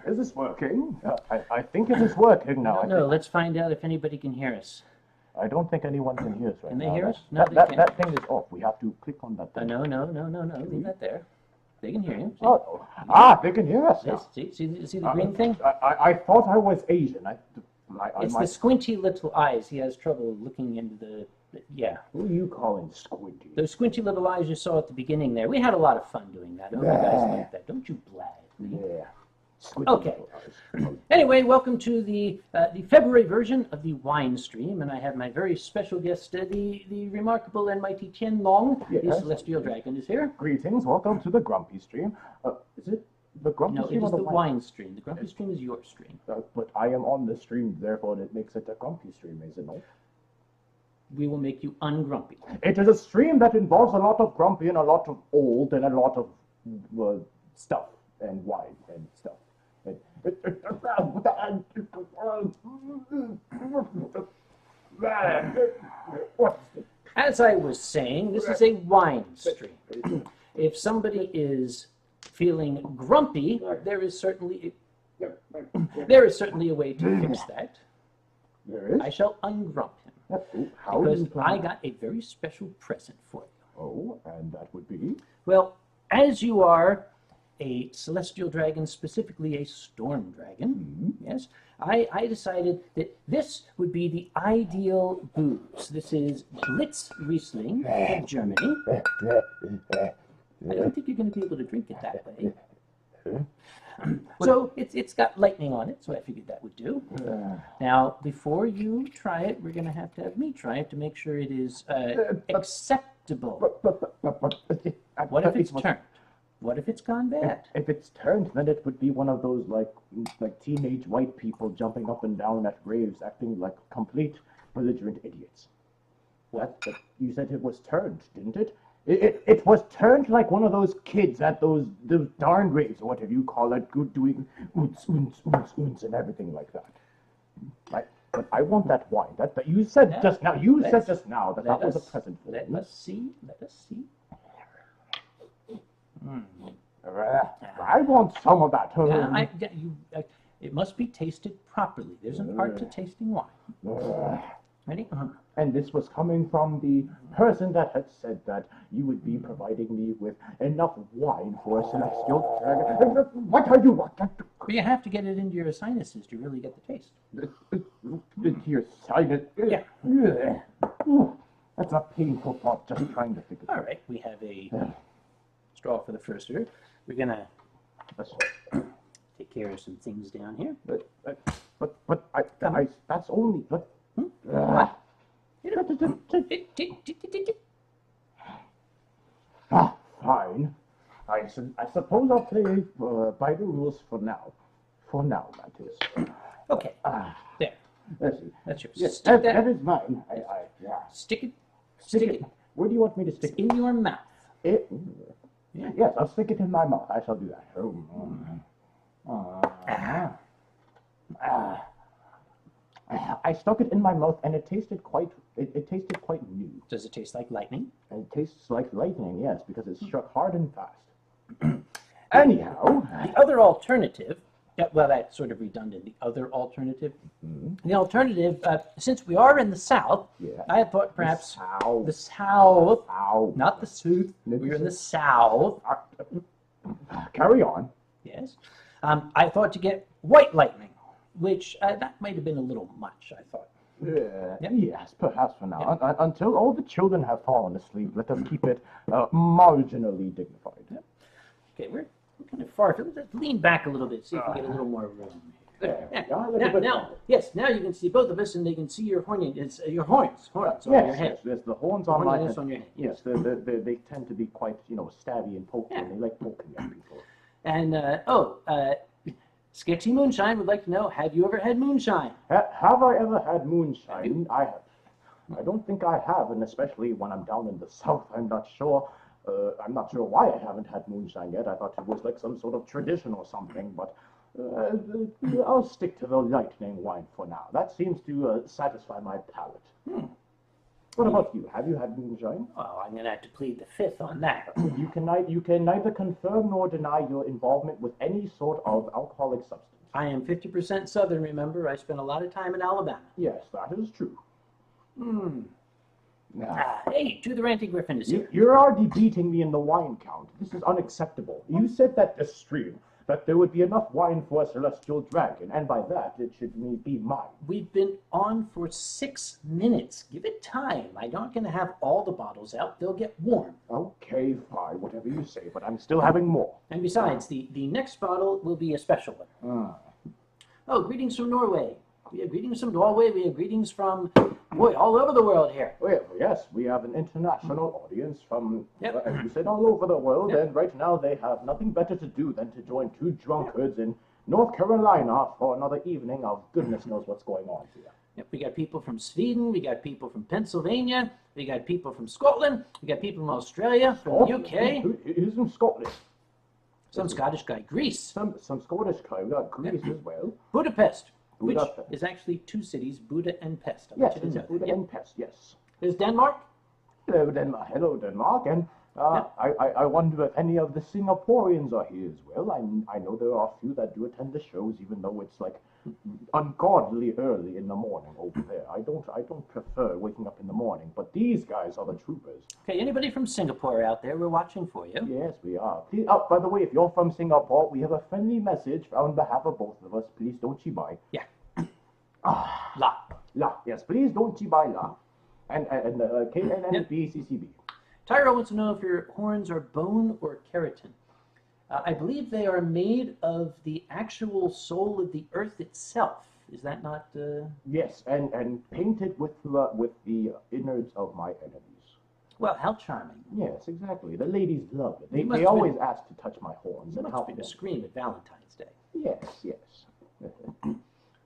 Is this working? I think it is working now. No, let's find out if anybody can hear us. I don't think anyone can hear us right now. Can they hear us? No, that thing is off. We have to click on that thing. No. Leave that there. They can hear you. See? Oh, they can hear us now. See the green thing? I thought I was Asian. It's the squinty little eyes. He has trouble looking into the... Yeah. Who are you calling squinty? Those squinty little eyes you saw at the beginning there. We had a lot of fun doing that. Oh, you guys like that. Don't you blag. Yeah. Okay. Anyway, welcome to the February version of the Winestream, and I have my very special guest, the remarkable and mighty Tien Long, yes. The Celestial Dragon, is here. Greetings. Welcome to the Grumpy Stream. Is it the Grumpy Stream? No, it is or the Winestream. The Grumpy Stream is your stream. But I am on the stream, therefore it makes it a Grumpy Stream, is it not? We will make you ungrumpy. It is a stream that involves a lot of grumpy and a lot of old and a lot of stuff and wine and stuff. As I was saying, this is a wine stream. If somebody is feeling grumpy, there is certainly a way to fix that. There is? I shall ungrump him. Because I got a very special present for you. Oh, and that would be? Well, as you are a celestial dragon, specifically a storm dragon, yes, I decided that this would be the ideal booze. This is Blitz Riesling of Germany. I don't think you're going to be able to drink it that way. So it's got lightning on it, so I figured that would do. Now, before you try it, we're going to have me try it to make sure it is acceptable. What if it's turned? What if it's gone bad? If it's turned, then it would be one of those like teenage white people jumping up and down at graves, acting like complete belligerent idiots. What? You said it was turned, didn't it? It was turned like one of those kids at those darn graves, or whatever you call it, doing oons and everything like that. Right? But I want that wine. That you said just now. You said just now that was a present for me. Let us see. I want some of that. It must be tasted properly. There's an art to tasting wine. Ready? And this was coming from the person that had said that you would be providing me with enough wine for a celestial dragon. What are you? Well, you have to get it into your sinuses to really get the taste. Into your sinus? Yeah. That's a painful thought, just trying to think of it. All right, we have a straw for the first here. We're going to take care of some things down here. But that's only... Fine. I suppose I'll play by the rules for now. For now, that is. Okay. There. Let's see. That's yours. Yes, that is mine. Stick it. Where do you want me to stick it? In your mouth. Yeah. Yes, I'll stick it in my mouth. I shall do that. I stuck it in my mouth, and it tasted quite. It tasted quite new. Does it taste like lightning? It tastes like lightning, yes, because it's struck hard and fast. Anyhow, the other alternative. Well, that's sort of redundant. The other alternative. The alternative, since we are in the South, I thought perhaps the South, not the South. We're in the South. Carry on. Yes. I thought to get white lightning, which that might have been a little much, I thought. Yes, perhaps for now. Until all the children have fallen asleep, let us keep it marginally dignified. Okay, we're kind of far. Let's lean back a little bit, see if we get a little more room. There we Yeah. are. Look at Now, yes, now you can see both of us, and they can see your horns on your head. Yes, the horns The on my horniness head. on your head. Yes, they tend to be quite, stabby and pokey, and they like poking at people. And Sketchy Moonshine would like to know: have you ever had moonshine? Have I ever had moonshine? I have. I don't think I have, and especially when I'm down in the south, I'm not sure. I'm not sure why I haven't had moonshine yet. I thought it was like some sort of tradition or something, but I'll stick to the lightning wine for now. That seems to satisfy my palate. What about you? Have you had moonshine? Oh, I'm going to have to plead the fifth on that. You can neither confirm nor deny your involvement with any sort of alcoholic substance. I am 50% Southern, remember? I spent a lot of time in Alabama. Yes, that is true. Hey, to the Ranting Griffin is here. You're already beating me in the wine count. This is unacceptable. You said that this stream, that there would be enough wine for a celestial dragon, and by that, it should be mine. We've been on for 6 minutes. Give it time. I'm not going to have all the bottles out. They'll get warm. Okay, fine, whatever you say, but I'm still having more. And besides, the next bottle will be a special one. Oh, greetings from Norway. We have greetings from Norway. We have greetings from, all over the world here. Well, yes, we have an international audience from, Yep. as you said, all over the world, Yep. and right now they have nothing better to do than to join two drunkards in North Carolina for another evening of goodness knows what's going on here. Yep, we got people from Sweden. We got people from Pennsylvania. We got people from Scotland. We got people from Australia, from the UK. Who's from Scotland? Some Scottish guy. Greece. Some Scottish guy. We got Greece as well. Budapest. Which Budapest. is actually 2 cities, Buda and Pest. Yes, it's Buda and Pest, yes. There's Denmark. Hello, Denmark. And I wonder if any of the Singaporeans are here as well. I know there are a few that do attend the shows, even though it's like ungodly early in the morning over there. I don't prefer waking up in the morning, but these guys are the troopers. Okay, anybody from Singapore out there? We're watching for you. Yes, we are. Please, by the way, if you're from Singapore, we have a friendly message on behalf of both of us. Please don't chibai. Yeah. La. La. Yes, please don't chibai la. And KNNBCCB. Tyro wants to know if your horns are bone or keratin. I believe they are made of the actual soul of the earth itself. Is that not? Yes, and painted with the innards of my enemies. Well, how charming. Yes, exactly. The ladies love it. You must They have always been- ask to touch my horns You and must help be to them. scream at Valentine's Day. Yes.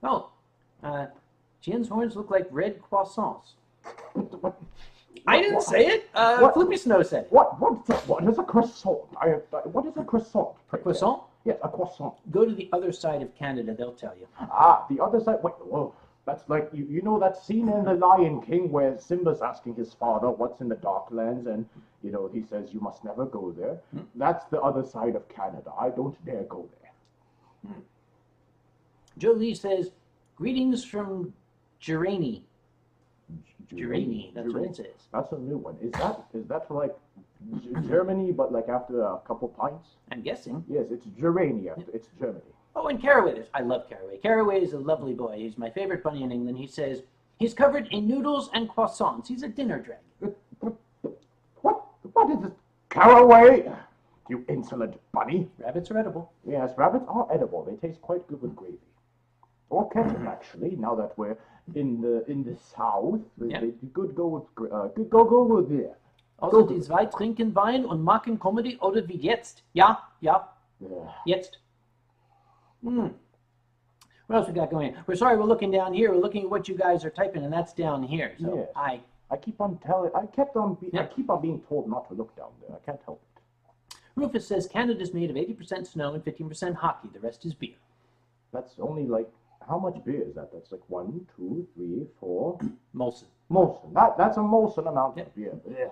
Oh, Tien's horns look like red croissants. I didn't say it. Flippy Snow said it. What is a croissant? What is a croissant? A croissant? Yes, a croissant. Go to the other side of Canada. They'll tell you. The other side. Wait, whoa. That's like you know that scene in The Lion King where Simba's asking his father what's in the Darklands, and he says you must never go there. That's the other side of Canada. I don't dare go there. Joe Lee says, greetings from Gerani. Gerani, that's what it says. That's a new one. Is that like Germany, but like after a couple pints? I'm guessing. Yes, it's Germany after it's Germany. Oh, and Caraway. I love Caraway. Caraway is a lovely boy. He's my favorite bunny in England. He says, he's covered in noodles and croissants. He's a dinner dragon. What is this? Caraway! You insolent bunny. Rabbits are edible. Yes, rabbits are edible. They taste quite good with gravy. Or ketchup, actually. Now that we're in the south, they could go with there. Also, die zwei trinken Wein und machen Comedy oder wie jetzt. Ja. Jetzt. What else we got going on? We're sorry, we're looking down here. We're looking at what you guys are typing, and that's down here. So Yes. I keep on being told not to look down there. I can't help it. Rufus says Canada's made of 80% snow and 15% hockey. The rest is beer. That's only like, how much beer is that? That's like 1, 2, 3, 4. Molson. That's a Molson amount of beer. Yeah.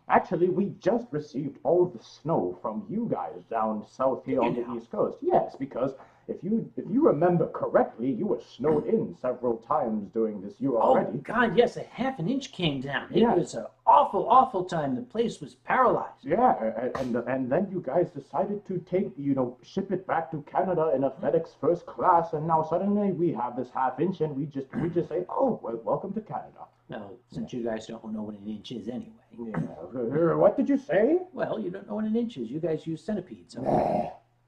Actually, we just received all the snow from you guys down south here on the East Coast. Yes, because if you remember correctly, you were snowed in several times during this year already. Oh, God, yes, a half an inch came down. It Yeah. was an awful, awful time. The place was paralyzed. Yeah, and then you guys decided to ship it back to Canada in a FedEx first class, and now suddenly we have this half inch, and we just say, oh, well, welcome to Canada. Well, since you guys don't know what an inch is anyway. Yeah. What did you say? Well, you don't know what an inch is. You guys use centipedes. So.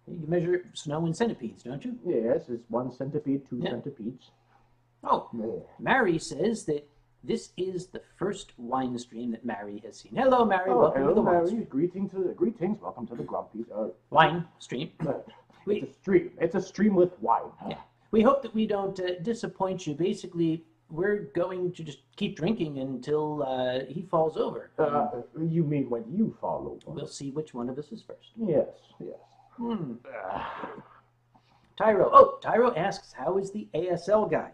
You measure snow in centipedes, don't you? Yes, it's 1 centipede, 2 centipedes. Oh, Yeah. Mary says that this is the first wine stream that Mary has seen. Hello, Mary. Oh, Welcome to the hello, wine Mary. stream. Greetings. Welcome to the Grumpies. Wine stream. It's a stream. It's a stream with wine. Yeah. We hope that we don't disappoint you. Basically, we're going to just keep drinking until he falls over. You mean when you fall over? We'll see which one of us is first. Yes. Tyro asks, how is the ASL guy?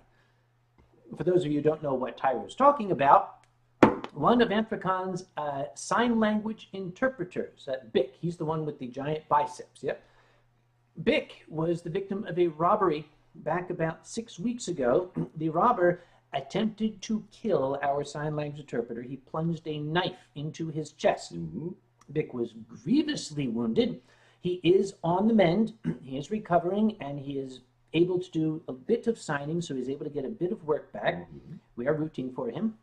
For those of you who don't know what Tyro's talking about, one of Anthrocon's sign language interpreters, Bick, he's the one with the giant biceps, yep. Bick was the victim of a robbery back about 6 weeks ago. The robber attempted to kill our sign language interpreter. He plunged a knife into his chest. Bick was grievously wounded. He is on the mend. He is recovering, and he is able to do a bit of signing, so he's able to get a bit of work back. We are rooting for him.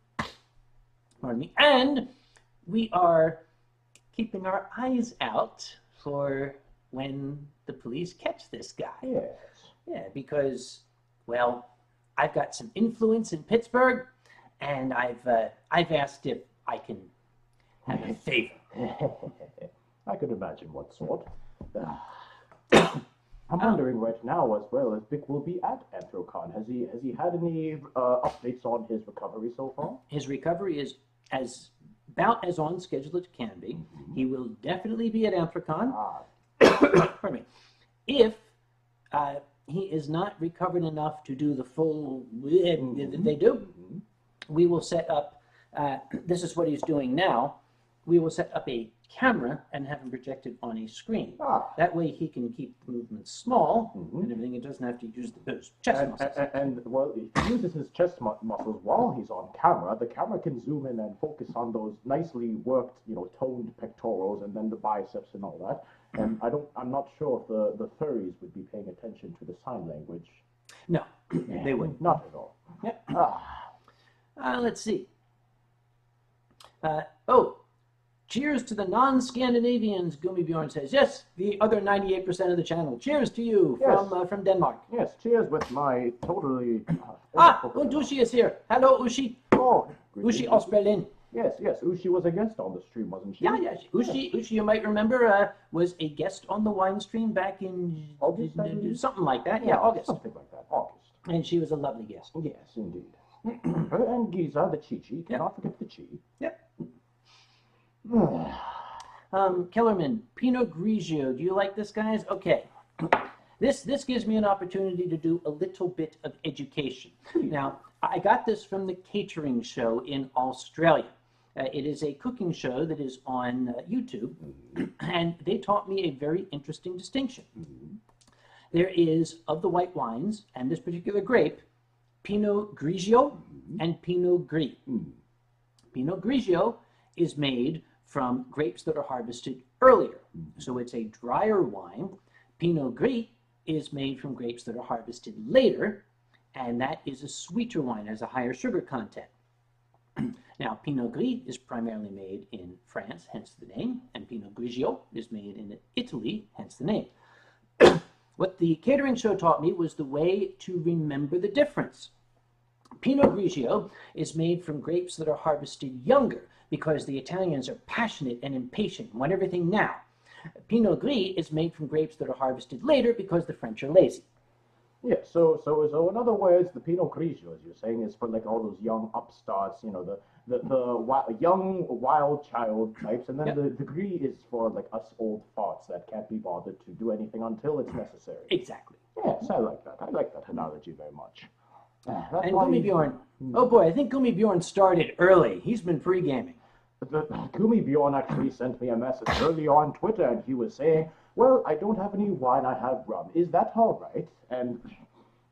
Pardon me. And we are keeping our eyes out for when the police catch this guy. Yes. Yeah, because, well, I've got some influence in Pittsburgh, and I've asked if I can have a favor. I could imagine what sort. I'm wondering right now as well as Bick will be at Anthrocon. Has he had any updates on his recovery so far? His recovery is about as on schedule as it can be. He will definitely be at Anthrocon. Pardon me. If he is not recovered enough to do the full they do, we will set up, this is what he's doing now, we will set up a camera and have him projected on a screen. That way he can keep the movements small and everything. It doesn't have to use those chest muscles. And well, if he uses his chest muscles while he's on camera, the camera can zoom in and focus on those nicely worked, toned pectorals and then the biceps and all that. And I'm not sure if the furries would be paying attention to the sign language. No, they wouldn't. Not at all. Yep. Let's see. Cheers to the non-Scandinavians, Gummibjorn says. Yes, the other 98% of the channel. Cheers to you from Denmark. Yes, cheers with my totally... Ushi is here. Hello, Ushi. Oh, Ushi aus Berlin. Yes, Ushi was a guest on the stream, wasn't she? Yeah. Ushi, you might remember, was a guest on the wine stream back in... August, something like that. Yeah, August. Something like that, August. And she was a lovely guest. Yes, indeed. Her and Giza, the Chi-Chi. Cannot forget the Chi. Yep. Kellerman, Pinot Grigio. Do you like this, guys? Okay. This gives me an opportunity to do a little bit of education. Now, I got this from the catering show in Australia. It is a cooking show that is on YouTube, and they taught me a very interesting distinction. There is, of the white wines, and this particular grape, Pinot Grigio and Pinot Gris. Pinot Grigio is made from grapes that are harvested earlier. So it's a drier wine. Pinot Gris is made from grapes that are harvested later, and that is a sweeter wine, has a higher sugar content. Now, Pinot Gris is primarily made in France, hence the name, and Pinot Grigio is made in Italy, hence the name. What the catering show taught me was the way to remember the difference. Pinot Grigio is made from grapes that are harvested younger, because the Italians are passionate and impatient and want everything now. Pinot Gris is made from grapes that are harvested later because the French are lazy. Yeah, so in other words, the Pinot Grigio, as you're saying, is for like all those young upstarts, the young wild child types, and then the Gris is for like us old farts that can't be bothered to do anything until it's necessary. Exactly. Yes, I like that. I like that analogy very much. And Gummibjorn, oh boy, I think Gummibjorn started early. He's been pre-gaming. Gummibjorn actually sent me a message early on Twitter, and he was saying, well, I don't have any wine, I have rum. Is that all right? And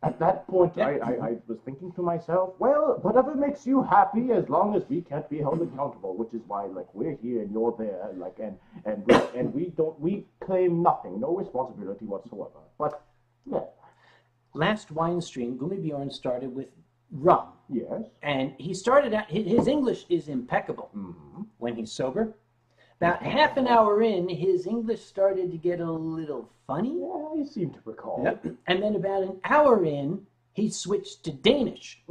at that point, I was thinking to myself, well, whatever makes you happy, as long as we can't be held accountable, which is why, like, we're here and you're there, like, and we claim nothing, no responsibility whatsoever. But, yeah. Last wine stream, Gummibjorn started with rum. Yes. And he started out, his English is impeccable when he's sober. About half an hour in, his English started to get a little funny. Yeah, I seem to recall. Yep. And then about an hour in, he switched to Danish.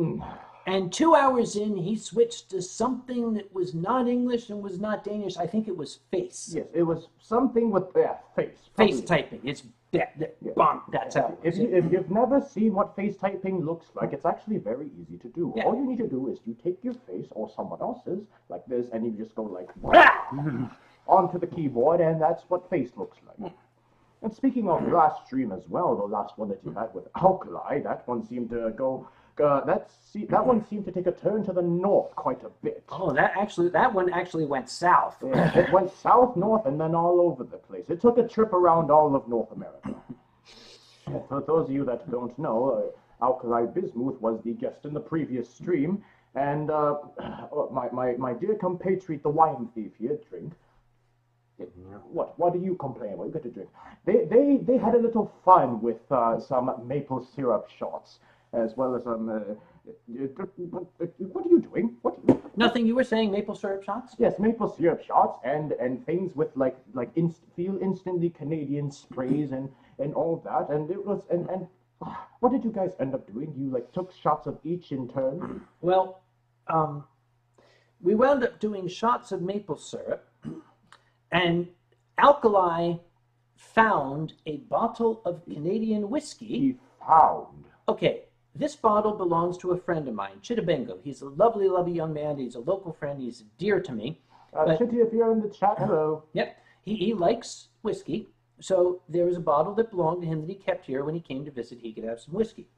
And 2 hours in, he switched to something that was not English and was not Danish. I think it was face. Yes, it was something with face. Face typing. It's bonk. That's how. If you've never seen what face typing looks like, it's actually very easy to do. Yeah. All you need to do is you take your face or someone else's like this, and you just go like onto the keyboard, and that's what face looks like. And speaking of last stream as well, the last one that you had with Alkali, that one seemed to go. That one seemed to take a turn to the north quite a bit. Oh, that one actually went south. Yeah, it went south, north, and then all over the place. It took a trip around all of North America. For those of you that don't know, Alkali Bismuth was the guest in the previous stream, and my dear compatriot, the wine thief here, drink. What do you complain about? You got to drink. They had a little fun with some maple syrup shots, as well as some. What are you doing? Nothing. You were saying maple syrup shots? Yes, maple syrup shots and things with feel instantly Canadian sprays and all that. And it was and what did you guys end up doing? You took shots of each in turn? Well, we wound up doing shots of maple syrup, and Alkali found a bottle of Canadian whiskey. He found. Okay, this bottle belongs to a friend of mine, Chitabengo. He's a lovely, lovely young man. He's a local friend. He's dear to me. Chitty, if you're in the chat, hello. Yep, he likes whiskey. So there was a bottle that belonged to him that he kept here. When he came to visit, he could have some whiskey.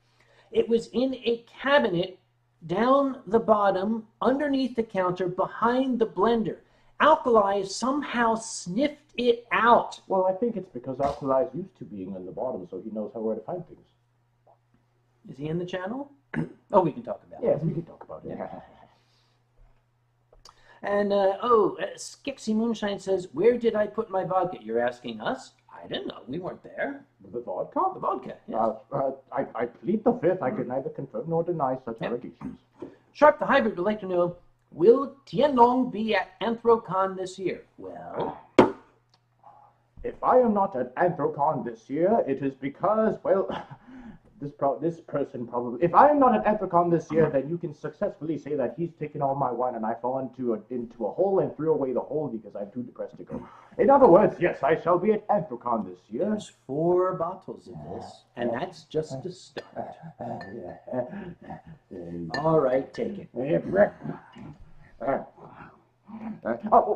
It was in a cabinet down the bottom, underneath the counter, behind the blender. Alkali somehow sniffed it out. Well, I think it's because Alkali is used to being in the bottom, so he knows where to find things. Is he in the channel? Oh, we can talk about it. Yes, we can talk about it. Yeah. And, Skixy Moonshine says, where did I put my vodka? You're asking us? I didn't know. We weren't there. The vodka? The vodka, yes. I plead the fifth. I can neither confirm nor deny such allegations. Sharp the Hybrid would like to know, will Tien Long be at Anthrocon this year? Well, if I am not at Anthrocon this year, it is because, well, this person probably. If I am not at Anthrocon this year, then you can successfully say that he's taken all my wine and I fell into a hole and threw away the hole because I'm too depressed to go. In other words, yes, I shall be at Anthrocon this year. there's 4 bottles of this, and that's just a start. All right, take it. What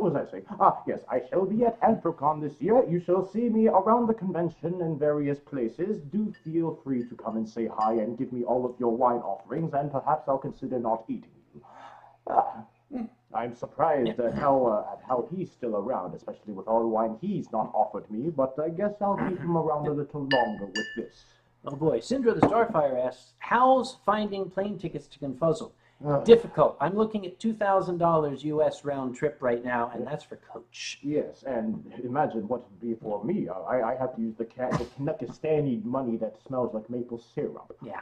was I saying? Yes, I shall be at Anthrocon this year. You shall see me around the convention in various places. Do feel free to come and say hi and give me all of your wine offerings, and perhaps I'll consider not eating you. I'm surprised at how he's still around, especially with all the wine he's not offered me, but I guess I'll keep him around a little longer with this. Oh boy, Syndra the Starfire asks, how's finding plane tickets to Confuzzle? Difficult. I'm looking at $2,000 US round trip right now, and that's for coach. Yes, and imagine what it'd be for me. I have to use the Kanakistani money that smells like maple syrup. Yeah.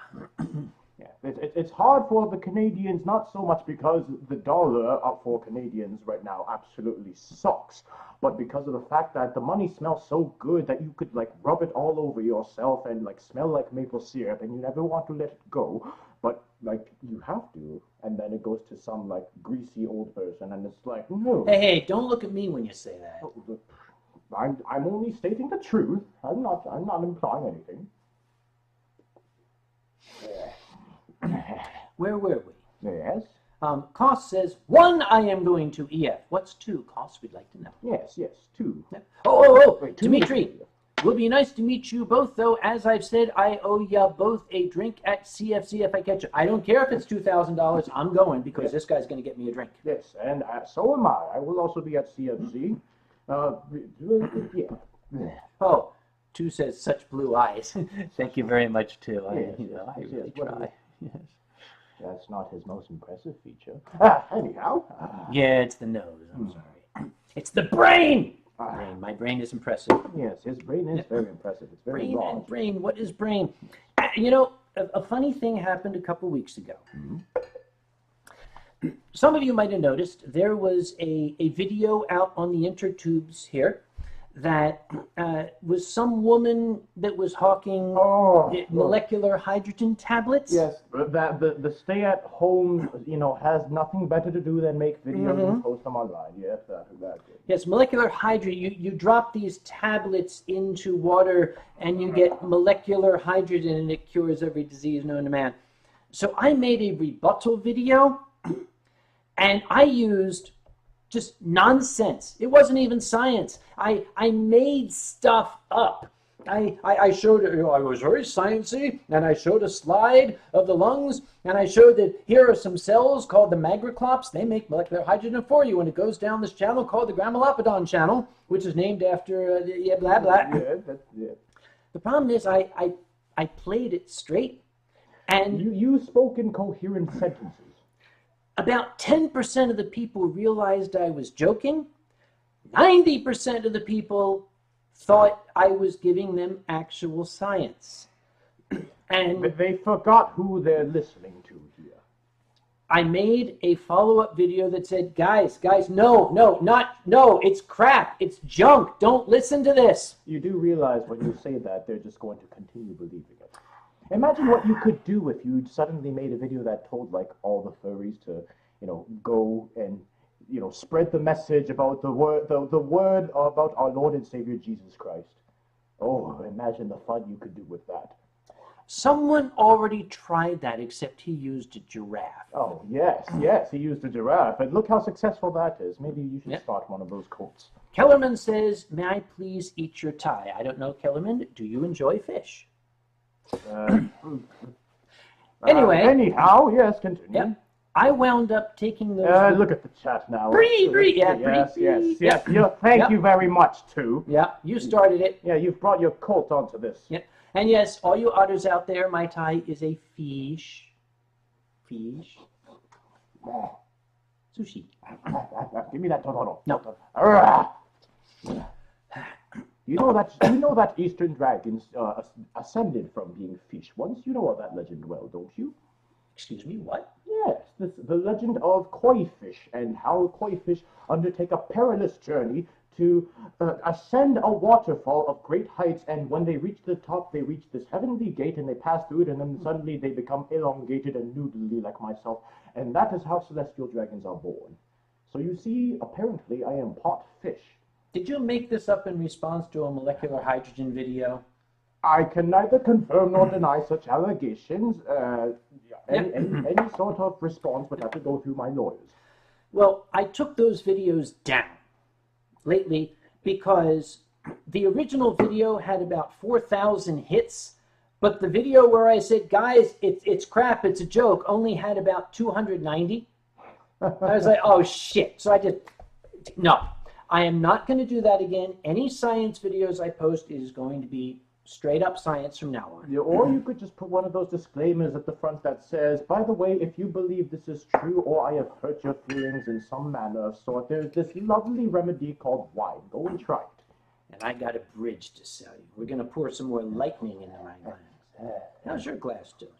Yeah, it's hard for the Canadians, not so much because the dollar for Canadians right now absolutely sucks, but because of the fact that the money smells so good that you could rub it all over yourself and smell like maple syrup, and you never want to let it go, but you have to, and then it goes to some greasy old person, and it's no. Hey, don't look at me when you say that. I'm only stating the truth. I'm not implying anything. Where were we? Yes. Koss says, 1, I am going to EF. What's 2, Koss? We'd like to know. Yes, 2. Wait, Dimitri. Will be nice to meet you both, though. As I've said, I owe ya both a drink at CFC if I catch it. I don't care if it's $2,000. I'm going because this guy's going to get me a drink. Yes, and so am I. I will also be at CFC. Yeah. Oh, 2 says, such blue eyes. Thank you very much, 2. I really yes, try. Yes. That's not his most impressive feature. Anyhow. Yeah, it's the nose. I'm sorry. It's the brain! My brain is impressive. Yes, his brain is very impressive. It's very brain large. And brain. What is brain? A funny thing happened a couple weeks ago. some of you might have noticed there was a video out on the intertubes here that was some woman that was hawking molecular hydrogen tablets. Yes, that the stay-at-home, has nothing better to do than make videos and post them online. Yes, that. Yes, molecular hydrogen. You drop these tablets into water and you get molecular hydrogen and it cures every disease known to man. So I made a rebuttal video and I used just nonsense. It wasn't even science. I made stuff up. I showed it, I was very sciencey, and I showed a slide of the lungs, and I showed that here are some cells called the magriclops. They make molecular hydrogen for you, and it goes down this channel called the Grammelopodon channel, which is named after blah, blah. Yeah, that's it. The problem is I played it straight, and You spoke in coherent sentences. about 10% of the people realized I was joking. 90% of the people thought I was giving them actual science. And But they forgot who they're listening to here. I made a follow-up video that said, guys, no, it's crap, it's junk, don't listen to this. You do realize when you say that, they're just going to continue believing it. Imagine what you could do if you suddenly made a video that told, like, all the furries to, go and, spread the message about the word about our Lord and Savior Jesus Christ. Oh, imagine the fun you could do with that. Someone already tried that, except he used a giraffe. Oh, yes, he used a giraffe. And look how successful that is. Maybe you should start one of those cults. Kellerman says, may I please eat your tie? I don't know, Kellerman, do you enjoy fish? Anyway. Anyhow, yes, continue. Yep. I wound up taking those... look at the chat now. Yes. Thank you very much, too. Yeah, you started it. Yeah, you've brought your cult onto this. Yeah. And yes, all you otters out there, my tie is a fish. Fish. Sushi. Give me that Totoro. No. You know that Eastern dragons ascended from being fish once? You know of that legend well, don't you? Excuse me, what? Yes, the legend of koi fish and how koi fish undertake a perilous journey to ascend a waterfall of great heights, and when they reach the top, they reach this heavenly gate and they pass through it, and then suddenly they become elongated and noodly like myself, and that is how celestial dragons are born. So you see, apparently I am part fish. Did you make this up in response to a molecular hydrogen video? I can neither confirm nor deny such allegations. Any sort of response would have to go through my lawyers. Well, I took those videos down lately because the original video had about 4,000 hits, but the video where I said, guys, it's crap, it's a joke, only had about 290. I was like, oh shit. So no, I am not going to do that again. Any science videos I post is going to be straight up science from now on. Yeah, or you could just put one of those disclaimers at the front that says, by the way, if you believe this is true or I have hurt your feelings in some manner of sort, there's this lovely remedy called wine. Go and try it. And I got a bridge to sell you. We're going to pour some more lightning into my glass. How's your glass doing?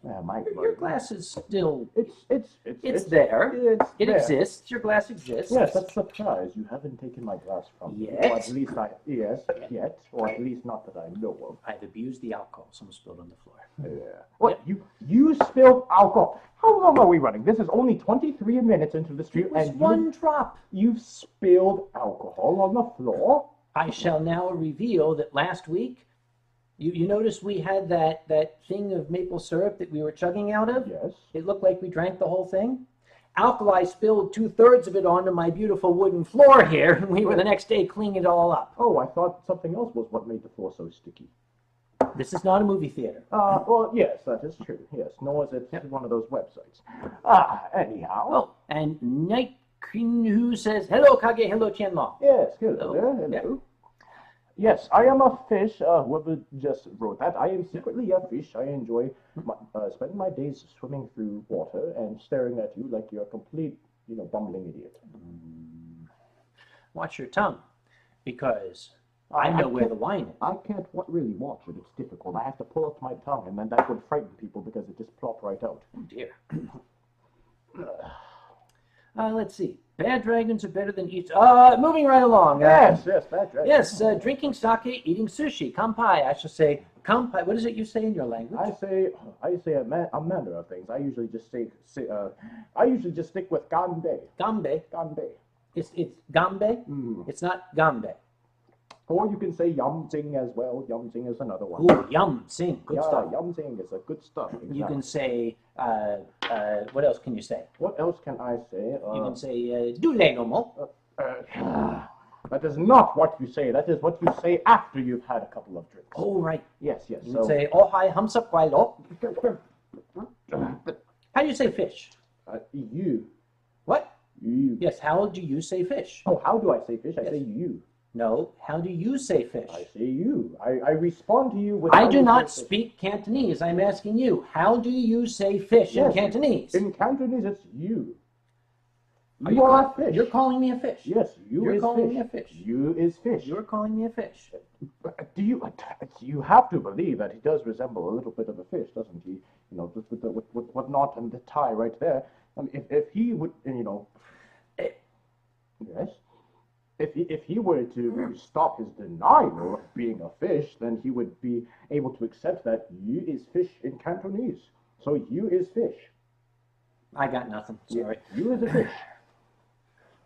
Your glass is still... It's there. It exists. Your glass exists. Yes, that's a surprise. You haven't taken my glass from me. Yet? Or at least yet. Or at least not that I know of. I've abused the alcohol. Someone spilled on the floor. Yeah. What? Yep. You spilled alcohol? How long are we running? This is only 23 minutes into the stream. It was one drop. You've spilled alcohol on the floor? I shall now reveal that last week, you noticed we had that thing of maple syrup that we were chugging out of? Yes. It looked like we drank the whole thing. Alkali spilled 2/3 of it onto my beautiful wooden floor here, and we were the next day cleaning it all up. Oh, I thought something else was what made the floor so sticky. This is not a movie theater. Well, yes, that is true. Yes, nor is it one of those websites. Anyhow. Oh, and Night Queen who says, hello, Kage, hello, Tien Long. Yes, hello. Hello. Yeah. Yes, I am a fish. Whoever just wrote that, I am secretly a fish. I enjoy spending my days swimming through water and staring at you like you're a complete, bumbling idiot. Watch your tongue, because I know where the wine is. I can't really watch it. It's difficult. I have to pull up my tongue, and then that would frighten people because it just plop right out. Oh, dear. Let's see. Bad dragons are better than each. Moving right along. Yes, bad dragon. Yes, drinking sake, eating sushi, kampai. I shall say kampai. What is it you say in your language? I say a manner of things. I usually just I usually just stick with ganbei. Gambe. Ganbei. It's gambe. It's not gambe. Or you can say yumjing as well. Yumjing is another one. Ooh, yum, sing, good Yeah, stuff. yumjing is a good stuff. Exactly. You can say, what else can you say? What else can I say? You can say, dule nomo. That is not what you say. That is what you say after you've had a couple of drinks. Oh, right. Yes. You can say, ohai hamsa kwailo. How do you say fish? You. What? You. Yes, how do you say fish? Oh, how do I say fish? I Yes. say you. No, how do you say fish? I say you. I respond to you with. I do not speak Cantonese. I'm asking you, how do you say fish in Cantonese? In Cantonese, it's you. You are a fish. You're calling me a fish. Yes, You're calling me a fish. You is fish. You're calling me a fish. Do you have to believe that he does resemble a little bit of a fish, doesn't he? You know, just with the what knot and the tie right there. I mean, if he would, yes. If he were to stop his denial of being a fish, then he would be able to accept that you is fish in Cantonese. So you is fish. I got nothing. Sorry. Yeah, you is a fish.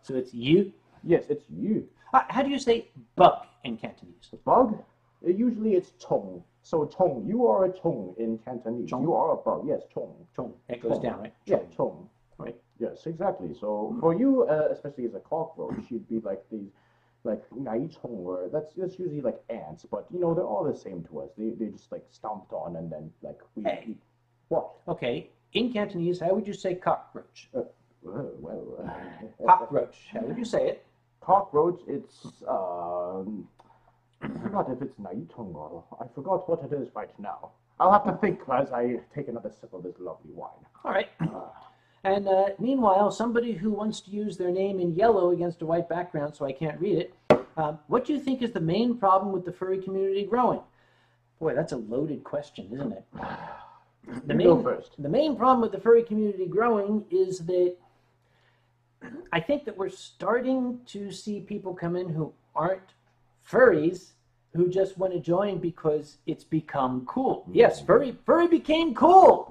So it's you? Yes, it's you. How do you say bug in Cantonese? Bug? Usually it's chong. So chong, you are a chong in Cantonese. Chong? You are a bug. Yes, chong. Chong. It goes down, right? Yeah, chong. Right. Yes, exactly. So for you, especially as a cockroach, you'd be like these, like nai chong, or that's usually like ants, but you know they're all the same to us. They just like stomped on and then like we. Hey. What? Okay. In Cantonese, how would you say cockroach? Well, Cockroach. How would you say it? cockroach. It's I forgot if it's nai chong or I forgot what it is right now. I'll have to think as I take another sip of this lovely wine. All right. And meanwhile, somebody who wants to use their name in yellow against a white background so I can't read it, what do you think is the main problem with the furry community growing? Boy, that's a loaded question, isn't it? Go first. The main problem with the furry community growing is that I think that we're starting to see people come in who aren't furries who just want to join because it's become cool. Yes, furry became cool.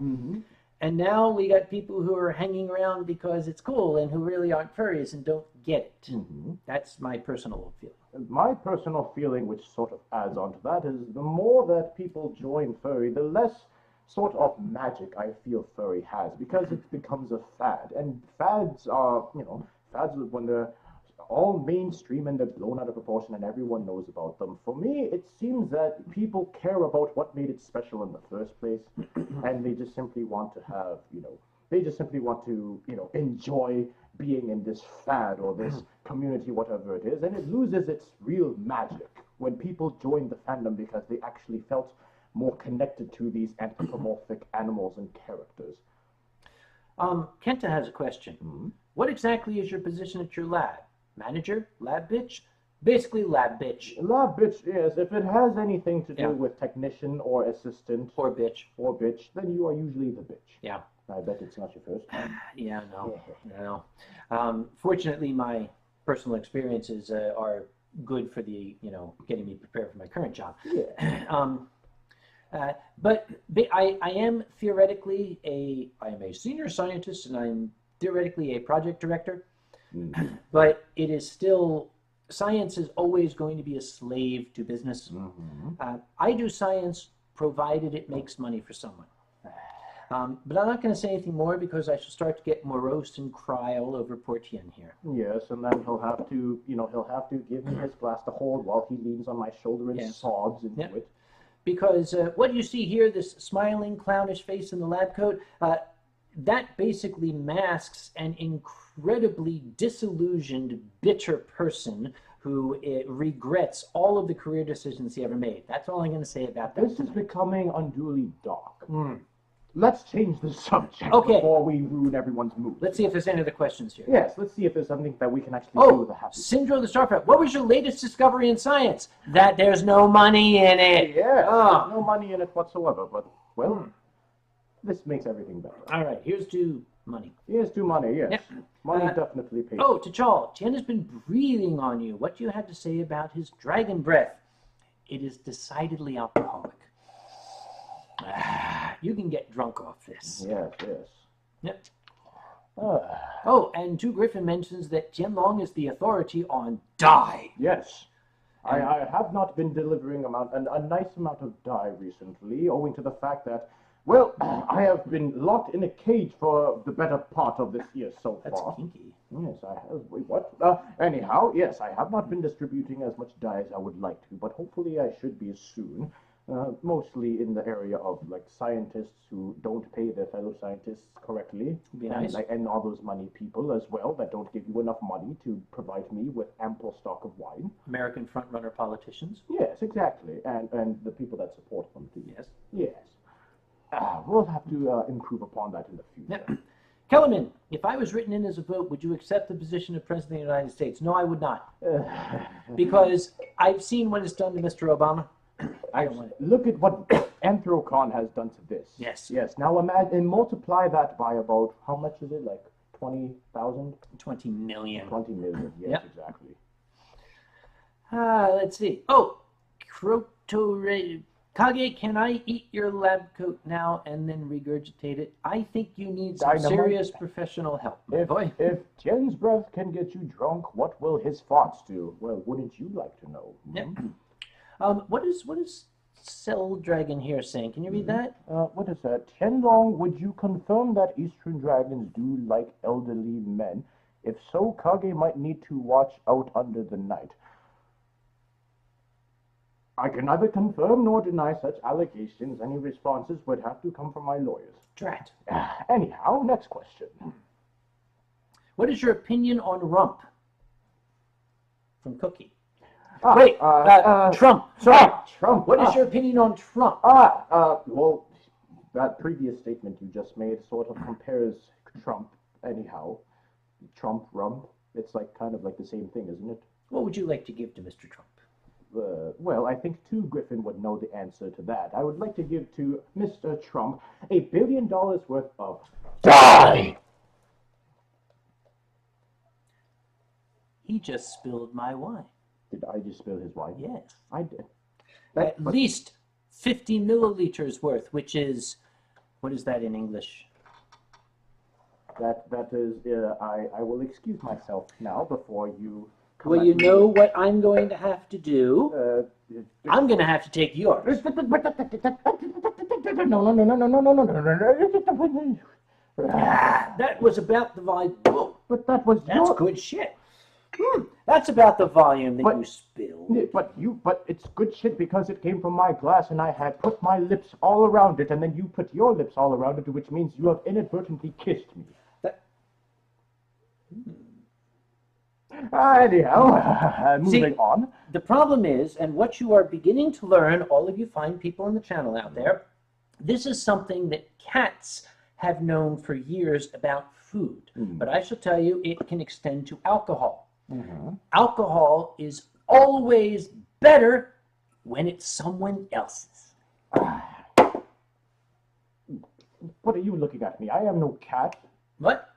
And now we got people who are hanging around because it's cool and who really aren't furries and don't get it. That's my personal feeling. My personal feeling, which sort of adds on to that, is the more that people join furry, the less sort of magic I feel furry has, because it becomes a fad. And fads are, fads when they're all mainstream and they're blown out of proportion and everyone knows about them. For me, it seems that people care about what made it special in the first place, and they just simply want to have, they just simply want to, enjoy being in this fad or this community, whatever it is, and it loses its real magic when people join the fandom because they actually felt more connected to these anthropomorphic animals and characters. Kenta has a question. What exactly is your position at your lab? Manager? Lab bitch? Basically lab bitch. Lab bitch, yes. If it has anything to do with technician or assistant or bitch, then you are usually the bitch. Yeah. I bet it's not your first. Yeah, no. Fortunately, my personal experiences are good for the, getting me prepared for my current job. Yeah. But I am theoretically I am a senior scientist and I'm theoretically a project director. But it is still, science is always going to be a slave to business. I do science provided it makes money for someone. But I'm not going to say anything more because I shall start to get morose and cry all over poor Tien here. Yes, and then he'll have to give me his glass to hold while he leans on my shoulder and sobs into it. Because what you see here, this smiling, clownish face in the lab coat, that basically masks an incredibly disillusioned, bitter person who regrets all of the career decisions he ever made. That's all I'm going to say about that. This is becoming unduly dark. Let's change the subject before we ruin everyone's mood. Let's see if there's any other questions here. Yes, let's see if there's something that we can actually do with a happy. Syndrome of the Starcraft. What was your latest discovery in science? That there's no money in it. Yeah, there's no money in it whatsoever, but, well, this makes everything better. All right, here's to money. Here's to money, yes. Yep. Money definitely pays. Oh, T'Chall, Tien has been breathing on you. What you had to say about his dragon breath? It is decidedly alcoholic. You can get drunk off this. Yes, yes. Yep. Oh, and Tu Griffin mentions that Tien Long is the authority on dye. Yes. I have not been delivering a nice amount of dye recently, owing to the fact that, well, I have been locked in a cage for the better part of this year so far. That's kinky. Yes, I have. Wait, what? Anyhow, yes, I have not been distributing as much dye as I would like to, but hopefully I should be soon. Mostly in the area of like scientists who don't pay their fellow scientists correctly, Be nice. and all those money people as well that don't give you enough money to provide me with ample stock of wine. American frontrunner politicians. Yes, exactly, and the people that support them too. Yes. Yes. We'll have to improve upon that in the future. Yep. Kellerman, if I was written in as a vote, would you accept the position of President of the United States? No, I would not. Because I've seen what it's done to Mr. Obama. I don't want it. Look at what Anthrocon has done to this. Yes. Yes. Now imagine and multiply that by about how much is it? Like 20,000? 20 million. 20 million. Yes, Yep. exactly. Let's see. Oh, Kage, can I eat your lab coat now and then regurgitate it? I think you need some Dynamite. serious professional help, my boy. If Tien's breath can get you drunk, what will his farts do? Well, wouldn't you like to know? Yep. What is Cell Dragon here saying? Can you read that? What is that? Tien Long, would you confirm that Eastern dragons do like elderly men? If so, Kage might need to watch out under the night. I can neither confirm nor deny such allegations. Any responses would have to come from my lawyers. Drat. Anyhow, next question. What is your opinion on rump? From Cookie. Trump. Sorry. Trump. What is your opinion on Trump? Well, that previous statement you just made sort of compares Trump, anyhow. Trump, rump. It's like kind of like the same thing, isn't it? What would you like to give to Mr. Trump? Well, I think Tu Griffin would know the answer to that. I would like to give to Mr. Trump $1 billion worth of dye! He just spilled my wine. Did I just spill his wine? Yes. I did. At least 50 milliliters worth, which is, what is that in English? That is, I will excuse myself now before you come Well, at you me. know what I'm going to have to do? I'm going to have to take yours. No. That was about the volume. Whoa, But that was that's your... good shit. That's about the volume that you spilled. But it's good shit because it came from my glass and I had put my lips all around it and then you put your lips all around it, which means you have inadvertently kissed me. Anyhow, moving on. The problem is, and what you are beginning to learn, all of you fine people on the channel out there, this is something that cats have known for years about food. But I shall tell you, it can extend to alcohol. Alcohol is always better when it's someone else's. What are you looking at me? I am no cat. What?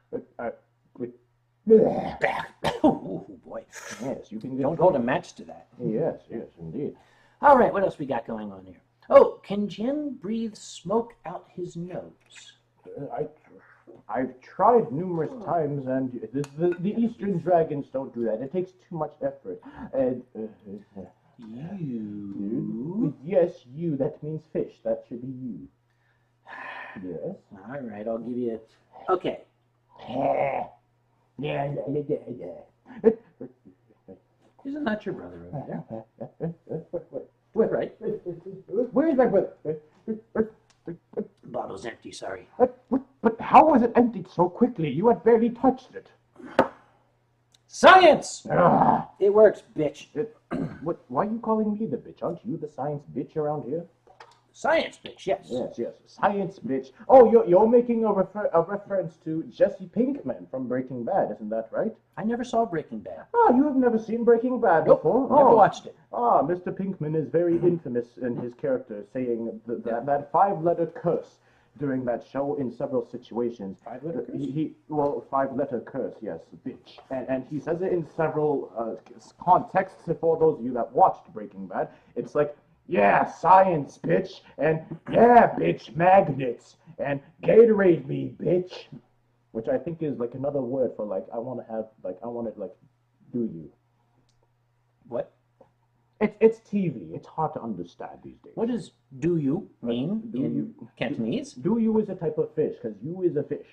Oh, boy. Yes, you can Don't hold a match to that. Yes, indeed. All right, what else we got going on here? Oh, can Jin breathe smoke out his nose? I've tried numerous times, and the Eastern dragons don't do that. It takes too much effort. And You? Yes, you. That means fish. That should be you. Yes. All right, I'll give you a... Okay. Yeah. Isn't that your brother over there? Wait, Right. Where is my brother? Bottle's empty, sorry. But how was it emptied so quickly? You had barely touched it. Science! Ah, It works, bitch. why are you calling me the bitch? Aren't you the science bitch around here? Science, bitch, yes. Yes. Science bitch. Oh, you're making a reference to Jesse Pinkman from Breaking Bad, isn't that right? I never saw Breaking Bad. Oh, you have never seen Breaking Bad Nope, before? never watched it. Mr. Pinkman is very infamous in his character, saying that five-letter curse. during that show in several situations. 5-letter curse? Well, 5-letter curse, yes, bitch. And he says it in several contexts. For those of you that watched Breaking Bad, it's like, yeah, science, bitch, and yeah, bitch, magnets, and Gatorade me, bitch. Which I think is like another word for like, I want to like, do you. What? It's TV. It's hard to understand these days. What does do you mean Do in you- Cantonese? Do you is a type of fish, because you is a fish.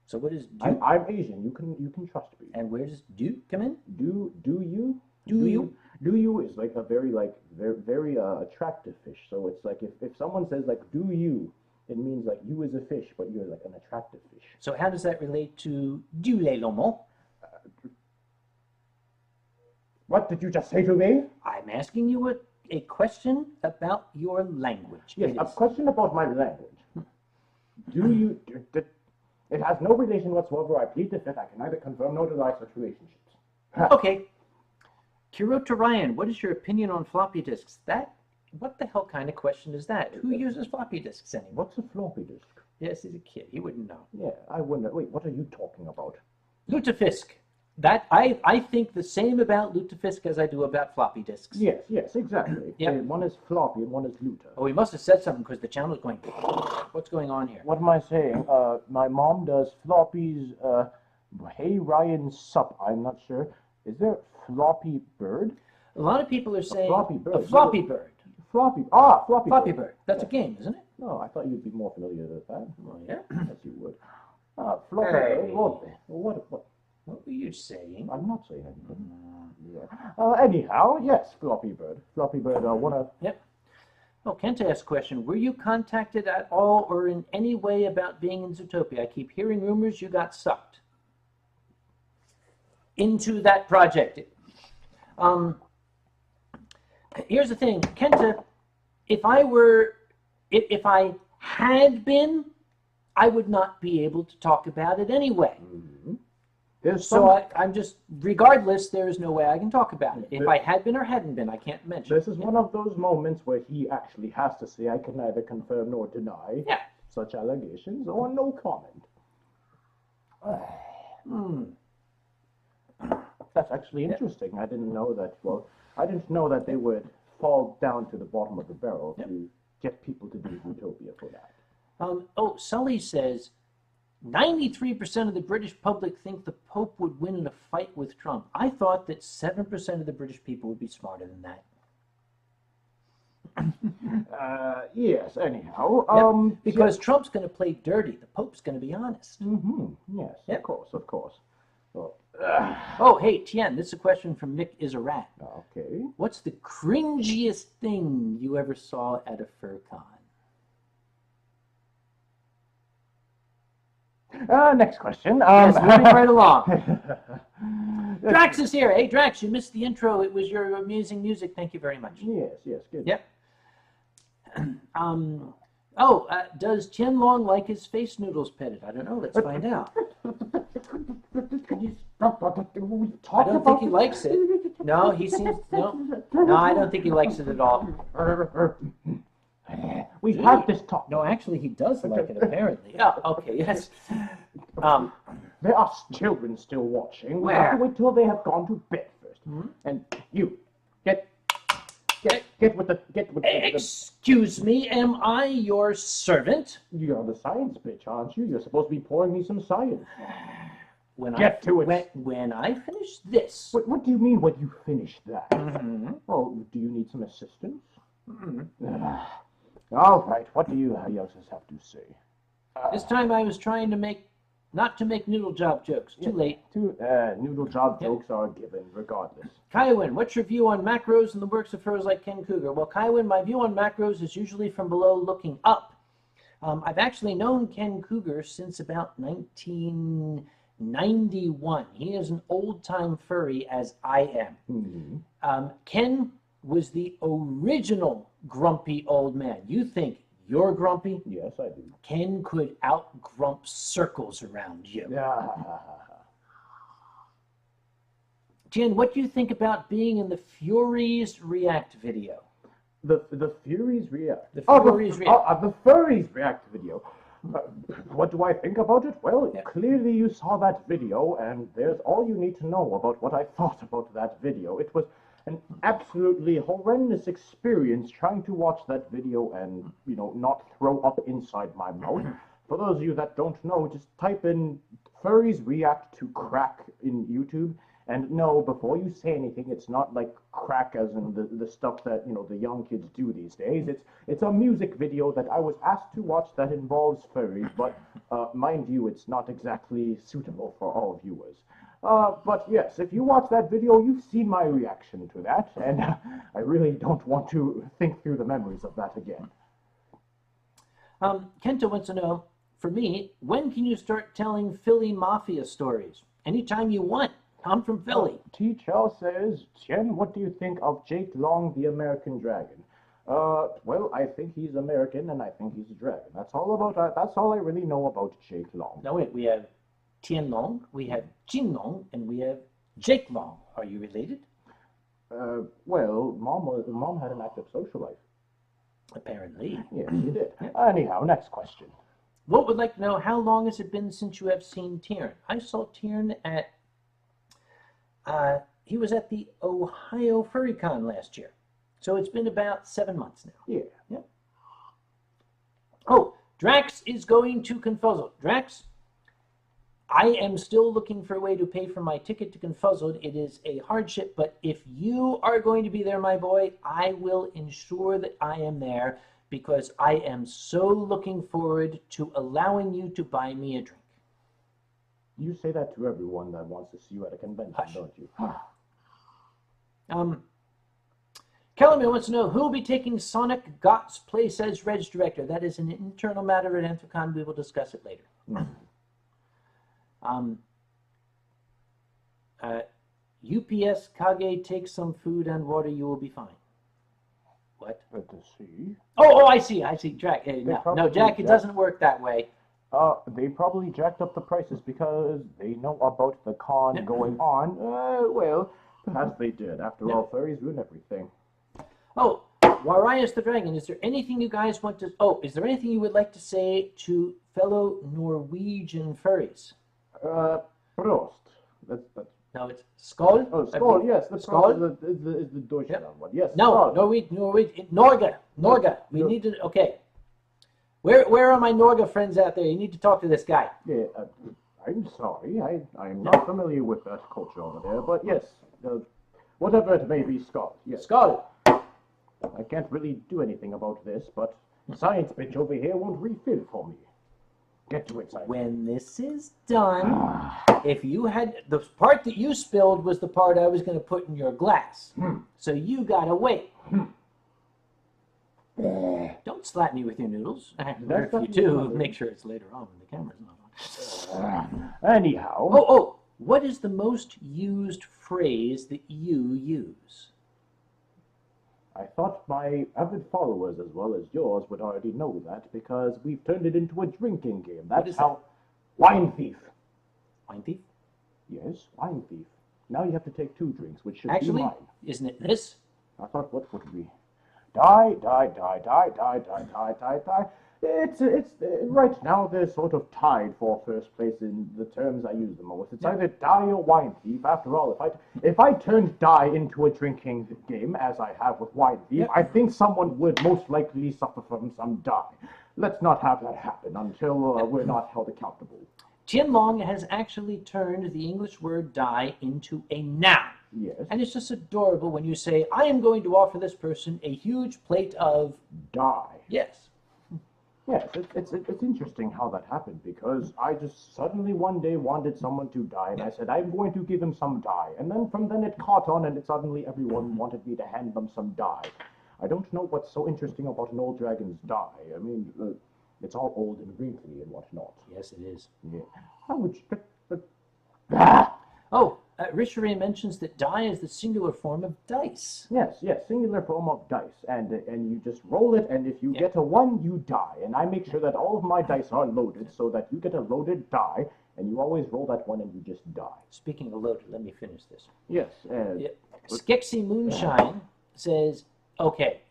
So what is do? I'm Asian. You can trust me. And where does do come in? Do you? Do you? Do you is like a very very attractive fish. So it's like if someone says like do you, it means like you is a fish, but you're like an attractive fish. So how does that relate to du les lomo? What did you just say to me? I'm asking you a question about your language. Yes, It a is- question about my language. Do you? It has no relation whatsoever. I plead the fifth. I can neither confirm nor deny such relationships. Okay. Kirota Ryan, what is your opinion on floppy disks? What the hell kind of question is that? Who uses floppy disks anymore? What's a floppy disk? Yes, he's a kid. He wouldn't know. Yeah, I wonder. Wait, what are you talking about? Lutefisk. I think the same about Lutefisk as I do about floppy disks. Yes, exactly. Yep. One is floppy and one is luter. Oh, we must have said something because the channel's going. What's going on here? What am I saying? My mom does floppies. Hey Ryan, sup? I'm not sure. Is there floppy bird? A lot of people are saying floppy bird. a floppy bird. Floppy Floppy bird. That's a game, isn't it? No, I thought you'd be more familiar with that. Oh, yeah. Yes, you would. Floppy Hey. bird. What? What were you saying? I'm not saying anything. Yeah. Anyhow, yes, floppy bird. Floppy bird. Yep. Oh, Kenta asked a question. Were you contacted at all or in any way about being in Zootopia? I keep hearing rumors you got sucked into that project. Here's the thing, Kenta. If I had been, I would not be able to talk about it anyway. So I'm just, regardless, there is no way I can talk about it. If I had been or hadn't been, I can't mention This it. is one of those moments where he actually has to say, I can neither confirm nor deny Yeah. such allegations or no comment. That's actually interesting. I didn't know that. Well, I didn't know that they would fall down to the bottom of the barrel to get people to do Zootopia for that. Sully says 93% of the British public think the Pope would win in a fight with Trump. I thought that 7% of the British people would be smarter than that. Yes, anyhow. Because Trump's going to play dirty. The Pope's going to be honest. Yes, Yep. of course. Well, Oh, hey, Tien, this is a question from Nick is a rat. okay. What's the cringiest thing you ever saw at a FurCon? Next question. Yes, moving right along. Drax is here. Hey, Drax, you missed the intro. It was your amusing music. Thank you very much. Yes, good. Yep. Does Tien Long like his face noodles petted? I don't know. Let's find out. Could you stop? We I talked don't about think he likes it. No, he seems no. I don't think he likes it at all. We've had this talk. No, actually, he does like it. Apparently. Yeah. Okay. Yes. There are children still watching. We Where? have to wait till they have gone to bed first. And you get with the Excuse me. Am I your servant? You're the science bitch, aren't you? You're supposed to be pouring me some science. Get to it. When I finish this. What do you mean when you finish that? Well, do you need some assistance? All right. What do you youngsters have to say? This time I was trying to not to make noodle job jokes. Too late. Noodle job jokes are given regardless. Kaiwin, what's your view on macros and the works of furries like Ken Cougar? Well, Kaiwin, my view on macros is usually from below looking up. I've actually known Ken Cougar since about 1991. He is an old-time furry as I am. Ken was the original grumpy old man. You think you're grumpy? Yes, I do. Ken could out-grump circles around you. Jen, what do you think about being in the Furries React video? The Furries react. The Furries react. The Furries react video. What do I think about it? Well, clearly you saw that video, and there's all you need to know about what I thought about that video. It was an absolutely horrendous experience trying to watch that video and, not throw up inside my mouth. For those of you that don't know, just type in Furries react to crack in YouTube. And no, before you say anything, it's not like crack as in the stuff that, the young kids do these days. It's a music video that I was asked to watch that involves furries, but mind you, it's not exactly suitable for all viewers. But yes, if you watch that video, you've seen my reaction to that, and I really don't want to think through the memories of that again. Kenta wants to know, for me, when can you start telling Philly Mafia stories? Anytime you want. I'm from Philly. T-Chell says, Tien, what do you think of Jake Long, the American Dragon? Well, I think he's American, and I think he's a dragon. That's all I really know about Jake Long. Now wait, we have Tien Long, we have Tien Long, and we have Jake Long. Are you related? Well, Mom had an active social life. Apparently. Yes, she did. Anyhow, next question. What would like to know, how long has it been since you have seen Tien? I saw Tien at he was at the Ohio Furrycon last year. So it's been about 7 months now. Yeah. Oh, Drax is going to Confuzzled. Drax, I am still looking for a way to pay for my ticket to Confuzzled. It is a hardship, but if you are going to be there, my boy, I will ensure that I am there because I am so looking forward to allowing you to buy me a drink. You say that to everyone that wants to see you at a convention, don't you? Kellerman wants to know, who will be taking Sonic Gott's place as Reg Director? That is an internal matter at Anthrocon. We will discuss it later. UPS Kage, take some food and water, you will be fine. What? Good to see. Oh, I see. Jack. No, Jack, it doesn't work that way. They probably jacked up the prices because they know about the con going on. Well, perhaps they did. After all, furries ruin everything. Oh, Warius the Dragon, is there anything you guys want to... Oh, is there anything you would like to say to fellow Norwegian furries? Prost. That's... No, it's Skål. Oh, Skål, yes. The Skål is the Deutschland one. Yes. No, Norwegian. Norge. We need to... Okay. Where are my Norga friends out there? You need to talk to this guy. Yeah, I'm sorry. I am not familiar with that culture over there, but yes, whatever it may be, Scott. Yes. Scott. I can't really do anything about this, but science bitch over here won't refill for me. Get to it, science. When this is done, if you had... The part that you spilled was the part I was going to put in your glass. So you gotta wait. Don't slap me with your noodles. If you do, make sure it's later on when the camera's not on. Anyhow. Oh, what is the most used phrase that you use? I thought my avid followers as well as yours would already know that because we've turned it into a drinking game. That's how... Wine thief. Wine thief? Yes, wine thief. Now you have to take 2 drinks, which should Actually, be mine. Isn't it this? I thought, what would we... Die. It's right now they're sort of tied for first place in the terms I use the most. It's either die or wine thief. After all, if I turned die into a drinking game, as I have with wine thief, I think someone would most likely suffer from some die. Let's not have that happen until we're not held accountable. Tien Long has actually turned the English word die into a noun. Yes. And it's just adorable when you say, I am going to offer this person a huge plate of... Die. Yes. Yes, it's interesting how that happened, because I just suddenly one day wanted someone to die, and I said, I'm going to give him some die. And then from then it caught on, and suddenly everyone wanted me to hand them some die. I don't know what's so interesting about an old dragon's die. I mean, it's all old and wrinkly and whatnot. Yes, it is. Yeah. How would you... Oh, Richery mentions that die is the singular form of dice. Yes, singular form of dice, and you just roll it, and if you get a 1, you die, and I make sure that all of my dice are loaded, so that you get a loaded die, and you always roll that 1 and you just die. Speaking of loaded, let me finish this. Yes. Skexy Moonshine says, okay,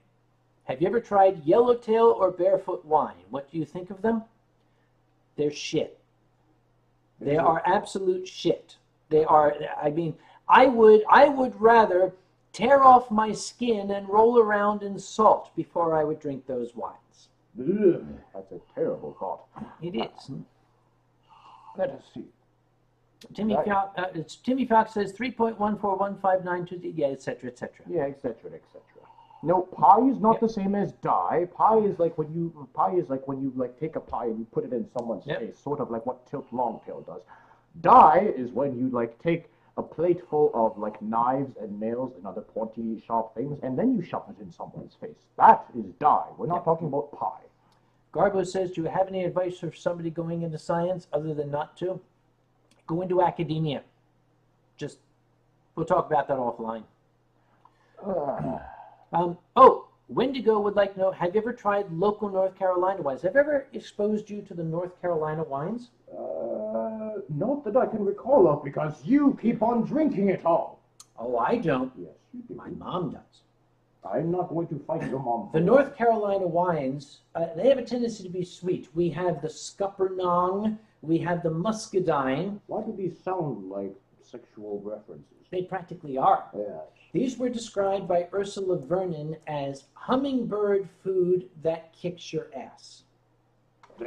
Have you ever tried yellowtail or barefoot wine? What do you think of them? They're shit. They are absolute shit. They are, I mean, I would rather tear off my skin and roll around in salt before I would drink those wines. Ugh, that's a terrible thought. It is. Let us see. Timmy Fox says 3.141592, yeah, etc., etc. Yeah, etc., etc. No, pie is not the same as die. Pie is like when you like take a pie and you put it in someone's face, sort of like what Tilt Longtail does. Die is when you like take a plate full of like knives and nails and other pointy, sharp things, and then you shove it in someone's face. That is die. We're not talking about pie. Garbo says, do you have any advice for somebody going into science other than not to? Go into academia. Just, we'll talk about that offline. Wendigo would like to know, have you ever tried local North Carolina wines? Have I ever exposed you to the North Carolina wines? Not that I can recall of, because you keep on drinking it all. Oh, I don't. Yes, you do. My mom does. I'm not going to fight your mom. The North Carolina wines, they have a tendency to be sweet. We have the Scuppernong, we have the Muscadine. Why do these sound like sexual references? They practically are. Yes. These were described by Ursula Vernon as hummingbird food that kicks your ass.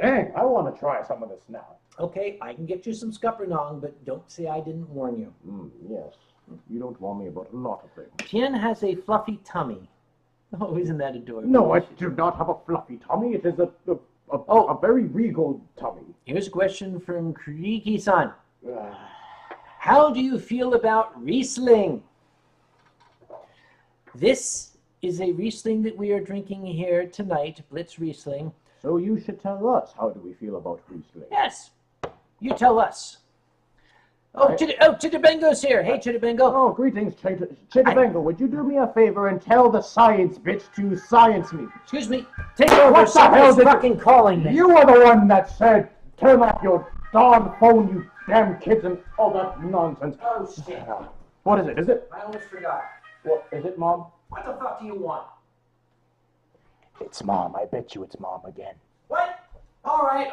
Dang, I want to try some of this now. Okay, I can get you some Scuppernong, but don't say I didn't warn you. Yes. You don't warn me about a lot of things. Tien has a fluffy tummy. Oh, isn't that adorable? No, I do not have a fluffy tummy. It is a very regal tummy. Here's a question from Kriki-san. How do you feel about Riesling? This is a Riesling that we are drinking here tonight, Blitz Riesling. So you should tell us, how do we feel about Riesling? Yes, you tell us. Chitabengo's here. Hey, Chitabengo. Oh, greetings, Chitabengo. Would you do me a favor and tell the science bitch to science me? Excuse me. Take over. What the hell did fucking calling me? You are the one that said, turn off your darn phone, you damn kids, and all that nonsense. Oh, shit. What is it? Is it? I almost forgot. What is it, Mom? What the fuck do you want? It's Mom. I bet you it's Mom again. What? All right.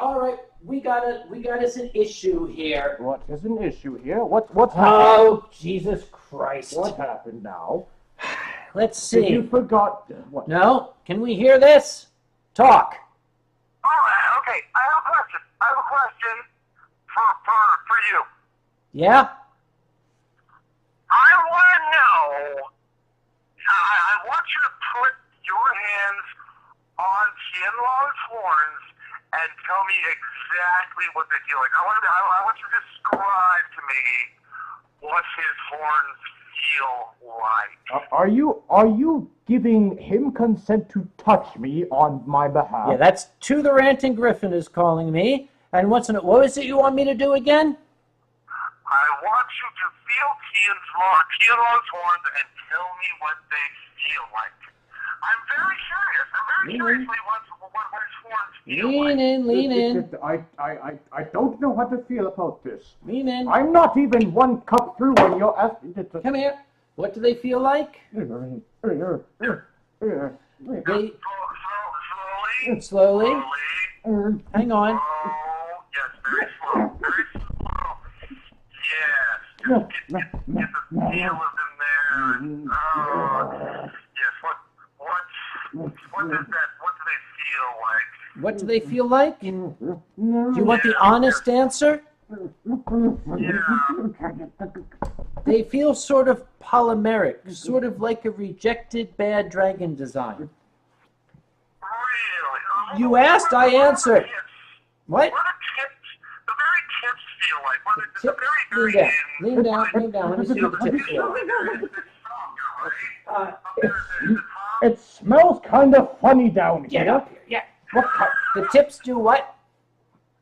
We got us an issue here. What is an issue here? What's happened? Oh, Jesus Christ. What happened now? Let's see. You forgot what? No? Can we hear this? Talk. All right, okay. I have a question for you. Yeah? I want to know, I want you to put your hands on Tien Long's horns and tell me exactly what they feel like. I want you to describe to me what his horns feel like. Are you giving him consent to touch me on my behalf? Yeah, that's To the Ranting Griffin is calling me. And what is it you want me to do again? I want you to feel Tien Long's horns and tell me what they feel like. I'm very curious. What his horns feel like. Lean in. I don't know how to feel about this. Lean in. I'm not even one cup through when you're asking to... Come here. What do they feel like? Slowly. Hang on. Oh, yes, very slow. Yes. Get the feel of them there. Oh, yes. What do they feel like? What do they feel like? Do you want the honest answer? Yeah. They feel sort of polymeric, sort of like a rejected bad dragon design. Really? You asked, I answered. What? What do the very tips feel like? What the very Lean down. Let me see what the tips feel like. It smells kind of funny down here. Get up here. Yeah. The tips do what?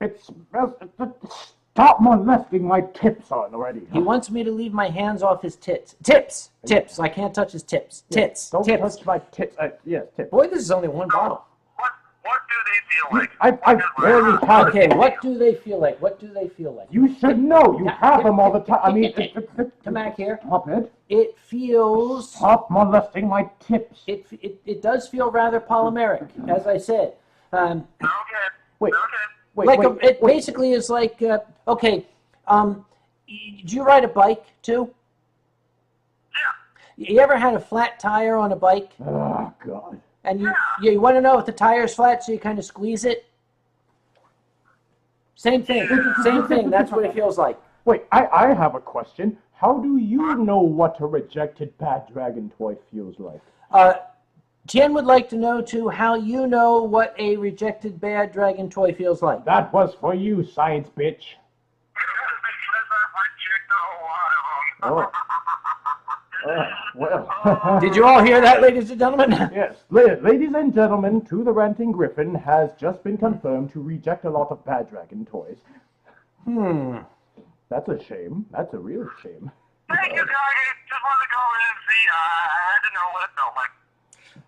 It smells... Stop molesting my tips on already. He wants me to leave my hands off his tits. Tips. I can't touch his tips. Tits. Don't tips. touch my tits. Yes, tips. Boy, this is only one bottle. What What do they feel like? I barely have Okay, it. what do they feel like? What do they feel like? You should know. You have them all the time. I mean, Come back here. Stop it. It feels... Stop molesting my tips. It does feel rather polymeric, as I said. Okay. Wait. Okay. Wait, Like wait, it wait. basically is like, okay, do you ride a bike too? Yeah. You ever had a flat tire on a bike? Oh, God. And you want to know if the tire's flat, so you kind of squeeze it? Same thing. Same thing. That's what it feels like. Wait, I have a question. How do you know what a rejected bad dragon toy feels like? Tien would like to know, too, how you know what a rejected bad dragon toy feels like. That was for you, science bitch. Because I've rejected a lot of them. Well. Did you all hear that, ladies and gentlemen? Yes, ladies and gentlemen, To the Ranting Griffin has just been confirmed to reject a lot of bad dragon toys. That's a shame. That's a real shame. Thank you, Kage. Just wanted to go in and see. I had to know what it felt like.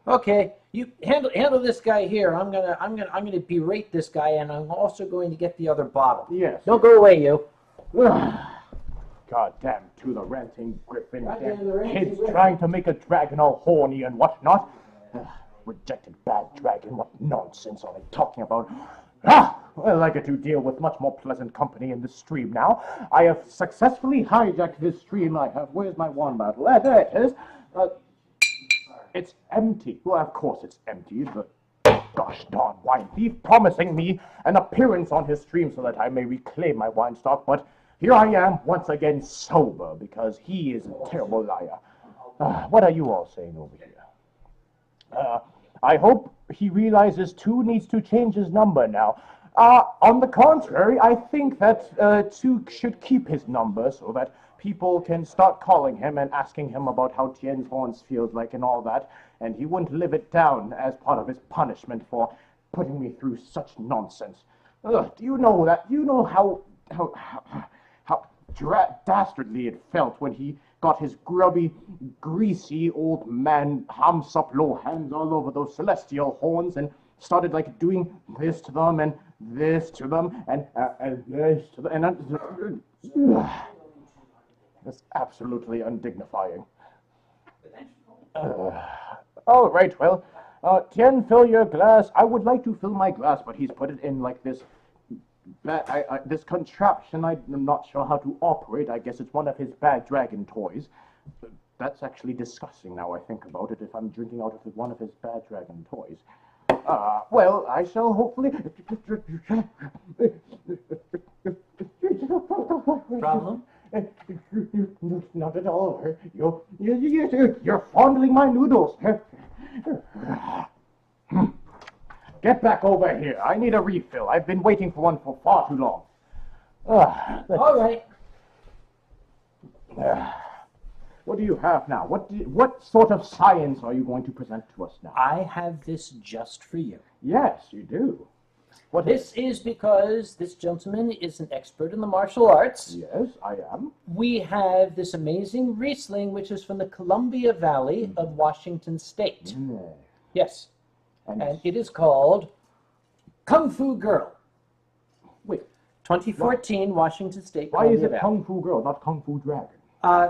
Okay, you handle this guy here. I'm gonna berate this guy, and I'm also going to get the other bottle. Yes. Don't go away, you. God damn, To the Ranting Griffin. Goddamn, Damn the Ranting kids Griffin. trying to make a dragon all horny and whatnot. Rejected bad dragon. What nonsense are they talking about? Well, I get to deal with much more pleasant company in this stream now. I have successfully hijacked this stream. Where's my wand battle? There it is. It's empty. Well, of course it's empty. The gosh darn wine thief promising me an appearance on his stream so that I may reclaim my wine stock. But here I am once again sober because he is a terrible liar. What are you all saying over here? I hope he realizes 2 needs to change his number now. On the contrary, I think that 2 should keep his number so that people can start calling him and asking him about how Tien's horns feels like and all that, and he wouldn't live it down as part of his punishment for putting me through such nonsense. Do you know that? Do you know how dastardly it felt when he got his grubby, greasy old man Hamsuplo hands all over those celestial horns and started like doing this to them and this to them and this to them and that's absolutely undignifying. All right, well, Tien, fill your glass. I would like to fill my glass, but he's put it in like this this contraption I'm not sure how to operate. I guess it's one of his bad dragon toys. That's actually disgusting now I think about it, if I'm drinking out of one of his bad dragon toys. Well, I shall hopefully... Problem? Not at all. You're fondling my noodles. Get back over here. I need a refill. I've been waiting for one for far too long. All right. What do you have now? What sort of science are you going to present to us now? I have this just for you. Yes, you do. What This is because this gentleman is an expert in the martial arts. Yes, I am. We have this amazing Riesling, which is from the Columbia Valley of Washington State. Yes. And it is called Kung Fu Girl. Wait, 2014, Washington State. why is Columbia it Valley. Kung Fu Girl, not Kung Fu Dragon?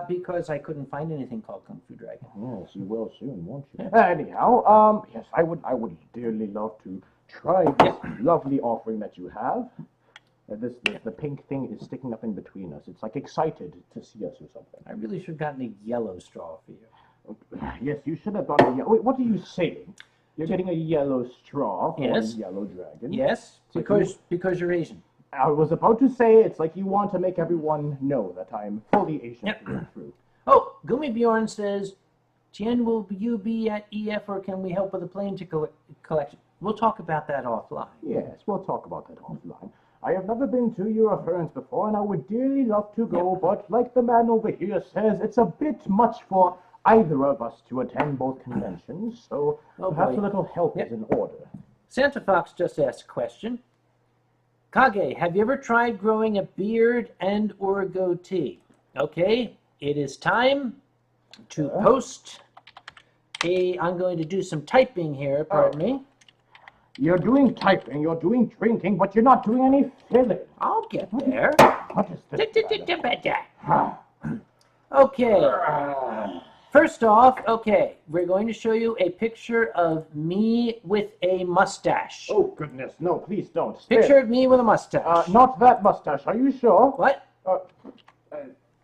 Because I couldn't find anything called Kung Fu Dragon. Yes, you will soon, won't you? Anyhow, yes, I would dearly love to try this lovely offering that you have. The pink thing is sticking up in between us. It's like excited to see us or something. I really should have gotten a yellow straw for you. Yes, you should have gotten a yellow. Wait, what are you saying? You're getting a yellow straw for Yes. a yellow dragon? Yes, because you're Asian. I was about to say, it's like you want to make everyone know that I'm fully Asian through and through. Oh, Gumi Bjorn says, Tien, will you be at EF or can we help with the plane ticket collection? We'll talk about that offline. Yes, we'll talk about that offline. I have never been to your ferns before, and I would dearly love to go, but like the man over here says, it's a bit much for either of us to attend both conventions, so perhaps boy. a little help is in order. Santa Fox just asked a question. Kage, have you ever tried growing a beard and or goatee? Okay, it is time to post I'm going to do some typing here, pardon me. You're doing typing, you're doing drinking, but you're not doing any filling. I'll get there. What is this? Okay. First off, okay, we're going to show you a picture of me with a mustache. Oh, goodness, no, please don't. Picture of me with a mustache. Not that mustache, are you sure? What?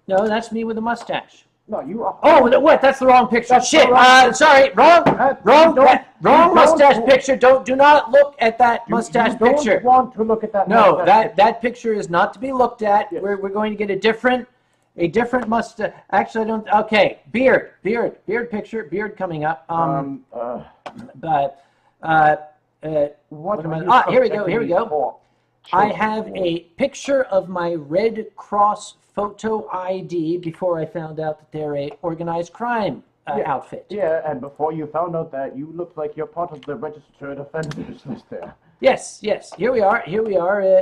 No, that's me with a mustache. No, you are... Oh, what? That's the wrong picture. That's Shit. the wrong Sorry. Wrong don't- mustache picture. Do not look at that mustache you picture. don't want to look at that No, mustache that picture is not to be looked at. Yes. We're going to get a different mustache. Actually, I don't. Okay, beard picture. Beard coming up. But what am I? Here we go. I have a picture of my Red Cross photo ID before I found out that they're a organized crime outfit. Yeah, and before you found out that, you looked like you're part of the registered offenders list there. Yes. Here we are.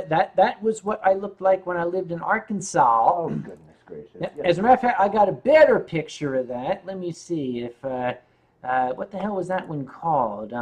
That was what I looked like when I lived in Arkansas. Oh, goodness gracious. Yeah. Yes. As a matter of fact, I got a better picture of that. Let me see if what the hell was that one called?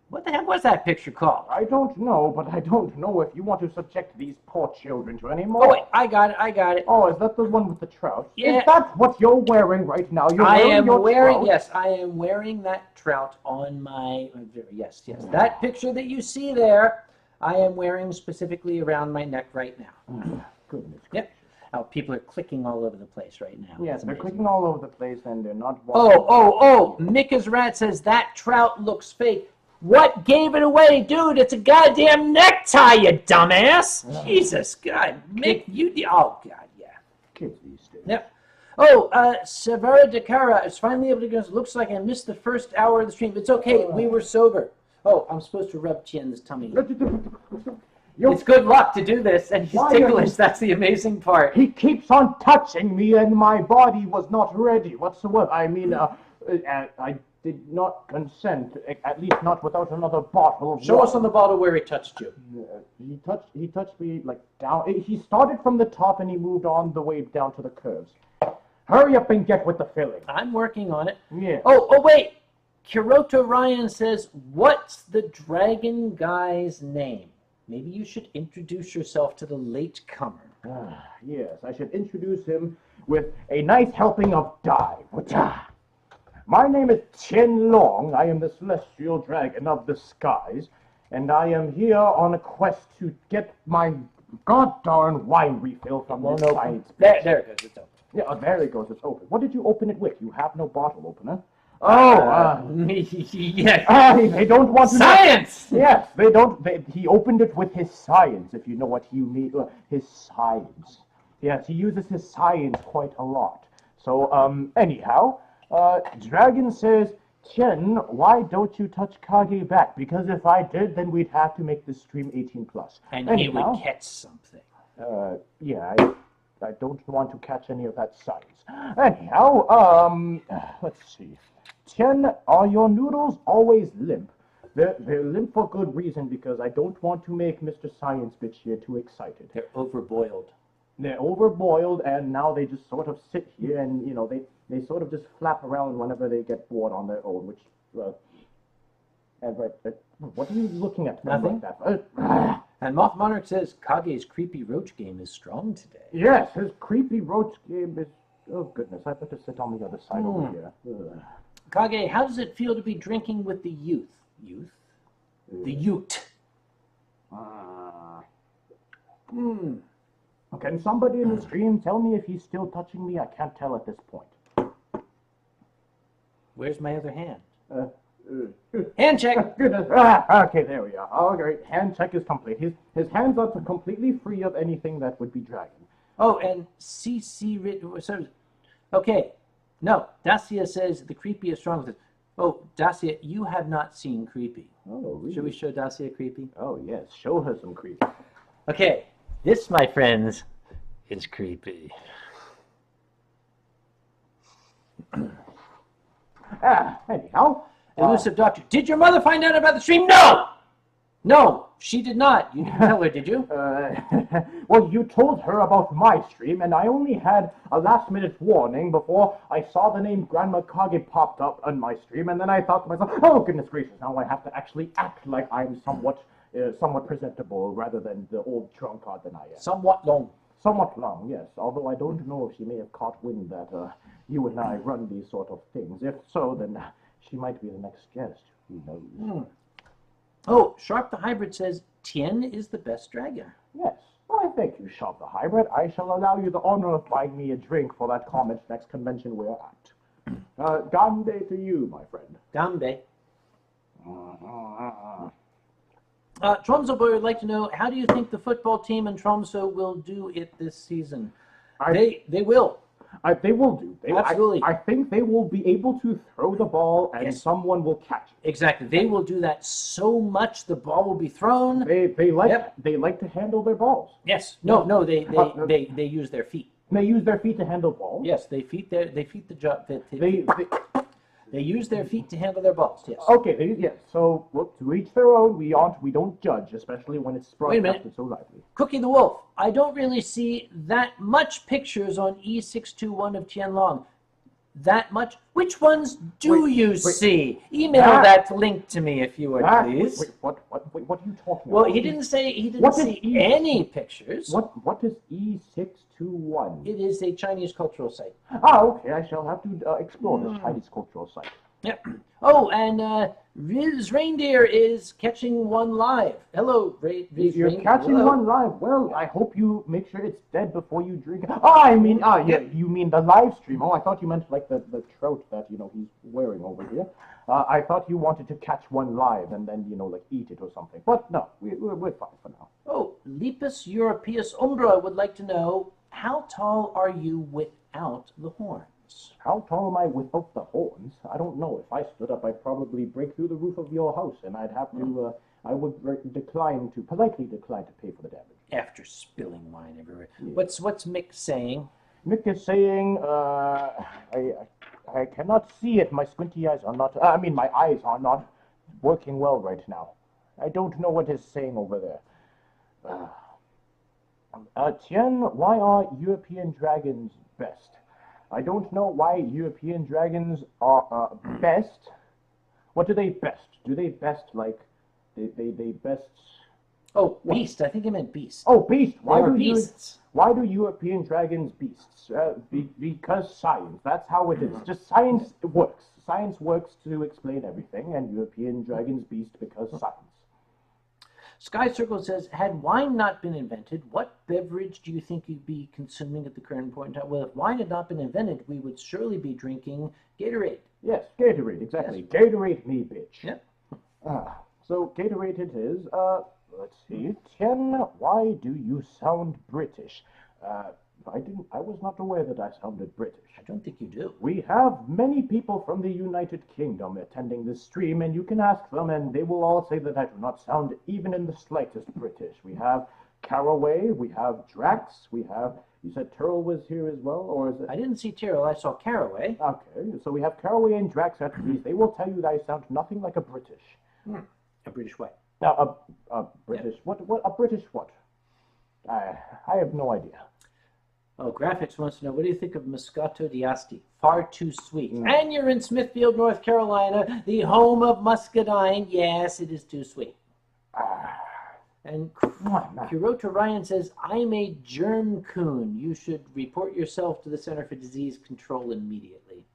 What the heck was that picture called? I don't know, but I don't know if you want to subject these poor children to any more. Oh wait, I got it. Oh, is that the one with the trout? Yeah. Is that what you're wearing right now? You're I wearing am your wearing trout? yes, I am wearing that trout on my yes. That picture that you see there, I am wearing specifically around my neck right now. Goodness. Yep. Oh, people are clicking all over the place right now. Yes, That's they're amazing. clicking all over the place and they're not Oh, Mika's Rat says that trout looks fake. What gave it away, dude? It's a goddamn necktie, you dumbass. Jesus, God, Mick, oh, God, yeah. Kids these days. Yep. Oh, Severa Dakara is finally able to go. Looks like I missed the first hour of the stream. It's okay, we were sober. Oh, I'm supposed to rub Tien's tummy. It's good luck to do this, and he's Why are ticklish. you- That's the amazing part. He keeps on touching me and my body was not ready whatsoever. I mean, I did not consent, at least not without another bottle of Show water. us on the bottle where he touched you. He touched me like down. He started from the top and he moved on the way down to the curves. Hurry up and get with the filling. I'm working on it. Yeah. Oh, wait. Kiroto Ryan says, what's the dragon guy's name? Maybe you should introduce yourself to the latecomer. Yes, I should introduce him with a nice helping of dive. My name is Tien Long. I am the celestial dragon of the skies, and I am here on a quest to get my goddarn wine refill from the science. There it goes. It's open. Yeah, there it goes. It's open. What did you open it with? You have no bottle opener. Yeah. They don't want to Science! Yes, they don't. He opened it with his science, if you know what you mean. His science. Yes, he uses his science quite a lot. So, anyhow, Dragon says, Tien, why don't you touch Kage back? Because if I did, then we'd have to make this stream 18+. And anyhow, he would catch something. yeah, I don't want to catch any of that science. Anyhow, let's see. Tien, are your noodles always limp? They're limp for good reason, because I don't want to make Mr. Science Bitch here too excited. They're overboiled. They're overboiled, and now they just sort of sit here, and, you know, they sort of just flap around whenever they get bored on their own, which, what are you looking at? Nothing. Like that? And Moth Monarch says, Kage's creepy roach game is strong today. Yes, his creepy roach game is... Oh, goodness, I better sit on the other side over here. Kage, how does it feel to be drinking with the youth? The Ute. Can somebody in the stream tell me if he's still touching me? I can't tell at this point. Where's my other hand? Hand check. Goodness. Okay, there we are. All right, hand check is complete. His hands are completely free of anything that would be dragging. Oh, and CC... Okay. No, Dacia says the creepy is strong. Oh, Dacia, you have not seen Creepy. Oh, really? Should we show Dacia Creepy? Oh, yes. Show her some creep. Okay. This, my friends, is Creepy. Anyhow. Elusive Doctor, did your mother find out about the stream? No! No, she did not. You didn't tell her, did you? Well, you told her about my stream, and I only had a last-minute warning before I saw the name Grandma Kage popped up on my stream, and then I thought to myself, oh, goodness gracious, now I have to actually act like I'm somewhat presentable rather than the old drunkard that I am. Somewhat long. Somewhat long, yes, although I don't know if she may have caught wind that you and I run these sort of things. If so, then she might be the next guest. Who knows? Oh, Sharp the Hybrid says Tien is the best dragon. Yes. Well, I thank you, Sharp the Hybrid. I shall allow you the honor of buying me a drink for that comment next convention we're at. Gande to you, my friend. Gambe. Tromso Boy would like to know, how do you think the football team in Tromso will do it this season? They will. They will do. Absolutely. I think they will be able to throw the ball and someone will catch it. Exactly. They will do that so much the ball will be thrown. They like to handle their balls. Yes. No. They use their feet. They use their feet to handle balls. Yes. They use their feet to handle their balls. Yes. Okay. Yes. So look, to each their own. We don't judge, especially when it's broadcasted so lively. Cookie the Wolf. I don't really see that much pictures on E621 of Tien Long. That much? Which ones do you see? Email that link to me if you would, please. What are you talking Well, about? he didn't see any pictures. What is E621? It is a Chinese cultural site. Okay. I shall have to explore this Chinese cultural site. Yep. Oh, and Riz Reindeer is catching one live. Hello, Riz You're Reindeer. catching one live. Well, I hope you make sure it's dead before you drink. Yeah, you mean the live stream. Oh, I thought you meant like the trout that, he's wearing over here. I thought you wanted to catch one live and then, like eat it or something. But no, we're fine for now. Oh, Lepus Europaeus Umbra would like to know, how tall are you without the horns? How tall am I without the horns? I don't know. If I stood up, I'd probably break through the roof of your house, and I'd have to, I would politely decline to pay for the damage. After spilling wine everywhere. Yeah. What's Mick saying? Mick is saying, I cannot see it. My squinty eyes are not, my eyes are not working well right now. I don't know what he's saying over there. Tien, why are European dragons best? I don't know why European dragons are best. What do they best? Do they best like they best? Oh, beast. I think he meant beast. Oh, beast. Why do European dragons beasts? Because science. That's how it is. Just science works. Science works to explain everything, and European dragons beast because science. Sky Circle says, had wine not been invented, what beverage do you think you'd be consuming at the current point in time? Well, if wine had not been invented, we would surely be drinking Gatorade. Yes, Gatorade, exactly. Yes. Gatorade me, bitch. Yep. So Gatorade it is. Let's see. Tien, why do you sound British? I was not aware that I sounded British. I don't think you do. We have many people from the United Kingdom attending this stream, and you can ask them, and they will all say that I do not sound even in the slightest British. We have Caraway, we have Drax, we have... You said Tyrrell was here as well, or is it... I didn't see Tyrrell, I saw Caraway. Okay, so we have Caraway and Drax at these. They will tell you that I sound nothing like a British. A British what? Now, a British... Yep. What? A British what? I have no idea. Oh, Graphics wants to know, what do you think of Moscato d'Asti? Far too sweet. And you're in Smithfield, North Carolina, the home of muscadine. Yes, it is too sweet. And Kuroto Ryan says, I'm a germ coon. You should report yourself to the Center for Disease Control immediately.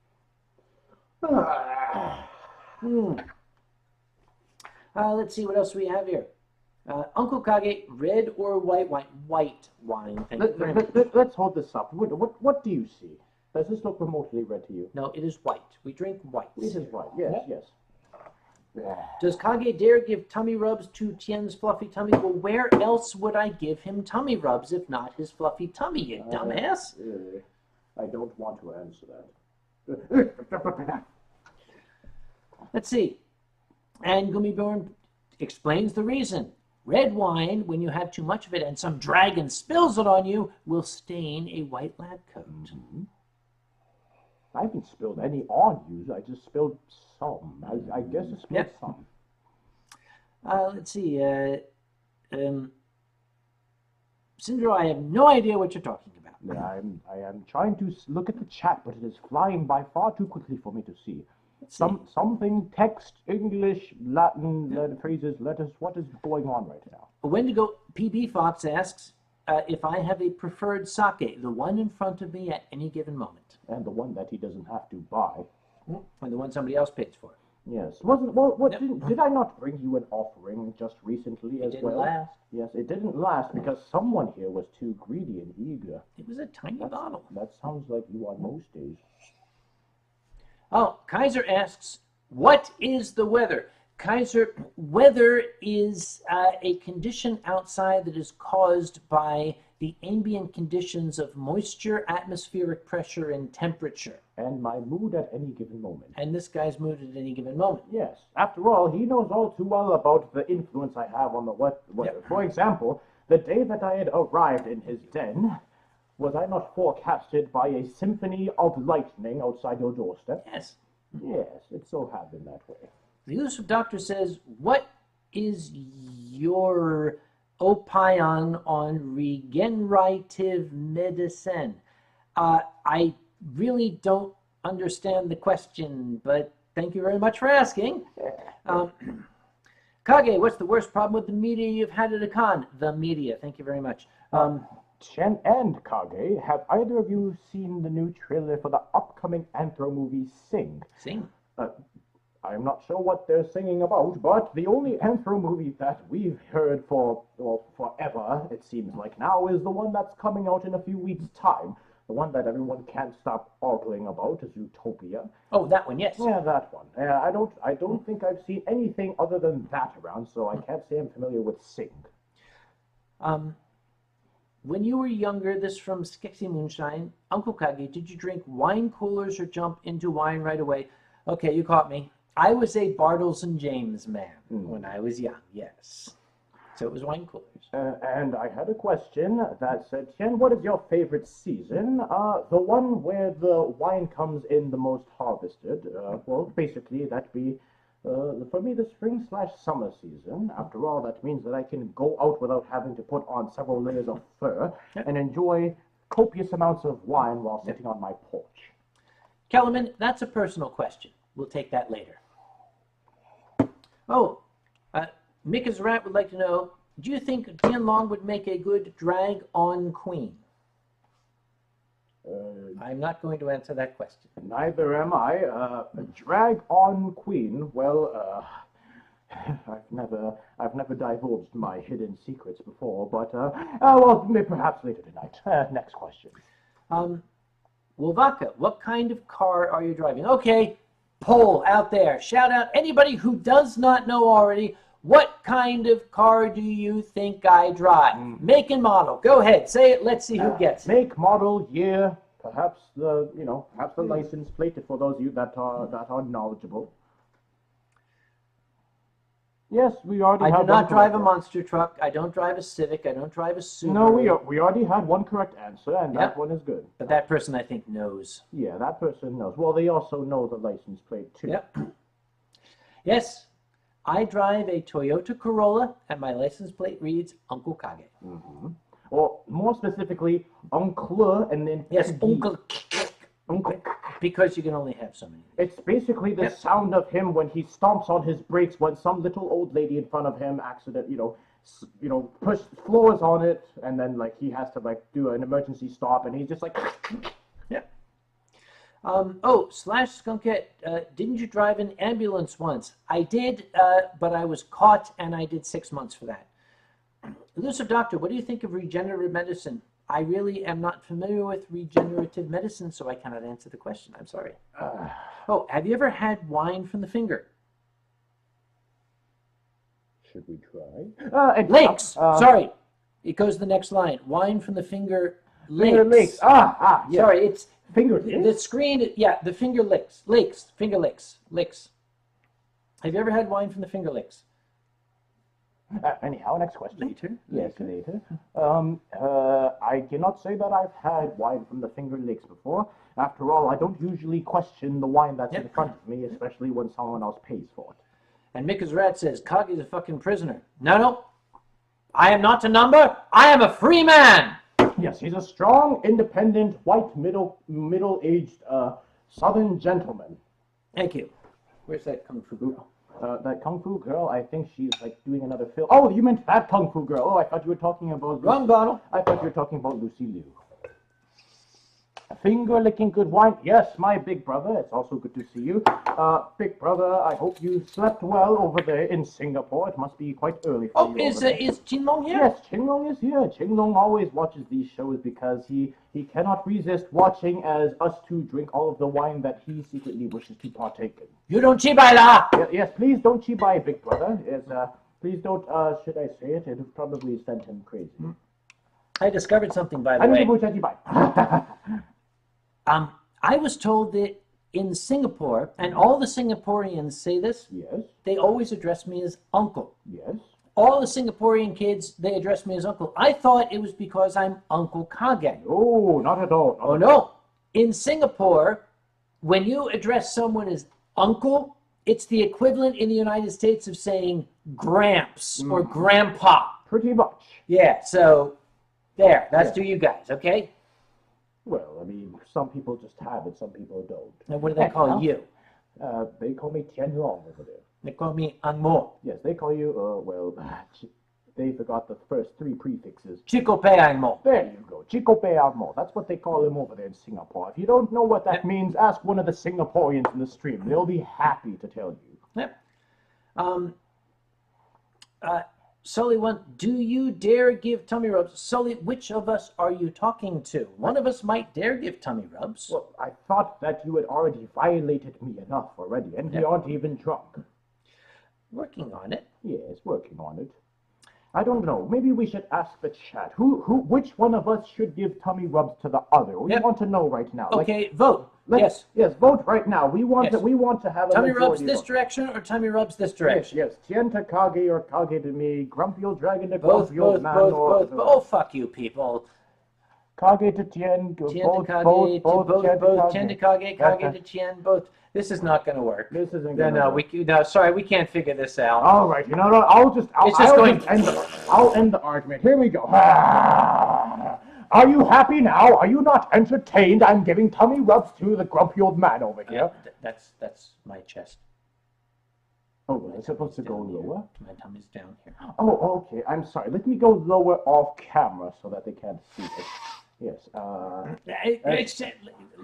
Let's see what else we have here. Uncle Kage, red or white wine? White wine. Let's hold this up. What do you see? Does this look remotely red to you? No, it is white. We drink white. It is white, yes, yes. Does Kage dare give tummy rubs to Tien's fluffy tummy? Well, where else would I give him tummy rubs if not his fluffy tummy, you dumbass? I don't want to answer that. Let's see. And Gummiborn explains the reason. Red wine, when you have too much of it and some dragon spills it on you, will stain a white lab coat. I haven't spilled any on you. I just spilled some. I guess I spilled some. Let's see. Cinder, I have no idea what you're talking about. I am trying to look at the chat, but it is flying by far too quickly for me to see. Something text, English, Latin, phrases, letters. What is going on right now? Wendigo PB Fox asks if I have a preferred sake, the one in front of me at any given moment. And the one that he doesn't have to buy. And the one somebody else pays for. Yes. Did I not bring you an offering just recently as well? It didn't last. Yes, it didn't last because someone here was too greedy and eager. It was a tiny bottle. That sounds like you on most days. Oh, Kaiser asks, what is the weather? Kaiser, weather is a condition outside that is caused by the ambient conditions of moisture, atmospheric pressure, and temperature. And my mood at any given moment. And this guy's mood at any given moment. Yes. After all, he knows all too well about the influence I have on the weather. Yep. For example, the day that I had arrived in his den, was I not forecasted by a symphony of lightning outside your doorstep? Yes. Yes, it so happened that way. The elusive doctor says, what is your opinion on regenerative medicine? I really don't understand the question, but thank you very much for asking. Kage, what's the worst problem with the media you've had at a con? The media. Thank you very much. Chen and Kage, have either of you seen the new trailer for the upcoming Anthro movie Sing? Sing? I'm not sure what they're singing about, but the only Anthro movie that we've heard for, well, forever, it seems like now, is the one that's coming out in a few weeks' time. The one that everyone can't stop ogling about, is Zootopia. Oh, that one, yes. Yeah, that one. I don't think I've seen anything other than that around, so I can't say I'm familiar with Sing. When you were younger, this from Skexy Moonshine, Uncle Kage, did you drink wine coolers or jump into wine right away? Okay, you caught me. I was a Bartles and James man when I was young, yes. So it was wine coolers. And I had a question that said, Tien, what is your favorite season? The one where the wine comes in the most harvested. Well, basically, that'd be, for me, the spring/summer season. After all, that means that I can go out without having to put on several layers of fur and enjoy copious amounts of wine while sitting on my porch. Kellerman, that's a personal question. We'll take that later. Oh, Mick as a Rat would like to know, do you think Tien Long would make a good drag-on queen? I'm not going to answer that question. Neither am I. A drag-on queen, well, I've never divulged my hidden secrets before, but, well, perhaps later tonight. Next question. Wolvaka, what kind of car are you driving? Okay, poll out there. Shout out anybody who does not know already, what kind of car do you think I drive? Make and model. Go ahead, say it. Let's see who gets it. Make, model, year, perhaps the license plate for those of you that are knowledgeable. Yes, we already have. I do not drive a monster truck. I don't drive a Civic. I don't drive a Subaru. No, we already had one correct answer, and that one is good. But that person, I think, knows. Yeah, that person knows. Well, they also know the license plate, too. Yep. Yes, I drive a Toyota Corolla, and my license plate reads Uncle Kage. Or more specifically, Uncle, and then... Yes, Uncle. Because you can only have so many. It's basically the sound of him when he stomps on his brakes when some little old lady in front of him push floors on it, and then he has to do an emergency stop, and he's just like. Yeah. /Skunkette, didn't you drive an ambulance once? I did, but I was caught, and I did 6 months for that. Elusive Doctor, what do you think of regenerative medicine? I really am not familiar with regenerative medicine, so I cannot answer the question. I'm sorry. Have you ever had wine from the finger? Should we try? Links! Sorry. It goes to the next line. Wine from the finger licks. Finger licks. Yes. Sorry, it's... Finger the screen, the finger licks. Finger licks. Have you ever had wine from the finger licks? Anyhow, next question. Later. Yes, later. I cannot say that I've had wine from the finger licks before. After all, I don't usually question the wine that's in front of me, especially when someone else pays for it. And Mika's rat says, Kage is a fucking prisoner. No. I am not a number. I am a free man. Yes, he's a strong, independent, white, middle-aged, southern gentleman. Thank you. Where's that kung fu girl? That kung fu girl, I think she's like doing another film. Oh, you meant that kung fu girl. Oh, I thought you were talking about... Wrong bottle. I thought you were talking about Lucy Liu. A finger-licking good wine. Yes, my big brother. It's also good to see you. Big brother, I hope you slept well over there in Singapore. It must be quite early for you over there. Is Tien Long here? Yes, Tien Long is here. Tien Long always watches these shows because he cannot resist watching as us two drink all of the wine that he secretly wishes to partake in. You don't chibai la. Yes, please don't chibai, big brother. Yes, please don't, should I say it? It would probably send him crazy. I discovered something, by the way. I was told that in Singapore, and all the Singaporeans say this, Yes, they always address me as uncle. yes. All the Singaporean kids, they address me as uncle. I thought it was because I'm Uncle Kage. Oh, not at all. Oh, no. In Singapore, when you address someone as uncle, it's the equivalent in the United States of saying gramps or grandpa. Pretty much. Yeah, so there. That's to you guys, okay? Well, I mean, some people just have it, some people don't. And what do they call you? They call me Tien Long over there. They call me Ang Mo. Yes, they call you, they forgot the first three prefixes. Chico Pe Ang Mo. There you go, Chico Pe Mo. That's what they call him over there in Singapore. If you don't know what that means, ask one of the Singaporeans in the stream. They'll be happy to tell you. Yep. Sully, do you dare give tummy rubs? Sully, which of us are you talking to? One of us might dare give tummy rubs. Well, I thought that you had already violated me enough already, and we aren't even drunk. Working on it. Yes, working on it. I don't know. Maybe we should ask the chat. Which one of us should give tummy rubs to the other? We want to know right now. Okay, vote. Yes. Yes, vote right now. We want to have a tummy rubs majority this vote. direction or tummy rubs this direction? Yes. Tien to Kage or Kage to me. Grumpy old dragon to Both, grumpy old man. both. Oh, fuck you, people. Kage to Tien. Tien to Kage, both. Tien to Kage, Kage to Tien, both. This is not going to work. This isn't going to work. No, sorry, we can't figure this out. All right, you know what? I'll end the argument. Here we go. Are you happy now? Are you not entertained? I'm giving tummy rubs to the grumpy old man over here. That's my chest. Oh, it's supposed to go lower? My tummy's down here. Oh, okay. I'm sorry. Let me go lower off camera so that they can't see it. Yes.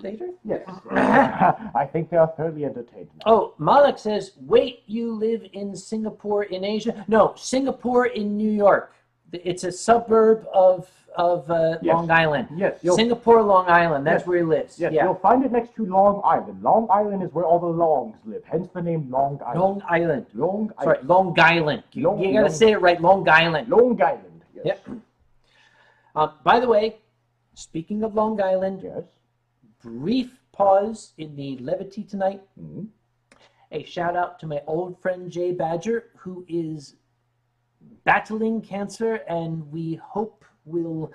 Later? Yes. I think they are thoroughly entertained now. Oh, Malak says, wait, you live in Singapore in Asia? No, Singapore in New York. It's a suburb of Long Island. Yes. Singapore, Long Island. That's where he lives. Yes, yeah. You'll find it next to Long Island. Long Island is where all the Longs live, hence the name Long Island. Long Island. Long Island. Sorry, Long Island. You got to say it right, Long Island. Long Island, yes. Yep. By the way, speaking of Long Island, yes. Brief pause in the levity tonight. Mm-hmm. A shout out to my old friend Jay Badger, who is battling cancer, and we hope will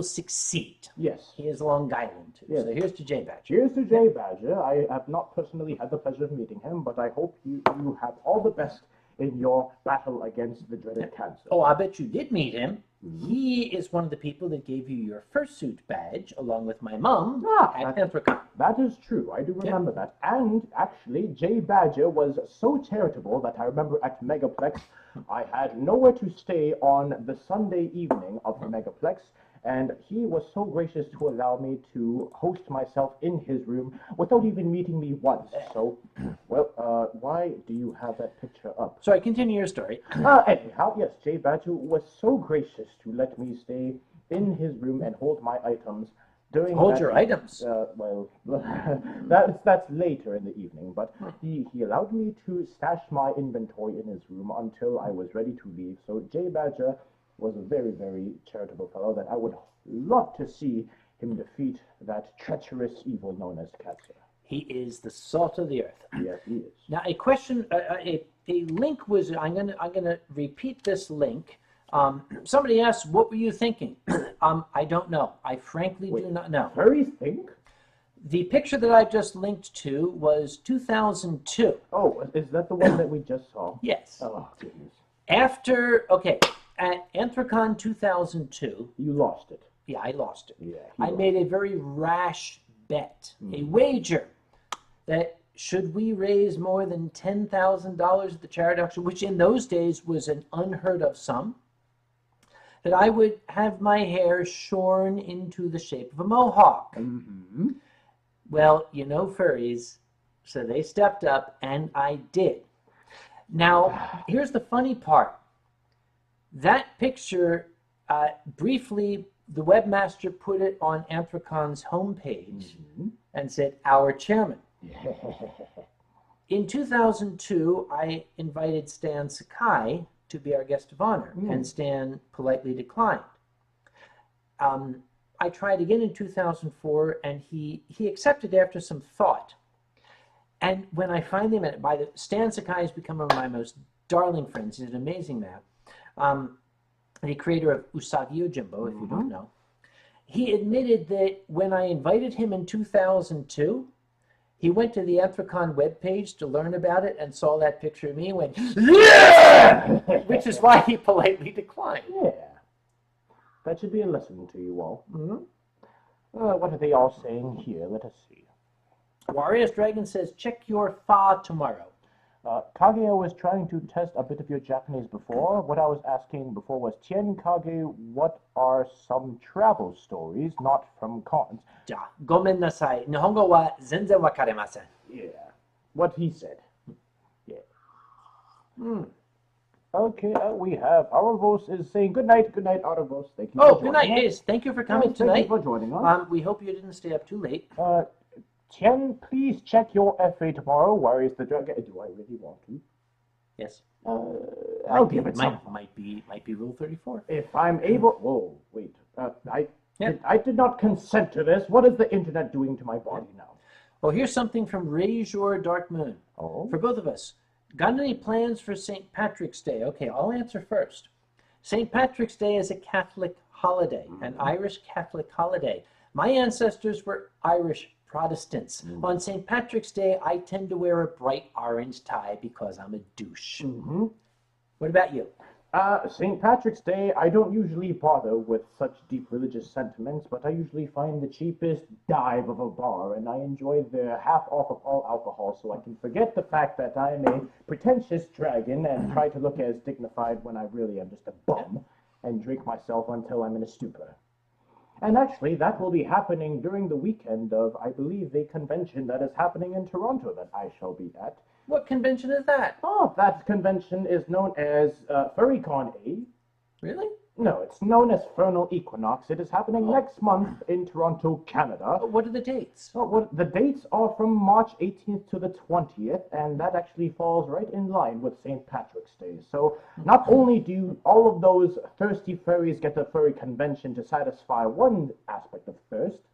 succeed. Yes. He is Long Island too. Yes. So here's to Jay Badger. Cheers to Jay Badger. I have not personally had the pleasure of meeting him, but I hope you have all the best in your battle against the dreaded cancer. Oh, I bet you did meet him. Mm-hmm. He is one of the people that gave you your fursuit badge, along with my mom, at Anthrocon. That is true. I do remember that. And actually, Jay Badger was so charitable that I remember at Megaplex, I had nowhere to stay on the Sunday evening of the Megaplex, and he was so gracious to allow me to host myself in his room without even meeting me once. So, well, why do you have that picture up? Sorry, continue your story. Anyhow, yes, Jay Badger was so gracious to let me stay in his room and hold my items during your items? Well, that's later in the evening, but he allowed me to stash my inventory in his room until I was ready to leave. So Jay Badger was a very, very charitable fellow that I would love to see him defeat that treacherous evil known as cancer. He is the salt of the earth. Yes, he is. Now, a question, a link was. I'm gonna repeat this link. Somebody asked, "What were you thinking?" I don't know. I frankly do not know. Furries think? The picture that I've just linked to was 2002. Oh, is that the one that we just saw? Yes. Oh, goodness. At Anthrocon 2002, You lost it. yeah, I lost it. Yeah. I made a very rash bet, a wager, that should we raise more than $10,000 at the charity auction, which in those days was an unheard of sum, that I would have my hair shorn into the shape of a mohawk. Mm-hmm. Well, you know furries, so they stepped up, and I did. Now, here's the funny part. That picture, briefly, the webmaster put it on Anthrocon's homepage and said, "Our chairman." In 2002, I invited Stan Sakai to be our guest of honor, and Stan politely declined. I tried again in 2004, and he accepted after some thought. And when I finally met him, Stan Sakai has become one of my most darling friends. He's an amazing man. The creator of Usagi Yojimbo, if you don't know. He admitted that when I invited him in 2002, he went to the Anthrocon webpage to learn about it and saw that picture of me and went, "Yeah!" Which is why he politely declined. Yeah. That should be a lesson to you all. What are they all saying here? Let us see. Warriors Dragon says, "Check your fa tomorrow." Kage was trying to test a bit of your Japanese before. What I was asking before was, Tien Kage, what are some travel stories, not from cons? じゃあ、ごめんなさい。日本語は全然わかりません。Yeah. What he said. Yeah. Okay, we have Aurovos is saying good night, Aurovos. Thank you. Oh, for good night, joining us. Ace. Thank you for coming Thank tonight. you for joining us. We hope you didn't stay up too late. Tien, please check your FA tomorrow. Where is the dragon? Do I really want to? Yes. I'll give it some. Might be Rule 34. If I'm able. Whoa, wait. I did not consent to this. What is the internet doing to my body now? Well, here's something from Razor Dark Moon. Oh. For both of us. Got any plans for St. Patrick's Day? Okay, I'll answer first. St. Patrick's Day is a Catholic holiday, an Irish Catholic holiday. My ancestors were Irish Protestants. On St. Patrick's Day, I tend to wear a bright orange tie because I'm a douche. What about you? St. Patrick's Day, I don't usually bother with such deep religious sentiments, but I usually find the cheapest dive of a bar, and I enjoy the half off of all alcohol, so I can forget the fact that I'm a pretentious dragon and try to look as dignified when I really am just a bum, and drink myself until I'm in a stupor. And actually, that will be happening during the weekend of, I believe, a convention that is happening in Toronto that I shall be at. What convention is that? Oh, that convention is known as FurryCon A. Really? No, it's known as Fernal Equinox. It is happening next month in Toronto, Canada. What are the dates? The dates are from March 18th to the 20th, and that actually falls right in line with St. Patrick's Day. So not only do all of those thirsty furries get a furry convention to satisfy one aspect of thirst,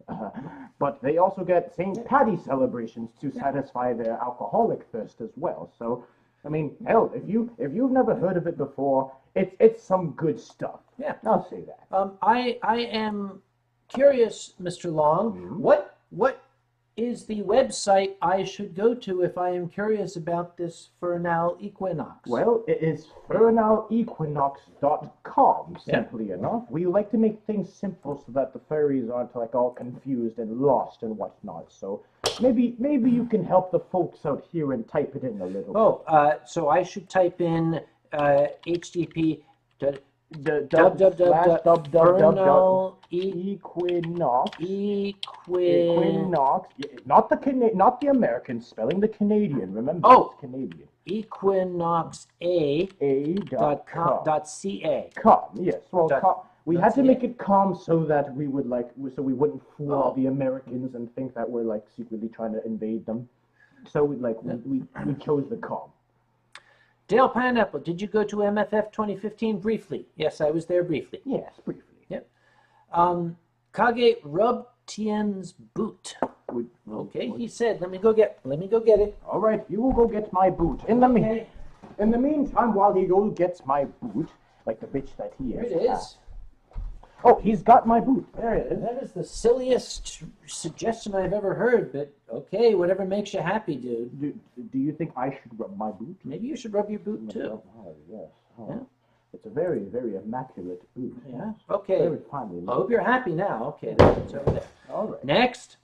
but they also get St. Patty celebrations to satisfy their alcoholic thirst as well. So, I mean, hell, if you've never heard of it before, it's some good stuff. Yeah, I'll say that. I am curious, Mr. Long. What is the website I should go to if I am curious about this Fernal Equinox? Well, it is fernalequinox.com, simply enough. We like to make things simple so that the furries aren't like all confused and lost and whatnot. So maybe you can help the folks out here and type it in a little bit. So I should type in HTTP Equinox, not the American spelling, the Canadian. Remember, it's Canadian. EquinoxA.ca. Yes. Well, we had to make it calm so that we wouldn't fool all the Americans and think that we're like secretly trying to invade them. So we chose the calm. Dale Pineapple, did you go to MFF 2015 briefly? Yes, I was there briefly. Yes, briefly. Yep. Kage rubbed Tien's boot. Okay, he said, let me go get it. All right, you will go get my boot. In the meantime, while he goes gets my boot, like the bitch that he is. Here it is. Oh, he's got my boot. There it is. That is the silliest suggestion I've ever heard, but okay, whatever makes you happy, dude. Do you think I should rub my boot? Maybe you should rub your boot too. Oh, yes. Oh. Yeah. It's a very, very immaculate boot. Yeah. Okay. Very finely I made. hope you're happy now. Okay, it's over there. All right. Next.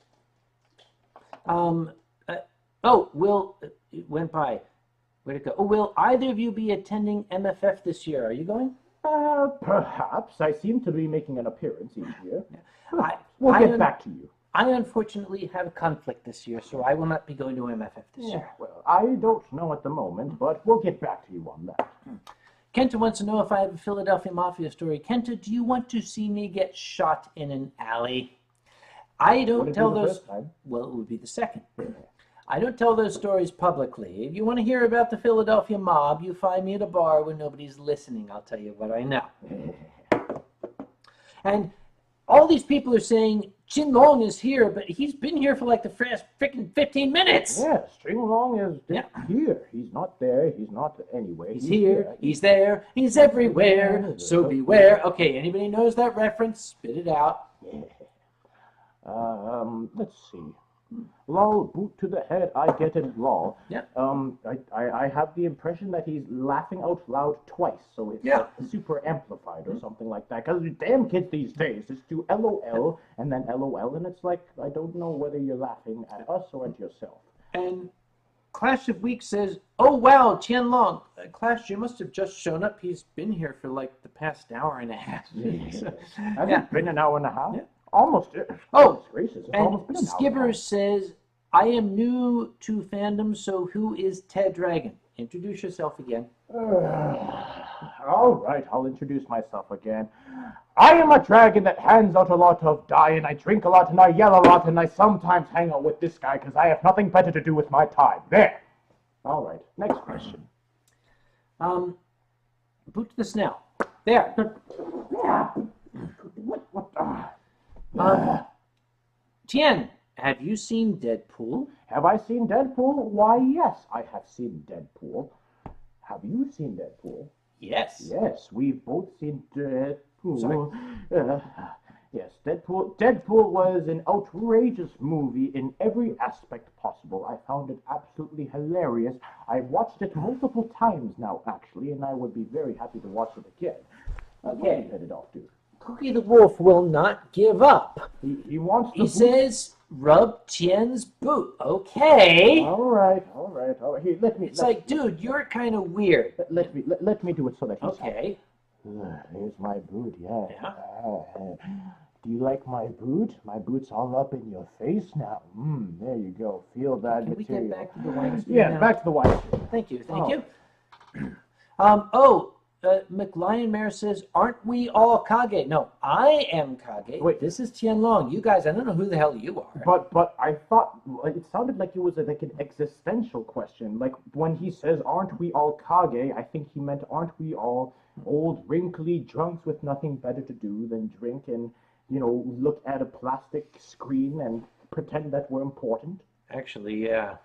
Will, it went by. Where'd it go? Oh, will either of you be attending MFF this year? Are you going? Perhaps. I seem to be making an appearance each year. We'll get back to you. I unfortunately have a conflict this year, so I will not be going to MFF this year. Well, I don't know at the moment, but we'll get back to you on that. Kenta wants to know if I have a Philadelphia Mafia story. Kenta, do you want to see me get shot in an alley? I don't tell those. Well, it would be the second. I don't tell those stories publicly. If you want to hear about the Philadelphia mob, you find me at a bar when nobody's listening. I'll tell you what I know. And all these people are saying Tien Long is here, but he's been here for like the first freaking 15 minutes. Yes, Tien Long is here. He's not there. He's not anywhere. He's here. He's there. He's everywhere. So beware. Okay, anybody knows that reference? Spit it out. Let's see. Lol, boot to the head, I get it, lol. Yeah. I have the impression that he's laughing out loud twice, so it's like super amplified or something like that. Because damn kids these days just do LOL and then LOL, and it's like, I don't know whether you're laughing at us or at yourself. And Clash of Weeks says, oh wow, Tien Long. Clash, you must have just shown up. He's been here for like the past hour and a half. Has it been an hour and a half? Yeah. Almost. Oh, gracious. It's and almost been an hour. Skipper says, I am new to fandom, so who is Ted Dragon? Introduce yourself again. All right, I'll introduce myself again. I am a dragon that hands out a lot of dye, and I drink a lot, and I yell a lot, and I sometimes hang out with this guy because I have nothing better to do with my time. There. All right, next question. Boot to the snout. There. Tien, have you seen Deadpool? Have I seen Deadpool? Why, yes, I have seen Deadpool. Have you seen Deadpool? Yes. Yes, we've both seen Deadpool. Sorry. Yes, Deadpool. Deadpool was an outrageous movie in every aspect possible. I found it absolutely hilarious. I've watched it multiple times now, actually, and I would be very happy to watch it again. Okay. Headed off, dude. Cookie the Wolf will not give up. He wants to. He says, rub Tien's boot. Okay. All right. Here, It's like, dude, you're kind of weird. Let me do it so that he's okay. Here's my boot. Yeah. Yeah. Do you like my boot? My boot's all up in your face now. There you go. Feel that Can material. we get back to the Winestream Yeah, now? back to the Winestream. Thank you. Oh. McLion Mare says, aren't we all Kage? No, I am Kage. Wait. This is Tien Long. You guys, I don't know who the hell you are. But I thought it sounded like it was like an existential question. Like when he says, "Aren't we all Kage?" I think he meant, "Aren't we all old, wrinkly drunks with nothing better to do than drink and look at a plastic screen and pretend that we're important?" Actually, yeah.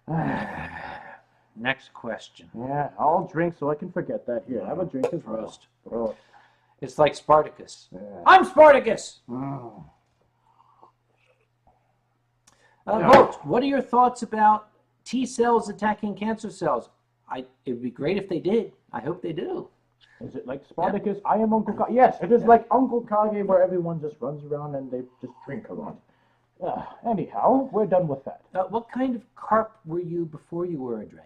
Yeah. Next question. Yeah, I'll drink so I can forget that. Here, have a drink as well. Prost. It's like Spartacus. Yeah. I'm Spartacus! Vote, what are your thoughts about T cells attacking cancer cells? It would be great if they did. I hope they do. Is it like Spartacus? Yeah. I am Uncle Kage. Yes, it is like Uncle Kage where everyone just runs around and they just drink a lot. Anyhow, we're done with that. What kind of carp were you before you were a dragon?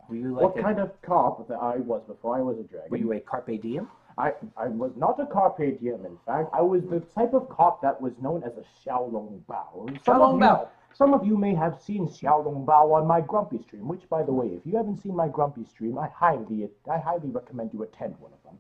Were you like what kind of carp that I was before I was a dragon? Were you a carpe diem? I was not a carpe diem, in fact. I was the type of carp that was known as a xiaolong bao. Some of you may have seen xiaolong bao on my Grumpy stream, which, by the way, if you haven't seen my Grumpy stream, I highly recommend you attend one of them.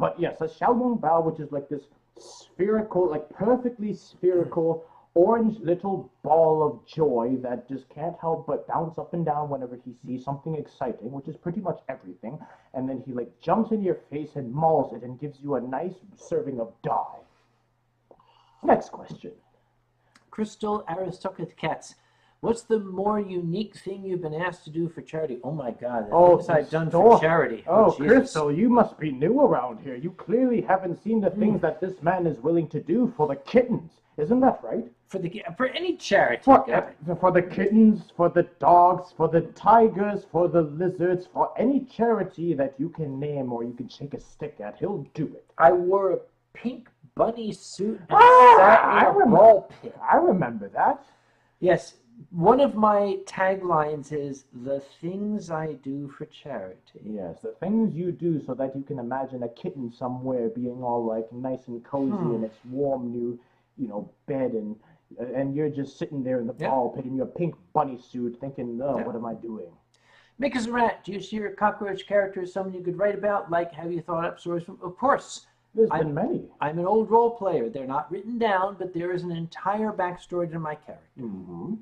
But yes, a xiaolong bao, which is like this spherical, like perfectly spherical, orange little ball of joy that just can't help but bounce up and down whenever he sees something exciting, which is pretty much everything, and then he like jumps in your face and mauls it and gives you a nice serving of dye. Next question. Crystal Aristocrat Cats. What's the more unique thing you've been asked to do for charity? Oh my God, the Oh, things I've done store. for charity. Oh, Jesus. Crystal, you must be new around here. You clearly haven't seen the things that this man is willing to do for the kittens. Isn't that right? For any charity. For the kittens, for the dogs, for the tigers, for the lizards, for any charity that you can name or you can shake a stick at, he'll do it. I wore a pink bunny suit and sat in a ball pit. I remember that. Yes, one of my taglines is the things I do for charity. Yes, the things you do so that you can imagine a kitten somewhere being all like nice and cozy in its warm new, bed, and you're just sitting there in the ball pit in your pink bunny suit thinking, oh, what am I doing? Mick is a rat. Do you see your cockroach character as someone you could write about? Like, have you thought up stories from? Of course. There's been many. I'm an old role player. They're not written down, but there is an entire backstory to my character. Mm-hmm.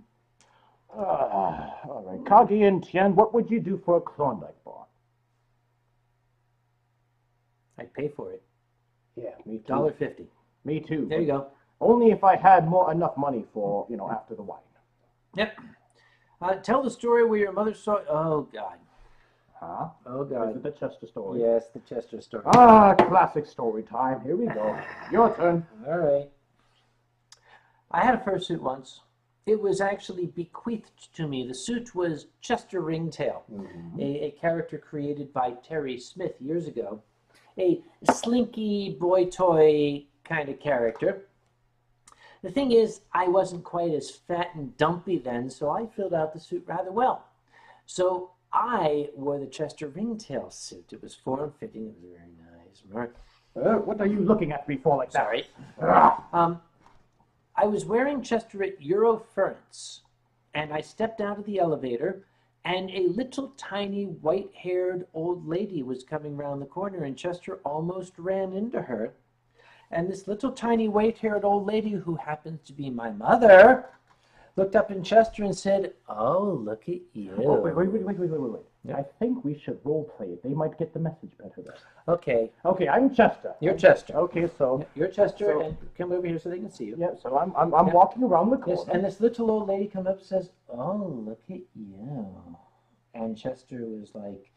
All right, Kage and Tien, what would you do for a Klondike bar? I'd pay for it. Yeah, me too. $1.50. Me too. There you go. Only if I had enough money for, after the wine. Yep. Tell the story where your mother saw... Oh, God. Huh? Oh, Is God. it the Chester story? Yes, the Chester story. Classic story time. Here we go. Your turn. All right. I had a fursuit once. It was actually bequeathed to me. The suit was Chester Ringtail, a character created by Terry Smith years ago. A slinky boy toy kind of character. The thing is, I wasn't quite as fat and dumpy then, so I filled out the suit rather well. So I wore the Chester Ringtail suit. It was form-fitting. It was very nice. What are you looking at me for like that? Sorry. I was wearing Chester at Eurofurence, and I stepped out of the elevator, and a little tiny white-haired old lady was coming round the corner, and Chester almost ran into her. And this little tiny white-haired old lady, who happens to be my mother, looked up in Chester and said, "Oh, look at you." Oh, wait. Yeah. I think we should role play it. They might get the message better then. Okay. Okay, I'm Chester. You're Chester. Okay, so You're Chester, and come over here so they can see you. yeah, so I'm walking around the corner. Yes, and this little old lady comes up and says, "Oh, look at you." And Chester was like,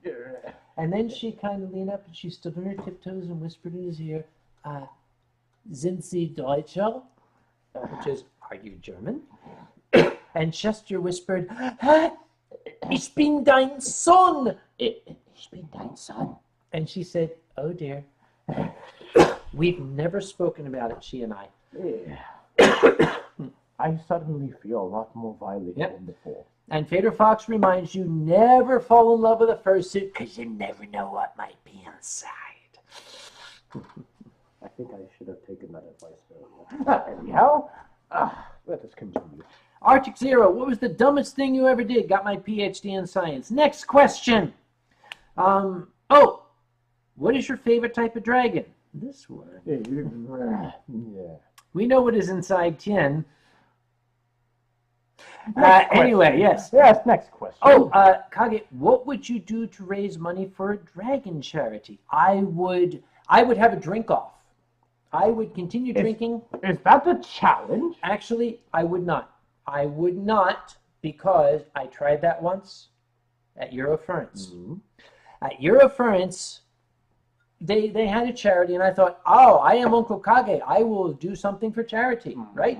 yeah. And then she kind of leaned up and she stood on her tiptoes and whispered in his ear, "Sind Sie Deutscher?" Which is, "Are you German?" And Chester whispered, "Ich bin dein Sohn." Ich bin dein Sohn. And she said, "Oh dear." We've never spoken about it, she and I. Yeah. I suddenly feel a lot more violent than before. And Fader Fox reminds you, never fall in love with a fursuit, because you never know what might be inside. I think I should have taken that advice earlier. Anyhow, let us continue. Arctic Zero, what was the dumbest thing you ever did? Got my PhD in science. Next question. What is your favorite type of dragon? This one. Yeah. We know what is inside Tien. Next Anyway, yes. Yes, next question. Kage, what would you do to raise money for a dragon charity? I would have a drink off. I would continue drinking. Is that the challenge? Actually, I would not. I would not, because I tried that once at Eurofurence. Mm-hmm. At Eurofurence, they had a charity, and I thought, oh, I am Uncle Kage. I will do something for charity, right?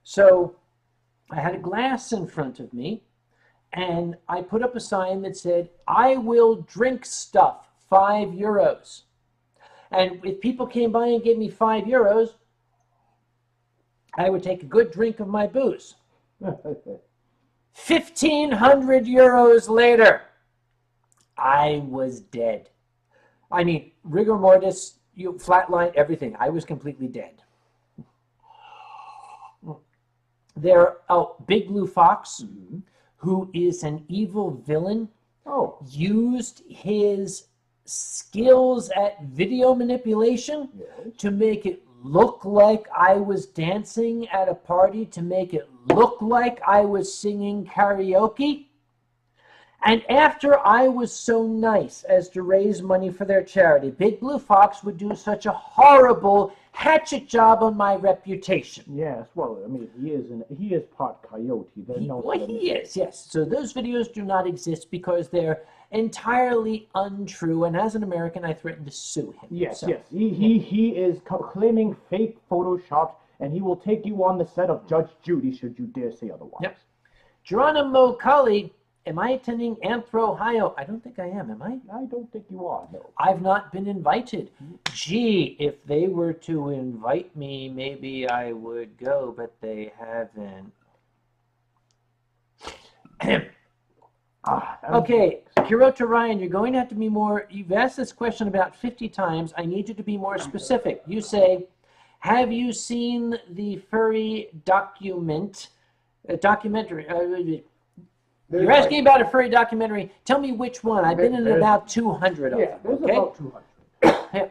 So I had a glass in front of me, and I put up a sign that said, "I will drink stuff, €5. And if people came by and gave me €5, I would take a good drink of my booze. 1,500 euros later, I was dead. I mean, rigor mortis, flatline, everything. I was completely dead. Big Blue Fox, who is an evil villain, used his skills at video manipulation to make it look like I was dancing at a party, to make it look like I was singing karaoke. And after I was so nice as to raise money for their charity, Big Blue Fox would do such a horrible hatchet job on my reputation. Yes, well, I mean, he is part coyote. He is, yes. So those videos do not exist because they're entirely untrue, and as an American, I threaten to sue him. Yes, So, yes. He is claiming fake photoshopped, and he will take you on the set of Judge Judy should you dare say otherwise. Yep. Geronimo Cully, am I attending Ohio? I don't think I am I? I don't think you are, no. I've not been invited. Gee, if they were to invite me, maybe I would go, but they haven't. Okay, Kiroto Ryan, you're going to have to be more, you've asked this question about 50 times. I need you to be more specific. You say, have you seen the furry documentary? You're asking about a furry documentary. Tell me which one. I've been in about 200 of them. Yeah, there's okay? about 200.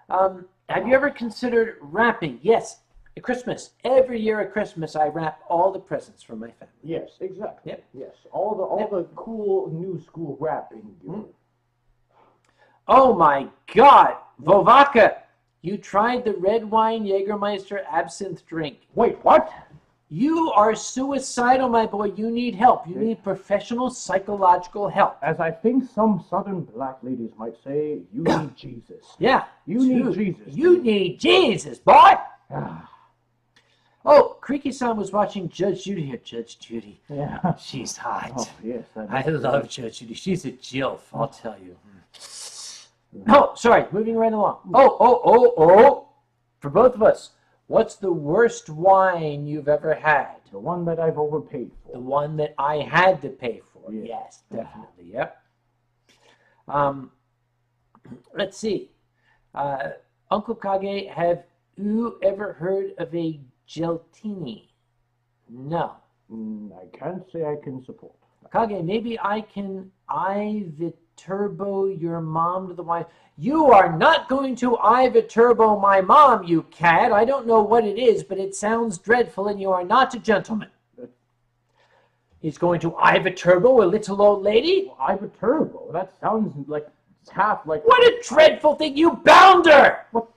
Yeah. Have you ever considered wrapping? Yes. At Christmas. Every year at Christmas, I wrap all the presents for my family. Yes, exactly. Yep. Yes, all the cool new school wrapping. Oh my God, Vovaka, you tried the red wine Jägermeister absinthe drink. Wait, what? You are suicidal, my boy. You need help. You need professional psychological help. As I think some southern black ladies might say, you need Jesus. Yeah. You need Jesus. You need Jesus, boy. Oh, Creaky-san was watching Judge Judy here. Judge Judy. Yeah. She's hot. Oh, yes. I love Judge Judy. She's a jilf, I'll tell you. Oh, sorry. Moving right along. Oh. For both of us, what's the worst wine you've ever had? The one that I've overpaid for. The one that I had to pay for. Yeah. Yes, definitely. Yep. Let's see. Uncle Kage, have you ever heard of a geltini? No. I can't say I can support. Kage, maybe I can Ivy-turbo your mom to the wife. You are not going to Ivy-turbo my mom, you cad. I don't know what it is, but it sounds dreadful, and you are not a gentleman. He's going to Ivy-turbo a little old lady? Well, Ivy-turbo? That sounds like it's half like... What a dreadful thing, you bounder! What?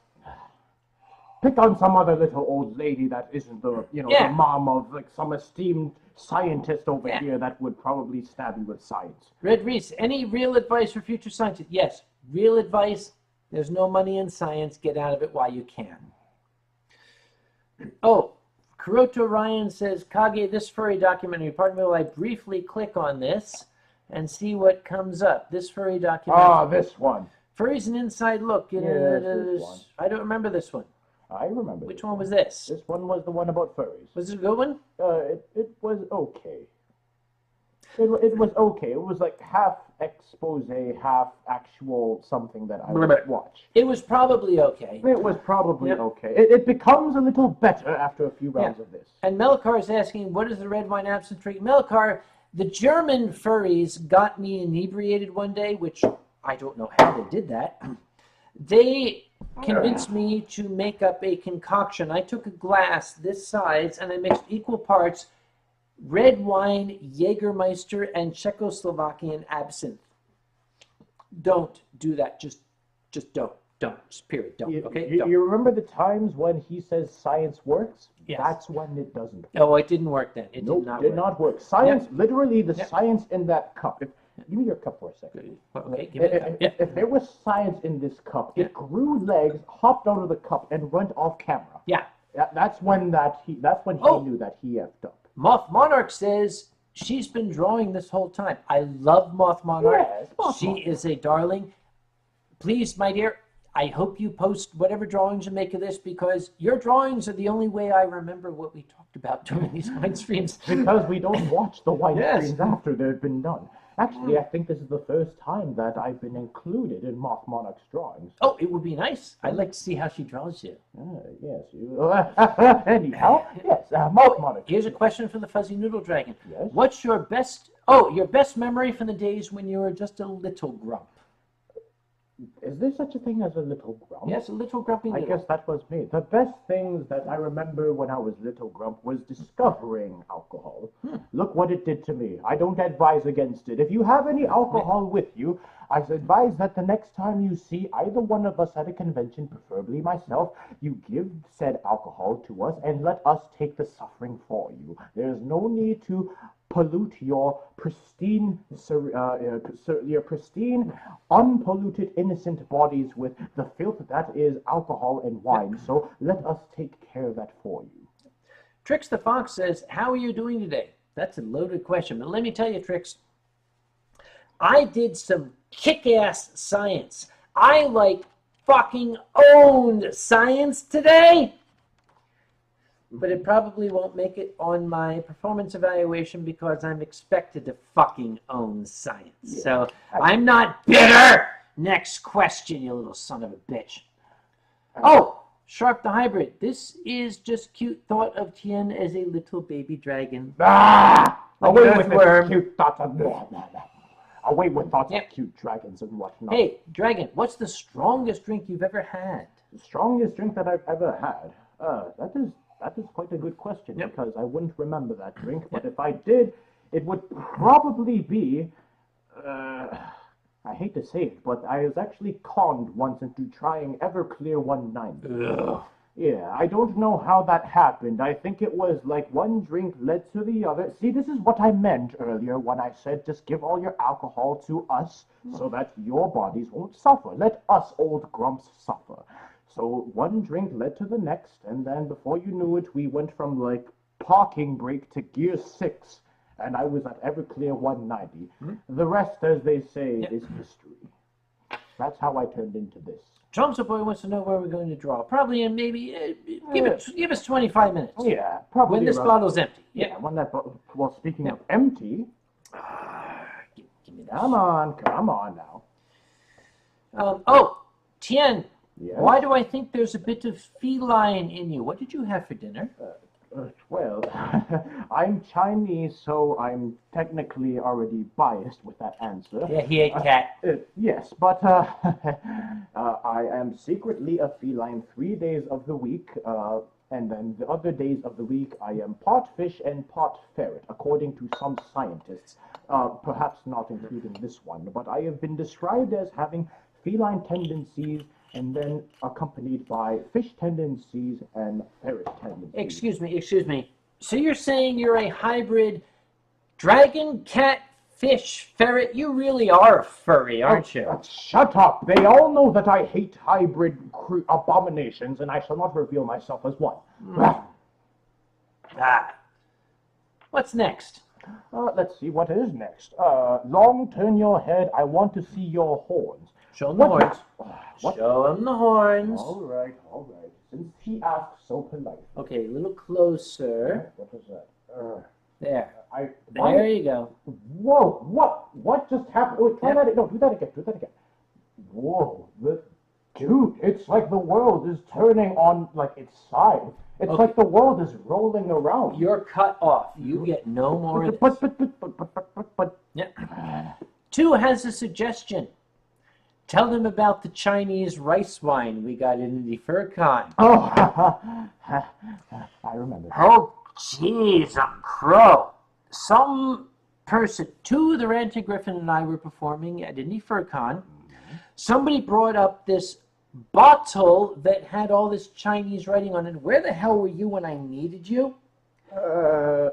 Pick on some other little old lady that isn't the, the mom of like some esteemed scientist over here that would probably stab you with science. Red Reese, any real advice for future scientists? Yes, real advice. There's no money in science. Get out of it while you can. Oh, Kuroto Ryan says, Kage, this furry documentary. Pardon me while I briefly click on this and see what comes up. This furry documentary. Ah, this one. Furry's an inside look. Yes, this one. I don't remember this one. I remember. Which one was this? This one was the one about furries. Was it a good one? It was okay. It was okay. It was like half expose, half actual something that I would watch. It was probably okay. It was probably okay. It becomes a little better after a few rounds of this. And Melkar is asking, what is the red wine absinthe drink? Melkar, the German furries got me inebriated one day, which I don't know how they did that. They convinced me to make up a concoction. I took a glass this size and I mixed equal parts red wine, Jägermeister, and Czechoslovakian absinthe. Don't do that. Just don't. Don't. Just period. Don't. Okay? Don't. You remember the times when he says science works? Yes. That's when it doesn't work. Oh, it didn't work then. It did not work. Science, literally the science in that cup. Give me your cup for a second. Okay, give me the cup. If there was science in this cup, it grew legs, hopped out of the cup, and went off camera. Yeah. That's when he knew that he effed up. Moth Monarch says she's been drawing this whole time. I love Moth Monarch. Yes, she is a darling. Please, my dear, I hope you post whatever drawings you make of this, because your drawings are the only way I remember what we talked about during these wine streams. Because we don't watch the wine streams after they've been done. Actually, I think this is the first time that I've been included in Moth Monarch's drawings. Oh, it would be nice. I'd like to see how she draws you. Yes. Anyhow, yes, Moth Monarch. Here's a question for the Fuzzy Noodle Dragon. Yes? What's your best memory from the days when you were just a little grump? Is there such a thing as a little grump? Yes, a little grumpy I little. guess that was me. The best things that I remember when I was little grump was discovering alcohol. Look what it did to me. I don't advise against it. If you have any alcohol with you, I advise that the next time you see either one of us at a convention, preferably myself, you give said alcohol to us and let us take the suffering for you. There's no need to pollute your pristine, unpolluted, innocent bodies with the filth that is alcohol and wine. So let us take care of that for you. Trix the Fox says, how are you doing today? That's a loaded question, but let me tell you, Trix, I did some kick-ass science. I fucking owned science today. But it probably won't make it on my performance evaluation because I'm expected to fucking own science. Yeah. So I'm not bitter. Next question, you little son of a bitch. Oh, Sharp the Hybrid. This is just cute thought of Tien as a little baby dragon. Away with it, cute thoughts of away with thoughts of cute dragons and whatnot. Hey, dragon, what's the strongest drink you've ever had? The strongest drink that I've ever had? That is quite a good question because I wouldn't remember that drink. But if I did, it would probably be, I hate to say it, but I was actually conned once into trying Everclear 190. Ugh. Yeah, I don't know how that happened. I think it was like one drink led to the other. See, this is what I meant earlier when I said just give all your alcohol to us so that your bodies won't suffer. Let us old grumps suffer. So one drink led to the next, and then before you knew it, we went from parking brake to gear 6, and I was at Everclear 190. The rest, as they say, is history. That's how I turned into this. Trump's boy wants to know where we're going to draw. Probably in maybe, give us 25 minutes. Yeah, probably. When this bottle's empty. Yeah, when that bottle, well, speaking of empty. Give me this. Come on now. Tien. Yes? Why do I think there's a bit of feline in you? What did you have for dinner? Well, I'm Chinese, so I'm technically already biased with that answer. Yeah, he ate cat. Yes, but I am secretly a feline 3 days of the week, and then the other days of the week I am part fish and part ferret, according to some scientists, perhaps not including this one, but I have been described as having feline tendencies and then accompanied by fish tendencies and ferret tendencies. Excuse me. So you're saying you're a hybrid dragon, cat, fish, ferret? You really are a furry, aren't you? Shut up! They all know that I hate hybrid abominations, and I shall not reveal myself as one. What's next? Let's see what is next. Long, turn your head. I want to see your horns. Show him the horns. What? Show him the horns. All right. Since he asked so polite. Okay, a little closer. What was that? There. There you go. Whoa! What just happened? Wait, try that. No, do that again. Whoa! Dude, it's like the world is turning on its side. It's like the world is rolling around. You're cut off. You get no more of this. But. Yeah. 2 has a suggestion. Tell them about the Chinese rice wine we got in the Anthrocon. Oh, I remember. Oh, jeez, I'm crow. Some person, 2, the Ranting Griffin and I were performing at Indie Furcon. Somebody brought up this bottle that had all this Chinese writing on it. Where the hell were you when I needed you?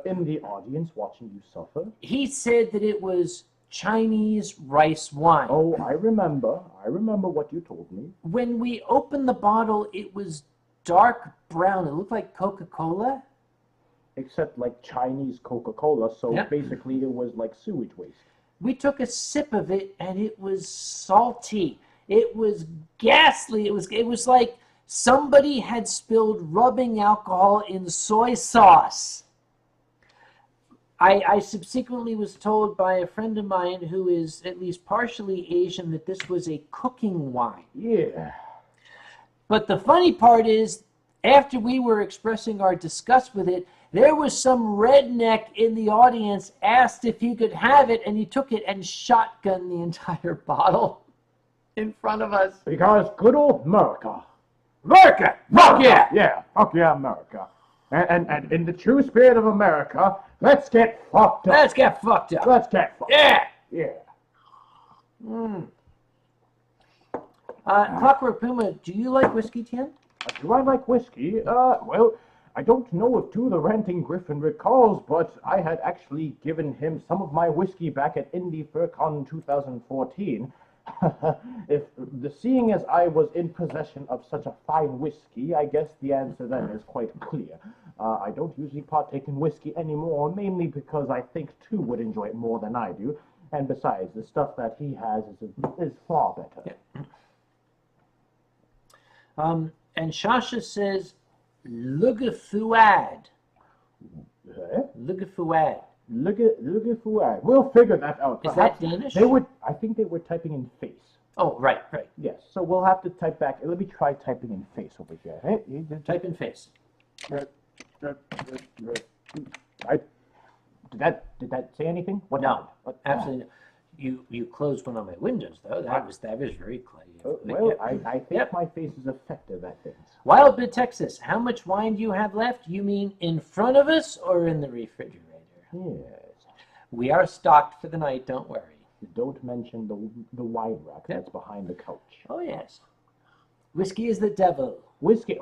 In the audience, watching you suffer. He said that it was Chinese rice wine. Oh, I remember what you told me. When we opened the bottle, it was dark brown. It looked like Coca-Cola. Except like Chinese Coca-Cola, so basically it was like sewage waste. We took a sip of it, and it was salty. It was ghastly. It was like somebody had spilled rubbing alcohol in soy sauce. I subsequently was told by a friend of mine who is at least partially Asian that this was a cooking wine. Yeah. But the funny part is, after we were expressing our disgust with it, there was some redneck in the audience asked if he could have it, and he took it and shotgunned the entire bottle. in front of us. Because good old America. America! Fuck yeah! Yeah, fuck yeah, America. And in the true spirit of America, let's get fucked up. Let's get fucked up. Let's get fucked Yeah! up. Yeah. Clockwork Puma, do you like whiskey, Tien? Do I like whiskey? Well, I don't know if the Ranting Griffin recalls, but I had actually given him some of my whiskey back at Indie FurCon 2014. Seeing as I was in possession of such a fine whiskey, I guess the answer then is quite clear. I don't usually partake in whiskey anymore, mainly because I think Tu would enjoy it more than I do. And besides, the stuff that he has is far better. Yeah. And Shasha says, Lugafuad. Lugafuad. Lugafuad. We'll figure that out. Is that Danish? I think they were typing in face. Oh, right. Yes, so we'll have to type back. Let me try typing in face over here. Hey, Type in face. Right. Did that say anything? What No, happened? absolutely not. You closed one of my windows, though. That was very clear. Well, I think my face is effective at things. Wildbit, Texas. How much wine do you have left? You mean in front of us or in the refrigerator? Yes. We are stocked for the night, don't worry. Don't mention the wine rack that's behind the couch. Oh, yes. Whiskey is the devil. Whiskey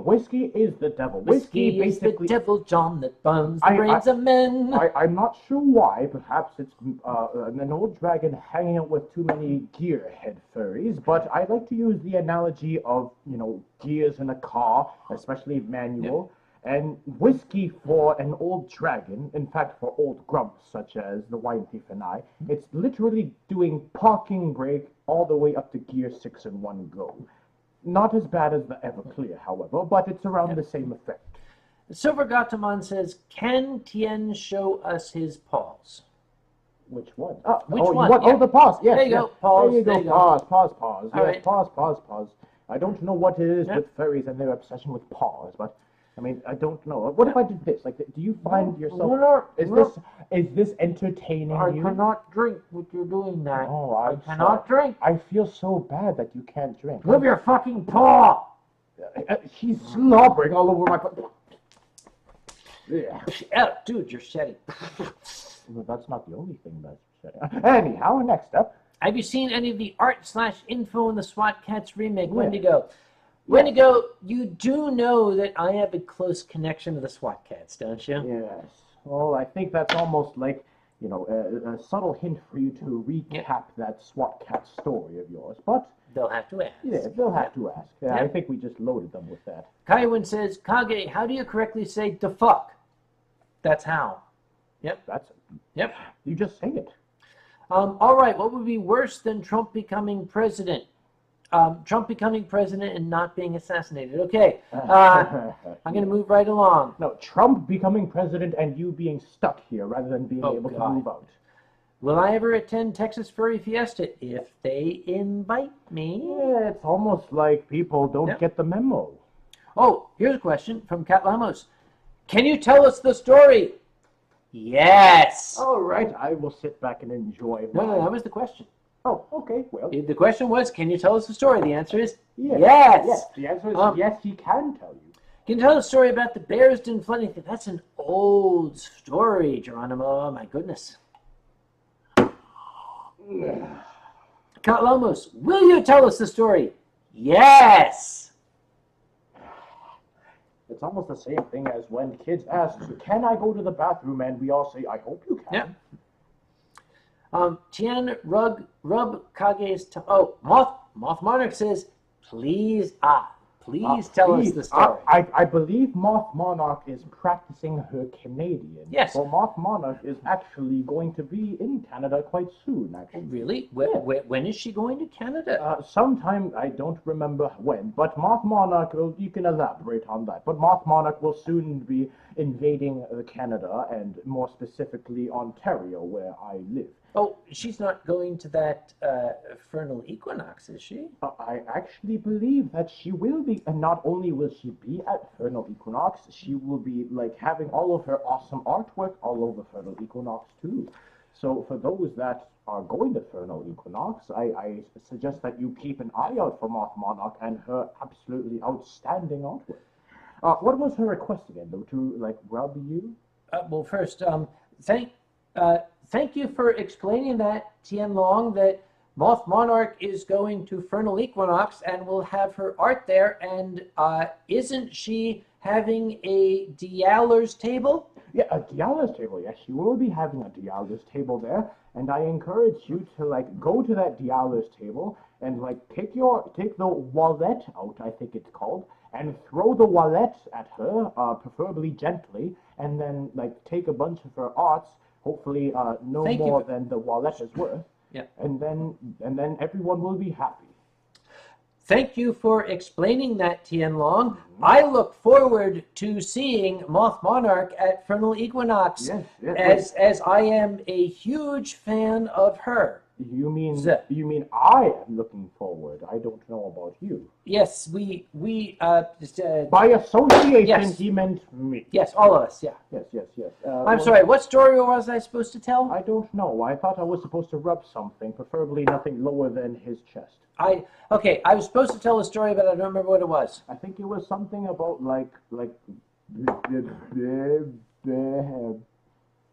is the devil. Whiskey is the devil, John, that burns the brains of men. I'm not sure why. Perhaps it's an old dragon hanging out with too many gearhead furries. But I like to use the analogy of, gears in a car, especially manual. Yep. And whiskey for an old dragon, in fact for old grumps such as the wine thief and I, it's literally doing parking brake all the way up to gear 6 in one go. Not as bad as the Everclear, however, but it's around the same effect. Silver Gatamon says, can Tien show us his paws? Which one? Which one? Oh, the paws. Yes. There you go. Paws. There you go. Paws. All Yes, right. paws. I don't know what it is with furries and their obsession with paws, but I don't know. What if I did this? Like, do you find yourself? Is this entertaining you? I cannot drink with you doing that. Oh, I cannot drink. I feel so bad that you can't drink. Move your fucking paw. He's slobbering all over my paw. Oh, dude, you're shedding. Well, that's not the only thing that's shedding. Anyhow, next up. Have you seen any of the art/info in the SWAT Cats remake, Wendigo? Wendigo, you do know that I have a close connection to the SWAT Cats, don't you? Yes. Well, I think that's almost like, a subtle hint for you to recap that SWAT Cat story of yours. But they'll have to ask. Yeah, they'll have to ask. Yeah, I think we just loaded them with that. Kaiwin says, Kage, how do you correctly say "the fuck"? That's how. Yep. Yep. You just say it. All right. What would be worse than Trump becoming president? Trump becoming president and not being assassinated. Okay. I'm going to move right along. No, Trump becoming president and you being stuck here rather than being able to move out. Will I ever attend Texas Furry Fiesta if they invite me? Yeah, it's almost like people don't get the memo. Oh, here's a question from Cat Lamos. Can you tell us the story? Yes. All right, I will sit back and enjoy. No, that was the question. Oh, okay, well. The question was, can you tell us the story? The answer is yes. Yes, the answer is yes, he can tell you. Can you tell the story about the Bearsden flooding? That's an old story, Geronimo. Oh, my goodness. Katlomos, will you tell us the story? Yes. It's almost the same thing as when kids ask, can I go to the bathroom? And we all say, I hope you can. Yeah. Tien Rub Kage's Moth Monarch says, please tell us the story. I believe Moth Monarch is practicing her Canadian. Yes. So Moth Monarch is actually going to be in Canada quite soon, actually. Really? When is she going to Canada? Sometime, I don't remember when, but Moth Monarch, you can elaborate on that. But Moth Monarch will soon be invading Canada, and more specifically Ontario, where I live. Oh, she's not going to that Vernal Equinox, is she? I actually believe that she will be, and not only will she be at Vernal Equinox, she will be like having all of her awesome artwork all over Vernal Equinox too. So for those that are going to Fernal Equinox, I suggest that you keep an eye out for Moth Monarch and her absolutely outstanding artwork. What was her request again, though? To like rub you? Well, first, thank you for explaining that, Tien Long, that Moth Monarch is going to Fernal Equinox and will have her art there. And isn't she having a Dialer's table? Yeah, a Diala's table. Yes, she will be having a Diala's table there, and I encourage you to like go to that Diala's table and like take the wallet out, I think it's called, and throw the wallet at her, preferably gently, and then like take a bunch of her arts, hopefully no Thank more you. than the wallet is worth. Yeah. And then everyone will be happy. Thank you for explaining that, Tien Long. I look forward to seeing Moth Monarch at Fernal Equinox, Yes, as I am a huge fan of her. You mean I am looking forward? I don't know about you. Yes, we By association, Yes. he meant me. yes, all of us, yeah. Yes. I'm sorry, what story was I supposed to tell? I don't know. I thought I was supposed to rub something, preferably nothing lower than his chest. I was supposed to tell a story, but I don't remember what it was. I think it was something about like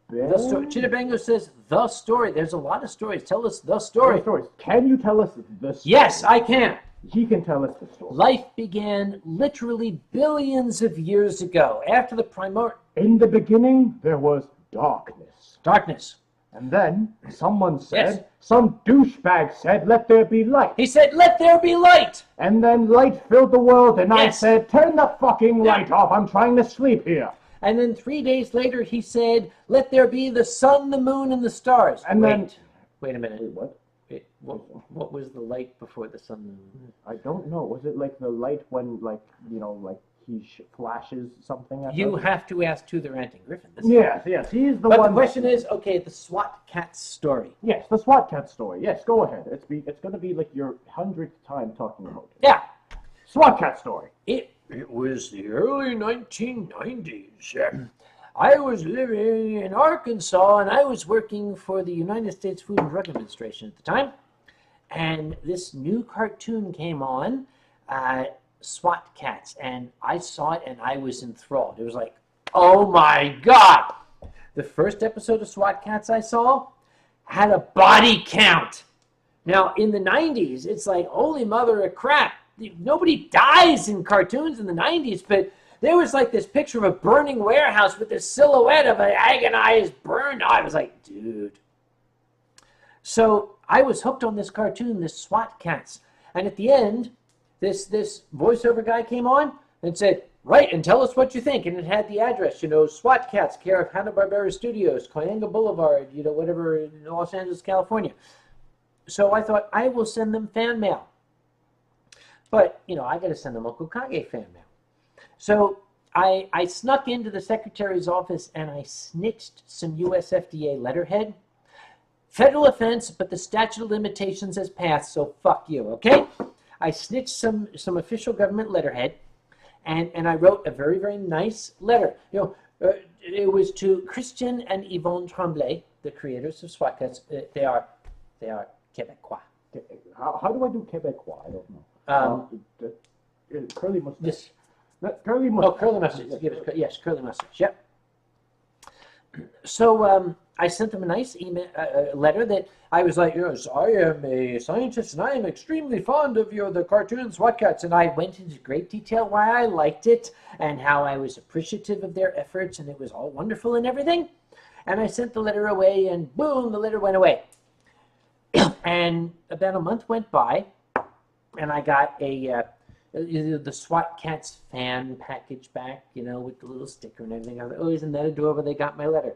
The story. Chitabango says the story. There's a lot of stories. Tell us the story. stories. Can you tell us the story? Yes, I can. He can tell us the story. Life began literally billions of years ago, after the In the beginning, there was darkness. darkness. And then someone said, Yes. some douchebag said, let there be light. He said, "Let there be light." And then light filled the world, and I Yes. said, turn the fucking light off. I'm trying to sleep here. And then 3 days later, he said, "Let there be the sun, the moon, and the stars." And then- wait a minute. What? Wait, what was the light before the sun, the moon? I don't know. Was it like the light when, like, like he flashes something at You us? have to ask to the ranting griffin. Yes, he's the But one. the question is, okay, the SWAT cat story. Yes, the SWAT cat story. Yes, go ahead. It's going to be like your 100th time talking about it. Yeah, SWAT cat story. It was the early 1990s. I was living in Arkansas, and I was working for the United States Food and Drug Administration at the time. And this new cartoon came on, SWAT Cats, and I saw it, and I was enthralled. It was like, oh my God! The first episode of SWAT Cats I saw had a body count. Now, in the 90s, it's like, holy mother of crap. Nobody dies in cartoons in the 90s, but there was like this picture of a burning warehouse with this silhouette of an agonized burned. I was like, dude. So I was hooked on this cartoon, this SWAT Cats. And at the end, this voiceover guy came on and said, write and tell us what you think. And it had the address, SWAT Cats, care of Hanna-Barbera Studios, Coyanga Boulevard, whatever, in Los Angeles, California. So I thought, I will send them fan mail. But, I got to send them Uncle Kage fan mail. So I snuck into the secretary's office and I snitched some US FDA letterhead. Federal offense, but the statute of limitations has passed, so fuck you, okay? I snitched some official government letterhead, and I wrote a very, very nice letter. It was to Christian and Yvonne Tremblay, the creators of SWAT Cats. They are Quebecois. How do I do Quebecois? I don't know. Curly mustache. This. Curly mustache. Oh, curly mustache. Yes, curly mustache. Yep. So I sent them a nice email, letter that I was like, yes, I am a scientist and I am extremely fond of the cartoon SWAT Cats. And I went into great detail why I liked it and how I was appreciative of their efforts and it was all wonderful and everything. And I sent the letter away and boom, the letter went away. And about a month went by and I got the SWAT Cats fan package back, with the little sticker and everything. I was like, oh, isn't that adorable? They got my letter.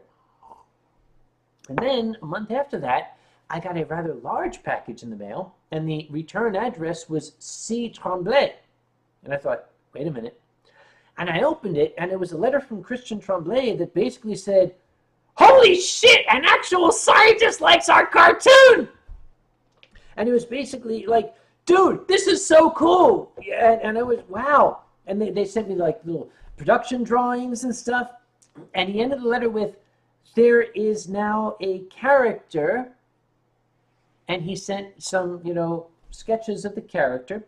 And then a month after that, I got a rather large package in the mail, and the return address was C. Tremblay. And I thought, wait a minute. And I opened it, and it was a letter from Christian Tremblay that basically said, holy shit, an actual scientist likes our cartoon! And it was basically like, dude, this is so cool. And I was, wow. And they sent me like little production drawings and stuff. And he ended the letter with, there is now a character, and he sent some, sketches of the character.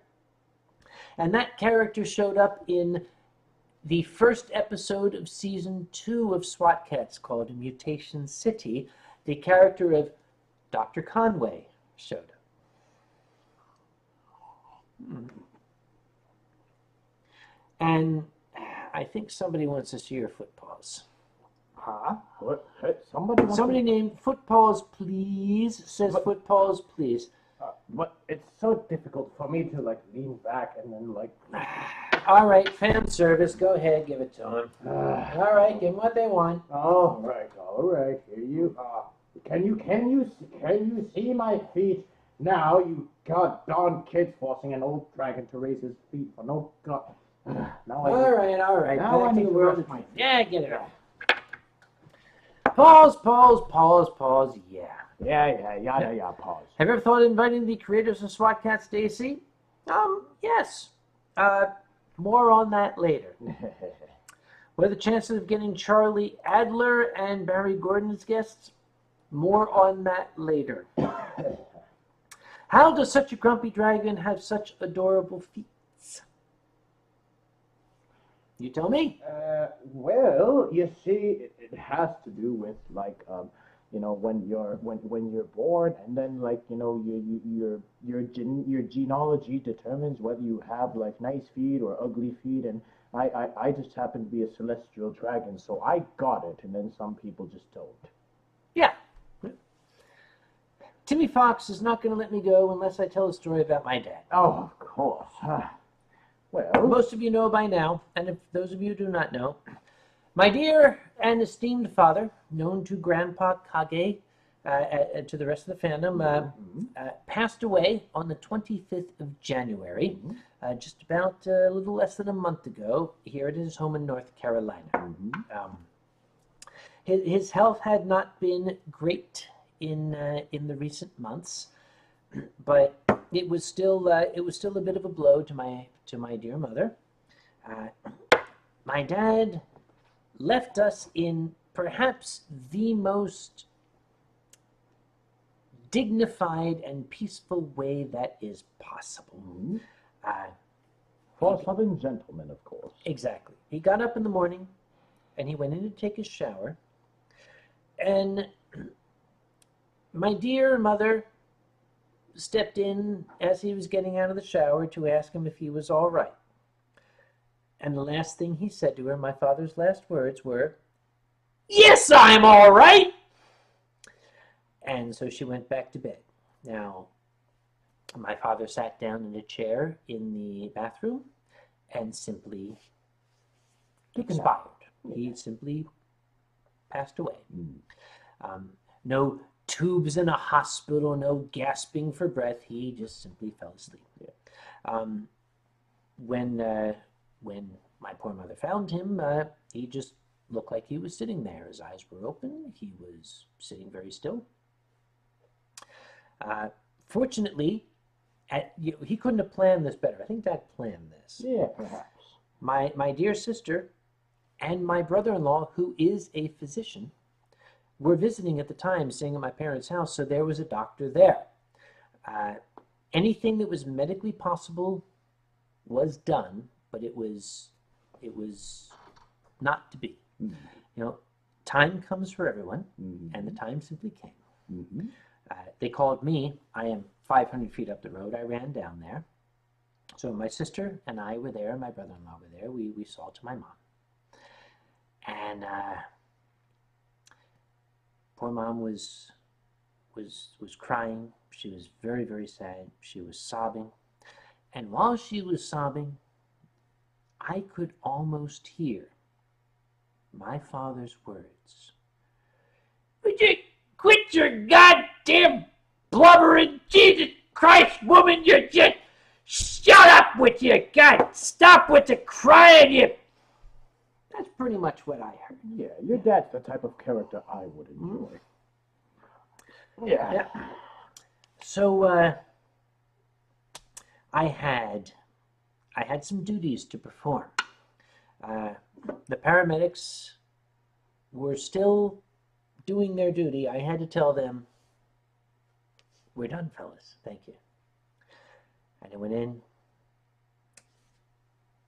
And that character showed up in the first episode of season 2 of SWAT Cats called Mutation City. The character of Dr. Conway showed up. And I think somebody wants to see your footpaws. Huh? What? Somebody wants Somebody named Footpaws Please says What? Footpaws Please. But it's so difficult for me to like lean back and then like. All right, fan service. Go ahead, give it to them. All right, give them what they want. All right. Here you are. Can you see my feet now? You goddamn kids forcing an old dragon to raise his feet for no god. Now All right. Now Back I to need the to world. rest my feet. Yeah, get it off. Pause. Yeah. Yeah. Pause. Have you ever thought of inviting the creators of SWAT Cats to AC? Yes. More on that later. What are the chances of getting Charlie Adler and Barry Gordon as guests? More on that later. How does such a grumpy dragon have such adorable feet? You tell me. Well, you see, it has to do with like when you're born, and then like your genealogy determines whether you have like nice feet or ugly feet, and I just happen to be a celestial dragon, so I got it, and then some people just don't. Yeah. Timmy Fox is not going to let me go unless I tell a story about my dad. Oh, of course. Well, Most of you know by now, and if those of you who do not know, my dear and esteemed father, known to Grandpa Kage, to the rest of the fandom, passed away on the 25th of January, just about a little less than a month ago, here at his home in North Carolina. His health had not been great in the recent months, but it was still a bit of a blow to my dear mother. My dad left us in perhaps the most dignified and peaceful way that is possible. for a southern gentleman, of course. Exactly. He got up in the morning and he went in to take his shower, and my dear mother stepped in as he was getting out of the shower to ask him if he was all right. And the last thing he said to her, my father's last words were, "Yes, I'm all right." And so she went back to bed. Now, my father sat down in a chair in the bathroom and simply expired. He simply passed away. No tubes in a hospital, no gasping for breath. He just simply fell asleep. When my poor mother found him, he just looked like he was sitting there. His eyes were open. He was sitting very still. Fortunately, he couldn't have planned this better. I think Dad planned this. Yeah, perhaps. My dear sister and my brother-in-law, who is a physician, were visiting at the time, staying at my parents' house, so there was a doctor there. Anything that was medically possible was done, but it was not to be. Time comes for everyone, and the time simply came. They called me. I am 500 feet up the road. I ran down there. So my sister and I were there, and my brother-in-law were there. We saw to my mom. And poor mom was crying. She was very, very sad. She was sobbing. And while she was sobbing, I could almost hear my father's words. "Would you quit your goddamn blubbering? Jesus Christ, woman, you just shut up with you. God, stop with the crying, you." That's pretty much what I heard. Yeah, your dad's the type of character I would enjoy. Yeah. So I had some duties to perform. The paramedics were still doing their duty, I had to tell them, we're done, fellas. Thank you. And I went in.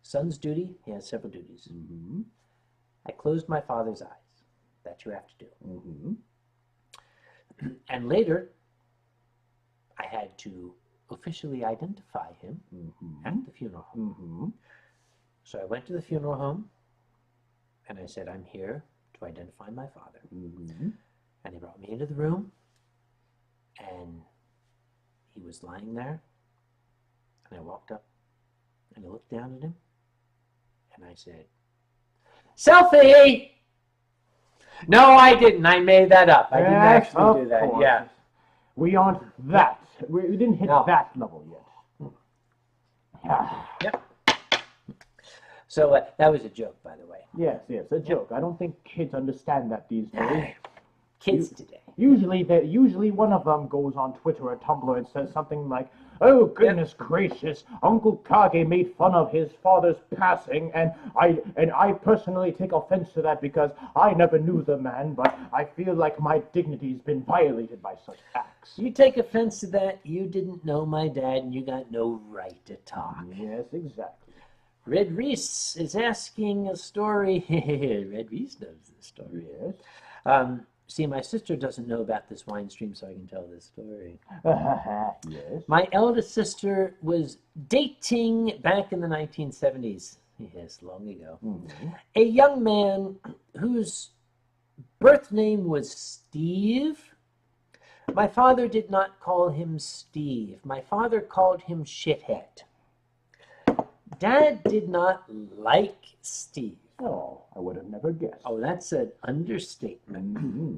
Son's duty, he has several duties. Mm-hmm. I closed my father's eyes. That you have to do. Mm-hmm. And later, I had to officially identify him Mm-hmm. at the funeral home. Mm-hmm. So I went to the funeral home, and I said, I'm here to identify my father. Mm-hmm. And they brought me into the room, and he was lying there, and I walked up, and I looked down at him, and I said, selfie! No, I didn't. I made that up. I didn't Yes, actually of do that. course. Yeah. We aren't that. We didn't hit No. that level yet. Yep. So that was a joke, by the way. Yes, a joke. I don't think kids understand that these days. Kids today. Usually one of them goes on Twitter or Tumblr and says something like, "Oh goodness gracious, Uncle Kage made fun of his father's passing, and I personally take offense to that because I never knew the man, but I feel like my dignity's been violated by such acts." You take offense to that. You didn't know my dad, and you got no right to talk. Yes, exactly. Red Reese is asking a story. Red Reese knows this story. Yes. See, my sister doesn't know about this Winestream, so I can tell this story. Yes. My eldest sister was dating back in the 1970s. Yes, long ago. Mm-hmm. A young man whose birth name was Steve. My father did not call him Steve. My father called him Shithead. Dad did not like Steve. Oh, I would have never guessed. Oh, that's an understatement. Mm-hmm.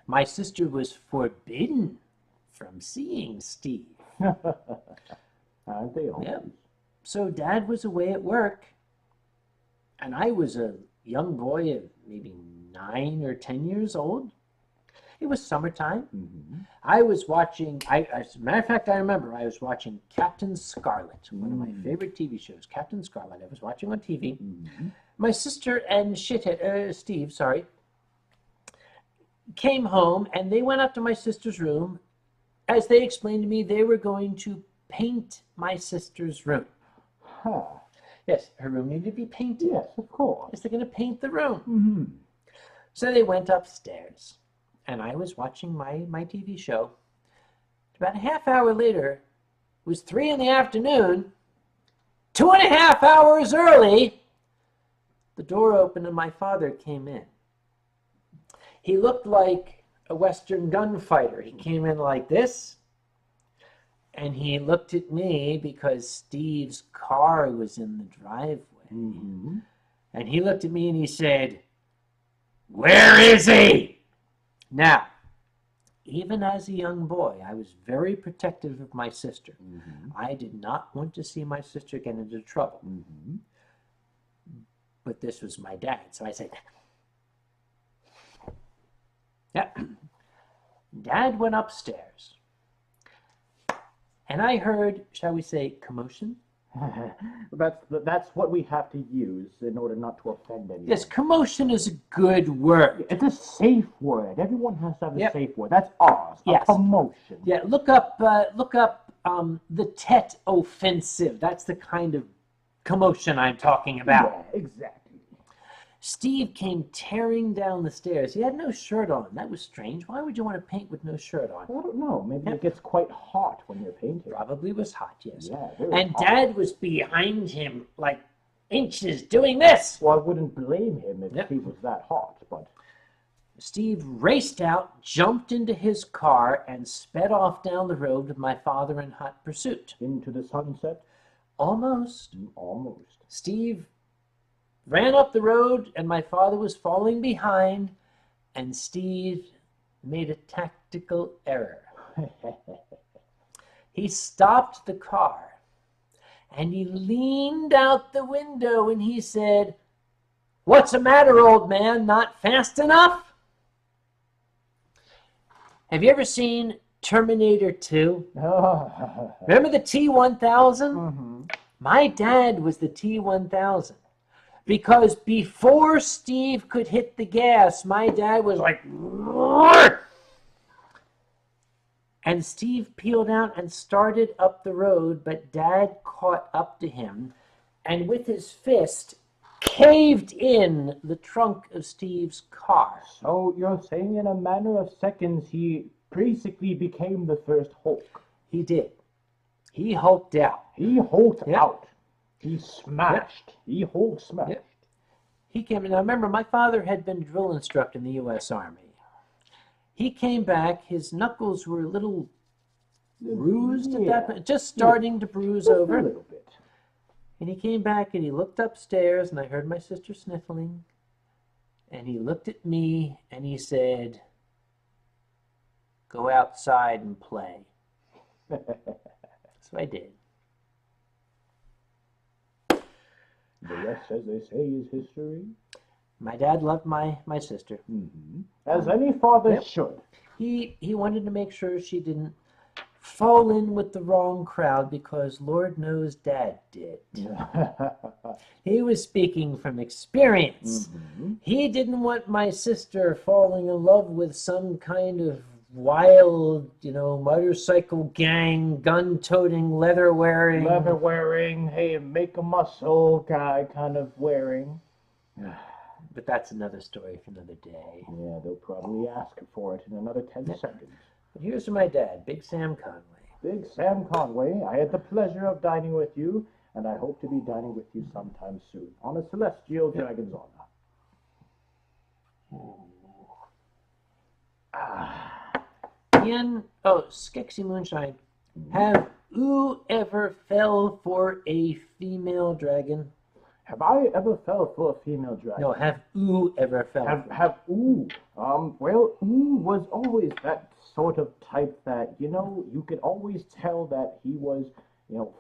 My sister was forbidden from seeing Steve. Aren't they always? Yep. So Dad was away at work, and I was a young boy of maybe 9 or 10 years old. It was summertime. Mm-hmm. I was watching, as a matter of fact, I remember I was watching Captain Scarlet, one of my favorite TV shows, Captain Scarlet. I was watching on TV. Mm-hmm. My sister and Steve, came home, and they went up to my sister's room. As they explained to me, they were going to paint my sister's room. Huh. Yes, her room needed to be painted. Yes, of course. Yes, they're going to paint the room. Mm-hmm. So they went upstairs, and I was watching my TV show. About a half hour later, it was 3 in the afternoon, 2.5 hours early, the door opened and my father came in. He looked like a Western gunfighter. He came in like this, and he looked at me because Steve's car was in the driveway. Mm-hmm. And he looked at me and he said, "Where is he?" Now, even as a young boy, I was very protective of my sister. Mm-hmm. I did not want to see my sister get into trouble. Mm-hmm. But this was my dad, so I said, yeah. Dad went upstairs, and I heard, shall we say, commotion? That's what we have to use in order not to offend anyone. Yes, commotion is a good word. It's a safe word. Everyone has to have a Yep. safe word. That's ours. Yes. A commotion. Yeah, look up the Tet offensive. That's the kind of commotion I'm talking about. Yeah, exactly. Steve came tearing down the stairs. He had no shirt on. That was strange. Why would you want to paint with no shirt on? I don't know. Maybe Yep. it gets quite hot when you're painting. Probably was hot, yes. Yeah, very And hot. Dad was behind him like inches doing this. Well, I wouldn't blame him if Yep. he was that hot, but Steve raced out, jumped into his car, and sped off down the road with my father in hot pursuit. into the sunset? Almost. Almost. Steve ran up the road, and my father was falling behind, and Steve made a tactical error. He stopped the car, and he leaned out the window, and he said, "What's the matter, old man? Not fast enough?" Have you ever seen Terminator 2? Remember the T-1000? Mm-hmm. My dad was the T-1000. Because before Steve could hit the gas, my dad was like, "Roar!" And Steve peeled out and started up the road, but Dad caught up to him and with his fist caved in the trunk of Steve's car. So you're saying in a matter of seconds he basically became the first Hulk. He did. He hulked out. He hulked Yep. out. He smashed. Yep. He Hulk smashed. Yep. He came, and I remember my father had been a drill instructor in the U.S. Army. He came back, his knuckles were a little bruised at that point, just starting to bruise Just over. a little bit. And he came back and he looked upstairs and I heard my sister sniffling. And he looked at me and he said, "Go outside and play." So I did. The rest, as they say, is history. My dad loved my sister. As any father Yep. should. He wanted to make sure she didn't fall in with the wrong crowd because Lord knows Dad did. He was speaking from experience. He didn't want my sister falling in love with some kind of wild, motorcycle gang, gun-toting, leather-wearing. Leather-wearing, hey, make a muscle guy kind of wearing. But that's another story for another day. Yeah, they'll probably ask for it in another 10 seconds. But here's to my dad, Big Sam Conway. Big Sam Conway, I had the pleasure of dining with you, and I hope to be dining with you sometime soon on a celestial dragon's honor. Skexy Moonshine. Have you ever fell for a female dragon? Have I ever fell for a female dragon? No, have you ever fell? Well, Ooh was always that sort of type that, you could always tell that he was,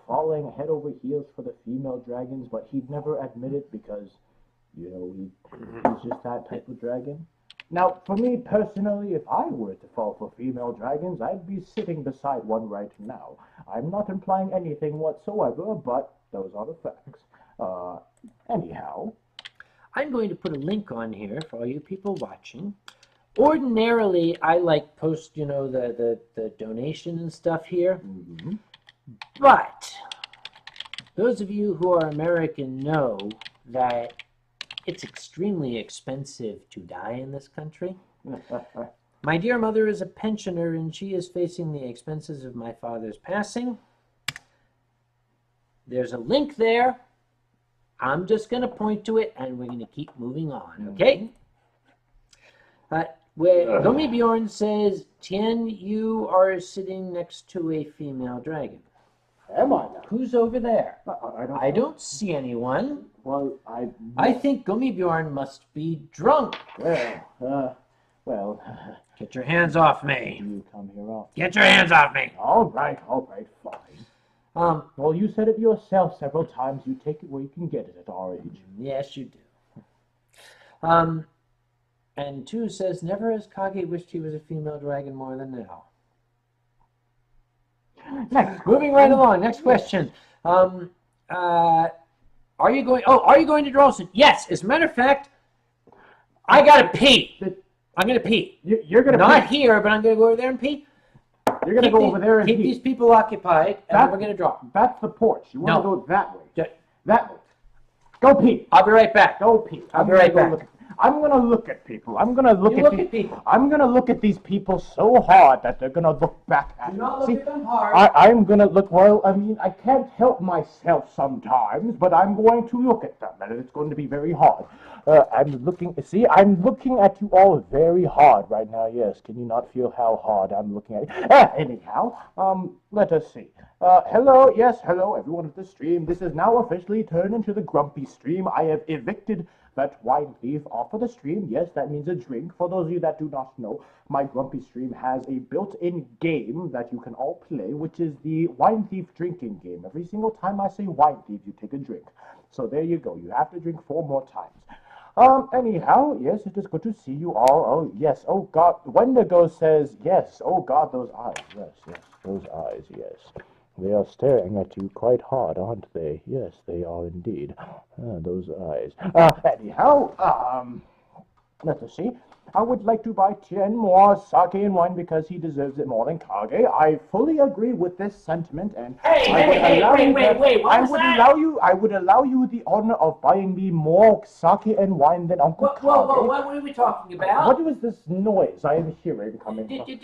falling head over heels for the female dragons, but he'd never admit it because, he's just that type of dragon. Now, for me personally, if I were to fall for female dragons, I'd be sitting beside one right now. I'm not implying anything whatsoever, but those are the facts. Anyhow. I'm going to put a link on here for all you people watching. Ordinarily, I post, the donation and stuff here. But those of you who are American know that it's extremely expensive to die in this country. My dear mother is a pensioner and she is facing the expenses of my father's passing. There's a link there. I'm just going to point to it and we're going to keep moving on, okay? Where Gummy Bjorn says, Tien, you are sitting next to a female dragon. Am I now? Who's over there? I don't see anyone. Well, I think Gummy Bjorn must be drunk. Well, Get your hands off me. you come here often. Get your hands off me. All right, fine. Well, you said it yourself several times. You take it where you can get it at our age. Yes, you do. And 2 says, never has Kage wished he was a female dragon more than now. Next. Moving right along. Next question. Are you going to Drawson? Yes. As a matter of fact, I gotta pee. I'm gonna pee. You're gonna Not pee. here, but I'm gonna go over there and pee. You're gonna go over there and keep pee. these people occupied, and then we're gonna draw. That's the porch. You want to No. go that way. Ja- That way. Go pee. I'll be right back. Go pee. I'll be right gonna back. go I'm gonna look at people. I'm gonna look You at look these at people. I'm gonna look at these people so hard that they're gonna look back at Do me. not look See, at them hard. I'm gonna look. Well, I mean, I can't help myself sometimes, but I'm going to look at them, and it's going to be very hard. I'm looking. See, I'm looking at you all very hard right now. Yes, can you not feel how hard I'm looking at you? Anyhow, let us see. Hello, yes, hello, everyone of the stream. This is now officially turned into the grumpy stream. I have evicted that wine thief off of the stream. Yes, that means a drink. For those of you that do not know, my grumpy stream has a built-in game that you can all play, which is the wine thief drinking game. Every single time I say wine thief, you take a drink. So there you go. You have to drink 4 more times. Anyhow, yes, it is good to see you all. Oh, yes. Oh, God. Wendigo says, yes. Oh, God, those eyes. Yes, those eyes, yes. They are staring at you quite hard, aren't they? Yes, they are indeed. Those eyes. Anyhow, let us see. I would like to buy Tien more sake and wine because he deserves it more than Kage. I fully agree with this sentiment, and Wait, what was that? I would allow you the honor of buying me more sake and wine than Uncle Kage. What are we talking about? What was this noise I am hearing coming from?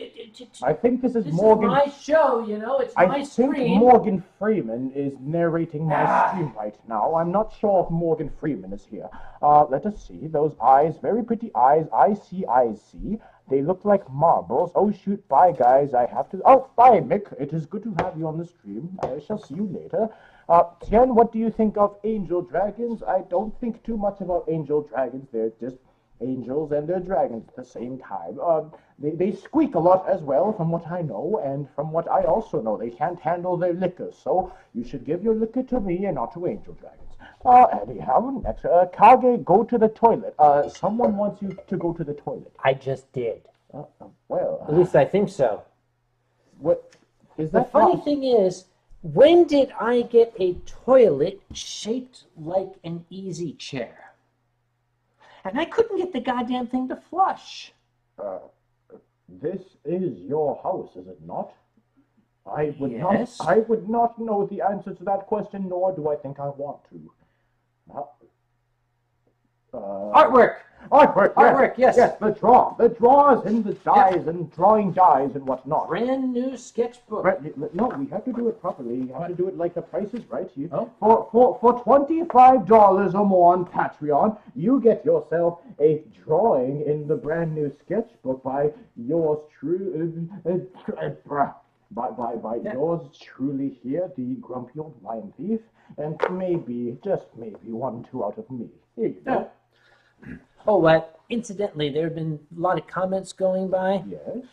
I think this is Morgan. This is my show, you know. It's my I stream. think Morgan Freeman is narrating my stream right now. I'm not sure if Morgan Freeman is here. Let us see. Those eyes, very pretty eyes. I see. They look like marbles. Oh, shoot. Bye, guys. I have to... Oh, bye, Mick. It is good to have you on the stream. I shall see you later. Tien, what do you think of angel dragons? I don't think too much about angel dragons. They're just angels and they're dragons at the same time. They squeak a lot as well, from what I know, and from what I also know. They can't handle their liquor, so you should give your liquor to me and not to angel dragons. Anyhow, next, Kage, go to the toilet. Someone wants you to go to the toilet. I just did. Well... At least I think so. What is The that? funny thing is, when did I get a toilet shaped like an easy chair? And I couldn't get the goddamn thing to flush. This is your house, is it not? I would Yes. not know the answer to that question, nor do I think I want to. Artwork! Artwork, yes. Yes, the drawers and the dies and drawing dies and whatnot. Brand new sketchbook. Right, no, we have to do it properly. You have to do it like the price is right. Oh. For $25 or more on Patreon, you get yourself a drawing in the brand new sketchbook by yours yours truly here, the grumpy old wine thief, and maybe, just maybe, 1-2 out of me. Here you go. Oh, incidentally, there have been a lot of comments going by. Yes.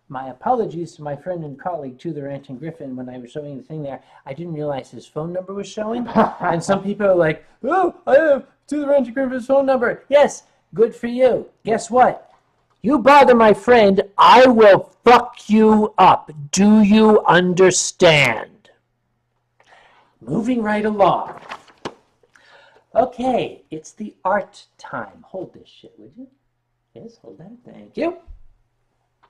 My apologies to my friend and colleague, To the Ranting Griffin, when I was showing the thing there. I didn't realize his phone number was showing. And some people are like, oh, I have To the Ranting Griffin's phone number. Yes, good for you. Guess what? You bother my friend, I will fuck you up. Do you understand? Moving right along. Okay, it's the art time. Hold this shit, would you? Yes, hold that. Thank you.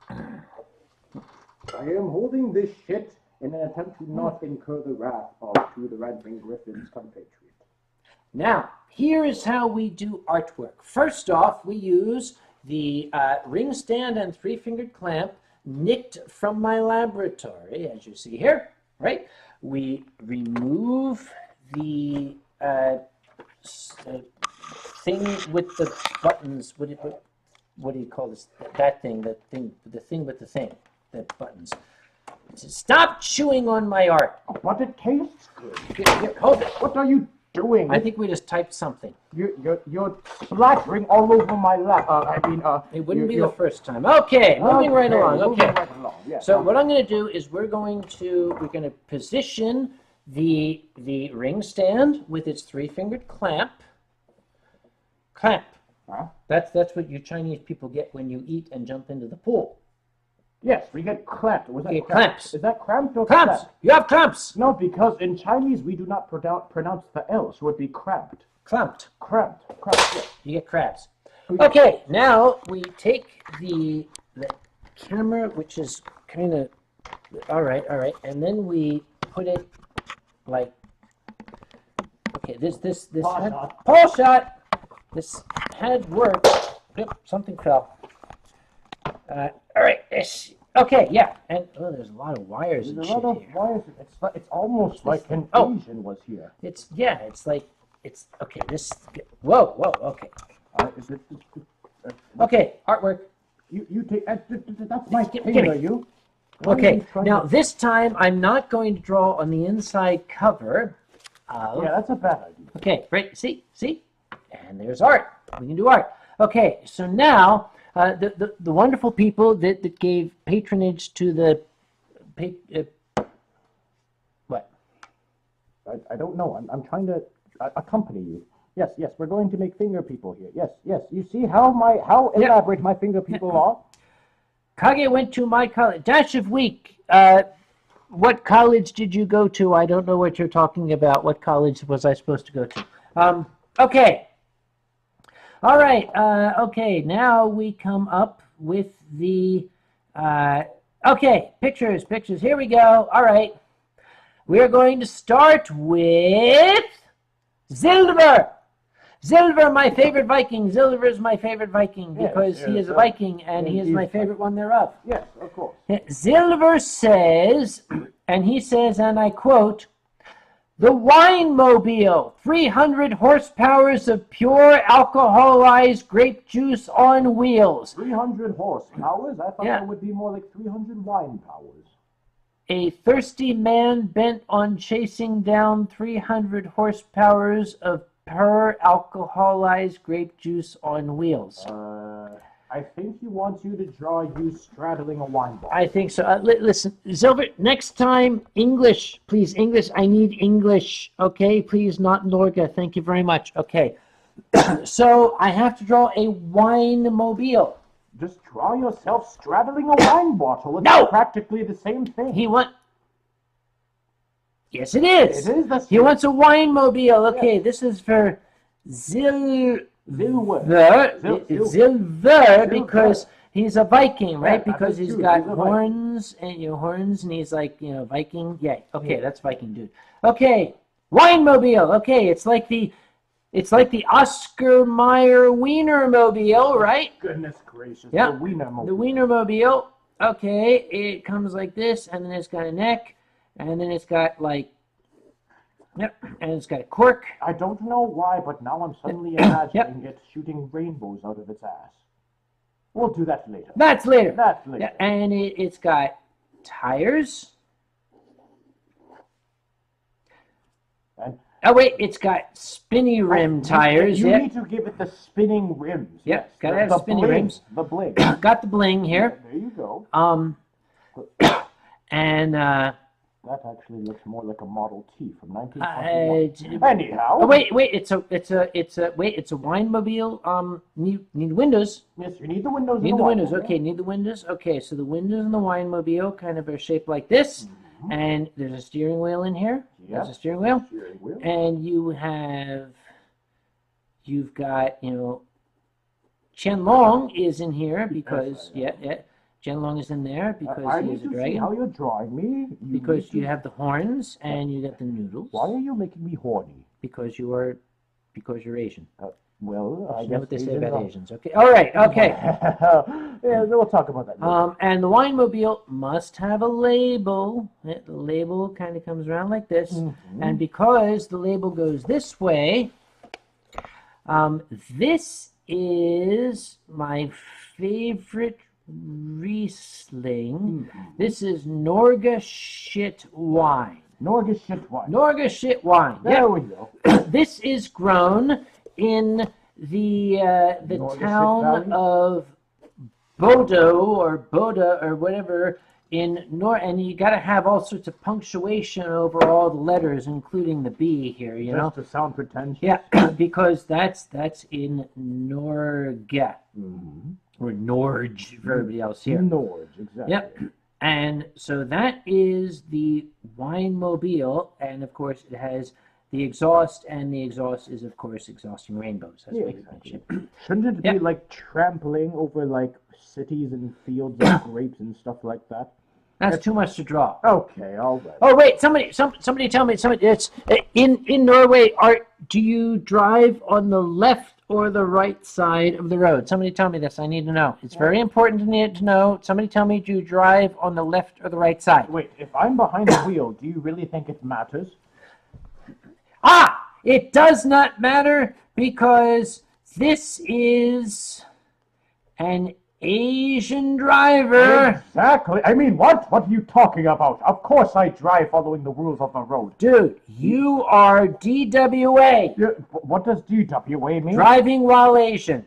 I am holding this shit in an attempt to not incur the wrath of To the Ranting Griffin's compatriot. Now, here is how we do artwork. First off, we use the ring stand and three-fingered clamp nicked from my laboratory, as you see here, right? We remove the thing with the buttons. What do you call this? That thing, the thing with the thing, the buttons. Stop chewing on my art. But it tastes good. Here, hold it. What are you doing? I think we just typed something. You're splattering all over my lap. It wouldn't be the first time. Okay, moving right along. Moving Okay. right along. Yes. So what I'm going to do is we're going to position the ring stand with its three-fingered clamp. Clamp. Huh? That's what you Chinese people get when you eat and jump into the pool. Yes, we get clamped. Was that You get cramped? clamps. Is that cramped or Clamps. clamped? You have clamps. No, because in Chinese we do not pronounce the L, so it would be cramped. Clamped. Cramped. Yes. You get crabs. Okay, now we take the camera, which is kind of all right, and then we put it like okay. This pole shot. This had worked. Yep, something fell. All right. Okay, yeah, and there's a lot of wires and There's shit a lot of here. wires. It's almost like an Oh. Asian was here. It's okay. This whoa, okay, Is it, okay. Artwork. you take that's my Give finger. me. You. Why are Okay, you trying now to- this time I'm not going to draw on the inside cover. Yeah, that's a bad idea. Okay, right, see? And there's art. We can do art. Okay, so now the wonderful people that gave patronage to the... what? I don't know. I'm trying to accompany you. Yes, we're going to make finger people here. Yes. You see how elaborate my finger people are? Kage went to my college. Dash of week. what college did you go to? I don't know what you're talking about. What college was I supposed to go to? Okay. All right. Okay. Now we come up with the. Okay. Pictures. Here we go. All right. We are going to start with Silver. Silver, my favorite Viking. Silver is my favorite Viking because he is a Viking and he is my favorite one thereof. Yes, of course. Silver says, and he says, and I quote, "The Winemobile, 300 horsepowers of pure alcoholized grape juice on wheels." 300 horsepowers? I thought that would be more like 300 wine powers. "A thirsty man bent on chasing down 300 horsepowers of pure alcoholized grape juice on wheels." I think he wants you to draw you straddling a wine bottle. I think so. Listen, Silver, next time, English, please, English. I need English, okay? Please, not Norga. Thank you very much. Okay. So I have to draw a wine-mobile. Just draw yourself straddling a wine bottle. It's practically the same thing. Yes, it is. It is. He wants a wine-mobile. Okay, this is for Silver, because he's a Viking, right? Because he's got horns and horns, and he's like Viking. Yeah. Okay, that's Viking, dude. Okay, Winemobile. Okay, it's like the Oscar Mayer Wienermobile, right? Goodness gracious. Yeah. The Wienermobile. The Wienermobile. Okay, it comes like this, and then it's got a neck, and then it's got like. Yep, and it's got a cork. I don't know why, but now I'm suddenly imagining it shooting rainbows out of its ass. We'll do that later. That's later. Yeah, and it's got tires. Oh wait, it's got spinny rim tires. You need to give it the spinning rims. Yep, gotta have spinny rims. The bling. Got the bling here. There you go. And that actually looks more like a Model T from 1921. Anyhow. Oh, wait, it's a Winemobile. Need windows. Yes, you need the windows. Need the windows. Okay, need the windows. Okay, so the windows in the Winemobile kind of are shaped like this, and there's a steering wheel in here. Yep. There's a steering wheel, and you've got Tien Long is in here because Tien Long is in there because he is a dragon. See how you're drawing me. Because you have the horns and you got the noodles. Why are you making me horny? Because you're Asian. Well, I You guess know what they say about Asians. Okay. All right. Okay. Yeah, we'll talk about that later. And the Winemobile must have a label. The label kind of comes around like this, and because the label goes this way, this is my favorite Riesling. This is Norga shit wine. Norga shit wine. Norga shit wine. There we go. This is grown in the town of Bodo or Boda or whatever and you got to have all sorts of punctuation over all the letters, including the B here. Just to sound pretentious. Yeah, because that's in Norge. Or Norge for everybody else here. Norge, exactly. Yep. And so that is the Winemobile, and of course it has the exhaust, and the exhaust is of course exhausting rainbows. As we mentioned. Shouldn't it be like trampling over like cities and fields of grapes and stuff like that? That's too much to draw. Okay, all right. Oh wait, somebody tell me. It's in Norway. Do you drive on the left or the right side of the road? Somebody tell me this. I need to know. It's very important to know. Somebody tell me, do you drive on the left or the right side? Wait, if I'm behind the wheel, do you really think it matters? It does not matter because this is an Asian driver. Exactly. I mean, what? What are you talking about? Of course I drive following the rules of the road. Dude, you are DWA. Yeah, what does DWA mean? Driving while Asian.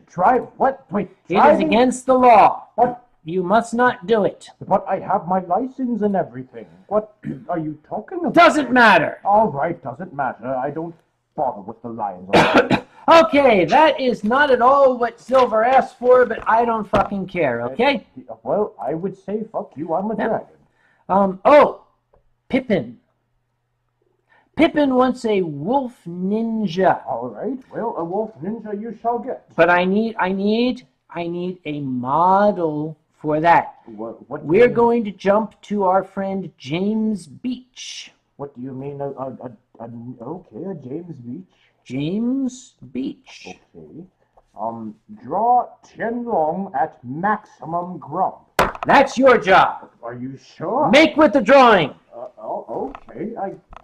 What? Wait, It is against the law. What? You must not do it. But I have my license and everything. What are you talking about? Doesn't matter. All right, doesn't matter. I don't bother with the lions. Okay, that is not at all what Silver asked for, but I don't fucking care, okay? Well, I would say fuck you, I'm a dragon. Pippin. Pippin wants a wolf ninja. All right. Well, a wolf ninja you shall get. But I need a model for that. What We're going to jump to our friend James Beach. What do you mean? Okay, a James Beach. James Beach. Okay. Draw Tien Long at maximum grump. That's your job. Are you sure? Make with the drawing. Okay.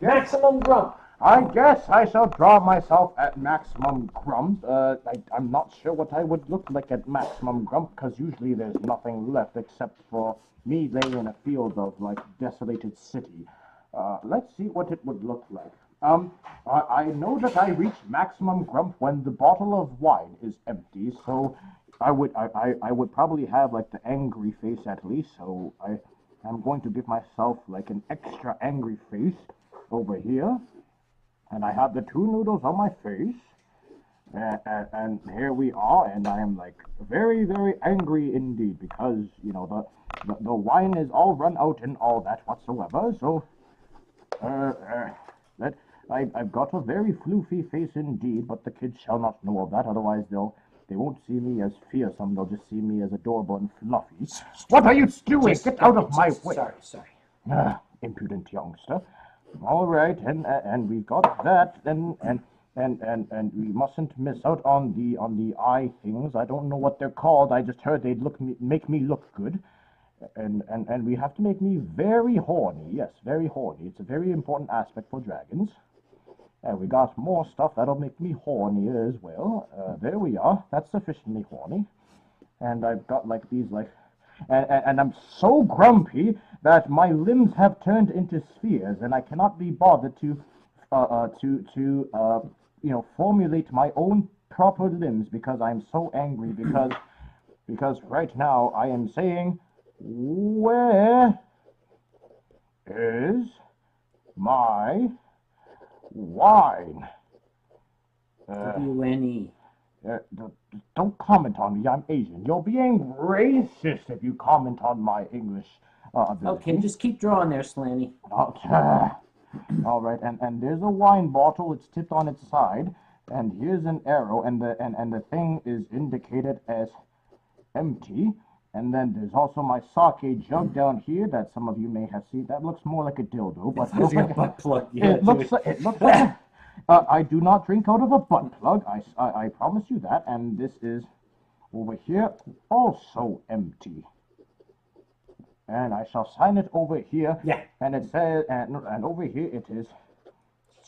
Maximum grump. I guess I shall draw myself at maximum grump. I'm not sure what I would look like at maximum grump, because usually there's nothing left except for me laying in a field of, like, desolated city. Let's see what it would look like. I know that I reach maximum grump when the bottle of wine is empty, so I would probably have, like, the angry face at least, so I'm going to give myself, like, an extra angry face over here. And I have the 2 noodles on my face, and here we are, and I am, like, very, very angry indeed, because, you know, the wine is all run out and all that whatsoever, so, I've got a very floofy face indeed, but the kids shall not know of that, otherwise they won't see me as fearsome, they'll just see me as adorable and fluffy. What are you doing? Get out of my way! Sorry. Impudent youngster. All right, and we got that, and we mustn't miss out on the eye things. I don't know what they're called. I just heard they'd make me look good, and we have to make me very horny. Yes, very horny. It's a very important aspect for dragons. And we got more stuff that'll make me hornier as well. There we are. That's sufficiently horny. And I've got, like, these, like, and I'm so grumpy that my limbs have turned into spheres, and I cannot be bothered to formulate my own proper limbs because I'm so angry, because right now I am saying, where is my wine? W-N-E. Don't comment on me. I'm Asian. You're being racist if you comment on my English ability. Okay, just keep drawing there, Slaney. All right, and there's a wine bottle. It's tipped on its side, and here's an arrow, and the thing is indicated as empty. And then there's also my sake jug down here that some of you may have seen. That looks more like a dildo, but a butt plug. Yeah, it looks like. I do not drink out of a butt plug. I promise you that. And this is over here, also empty. And I shall sign it over here. Yeah. And it says, and over here it is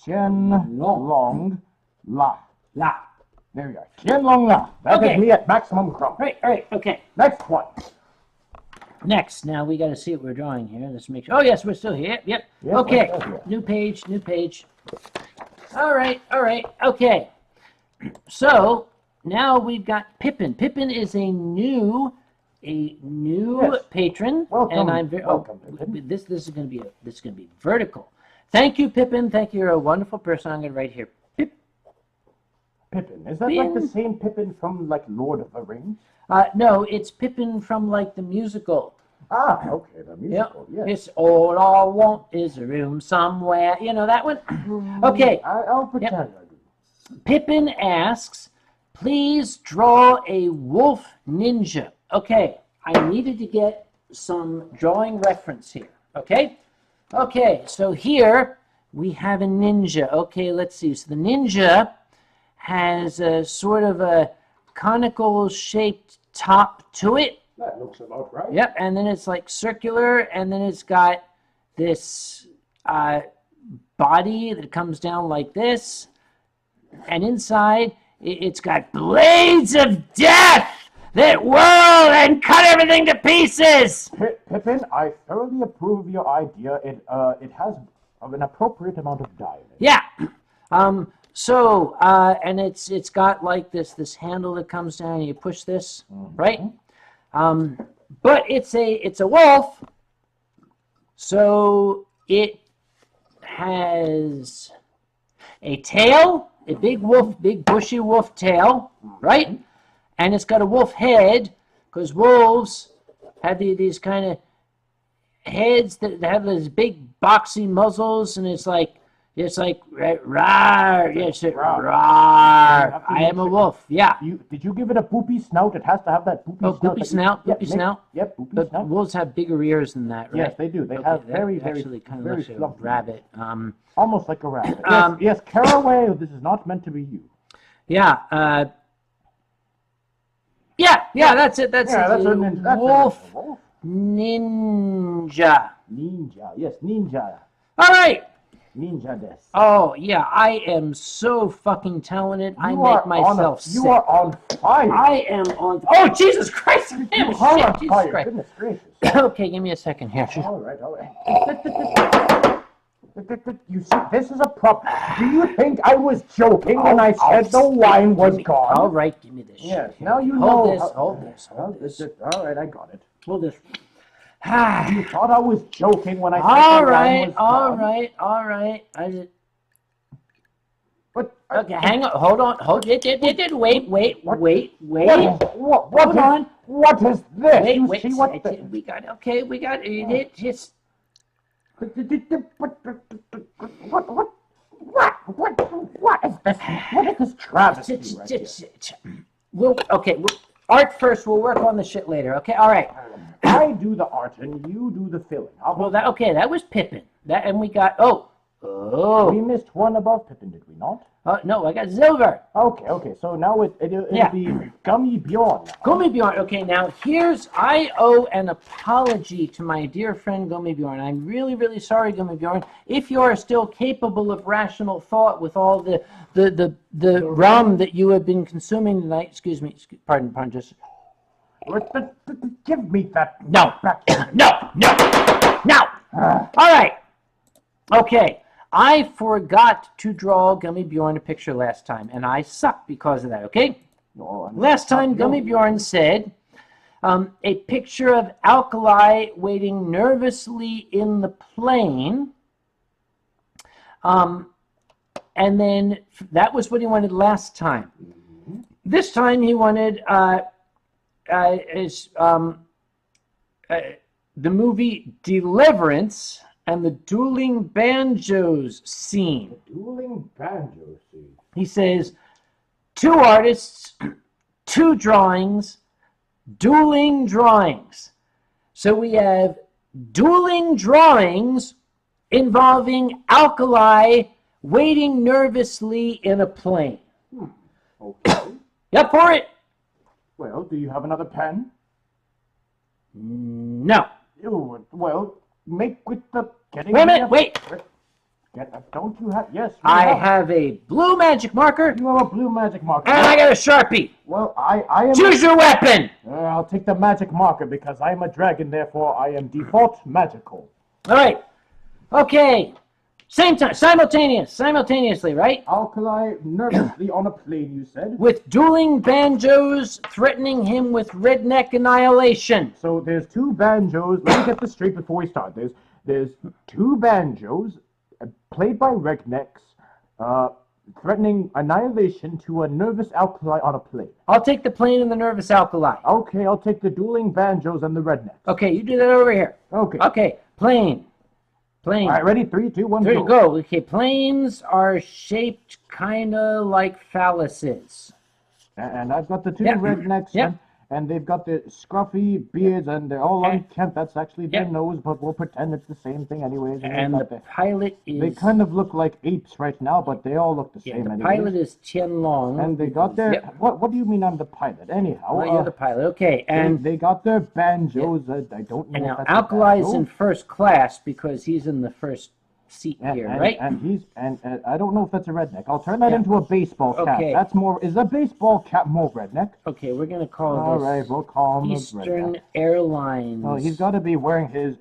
Tien Long La. La. There we are. Tien Long La. That is me at maximum crump. All right, okay. Next one. Next, now we got to see what we're drawing here. Let's make sure. Oh, yes, we're still here. Yep. Okay. New page. All right, okay. So now we've got Pippin. Pippin is a new patron, welcome, and I'm very welcome, Pippin. This is going to be vertical. Thank you, Pippin. Thank you. You're a wonderful person. I'm going to write here. Pippin. Is that like the same Pippin from, like, Lord of the Rings? No, it's Pippin from, like, the musical. Ah, okay, the musical, yes. It's all I want is a room somewhere. You know that one? Okay. I'll pretend I do. Pippin asks, please draw a wolf ninja. Okay, I needed to get some drawing reference here. Okay? Okay, so here we have a ninja. Okay, let's see. So the ninja has a sort of a conical shaped top to it. That looks about right. Yep, and then it's like circular, and then it's got this body that comes down like this, and inside it's got blades of death that whirl and cut everything to pieces. Pippin, I thoroughly approve of your idea. It has an appropriate amount of dye in it. Yeah. And it's got like this handle that comes down, and you push this, right? But it's a wolf, so it has a tail, a big bushy wolf tail, right? And it's got a wolf head, because wolves have these kind of heads that have those big boxy muzzles, and it's like rawr. Yes, rawr. I am a wolf. Yeah. Did you give it a poopy snout? It has to have that poopy snout. Poopy snout. Poopy snout. Yep, poopy But snout. wolves have bigger ears than that, right? Yes, they do. They have very actually kind of very looks like a fluffy. rabbit. Almost like a rabbit. Yes, Caraway. This is not meant to be you. Yeah. Yeah. That's it. That's it. Wolf ninja. Ninja. Yes, ninja. All right. Ninja des. Oh yeah, I am so fucking talented. I make myself sick. You are on fire. I am on. Oh Jesus Christ! You are on fire. Goodness gracious. Okay, give me a second here. All right. You see, this is a problem. Do you think I was joking when I said the wine was gone? All right, give me this. Yes. Now you hold know. This, hold this. All right, I got it. Hold this. You thought I was joking when I said the wine was gone? All right. I did. But Okay, hang on. Hold on. Wait. Hold on. What is this? Wait. See what We got it. Just. What is this? What is this travesty right here? Art first. We'll work on the shit later. Okay. All right. I do the art and you do the filling. That was Pippin. And we got We missed one above Pippin, did we not? No, I got Silver. Okay. So now it'll be Gummy Bjorn. Gummy Bjorn. Okay, now I owe an apology to my dear friend Gummy Bjorn. I'm really, really sorry, Gummy Bjorn. If you are still capable of rational thought with all the rum that you have been consuming tonight, excuse me, pardon, just. Give me that. No. Back. No. All right. Okay. I forgot to draw Gummy Bjorn a picture last time, and I suck because of that, okay? Last time, Gummy Bjorn said, a picture of Alkali waiting nervously in the plane, and then that was what he wanted last time. This time he wanted the movie Deliverance and the dueling banjos scene. The dueling banjo scene. He says, 2 artists, 2 drawings, dueling drawings. So we have dueling drawings involving Alkali waiting nervously in a plane. Okay. Yep, for it. Well, do you have another pen? No. Well, make with the getting. Wait a minute, wait. Don't you have? Yes. I have a blue magic marker. You have a blue magic marker. And I got a Sharpie. Well, I am. Choose your weapon. I'll take the magic marker because I am a dragon, therefore I am default magical. All right. Okay. Same time, simultaneously, right? Alkali nervously on a plane, you said? With dueling banjos threatening him with redneck annihilation. So there's 2 banjos. Let me get this straight before we start. There's 2 banjos played by rednecks threatening annihilation to a nervous Alkali on a plane. I'll take the plane and the nervous Alkali. Okay, I'll take the dueling banjos and the rednecks. Okay, you do that over here. Okay, plane. All right, ready? 3, 2, 1, go. Go. Okay, planes are shaped kind of like phalluses. And I've got the 2 rednecks, and they've got the scruffy beards, and they're all unkempt. That's actually their nose, but we'll pretend it's the same thing anyways. And the pilot is... They kind of look like apes right now, but they all look the same anyways. The pilot is Tien Long. And they got their... What do you mean I'm the pilot? Anyhow... Well, you're the pilot, okay. And they got their banjos. I don't know and if now that's Alkali's in first class because he's in the first seat here, right? And I don't know if that's a redneck. I'll turn that into a baseball cap. Okay. That's more... Is a baseball cap more redneck? Okay, we're going to call All this... right, we'll call him Eastern redneck. Airlines. Oh, he's got to be wearing his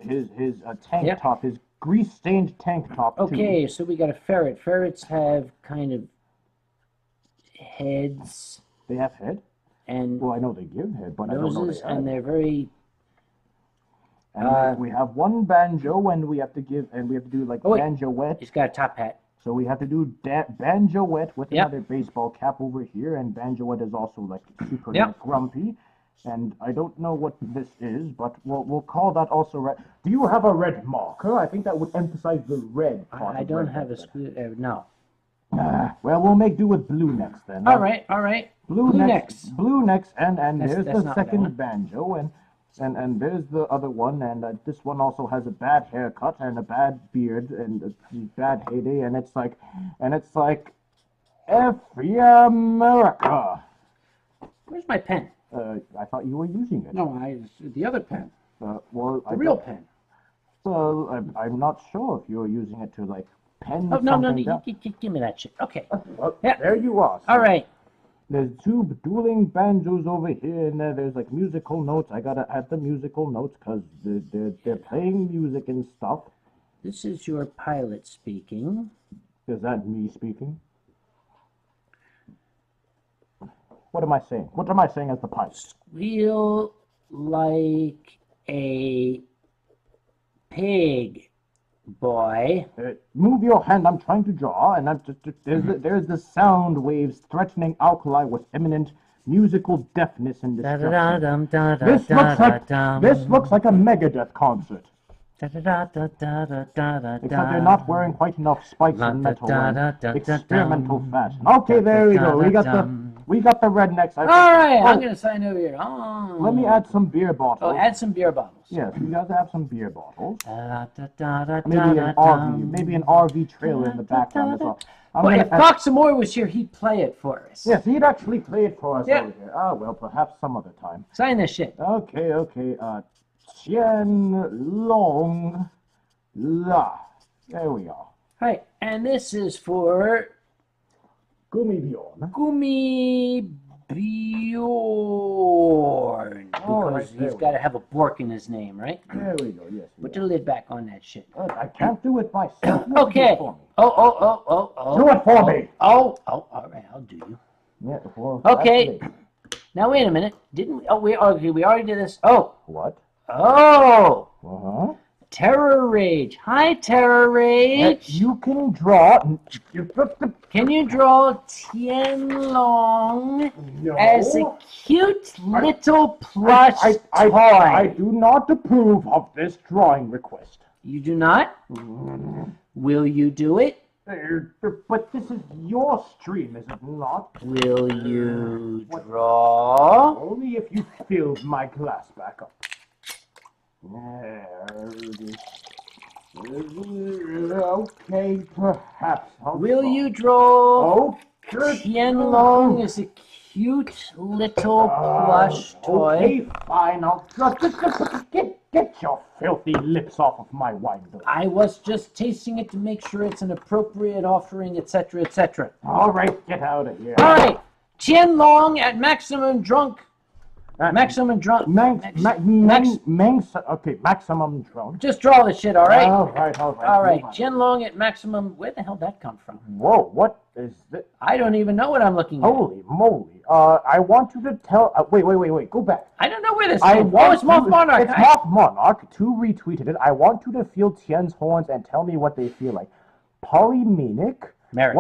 tank top, his grease-stained tank top, too. Okay, so we got a ferret. Ferrets have kind of heads. They have head? And well, I know they give head, but noses, I don't know they have. And they're very... And we have 1 banjo, and we have to do like banjo wet. He's got a top hat. So we have to do banjo wet with another baseball cap over here, and banjo wet is also like super grumpy. And I don't know what this is, but we'll call that also red. Do you have a red marker? I think that would emphasize the red part. I of don't red have a better. no. Well, we'll make do with blue next then. All right. Blue next. Blue next, and That's there's not the what I second want. banjo, and there's the other one, and this one also has a bad haircut and a bad beard and a bad heyday, and it's like, F yeah, America. Where's my pen? I thought you were using it. No, the other pen. Well, The real pen. Well, I'm not sure if you're using it to like pen Oh, no, something down. give me that shit. Okay. Well, Yeah. there you are. All right. There's two dueling banjos over here, and there's like musical notes. I gotta add the musical notes because they're playing music and stuff. This is your pilot speaking. Is that me speaking? What am I saying? What am I saying as the pilot? Squeal like a pig, boy. Move your hand. I'm trying to draw, and I'm just there's the sound waves threatening alkali with imminent musical deafness and destruction. This looks like a Megadeth concert. Except they're not wearing quite enough spikes and metal and experimental fashion. Okay, there we go. We got the rednecks. All right, I'm gonna sign over here. Oh. Let me add some beer bottles. Oh, add some beer bottles. Yes, we got to have some beer bottles. Maybe an RV trailer in the background as well. Well, if Foxamore was here, he'd play it for us. Yes, he'd actually play it for us Yeah. over here. Ah, well, perhaps some other time. Sign this shit. Okay. Tien Long La. There we are. Right, and this is for Gummibjorn. Gummibjorn. Because right, there he's we got to have a bork in his name, right? There we go, yes. Put the lid back on that shit. I can't do it myself. You have to Okay. Do it for me. Oh. Do it for me. Oh, all right, I'll do you. Yeah, well, Okay. that's it. Now, wait a minute. Didn't we? Oh, we already did this. Oh. What? Oh. Uh-huh. Terror Rage. Hi, Terror Rage. You can draw. Can you draw Tien Long as a cute little plush toy? I do not approve of this drawing request. You do not? Will you do it? But this is your stream, is it not? Will you draw? Only if you filled my glass back up. Okay, perhaps. Will you draw Oh, Tien Long as a cute little plush toy? Okay, fine. I'll get your filthy lips off of my wine bill. I was just tasting it to make sure it's an appropriate offering, etc., etc. All right, get out of here. All right, Tien Long at maximum drunk. Maximum drunk. Okay, maximum drunk. Just draw the shit, all right? All right. All right, Tien Long at maximum. Where the hell did that come from? Whoa, what is this? I don't even know what I'm looking at. Holy moly. I want you to tell... wait, go back. I don't know where this came from. Oh, it's Moth Monarch. It's Moth Monarch. 2 retweeted it. I want you to feel Tien's horns and tell me what they feel like. Polymenic. Merrick.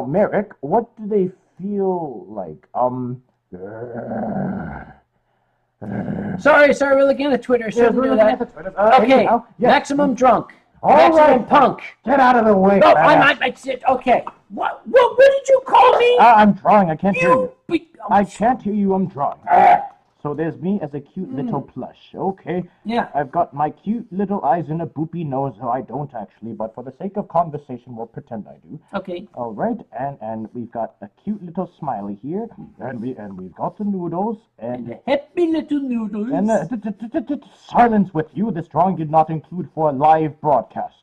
Merrick. What do they feel like? Sorry, we're looking at Twitter. Shouldn't do that. Okay, maximum drunk. All maximum right, punk. Get out of the way. No, I said, okay. What did you call me? I'm drawing. I can't hear you. I I can't hear you. I'm drawing. So there's me as a cute little plush. Okay. Yeah. I've got my cute little eyes and a boopy nose. So I don't actually, but for the sake of conversation, we'll pretend I do. Okay. All right, and we've got a cute little smiley here, and we've got the noodles And the happy little noodles. and silence with you. This drawing did not include for a live broadcast.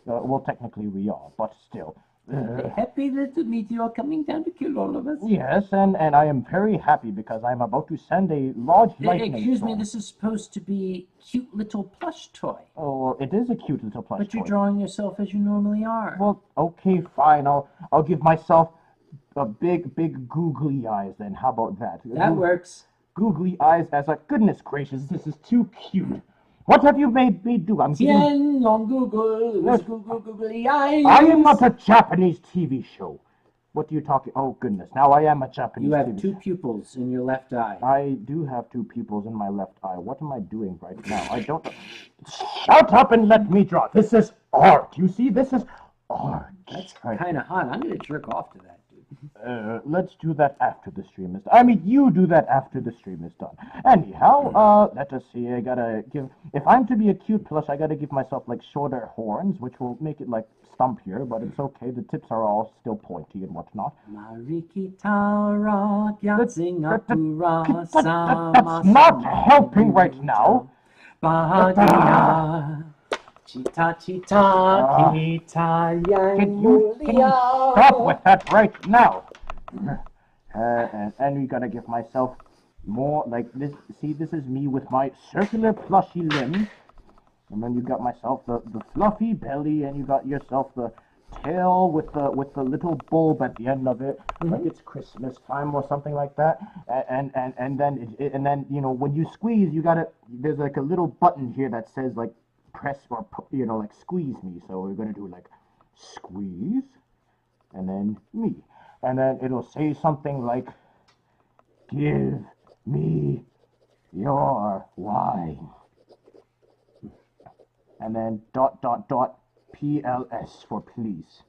Well, technically we are, but still. The happy little meteor coming down to kill all of us. Yes, and I am very happy because I'm about to send a large lightning Excuse me, storm. this is supposed to be cute little plush toy. Oh, well, it is a cute little plush But you're toy. drawing yourself as you normally are. Well, okay, fine. I'll give myself a big googly eyes then. How about that? That works. Googly eyes as a goodness gracious, this is too cute. What have you made me do? Tien Long Google, Yes. googly eyes. I am not a Japanese TV show. What are you talking? Oh, goodness. Now I am a Japanese. You have TV. 2 pupils in your left eye. I do have 2 pupils in my left eye. What am I doing right now? I don't... Shut up and let me draw. This is art. You see, this is art. That's Right. kind of hot. I'm going to jerk off to that, dude. Let's do that after the stream is done. I mean, you do that after the stream is done. Anyhow, let us see. I gotta give... If I'm to be a cute plush, I gotta give myself, like, shorter horns, which will make it, like, stumpier, but it's okay. The tips are all still pointy and whatnot. That's not helping right now. Chita chita kita yang Can you mulia. stop with that right now? And we gotta give myself more like this. See, this is me with my circular plushy limbs. And then you got myself the fluffy belly, and you got yourself the tail with the little bulb at the end of it, like it's Christmas time or something like that. And then you know, when you squeeze, you gotta, there's like a little button here that says like press or, you know, like squeeze me. So we're gonna do like squeeze and then me, and then it'll say something like, give me your wine, and then ... PLS for please.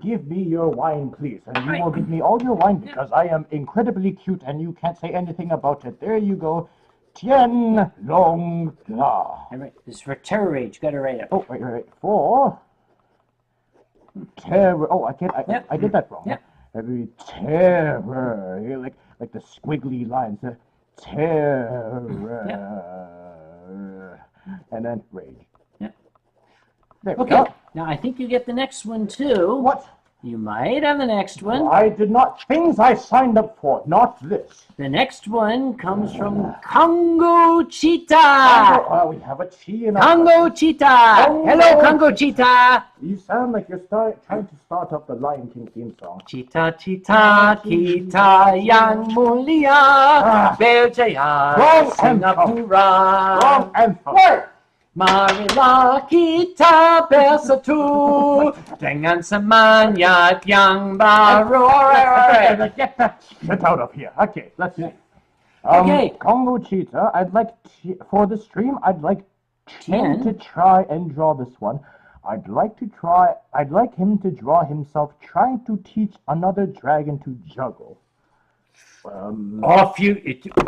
Give me your wine, please. And you will give me all your wine because I am incredibly cute and you can't say anything about it. There you go. Tien Long. All right, this is for terror rage. Got to write it. Oh, wait. For terror. Oh, I did that wrong. Yep. Every terror. Here, like the squiggly lines. Terror. And then rage. There we Okay, go. now I think you get the next one too. What? You might have the next one. I did not. Things I signed up for, not this. The next one comes from Congo Cheetah. We have a chi in our Congo Cheetah. Congo. Hello, Congo Cheetah. You sound like you're trying to start up the Lion King theme song. Cheetah, cheetah, kita yang mulia. Berjaya, Wrong Singapura. Wrong anthem. Marilah kita bersatu dengan semangat yang baru. Get that shit out of here. Okay, let's see. Okay. Congo Cheetah, I'd like for the stream, I'd like Tien to try and draw this one. I'd like him to draw himself trying to teach another dragon to juggle. Off you!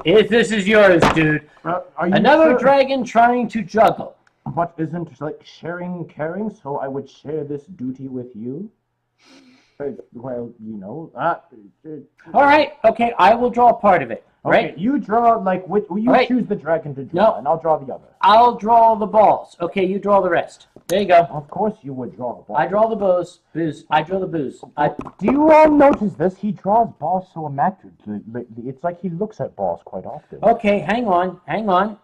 This is yours, dude. Another sure? dragon trying to juggle. But isn't like sharing caring? So I would share this duty with you. Well, you know. All right. Okay, I will draw part of it. Right? Okay, you draw like you choose the dragon to draw, and I'll draw the other. I'll draw the balls. Okay, you draw the rest. There you go. Of course, you would draw the balls. I draw the booze. I draw the booze. Do you all notice this? He draws balls so immaculately. It's like he looks at balls quite often. Okay, hang on.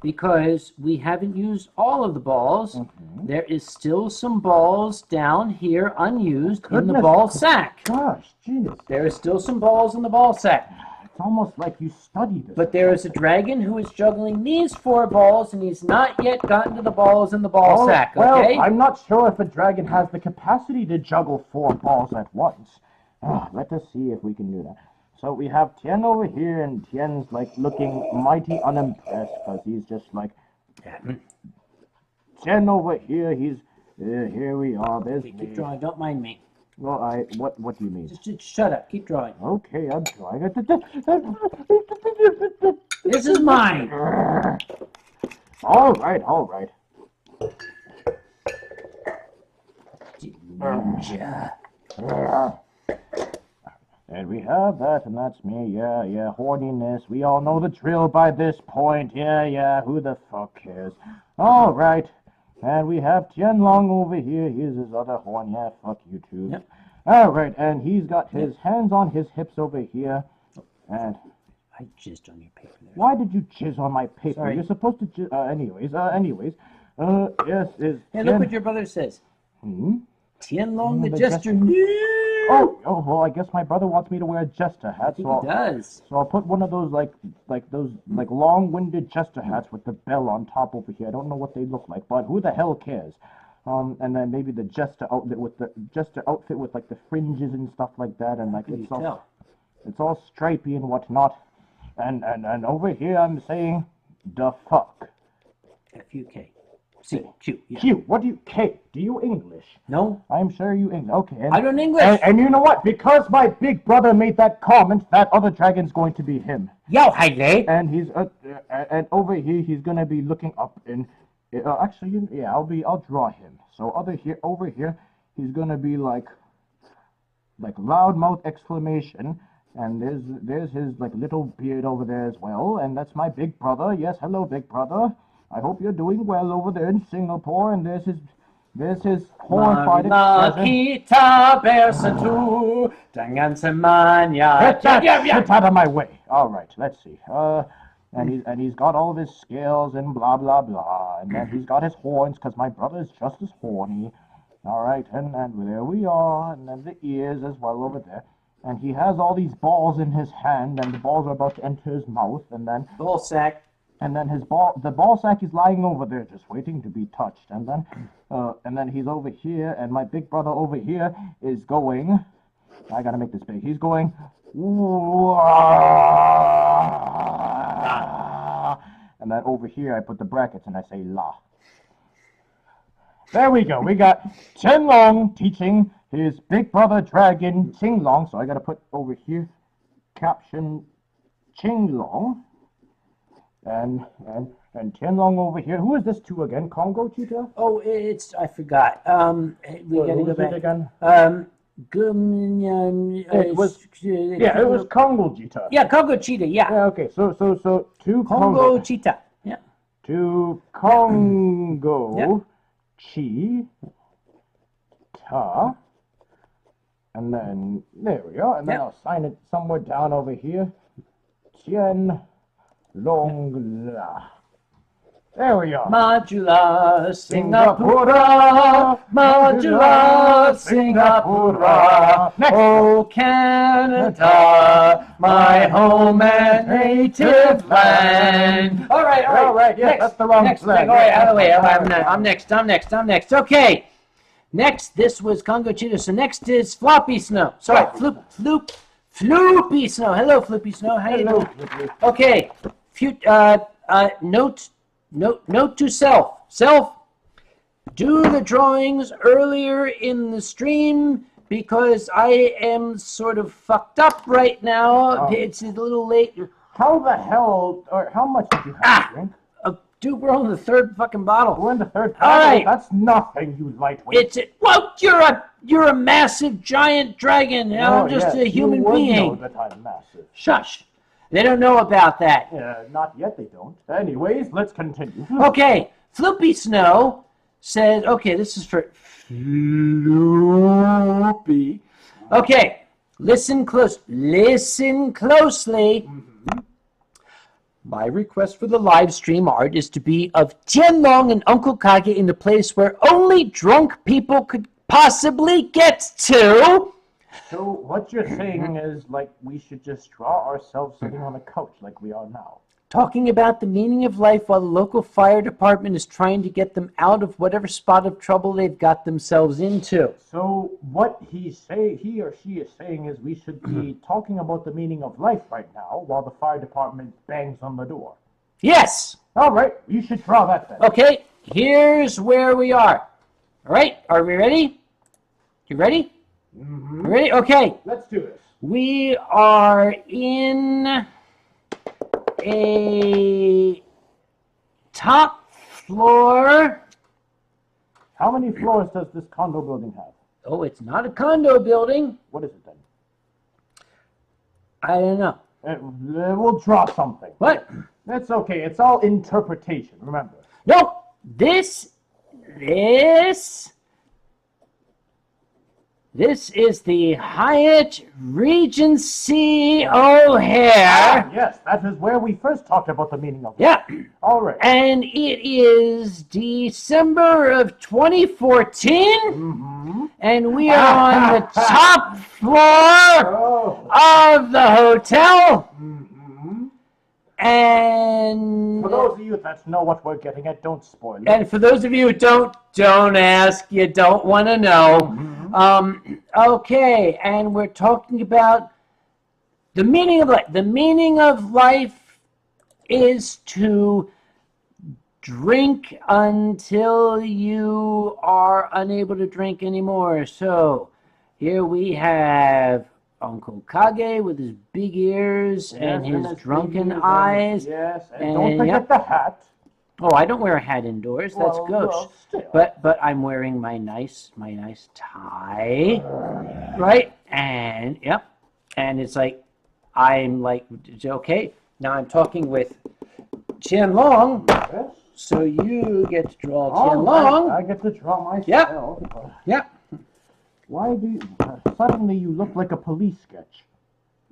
Because we haven't used all of the balls. Mm-hmm. There is still some balls down here unused in the ball sack. Gosh, genius. There is still some balls in the ball sack. It's almost like you studied this. But there is a dragon who is juggling these 4 balls, and he's not yet gotten to the balls in the ball sack, okay? Well, I'm not sure if a dragon has the capacity to juggle 4 balls at once. Let us see if we can do that. So we have Tien over here, and Tien's like looking mighty unimpressed because he's just like... Tien over here, he's... here we are, there's me. Keep drawing, don't mind me. Well, what do you mean? Just shut up, keep drawing. Okay, I'm drawing. This is mine. All right. Ninja. And we have that, and that's me. Yeah, horniness. We all know the drill by this point. Yeah, who the fuck cares? All right. And we have Tien Long over here. Here's his other horn. Yeah, fuck you too. Yep. All right, and he's got his hands on his hips over here. And I jizzed on your paper there. why did you jizz on my paper? Sorry. You're supposed to jizz... anyways. Yes, is... Hey, look what your brother says. Tien Long the Jester. Oh, well, I guess my brother wants me to wear a jester hat. I think he does. So I'll put one of those like long-winded jester hats with the bell on top over here. I don't know what they look like, but who the hell cares? And then maybe the jester outfit with like the fringes and stuff like that, and like it's all stripy and whatnot. And over here I'm saying the fuck. F-U-K. C-Q. Yeah. Q. What do you K? Do you English? No. I'm sure you English. Okay. I don't English. And you know what? Because my big brother made that comment, that other dragon's going to be him. Yo, Haile. And he's and over here he's gonna be looking up in. Actually, yeah, I'll draw him. So over here, he's gonna be like loudmouth exclamation, and there's his like little beard over there as well, and that's my big brother. Yes, hello, big brother. I hope you're doing well over there in Singapore. And there's his horrified expression. Get out of my way. All right, let's see. And he's got all of his scales and blah blah blah, and then he's got his horns because my brother is just as horny. All right, and there we are, and then the ears as well over there, and he has all these balls in his hand, and the balls are about to enter his mouth, and then ball sack, and then the ball sack is lying over there just waiting to be touched, and then he's over here, and my big brother over here is going. I gotta make this big. He's going. And then over here I put the brackets and I say la. There we go. We got Tien Long teaching his big brother dragon Tien Long. So I gotta put over here caption Tien Long. And Tien Long over here. Who is this to again? Congo cheetah? Oh, I forgot. We gotta go back. Again? It was Congo cheetah. Yeah, Congo cheetah. Yeah. Yeah. Okay. So to Congo cheetah. Yeah. To Congo cheetah, and then there we go. And then I'll sign it somewhere down over here. Tien Long La. There we are. Modula Singapura, Modula Singapura, oh Canada, my home and native land. All right. Yeah, that's the wrong flag. All right, out of the way. I'm next. Okay. Next, this was Congo cheetah. So next is Floppy Snow. Sorry, Floopy Snow. Hello, Floopy Snow. How you doing? Okay. Note to self. Self, do the drawings earlier in the stream because I am sort of fucked up right now. It's a little late. How the hell, or how much did you have to drink? Dude, we're on the third fucking bottle. We're in the third All bottle? right. That's nothing, you lightweight. Well, you're a massive giant dragon. And I'm just a human being. You know that I'm massive. Shush. They don't know about that. Not yet, they don't. Anyways, let's continue. Okay, Floopy Snow says, okay, this is for Floopy. Okay, listen closely. My request for the live stream art is to be of Tien Long and Uncle Kage in the place where only drunk people could possibly get to. So what you're saying is, like, we should just draw ourselves sitting on a couch like we are now. Talking about the meaning of life while the local fire department is trying to get them out of whatever spot of trouble they've got themselves into. So what he or she is saying is we should be talking about the meaning of life right now while the fire department bangs on the door. Yes! All right, you should draw that then. Okay, here's where we are. All right, are we ready? You ready? Mm-hmm. Ready? Okay. Let's do this. We are in a top floor. How many floors does this condo building have? Oh, it's not a condo building. What is it then? I don't know. We'll draw something. What? That's okay. It's all interpretation, remember. No, this is the Hyatt Regency O'Hare. Yes, that is where we first talked about the meaning of it. Yeah. All right. And it is December of 2014. Mm-hmm. And we are on the top floor of the hotel. Mm-hmm. And For those of you that know what we're getting at, don't spoil it. and for those of you who don't ask, you don't want to know. Okay, and we're talking about the meaning of life. The meaning of life is to drink until you are unable to drink anymore. So here we have Uncle Kage with his big ears and his drunken eyes. Yes, and don't forget the hat. Oh, I don't wear a hat indoors. That's gauche. Well, still. But I'm wearing my nice tie, right? And yep, and it's like I'm like okay. Now I'm talking with Tien Long. Yes. So you get to draw Tien Long. I get to draw myself. Yep. Why do you, suddenly you look like a police sketch?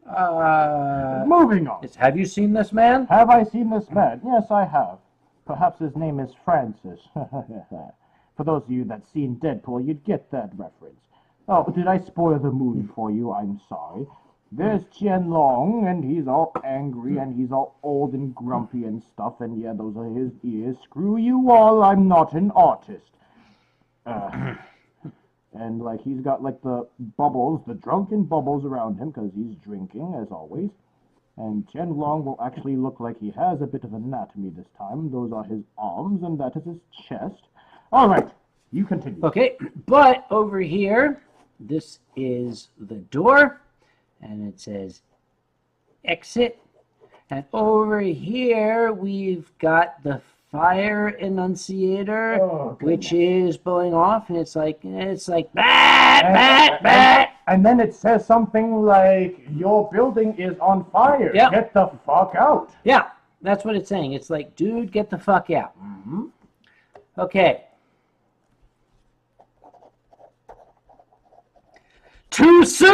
Uh, Moving on. have you seen this man? Have I seen this man? Yes, I have. Perhaps his name is Francis. For those of you that seen Deadpool, you'd get that reference. Oh, did I spoil the movie for you? I'm sorry. There's Tien Long, and he's all angry, and he's all old and grumpy and stuff, and yeah, those are his ears. Screw you all, I'm not an artist. And, like, he's got, like, the bubbles, the drunken bubbles around him, because he's drinking, as always. And Tien Long will actually look like he has a bit of anatomy this time. Those are his arms, and that is his chest. All right, you continue. Okay, but over here, this is the door, and it says exit. And over here, we've got the fire enunciator, which is blowing off, and it's like bat. And then it says something like, your building is on fire. Yep. Get the fuck out. Yeah, that's what it's saying. It's like, dude, get the fuck out. Okay. Too soon?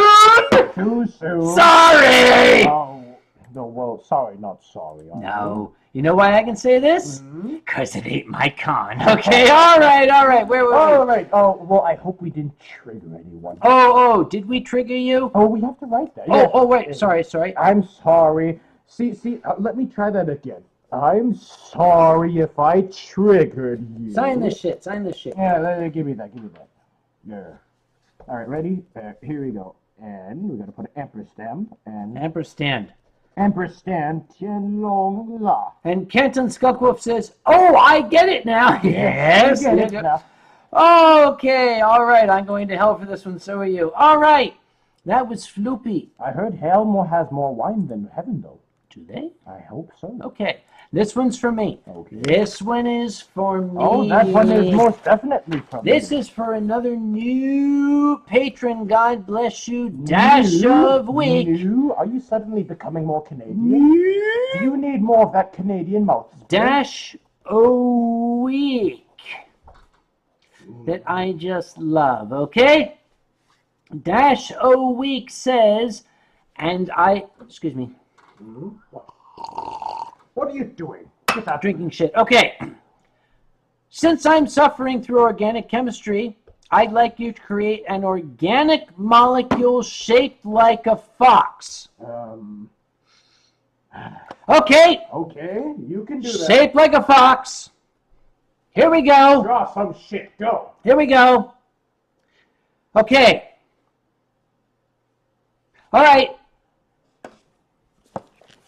Too soon. Sorry! Oh, no, well, sorry, not sorry. No. You know why I can say this? Because it ain't my con. Okay, all right. Where All right. Oh, well, I hope we didn't trigger anyone. Oh, did we trigger you? Oh, we have to write that. Oh, wait. Sorry. I'm sorry. See, let me try that again. I'm sorry if I triggered you. Sign this shit. Yeah, give me that. Yeah. All right, ready? Here we go. And we got to put an ampersand. Ampersand, Tien Long La. And Canton Skuckwolf says, oh, I get it now. Yes. I get it now. Okay, all right. I'm going to hell for this one. So are you. All right. That was Floopy. I heard hell has more wine than heaven, though. Do they? I hope so. Okay. This one's for me. Okay. This one is for me. Oh, that one is most definitely for me. This is for another new patron. God bless you. Dash of Week. Are you suddenly becoming more Canadian? Do you need more of that Canadian mouth? Dash O Week. That I just love. Okay? Dash O Week says, excuse me. What are you doing? Stop drinking shit. Okay. Since I'm suffering through organic chemistry, I'd like you to create an organic molecule shaped like a fox. Okay. Okay, you can do that. Shaped like a fox. Here we go. Draw some shit. Go. Here we go. Okay. All right.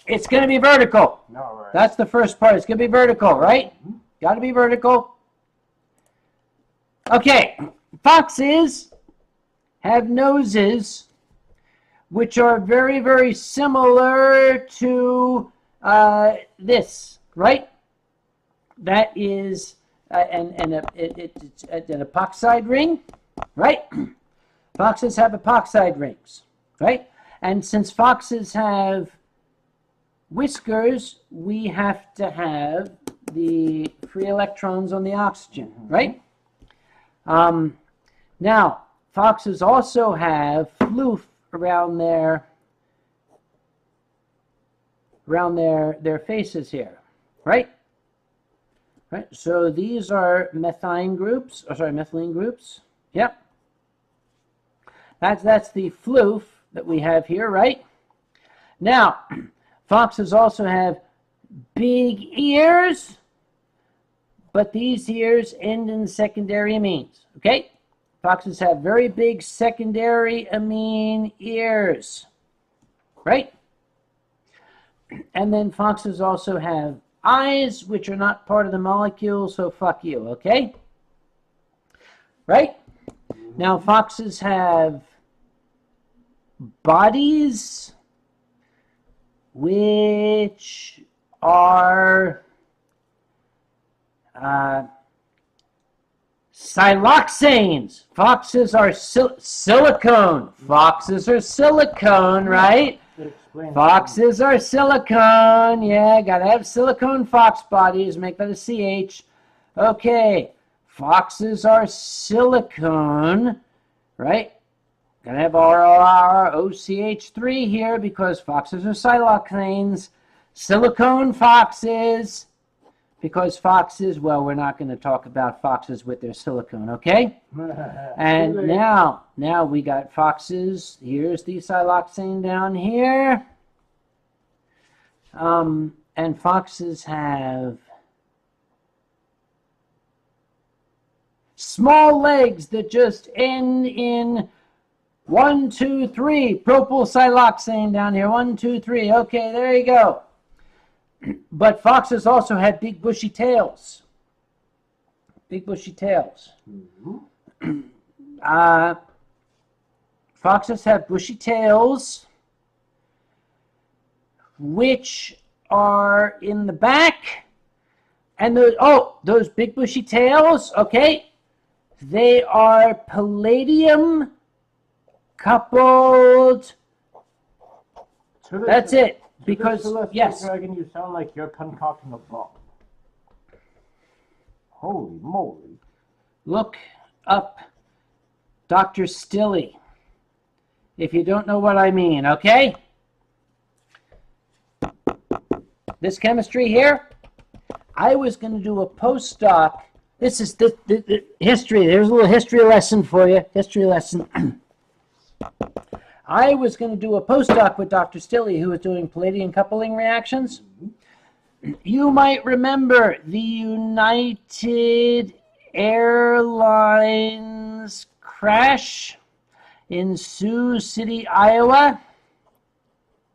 It's going to be vertical. All right. That's the first part. It's going to be vertical, right? Got to be vertical. Okay. Foxes have noses which are very, very similar to this, right? That is it's an epoxide ring, right? Foxes have epoxide rings, right? And since foxes have whiskers, we have to have the free electrons on the oxygen, right? Now, foxes also have floof around their faces here, right? Right. So these are methylene groups. Yep. That's the floof that we have here, right? Now, foxes also have big ears, but these ears end in secondary amines, okay? Foxes have very big secondary amine ears, right? And then foxes also have eyes, which are not part of the molecule, so fuck you, okay? Right? Now, foxes have bodies which are siloxanes. Foxes are silicone. Foxes are silicone, right? Foxes are silicone. Yeah, gotta have silicone fox bodies. Make that a CH. Okay. Foxes are silicone, right? Gotta have ROCH3 here because foxes are siloxanes. Silicone foxes, because foxes, well, we're not going to talk about foxes with their silicone, okay? And now we got foxes. Here's the siloxane down here. And foxes have small legs that just end in 1, 2, 3. Propyl siloxane down here. 1, 2, 3. Okay, there you go. But foxes also have big bushy tails. Big bushy tails. Foxes have bushy tails, which are in the back. And those big bushy tails, okay, they are palladium coupled. That's it. Because, yes. Dragon, you sound like you're concocting a bomb. Holy moly. Look up Dr. Stilley, if you don't know what I mean, okay? This chemistry here, I was going to do a postdoc. This is the history. There's a little history lesson for you. History lesson. I was going to do a postdoc with Dr. Stilley, who was doing palladium coupling reactions. You might remember the United Airlines crash in Sioux City, Iowa.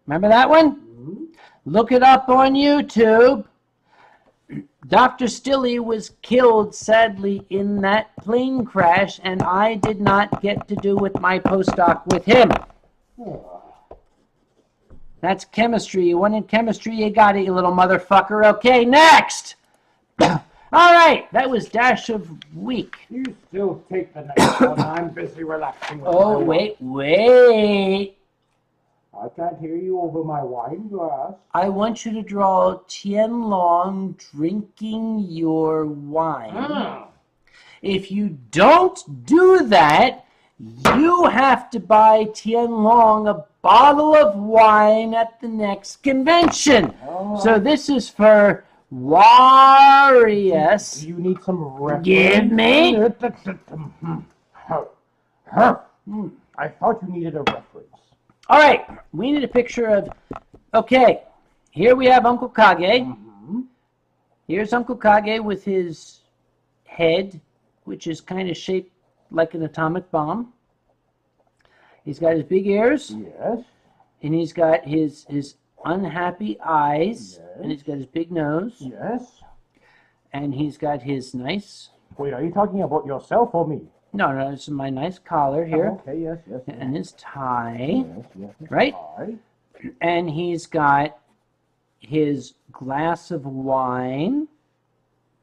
Remember that one? Look it up on YouTube. Dr. Stilley was killed, sadly, in that plane crash, and I did not get to do with my postdoc with him. That's chemistry. You wanted chemistry, you got it, you little motherfucker. Okay, next! All right, that was Dash of Week. You still take the next one. I'm busy relaxing with Oh, wait. I can't hear you over my wine glass. I want you to draw Tien Long drinking your wine. If you don't do that, you have to buy Tien Long a bottle of wine at the next convention. So this is for Warriors. Do you need some reference? Give me. I thought you needed a reference. All right, we need a picture of, okay, here we have Uncle Kage. Here's Uncle Kage with his head, which is kind of shaped like an atomic bomb. He's got his big ears. Yes. And he's got his unhappy eyes. Yes. And he's got his big nose. Yes. And he's got his nice... Wait, are you talking about yourself or me? No, this is my nice collar here. Oh, okay, yes. And his tie. Yes, right? Tie. And he's got his glass of wine.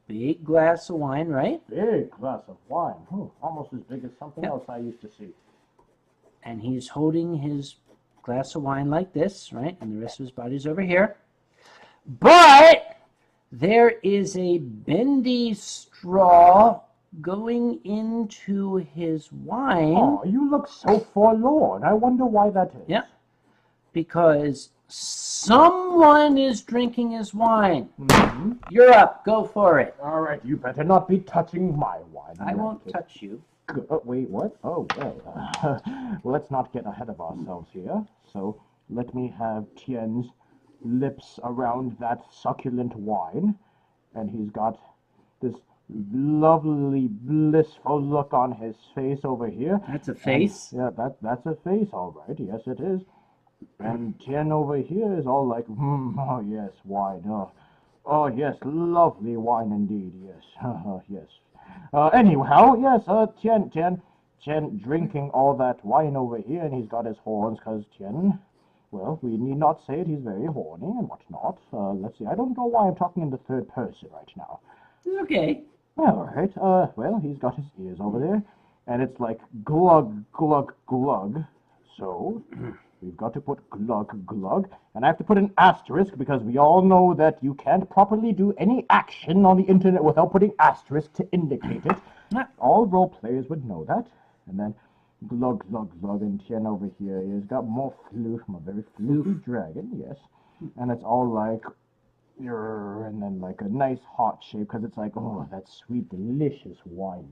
Big glass of wine, right? Big glass of wine. Almost as big as something else I used to see. And he's holding his glass of wine like this, right? And the rest of his body's over here. But there is a bendy straw going into his wine. Oh, you look so forlorn. I wonder why that is. Yeah. Because someone is drinking his wine. You're up. Go for it. All right, you better not be touching my wine. I won't touch you. Wait, what? Oh, well. Let's not get ahead of ourselves here. So let me have Tien's lips around that succulent wine, and he's got this lovely, blissful look on his face over here. That's a face? Yeah, that's a face, all right. Yes, it is. And Tien over here is all like, oh yes, wine. Oh yes, lovely wine indeed. Yes, yes. Anyhow, yes. Tien drinking all that wine over here, and he's got his horns, 'cause Tien. Well, we need not say it. He's very horny and whatnot. Let's see. I don't know why I'm talking in the third person right now. It's okay. All right. Well, he's got his ears over there, and it's like glug, glug, glug. So we've got to put glug, glug, and I have to put an asterisk because we all know that you can't properly do any action on the internet without putting asterisk to indicate it. All role players would know that. And then glug, glug, glug, and Tien over here, he's got more floof, a very floofy dragon, yes. And it's all like, and then like a nice hot shape, because it's like, oh, that sweet, delicious wine.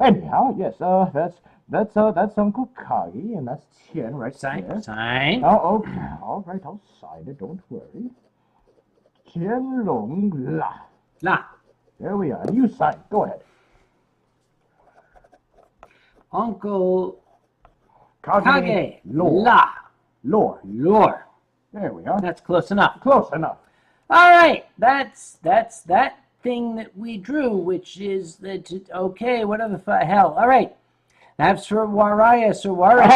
Anyhow, yes, that's Uncle Kage, and that's Tien right there. Sign. Oh, okay, all right, I'll sign it, don't worry. Tien Long La. La. There we are, you sign, go ahead. Uncle Kage. La. Lore. Lore. There we are. That's close enough. Close enough. All right. That's that thing that we drew, which is that. Okay, whatever the hell. All right. That's Sir Waraya.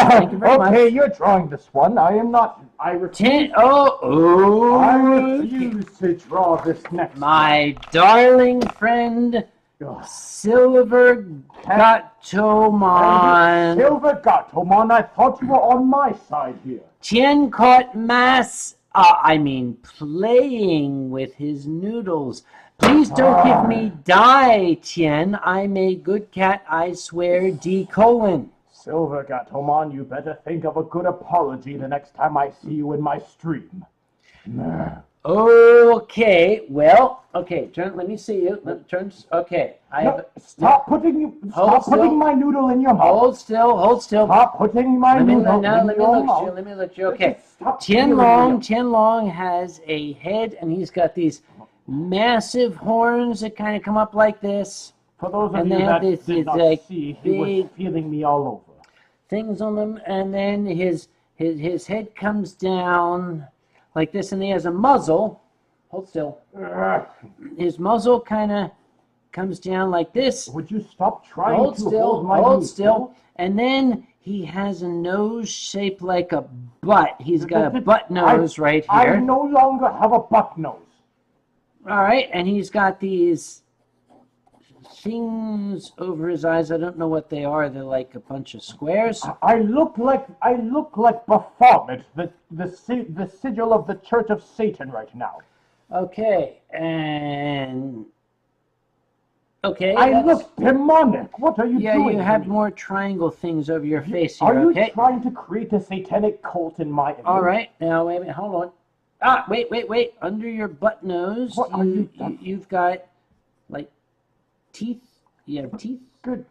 Thank you very much. Okay, you're drawing this one. I am not. I refuse. I refuse to draw this next My darling friend, one. Silver Gatomon. Silver Gatomon, I thought you were on my side here. Tien caught playing with his noodles. Please don't give me die, Tien. I'm a good cat, I swear, D:. Silver Gatomon, you better think of a good apology the next time I see you in my stream. Okay, well, okay, turn, let me see you. Okay, Stop putting my noodle in your mouth. Hold still. Stop putting my noodle in your mouth. Let me look at you. Okay, Tien Long has a head, and he's got these massive horns that kind of come up like this. For those of And you they have that this- did this, not like, see, he was big- feeling me all over. Things on them, and then his head comes down like this, and he has a muzzle. Hold still. His muzzle kind of comes down like this. Would you stop trying Hold to still. hold my Hold noodle? still. And then he has a nose shaped like a butt. He's got a butt nose right I here. no longer have a butt nose. All right, and he's got these things over his eyes. I don't know what they are. They're like a bunch of squares. I look like Baphomet, the sigil of the Church of Satan right now. Okay, and okay. I look demonic. What are you Yeah, doing? you to have me? more triangle things over your face Are here. you Okay. trying to create a satanic cult in my image? All right. Now wait a minute. Hold on. Wait. Under your butt nose, What are you- you've got like teeth. You have teeth. Goodness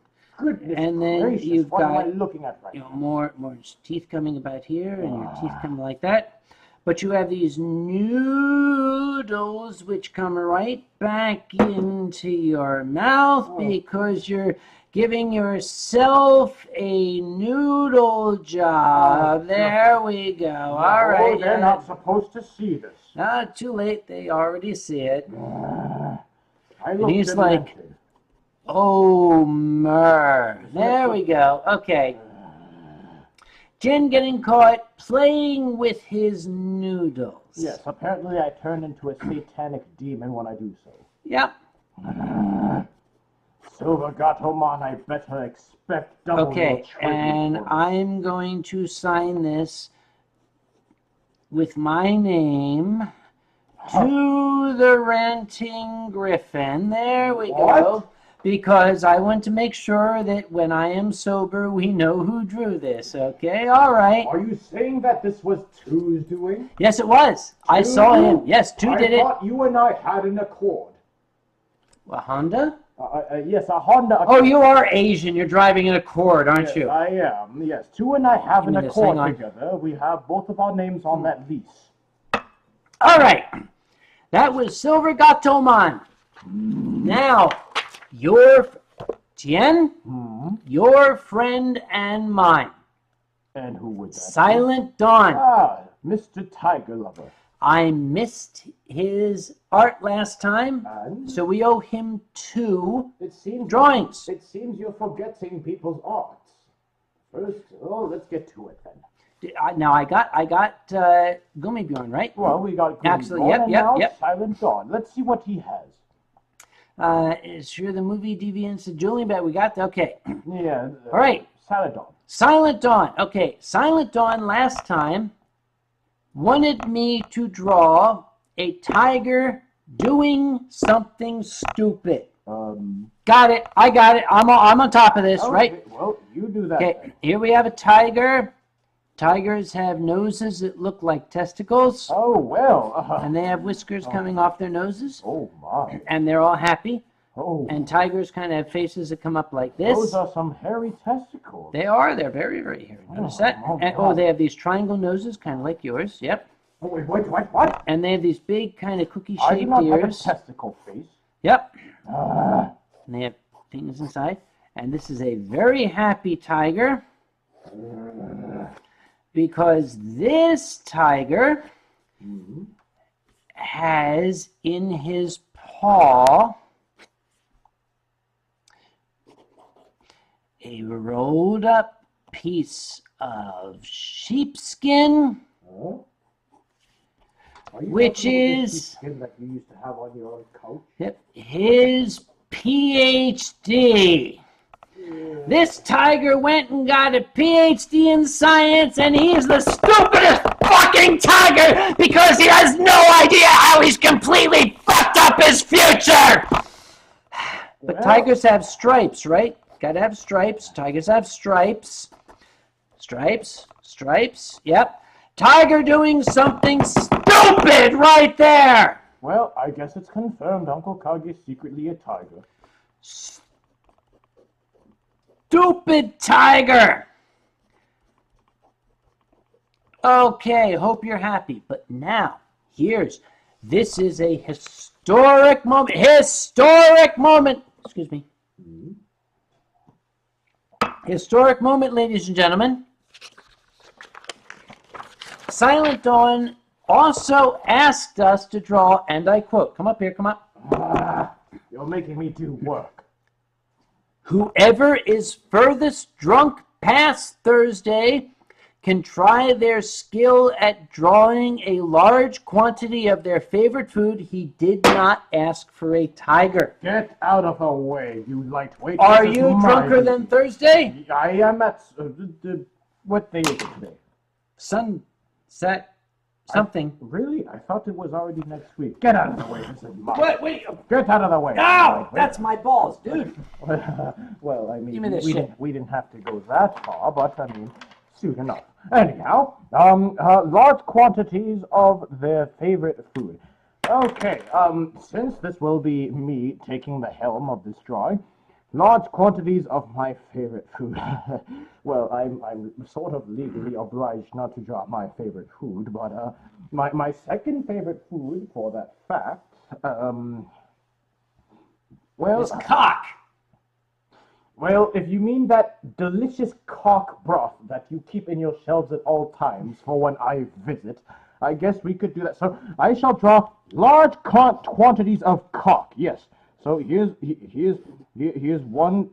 And then gracious, you've what am I got, looking at right You know, now? more teeth coming about here, and your teeth coming like that. But you have these noodles which come right back into your mouth because you're giving yourself a noodle job. There we go. All right. They're not supposed to see this. Too late. They already see it. I look he's like- demented. There we go. Okay. Jen getting caught playing with his noodles. Yes, apparently I turn into a satanic demon when I do so. Yep. Silver Gatomon, I better expect double Okay, your tribute and for this. I'm going to sign this with my name to the Ranting Griffin. There we go. What? Because I want to make sure that when I am sober, we know who drew this. Okay, all right. Are you saying that this was Two's doing? Yes, it was. I saw him. Yes, Two did I it. thought you and I had an accord. A Honda? Yes, a Honda Accord. Oh, you are Asian. You're driving an Accord, aren't Yes, you? I am. Yes, Two and I have Give an me this, accord hang on. together. We have both of our names on that lease. All right. That was Silver Gatoman. Now, Tien, your friend and mine, And who would that be? Silent Dawn. Ah, Mr. Tiger Lover. I missed his art last time, And? so we owe him 2 It seems drawings. It seems you're forgetting people's arts. First, let's get to it then. Now I got Gummibjorn, right? Well, we got Actually, Dawn, and now yep. Silent Dawn. Let's see what he has. Sure, the movie Deviants and Julian, but we got okay. Yeah. All right. Silent Dawn. Silent Dawn. Okay, Silent Dawn last time wanted me to draw a tiger doing something stupid. Got it. I got it. I'm on top of this, Okay, right? Well, you do that. Okay, then. here we have a tiger. Tigers have noses that look like testicles, Oh, well. and they have whiskers coming off their noses, Oh, my. and they're all happy. Oh. And tigers kind of have faces that come up like this. Those are some hairy testicles. They are. They're very, very hairy. Notice that? And, God. they have these triangle noses, kind of like yours. Yep. Oh, wait, what? And they have these big kind of I do cookie-shaped not have a ears. testicle face. Yep. Ah. And they have things inside. And this is a very happy tiger because this tiger has in his paw a rolled up piece of sheepskin, Huh? Are you which talking about the is sheepskin that you used to have on your couch? his PhD. This tiger went and got a PhD in science, and he's the stupidest fucking tiger because he has no idea how he's completely fucked up his future. But Well. tigers have stripes, right? Gotta have stripes. Tigers have stripes. Stripes. Yep. Tiger doing something stupid right there. Well, I guess it's confirmed Uncle Kage is secretly a tiger. Stupid tiger. Okay, hope you're happy. But now, this is a historic moment. Excuse me. Historic moment, ladies and gentlemen. Silent Dawn also asked us to draw, and I quote, come up here, come up. Ah, you're making me do work. Whoever is furthest drunk past Thursday can try their skill at drawing a large quantity of their favorite food. He did not ask for a tiger. Get out of the way, you lightweight. Are This is you my drunker duty. than Thursday? I am at... what day is it today? Sunset something. Really? I thought it was already next week. Get out of the way. This is my... What? Wait. Get out of the way. Ow! That's my balls, dude. Well, I mean, Give me this we shit. didn't have to go that far, but I mean, soon enough. Anyhow, large quantities of their favorite food. Okay, since this will be me taking the helm of this drawing, large quantities of my favorite food. Well, I'm sort of legally obliged not to draw my favorite food, but my second favorite food, for that fact, well, It's cock. well, if you mean that delicious cock broth that you keep in your shelves at all times for when I visit, I guess we could do that. So I shall draw large quantities of cock. Yes. So here's one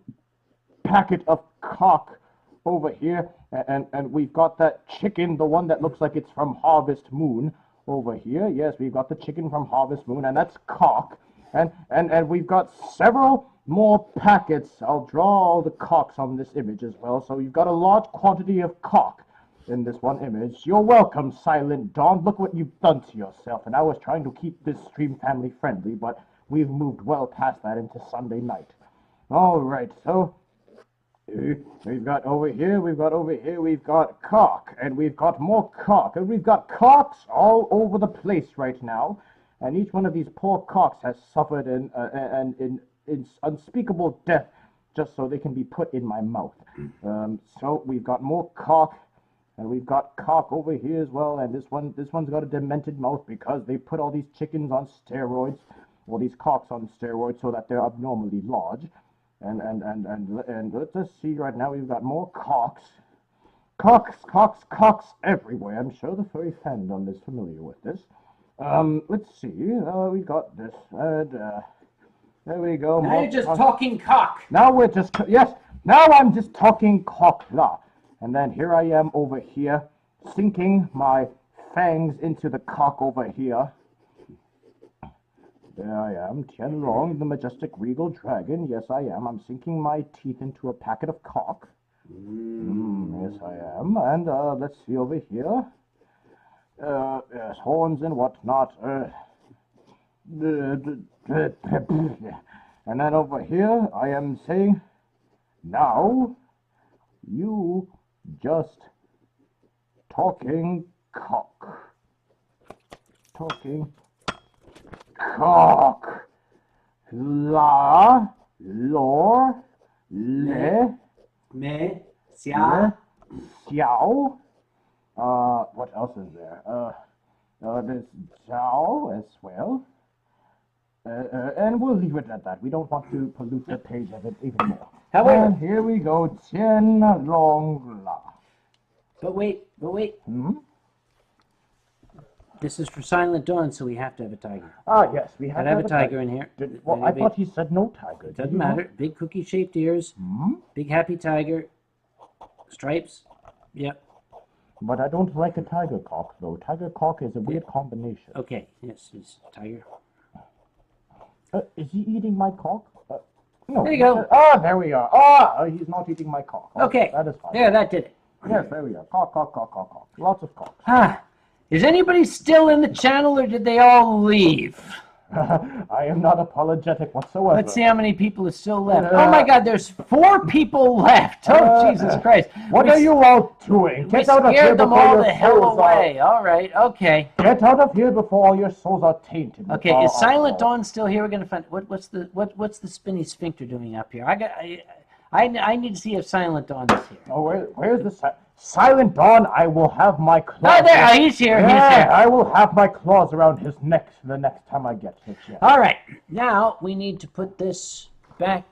packet of cock over here, and we've got that chicken, the one that looks like it's from Harvest Moon, over here. Yes, we've got the chicken from Harvest Moon, and that's cock. And we've got several more packets. I'll draw all the cocks on this image as well. So you've got a large quantity of cock in this one image. You're welcome, Silent Dawn. Look what you've done to yourself. And I was trying to keep this stream family friendly, but we've moved well past that into Sunday night. All right, so we've got over here, we've got cock, and we've got more cock, and we've got cocks all over the place right now. And each one of these poor cocks has suffered an unspeakable death just so they can be put in my mouth. So we've got more cock, And we've got Cock over here as well, and this one's got a demented mouth because they put all these chickens on steroids, or these cocks on steroids, so that they're abnormally large. And let's just see right now, we've got more cocks. Cocks everywhere. I'm sure the furry fandom is familiar with this. Let's see. We got this. There we go. Now you're just talking cock. Now we're just, yes, now I'm just talking cock. And then here I am over here, sinking my fangs into the cock over here. There I am, Tien Long, the majestic regal dragon. Yes, I am. I'm sinking my teeth into a packet of cock. Yes, I am. And let's see over here. Yes, horns and whatnot. And then over here, I am saying, now, you just talking cock. Talking cock. La, lor, le, Me, sia. xiao. What else is there? There's Zhao as well. And we'll leave it at that. We don't want to pollute the page of it even more. However, and here we go, Tien Long La. But wait. Hmm? This is for Silent Dawn, so we have to have a tiger. Ah, yes, we have Gotta to have a tiger in here. Well, I thought he said no tiger. Doesn't matter. Big cookie-shaped ears. Big happy tiger. Stripes. Yep. But I don't like a tiger cock, though. Tiger cock is a weird combination. Okay. Yes, it's tiger. Is he eating my cock? No. There you go. There we are. He's not eating my cock. Okay. That is fine. There, that did it. Yes, there we are. Cock. Lots of cocks. Is anybody still in the channel, or did they all leave? I am not apologetic whatsoever. Let's see how many people are still left. Oh my God, there's 4 people left. Oh, Jesus Christ. What are you all doing? We Get out of here scared them before all your the hell souls away. All right, okay. Get out of here before all your souls are tainted. with Okay, all is Silent alcohol. Dawn still here? We're gonna find what's the spinny sphincter doing up here? I need to see if Silent Dawn is here. Oh, where's the Silent Dawn? I will have my claws. Oh, there, he's here. Yeah, He's here. I will have my claws around his neck the next time I get here. Yeah. All right, now we need to put this back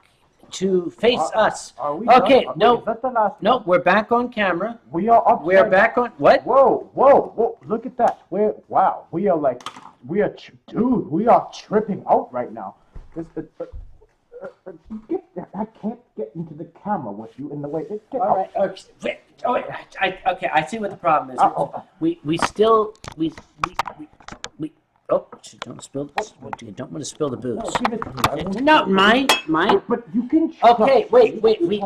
to face us. Are we Okay, done? no, Is that the last no, one? we're back on camera. We are up. We're back on what? Whoa! Look at that. Wow. We are tripping out right now. I can't get into the camera with you in the way. Get All out. right. Okay. Okay. I see what the problem is. Uh-oh. We still. Oh, don't spill. You don't want to spill the booze. Give it to me. I won't- No, mine. But you can. Okay, trust wait. me.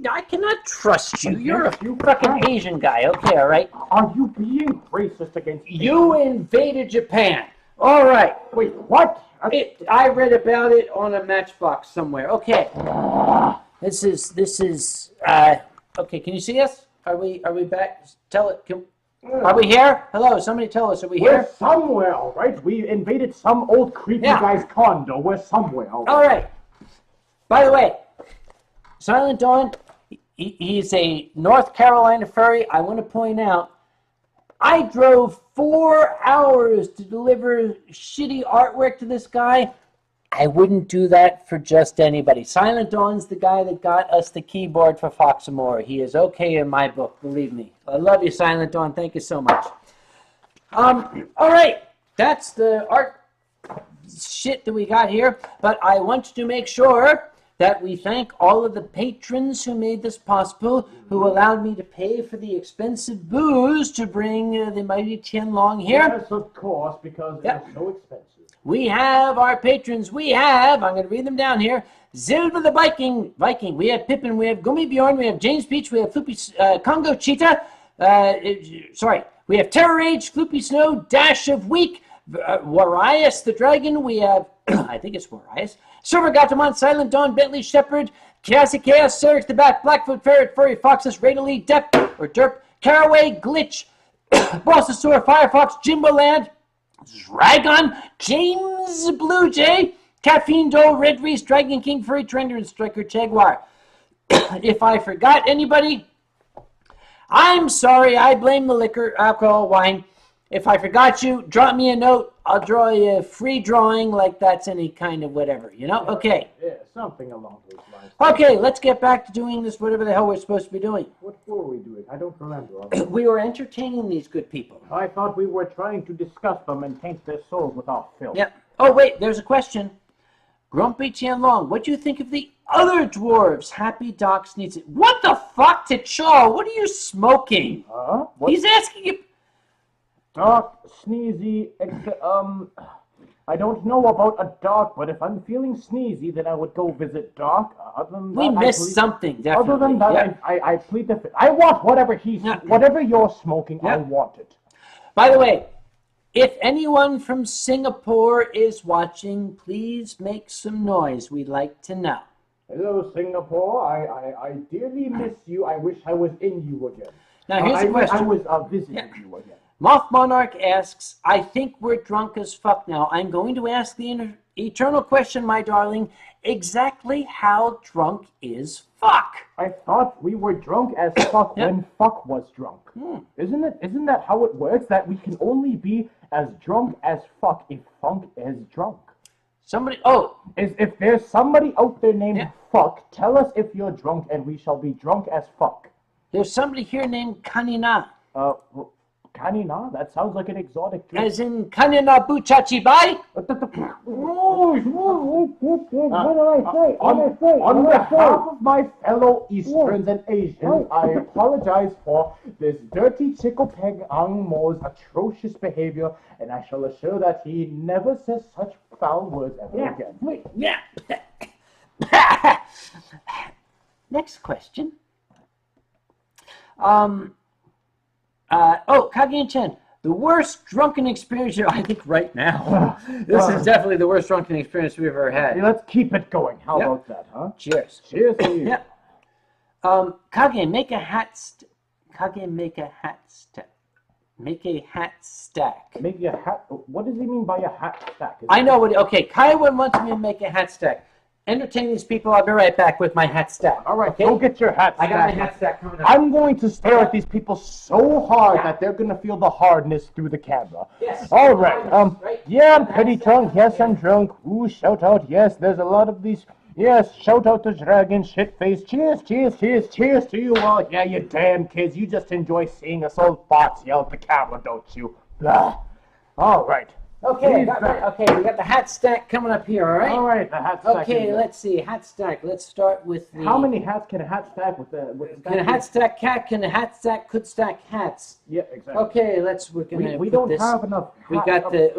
I cannot trust you. You're Yes, you a fucking can. Asian guy. Okay, all right. Are you being racist against me? You invaded Japan. All right. Wait, what? I read about it on a matchbox somewhere. Okay. This is. Okay. Can you see us? Are we back? Tell it. Are we here? Hello. Somebody tell us. Are we We're here? somewhere, all right? We invaded some old creepy Yeah. guy's condo. We're somewhere. All right. By the way, Silent Dawn, he's a North Carolina furry. I want to point out, I drove 4 hours to deliver shitty artwork to this guy. I wouldn't do that for just anybody. Silent Dawn's the guy that got us the keyboard for Fox and More. He is okay in my book, believe me. I love you, Silent Dawn. Thank you so much. All right. That's the art shit that we got here. But I want to make sure that we thank all of the patrons who made this possible, who allowed me to pay for the expensive booze to bring the mighty Tien Long here. Yes, of course, because Yep. it's so expensive. We have our patrons. We have, I'm going to read them down here, Zilda the Viking. We have Pippin. We have Gummy Bjorn. We have James Peach. We have Floopy Congo Cheetah. We have Terror Rage, Floopy Snow, Dash of Week, Warius the Dragon. We have, I think it's Warius. Silver Gatamon, Silent Dawn, Bentley Shepherd, Chaosic Chaos, Seric the Bat, Blackfoot Ferret, Furry Foxes, Raidley, Derp, Caraway, Glitch, Bossasaur, Firefox, Jimboland, Dragon, James Blue Jay, Caffeine Doe, Red Reese, Dragon King, Furry Trender, and Striker Jaguar. If I forgot anybody, I'm sorry, I blame the liquor, alcohol, wine. If I forgot you, drop me a note. I'll draw you a free drawing like that's any kind of whatever, you know? Okay. Yeah, something along those lines. Okay, let's get back to doing this, whatever the hell we're supposed to be doing. What were we doing? I don't remember. We were entertaining these good people. I thought we were trying to discuss them and taint their souls with our filth. Yep. Oh, wait, there's a question. Grumpy Tien Long, what do you think of the other dwarves? Happy Doc Sneeze. What the fuck, T'Chall? What are you smoking? What? He's asking you. Doc, sneezy, I don't know about a doc, but if I'm feeling sneezy, then I would go visit Doc. Other than that, We missed something, definitely. Other than that, Yep. I plead the fifth. I want whatever whatever you're smoking, I Yep. want it. By the way, if anyone from Singapore is watching, please make some noise. We'd like to know. Hello, Singapore. I dearly miss you. I wish I was in you again. Now, here's the question. I was visiting you again. Moth Monarch asks, I think we're drunk as fuck now. I'm going to ask the eternal question, my darling. Exactly how drunk is fuck? I thought we were drunk as fuck when fuck was drunk. Isn't that how it works? That we can only be as drunk as fuck if funk is drunk. Somebody, If there's somebody out there named fuck, tell us if you're drunk and we shall be drunk as fuck. there's somebody here named Kanina. Kanina? That sounds like an exotic drink. As in Kanina Buchachibai? What did I say? On behalf of my fellow Easterns and Asians, I apologize for this dirty Chickopeg Angmo's atrocious behavior, and I shall assure that he never says such foul words ever again. Yeah. Next question. Kage and Chen, the worst drunken experience, I think right now. This is definitely the worst drunken experience we've ever had. Hey, let's keep it going. How about that, huh? Cheers. Cheers to you. Kage, make a hat Kage, make a hat stack. Make a hat stack. Make a hat. What does he mean by a hat stack? I know what. Okay, Kai wants me to make a hat stack. Entertain these people. I'll be right back with my hat stack. All right, okay? go get your hat stack. I got my hat stack coming up. I'm going to stare at these people so hard that they're going to feel the hardness through the camera. Yes. All right. Yeah, I'm pretty drunk. Yes, I'm drunk. Ooh, shout out. Yes, there's a lot of these. Yes, shout out to Dragon Shitface. Cheers to you all. Yeah, you damn kids. You just enjoy seeing us old farts yell at the camera, don't you? Blah. All right. Okay, we got the hat stack coming up here, all right? All right, the hat stack. Okay, let's see. Hat stack. Let's start with the... How many hats can a hat stack with the Can a hat stack cat? Can a hat stack could stack hats? Yeah, exactly. Okay, we're gonna we put don't this. have enough. We got the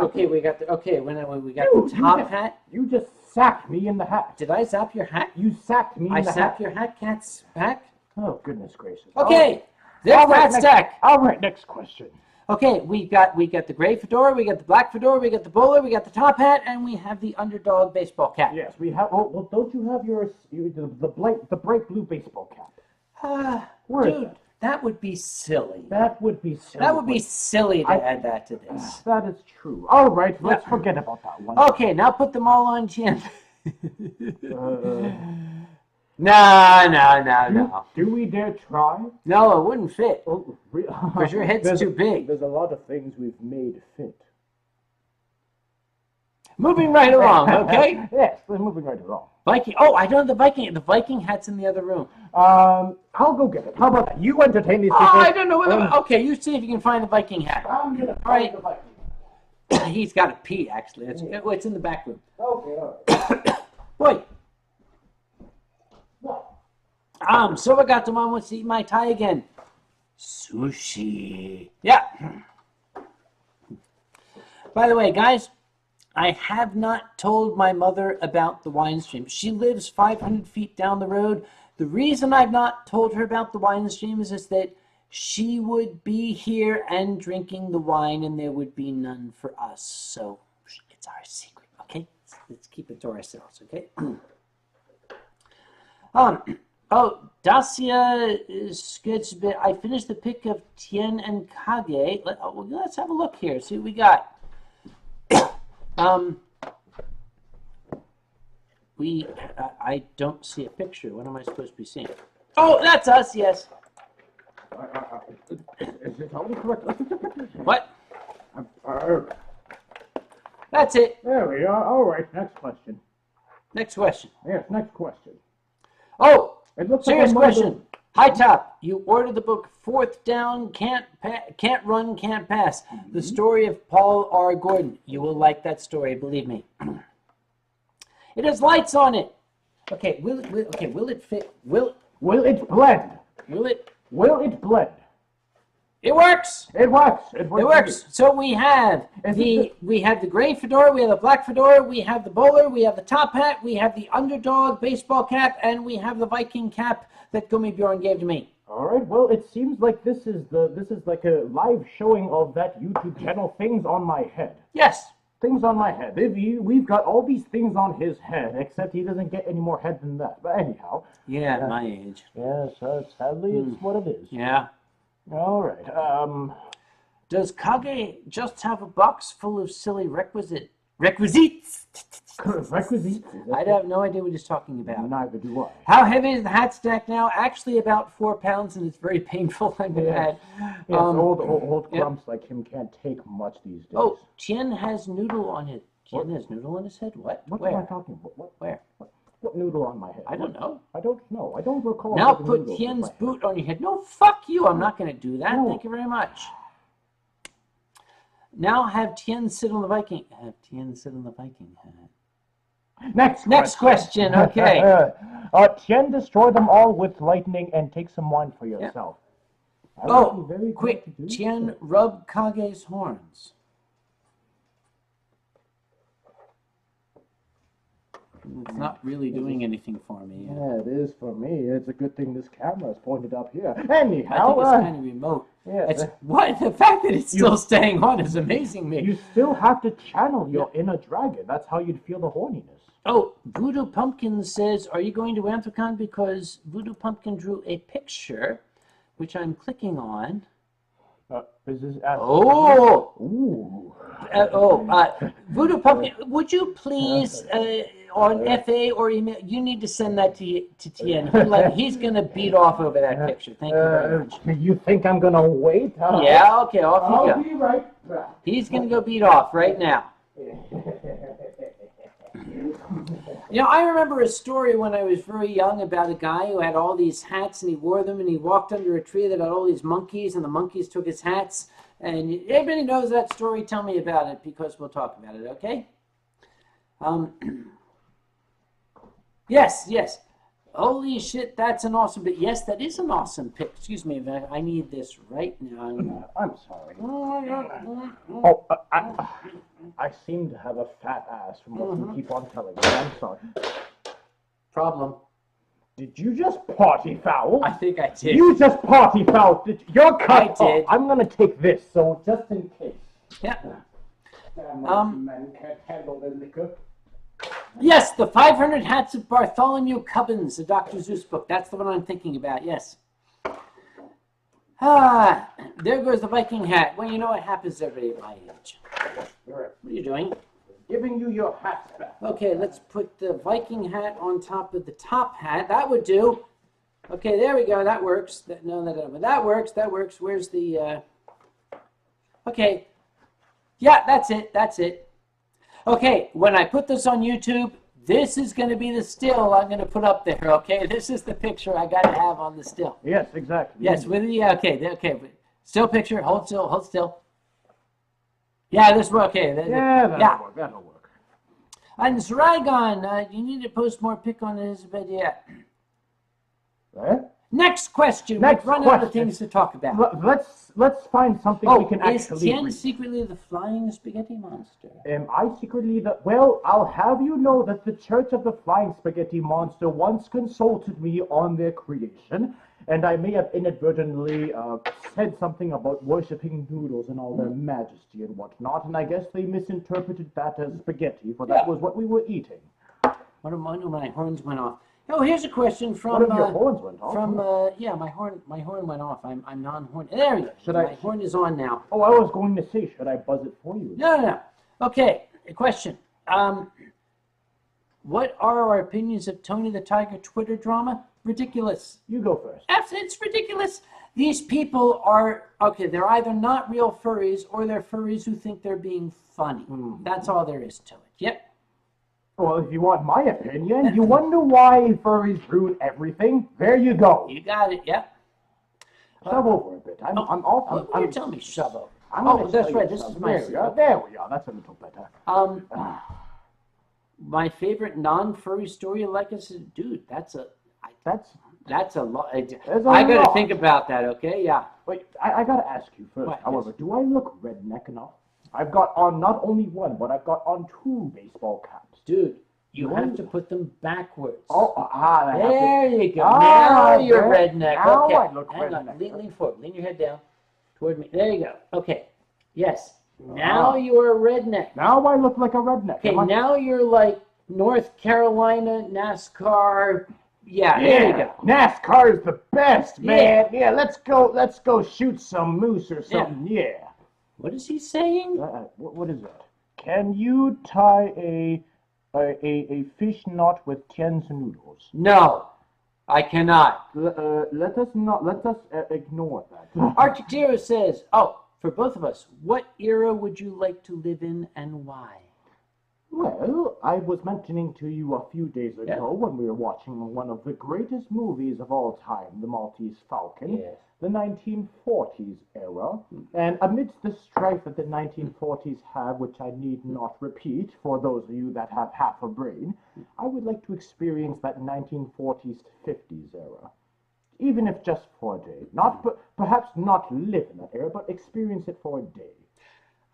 top hat. You just sacked me in the hat. Did I zap your hat? You sacked me in the hat. I zapped your hat, cat's back. Oh, goodness gracious. Okay, there's the hat stack. All right, next question. Okay, we got the gray fedora, we got the black fedora, we got the bowler, we got the top hat, and we have the underdog baseball cap. Yes, we have. Oh, well, don't you have the bright blue baseball cap? Dude, that would be silly. That would be silly. That would be silly to add that to this. That is true. All right, let's forget about that one. Okay, now put them all on Tien. No. Do we dare try? No, it wouldn't fit. Oh, Because your head's too big. There's a lot of things we've made fit. Moving right along, okay? Yes, we're moving right along. Viking. Oh, I don't have the Viking. The Viking hat's in the other room. I'll go get it. How about that? You entertain these people. Oh, I don't know whether. Okay, you see if you can find the Viking hat. I'm gonna All find right. the Viking. He's got to pee, actually. It's in the back room. Okay, all right. Boy. What? Sobagatomon wants to eat my Thai again. Sushi. Yeah. By the way, guys, I have not told my mother about the Winestream. She lives 500 feet down the road. The reason I've not told her about the Winestream is that she would be here and drinking the wine, and there would be none for us. So it's our secret, okay? Let's keep it to ourselves, okay? Dacia is good. I finished the pick of Tien and Kage. Let's have a look here. See what we got. I don't see a picture. What am I supposed to be seeing? Oh, that's us. Yes. Is it totally correct? What? That's it. There we are. All right, next question. Next question. Yes, next question. Oh, It looks serious like question. High Top, you ordered the book Fourth Down, Can't Run, Can't Pass. The story of Paul R. Gordon. You will like that story, believe me. It has lights on it. Okay, will it fit? Will it blend? it? Blend? It works. It works. It works. So we have the gray fedora, we have the black fedora, we have the bowler, we have the top hat, we have the underdog baseball cap, and we have the Viking cap that Gummibjorn gave to me. All right. Well, it seems like this is like a live showing of that YouTube channel, Things on My Head. Yes. Things on my head. We've got all these things on his head, except he doesn't get any more head than that. But anyhow. Yeah, at my age. Yeah, so sadly, it's what it is. Yeah. All right. Does Kage just have a box full of silly requisites? Requisites? I have no idea what he's talking about. Neither do I. How heavy is the hat stack now? Actually, about 4 pounds, and it's very painful. I'm bad. Yes, old grumps like him can't take much these days. Oh, Tien has noodle on his. Tien has noodle on his head. What? What am I talking about? Where? What noodle on my head? I don't know. I don't know. I don't recall. Now put Tien's boot on your head. No, fuck you. I'm not going to do that. No. Thank you very much. Now have Tien sit on the Viking. Have Tien sit on the Viking hat. Next question. Okay. Tien, destroy them all with lightning and take some wine for yourself. I would be very glad quick. to do Tien, so. rub Kage's horns. It's not really doing anything for me. Yeah, it is for me. It's a good thing this camera is pointed up here. I Anyhow, think it's kind of remote. yes, What? The fact that it's still staying on is amazing me. you still have to channel your inner dragon. That's how you'd feel the horniness. Oh, Voodoo Pumpkin says, are you going to Anthrocon? Because Voodoo Pumpkin drew a picture, which I'm clicking on. Is this Oh! Ooh. Voodoo Pumpkin, would you please, on FA or email, you need to send that to Tien. He's going to beat off over that picture. Thank you very much. You think I'm going to wait? Yeah, okay, off you I'll go. be right back. He's going to go beat off right now. You know, I remember a story when I was very young about a guy who had all these hats and he wore them and he walked under a tree that had all these monkeys and the monkeys took his hats. And everybody knows that story. Tell me about it because we'll talk about it, okay? Yes. Holy shit, that's an awesome pic. Yes, that is an awesome pic. Excuse me, I need this right now. I'm sorry. Oh, I seem to have a fat ass from what you keep on telling me. I'm sorry. Problem. Did you just party foul? I think I did. You just party foul. You're cut I did. off. I'm gonna take this, so just in case. Yeah. Men can't handle the liquor. Yes, the 500 Hats of Bartholomew Cubbins, the Dr. Zeus book. That's the one I'm thinking about, yes. There goes the Viking hat. Well, you know what happens to everybody at my age. What are you doing? Giving you your hat back. Okay, let's put the Viking hat on top of the top hat. That would do. Okay, there we go. That works. That works. That works. Where's the... Okay. Yeah, that's it. Okay, when I put this on YouTube, this is going to be the still I'm going to put up there, okay? This is the picture I got to have on the still. Yes, exactly. Yes, with the, okay. Still picture, hold still. Yeah, this one, okay. That'll work. And Zrygon, you need to post more pic on Elizabeth, yeah. Next question. We've run out of things to talk about. Let's find something we can actually is Tien secretly the flying spaghetti monster? Am I secretly the... Well, I'll have you know that the Church of the Flying Spaghetti Monster once consulted me on their creation, and I may have inadvertently said something about worshipping noodles and all their majesty and whatnot, and I guess they misinterpreted that as spaghetti, for that was what we were eating. What am I doing? My horns went off. Oh, here's a question from... One of your horns went off? My horn went off. I'm non-horn. There we go. My horn is on now. Oh, I was going to say, should I buzz it for you? No. Okay, a question. What are our opinions of Tony the Tiger Twitter drama? Ridiculous. You go first. It's ridiculous. These people are, okay, they're either not real furries or they're furries who think they're being funny. That's all there is to it. Yep. Well, if you want my opinion, you wonder why furries ruin everything? There you go. You got it, yep. Shove over a bit. What would you tell me, shove over? I'm That's right, this is my There we seat. are. There we are. That's a little better. My favorite non-furry story, like I said, dude, that's a lot. I got to think about that, okay? Yeah. Wait, I got to ask you first, however, do I look redneck enough? I've got on not only one, but I've got on 2 baseball caps. Dude, you have to put them backwards. There you go. Now you're there- redneck. Now Okay. I look Hang on. redneck. Lean forward. Lean your head down toward me. There you go. Okay. Yes. Now you're a redneck. Now I look like a redneck. Okay, now you're like North Carolina NASCAR. Yeah, there you go. NASCAR is the best, man. Yeah, let's go shoot some moose or something. Yeah. What is he saying? What is that? Can you tie a fish knot with Tien's noodles? No, I cannot. Let us ignore that. Arctic Zero says, for both of us, what era would you like to live in and why? Well, I was mentioning to you a few days ago when we were watching one of the greatest movies of all time, The Maltese Falcon, the 1940s era. And amidst the strife that the 1940s have, which I need not repeat for those of you that have half a brain, I would like to experience that 1940s to 50s era. Even if just for a day. Perhaps not live in that era, but experience it for a day.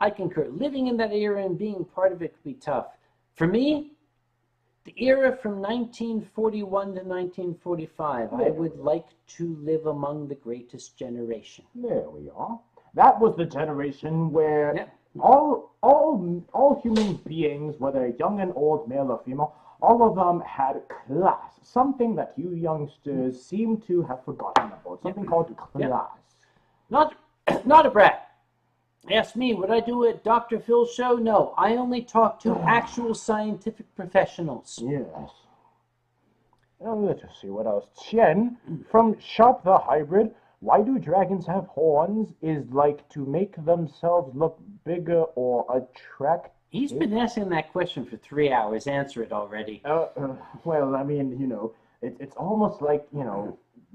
I concur. Living in that era and being part of it could be tough. For me, the era from 1941 to 1945, I would like to live among the greatest generation. There we are. That was the generation where all human beings, whether young and old, male or female, all of them had class. Something that you youngsters seem to have forgotten about. Something called class. Not a brat. Ask me, would I do a Dr. Phil show? No, I only talk to actual scientific professionals. Yes. Now, let's see what else. Tien, from Shop the Hybrid, why do dragons have horns? Is like to make themselves look bigger or attract. He's been asking that question for 3 hours. Answer it already. Well, I mean, it's almost like,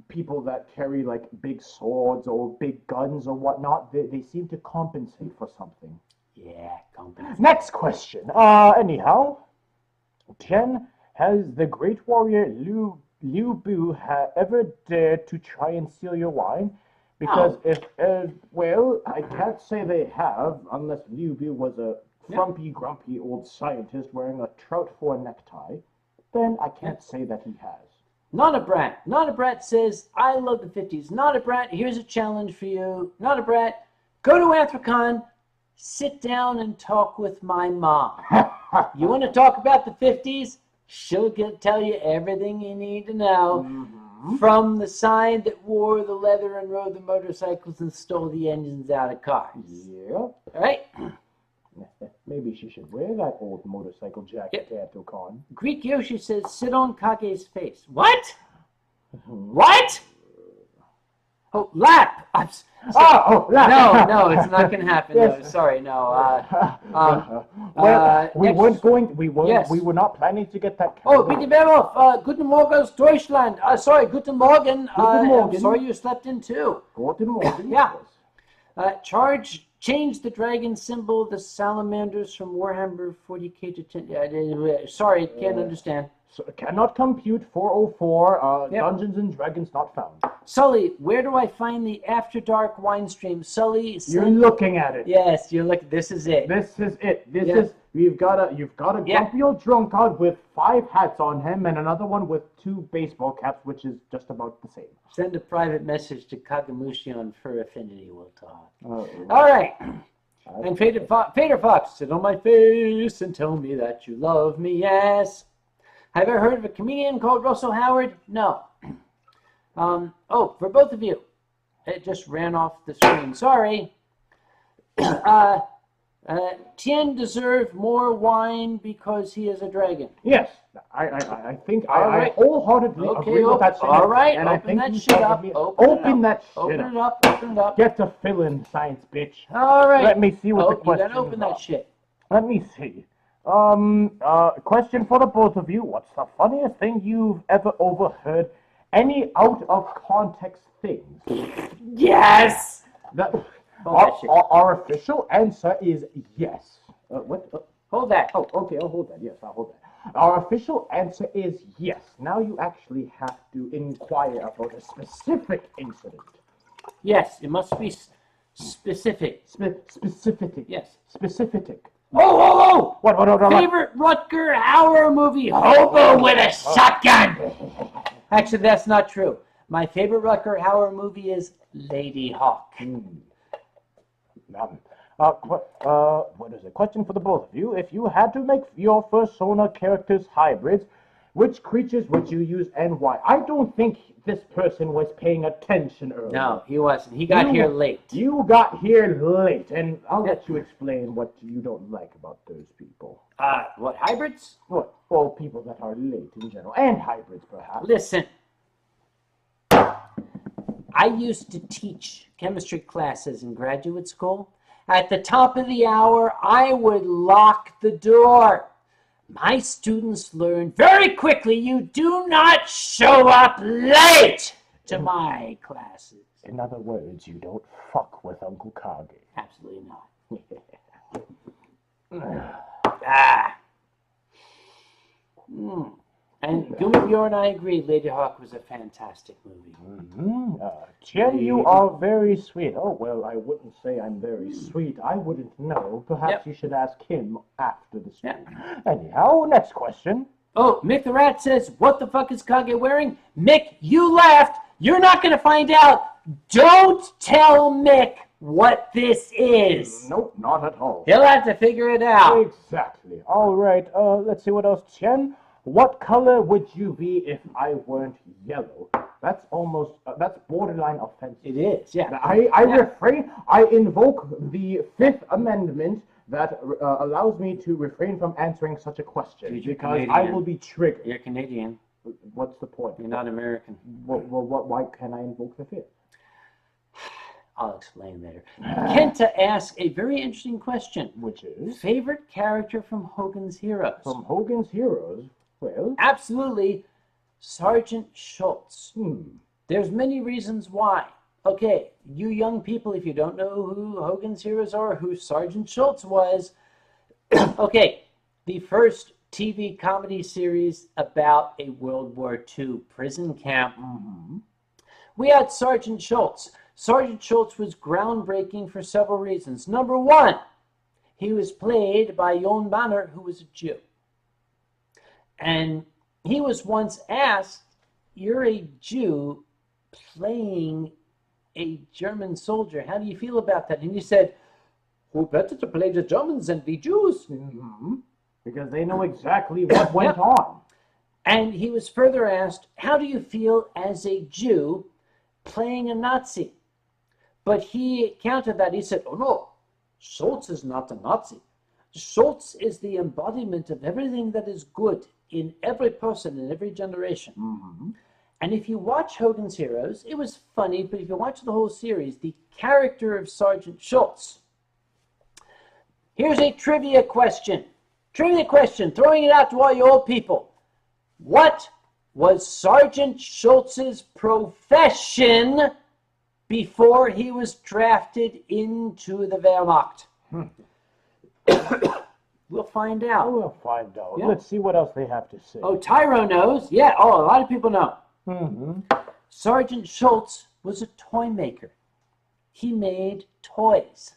people that carry like big swords or big guns or whatnot, they seem to compensate for something. Yeah, compensate. Next question. Anyhow, Tien, has the great warrior Liu Bu ever dared to try and steal your wine? Because I can't say they have, unless Liu Bu was a frumpy, grumpy old scientist wearing a trout for a necktie. Then I can't say that he has. Not a brat. Not a brat says, I love the 50s. Not a brat, here's a challenge for you. Not a brat, go to Anthrocon, sit down and talk with my mom. You want to talk about the 50s? She'll tell you everything you need to know. From the side that wore the leather and rode the motorcycles and stole the engines out of cars. Yeah. All right? Maybe she should wear that old motorcycle jacket to Anthrocon. Greek Yoshi says, sit on Kage's face. What? What? Oh, lap. Lap. No, it's not going to happen. No, sorry, no. We were not planning to get that. Bitte Werwolf, Guten Morgen, Deutschland. Sorry, Guten Morgen. I'm sorry you slept in too. Guten Morgen. Yeah. Change the dragon symbol, the salamanders from Warhammer 40k to 10. Sorry, can't understand. So cannot compute 404. Dungeons and Dragons not found. Sully, where do I find the After Dark Winestream? Sully, you're looking at it. Yes, you're looking. This is it. This is it. You've got a grumpy old drunkard with 5 hats on him and another one with 2 baseball caps, which is just about the same. Send a private message to Kagamushi on Fur Affinity. We'll talk. All right. And Fader Fox, sit on my face and tell me that you love me. Yes. Have you ever heard of a comedian called Russell Howard? No. For both of you. It just ran off the screen. Sorry. Tien deserved more wine because he is a dragon. Yes, I think All I right. wholeheartedly agree with that statement. All right, and I open think that you shit should up. agree- Open that shit Open up. it up. Open it up. Get to filling, science bitch. All right. Let me see what the You questions gotta open are. that shit. Let me see. Question for the both of you. What's the funniest thing you've ever overheard? Any out of context things? Yes. That, Hold that shit. our official answer is yes. What? Hold that. Oh, okay, I'll hold that. Yes, I'll hold that. Our official answer is yes. Now you actually have to inquire about a specific incident. Yes, it must be specific. Specific. Yes. Specific. Oh! What? Favorite Rutger Hauer movie? Hobo with a shotgun. Actually, that's not true. My favorite Rutger Hauer movie is Lady Hawk. What is it? Question for the both of you. If you had to make your persona characters hybrids, which creatures would you use and why? I don't think this person was paying attention earlier. No, he wasn't. He got here late. You got here late, and I'll let you explain what you don't like about those people. What, hybrids? What? Well, people that are late in general, and hybrids, perhaps. Listen. I used to teach chemistry classes in graduate school. At the top of the hour, I would lock the door. My students learned very quickly you do not show up late to my classes. In other words, you don't fuck with Uncle Kage. Absolutely not. And Gummibjorn and I agree, Lady Hawk was a fantastic movie. Tien, you are very sweet. Oh, well, I wouldn't say I'm very sweet. I wouldn't know. Perhaps you should ask him after the stream. Anyhow, next question. Oh, Mick the Rat says, what the fuck is Kage wearing? Mick, you laughed. You're not going to find out. Don't tell Mick what this is. Nope, not at all. He'll have to figure it out. Exactly. All right, let's see what else. Tien, what color would you be if I weren't yellow? That's almost, that's borderline offensive. It is, yeah. I refrain, I invoke the Fifth Amendment that allows me to refrain from answering such a question. Dude, you're because Canadian. I will be triggered. You're Canadian. What's the point? You're not American. Why can I invoke the Fifth? I'll explain later. Kenta asked a very interesting question. Which is? Favorite character from Hogan's Heroes? From Hogan's Heroes? Well? Absolutely, Sergeant Schultz. There's many reasons why. Okay, you young people, if you don't know who Hogan's Heroes are, who Sergeant Schultz was, okay, the first TV comedy series about a World War II prison camp. We had Sergeant Schultz. Sergeant Schultz was groundbreaking for several reasons. Number one, he was played by Jon Banner, who was a Jew. And he was once asked, you're a Jew playing a German soldier. How do you feel about that? And he said, who better to play the Germans than the Jews? Because they know exactly what went on. And he was further asked, how do you feel as a Jew playing a Nazi? But he countered that. He said, oh no, Schultz is not a Nazi. Schultz is the embodiment of everything that is good in every person, in every generation. And if you watch Hogan's Heroes, it was funny, but if you watch the whole series, the character of Sergeant Schultz. Here's a trivia question. Trivia question, throwing it out to all you old people. What was Sergeant Schultz's profession before he was drafted into the Wehrmacht? We'll find out. We'll find out. Let's see what else they have to say. Oh, Tyro knows. Yeah, a lot of people know. Sergeant Schultz was a toy maker. He made toys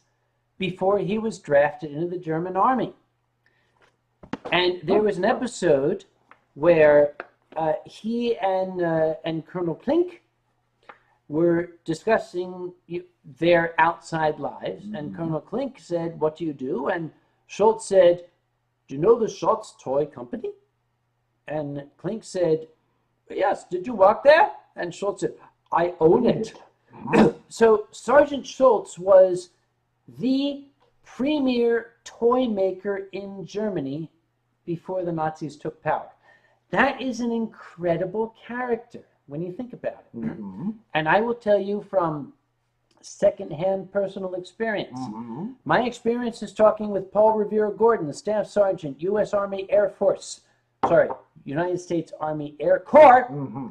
before he was drafted into the German army. And there was an episode where he and Colonel Klink were discussing their outside lives. And Colonel Klink said, what do you do? And Schultz said, do you know the Schultz Toy Company? And Klink said, yes, did you work there? And Schultz said, I own it. So Sergeant Schultz was the premier toy maker in Germany before the Nazis took power. That is an incredible character when you think about it. Mm-hmm. And I will tell you from secondhand personal experience. Mm-hmm. My experience is talking with Paul Revere Gordon, the Staff Sergeant, U.S. Army Air Force, United States Army Air Corps. Mm-hmm.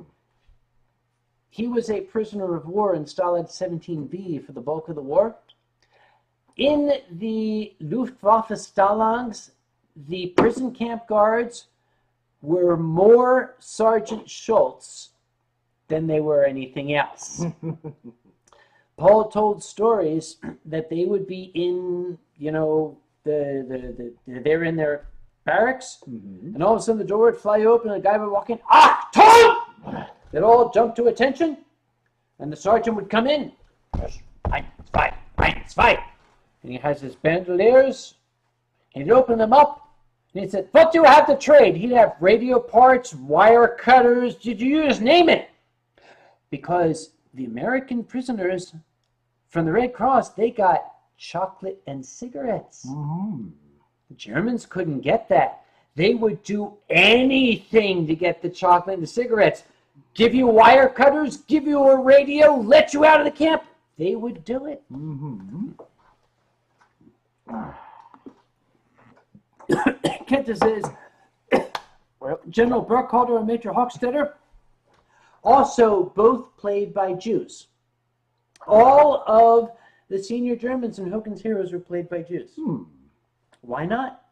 He was a prisoner of war in Stalag 17B for the bulk of the war. In the Luftwaffe stalags, the prison camp guards were more Sergeant Schultz than they were anything else. Paul told stories that they would be in, they're in their barracks, and all of a sudden the door would fly open and a guy would walk in. Tom! They'd all jump to attention, and the sergeant would come in. Yes, fine, it's fine, fine, it's fine. And he has his bandoliers, and he'd open them up, and he said, what do you have to trade? He'd have radio parts, wire cutters, did you just name it? Because the American prisoners from the Red Cross, they got chocolate and cigarettes. Mm-hmm. The Germans couldn't get that. They would do anything to get the chocolate and the cigarettes. Give you wire cutters, give you a radio, let you out of the camp. They would do it. Mm-hmm. Kenta says, well, General Burkhalter and Major Hochstetter, also both played by Jews. All of the senior Germans in Hogan's Heroes were played by Jews. Why not?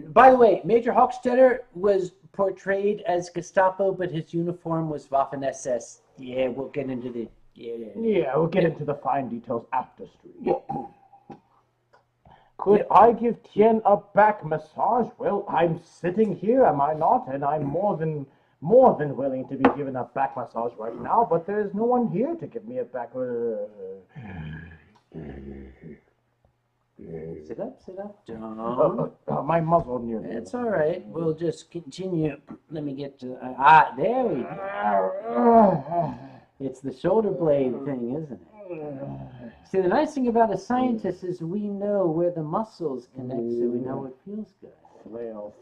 By the way, Major Hochstetter was portrayed as Gestapo, but his uniform was Waffen-SS. Yeah, we'll get into the... Yeah, we'll get into the fine details after stream. Could I give Tien a back massage? Well, I'm sitting here, am I not? And I'm more than willing to be given a back massage right now, but there's no one here to give me a back. Sit up. My muzzle nearly. It's all right. We'll just continue. Let me get to... there we go. It's the shoulder blade thing, isn't it? See, the nice thing about a scientist is we know where the muscles connect, so we know it feels good. Flail.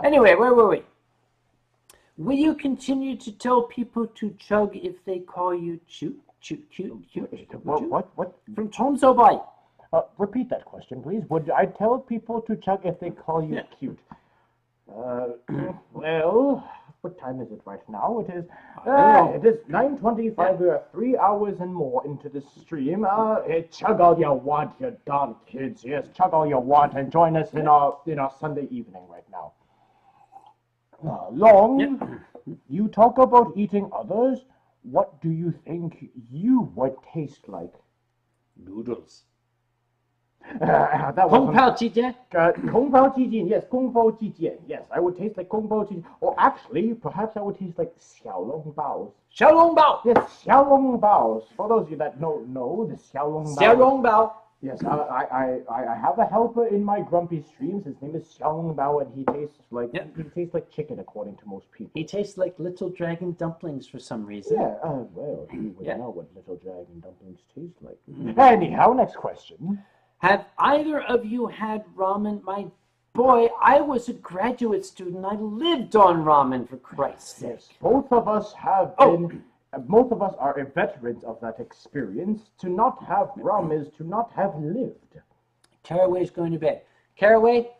Anyway, where were we? Will you continue to tell people to chug if they call you cute? What? From Tom Zobai. Repeat that question, please. Would I tell people to chug if they call you cute? Well, what time is it right now? It is 9:25. We are 3 hours and more into the stream. Chug all you want, you dumb kids. Yes, chug all you want, and join us in our Sunday evening right now. Long, you talk about eating others. What do you think you would taste like? Noodles. That was Kung Pao Jijie? Kung Pao Jijie, yes, Kung Pao Jijie, yes. I would taste like Kung Pao Jijie. Or actually, perhaps I would taste like Xiaolong Baos. Xiaolong Bao. Yes, Xiaolong Baos. For those of you that don't know, the Xiaolong Bao. Xiaolong Bao. Yes, I have a helper in my grumpy streams. His name is Xiaolong Bao, and he tastes like chicken, according to most people. He tastes like little dragon dumplings for some reason. Yeah, well, you would know what little dragon dumplings taste like. Anyhow, next question. Have either of you had ramen? My boy, I was a graduate student. I lived on ramen, for Christ's sake. Yes, both of us have been... Both of us are veterans of that experience. To not have rum is to not have lived. Caraway's going to bed. Caraway,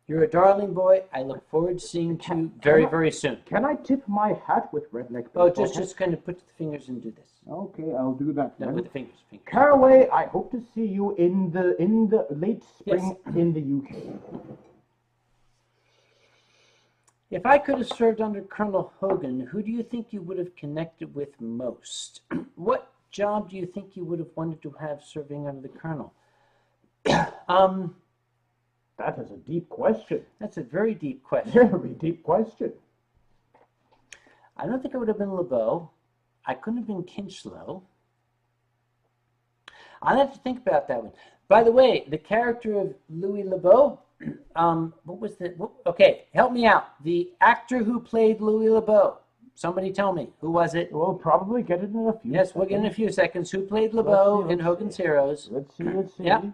you're a darling boy. I look forward to seeing you very, very soon. Can I tip my hat with redneck? Oh, just kind of put the fingers and do this. Okay, I'll do that. No, then. with the fingers. Caraway, I hope to see you in the late spring in the UK. If I could have served under Colonel Hogan, who do you think you would have connected with most? What job do you think you would have wanted to have serving under the Colonel? That is a deep question. That's a very deep question. Very deep question. I don't think I would have been LeBeau. I couldn't have been Kinchlow. I'll have to think about that one. By the way, the character of Louis LeBeau, what was the... Okay, help me out. The actor who played Louis LeBeau, Somebody tell me. Who was it? We'll probably get it in a few Yes, seconds. we'll get in a few seconds. Who played LeBeau in let's Hogan's see. Heroes? Let's see. Yep.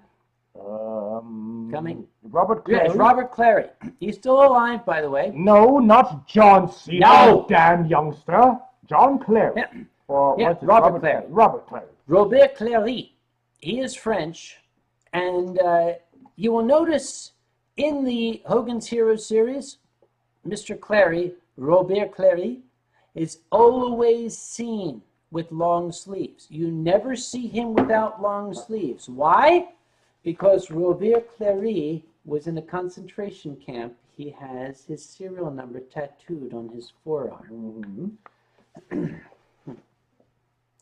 Coming. Robert Robert Clary. Clary. Yes, Robert Clary. He's still alive, by the way. No, not John Cena. No. Damn youngster. John Clary. Yeah. Or Yeah, what's it? Robert Clary. Robert Clary. Robert Clary. He is French, and you will notice in the Hogan's Heroes series, Mr. Clary, Robert Clary, is always seen with long sleeves. You never see him without long sleeves. Why? Because Robert Clary was in a concentration camp. He has his serial number tattooed on his forearm.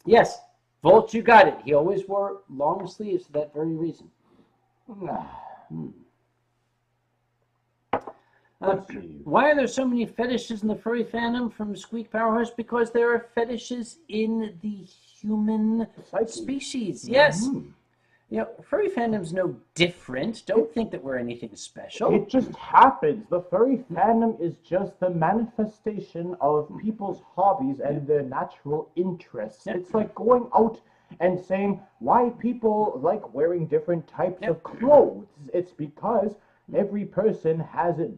Yes, Volt, you got it. He always wore long sleeves for that very reason. Why are there so many fetishes in the furry fandom from Squeak Powerhouse? Because there are fetishes in the human species. Yes. You know, furry fandom's no different. Don't think that we're anything special. It just happens. The furry fandom is just the manifestation of people's hobbies and their natural interests. It's like going out and saying why people like wearing different types of clothes. It's because every person has it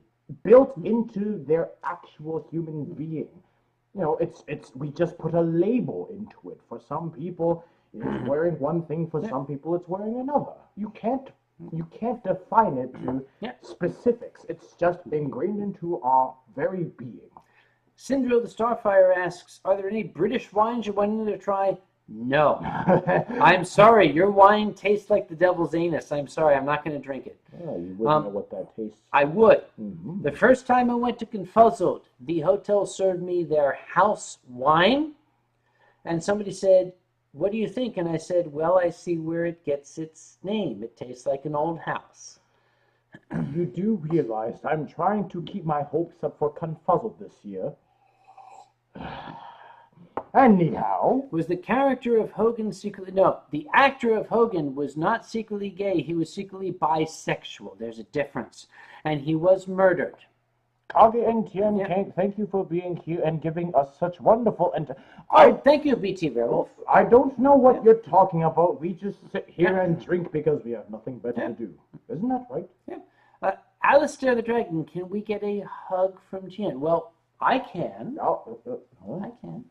built into their actual human being. You know, we just put a label into it. For some people, it's wearing one thing. For some people, it's wearing another. You can't define it to specifics. It's just ingrained into our very being. Syndro the Starfire asks, are there any British wines you're wanting to try? No. I'm sorry. Your wine tastes like the devil's anus. I'm sorry. I'm not going to drink it. Oh, you wouldn't know what that tastes. I would. The first time I went to Confuzzled, the hotel served me their house wine. And somebody said, what do you think? And I said, well, I see where it gets its name. It tastes like an old house. You do realize I'm trying to keep my hopes up for Confuzzled this year. Anyhow. Was the character of Hogan secretly... No, the actor of Hogan was not secretly gay. He was secretly bisexual. There's a difference. And he was murdered. Kage and Tien Long, thank you for being here and giving us such wonderful... Thank you, BT Werewolf. I don't know what you're talking about. We just sit here and drink because we have nothing better to do. Isn't that right? Yeah. Alistair the Dragon, can we get a hug from Tien? Well, I can. I can.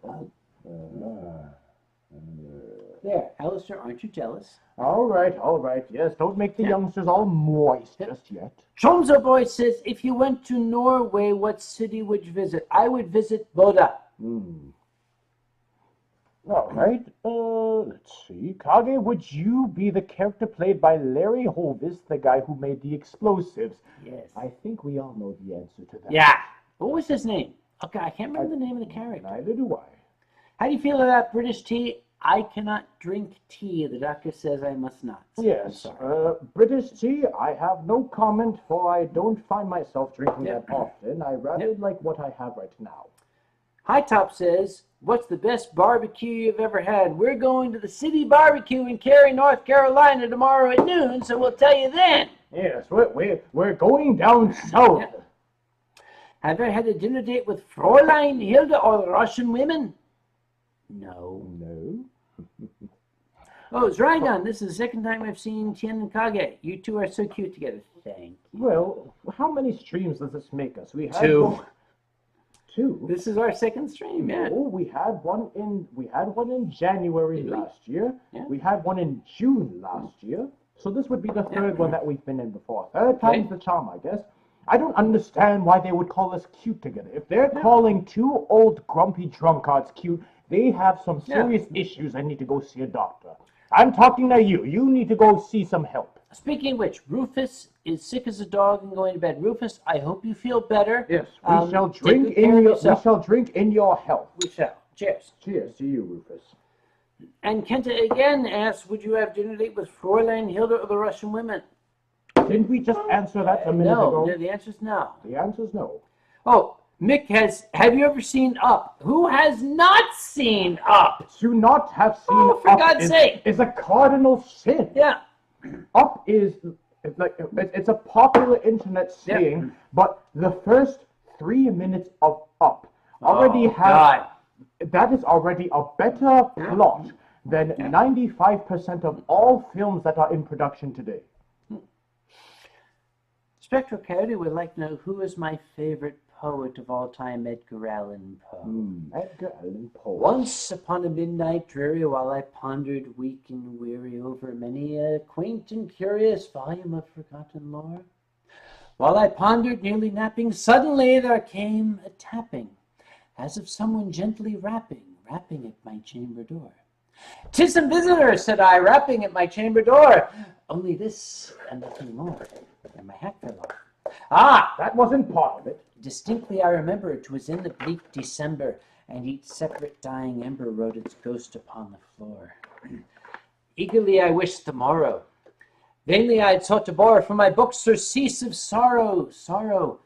There, Alistair, aren't you jealous? All right. Yes, don't make the youngsters all moist just yet. Chomzo Boy says, if you went to Norway, what city would you visit? I would visit Boda. All right. Let's see. Kage, would you be the character played by Larry Hovis, the guy who made the explosives? Yes. I think we all know the answer to that. Yeah. What was his name? Okay, I can't remember the name of the character. Neither do I. How do you feel about British tea? I cannot drink tea. The doctor says I must not. Yes. British tea, I have no comment, for I don't find myself drinking that often. I rather like what I have right now. High Top says, what's the best barbecue you've ever had? We're going to the City Barbecue in Cary, North Carolina tomorrow at noon, so we'll tell you then. Yes, we're going down south. Have you ever had a dinner date with Fräulein Hilda or the Russian women? No. Oh, Zrygon, this is the second time I've seen Tien and Kage. You two are so cute together. Thank you. Well, how many streams does this make us? We had Two. Two? This is our second stream, yeah. No, we had one in January last year. Yeah. We had one in June last year. So this would be the third one that we've been in before. Third time's the charm, I guess. I don't understand why they would call us cute together. If they're calling two old grumpy drunkards cute, they have some serious issues and need to go see a doctor. I'm talking to you. You need to go see some help. Speaking of which, Rufus is sick as a dog and going to bed. Rufus, I hope you feel better. Yes, we shall drink in your health. We shall. Cheers. Cheers to you, Rufus. And Kenta again asks, would you have dinner date with Fräulein Hilda or the Russian women? Didn't we just answer that a minute ago? No, the answer's no. The answer's no. Oh, Mick have you ever seen Up? Who has not seen Up? To not have seen Up for God's sake. Is a cardinal sin. Yeah. Up is like it's a popular internet saying, but the first 3 minutes of Up already has... God. That is already a better plot than 95% of all films that are in production today. Spectral Coyote would like to know who is my favorite poet of all time, Edgar Allan Poe. Edgar Allan Poe. Once upon a midnight dreary, while I pondered weak and weary over many a quaint and curious volume of forgotten lore, while I pondered, nearly napping, suddenly there came a tapping, as of someone gently rapping at my chamber door. "'Tis some visitor," said I, rapping at my chamber door. Only this and nothing more. And my hat fell off. Ah! That wasn't part of it. Distinctly I remember 'twas in the bleak December, and each separate dying ember wrote its ghost upon the floor. Eagerly I wished the morrow. Vainly I had sought to bore from my books surcease of sorrow, sorrow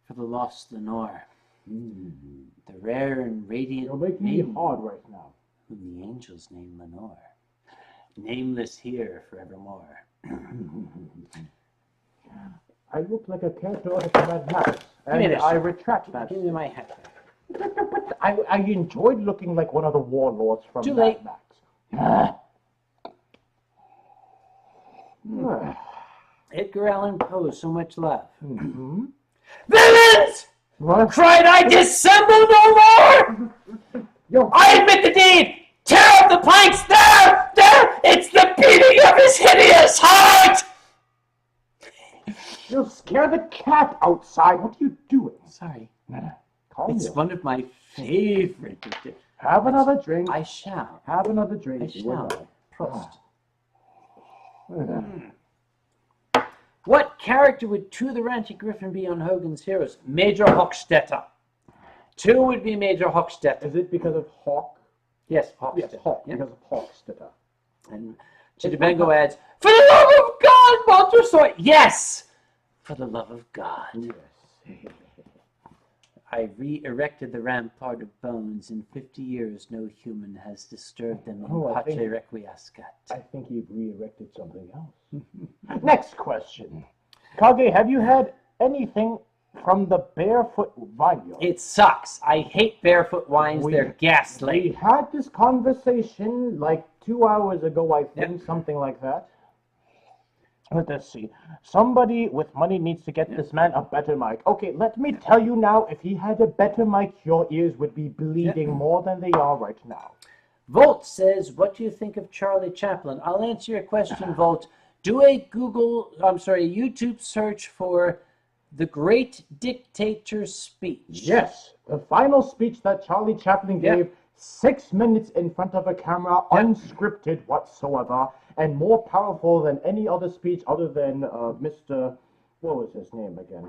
for the lost Lenore. The rare and radiant You're making me hard right now. whom the angels name Lenore, nameless here forevermore. I look like a character out of Mad Max, and I retract that. Give me my hat back. But I enjoyed looking like one of the warlords from Too Mad late. Max. Edgar Allan Poe, so much love. Mm-hmm. Villains! What? Cried I, dissemble no more! Yo, I admit the deed! Tear up the planks! There! There! It's the beating of his hideous heart! you'll scare the cat outside. What are you doing? Sorry. Calm It's down. one of my favorite. Have another drink. I shall. Have another drink. I You will shall. Prost. die. What character would 2 the Ranty Griffin be on Hogan's Heroes? Major Hochstetter. 2 would be Major Hochstetter. Is it because of Hawk? Yes, Hochstetter. Yes, Hawk. Yeah. Because of Hawkstetter. And Chidibengo adds, for the love of God, Montessori. Yes, for the love of God. Yes. I re-erected the rampart of bones. In 50 years, no human has disturbed them. Oh, I Pace think- requiescat. I think you've re-erected something else. Next question. Kage, have you had anything from the Barefoot Vineyard? It sucks. I hate barefoot wines. They're We ghastly. had this conversation like 2 hours ago, I think, something like that. Let's see. Somebody with money needs to get this man a better mic. Okay, let me tell you now, if he had a better mic, your ears would be bleeding more than they are right now. Volt says, what do you think of Charlie Chaplin? I'll answer your question, Volt. Do a YouTube search for The Great Dictator Speech. Yes, the final speech that Charlie Chaplin gave, 6 minutes in front of a camera, unscripted whatsoever, and more powerful than any other speech other than Mr. What was his name again?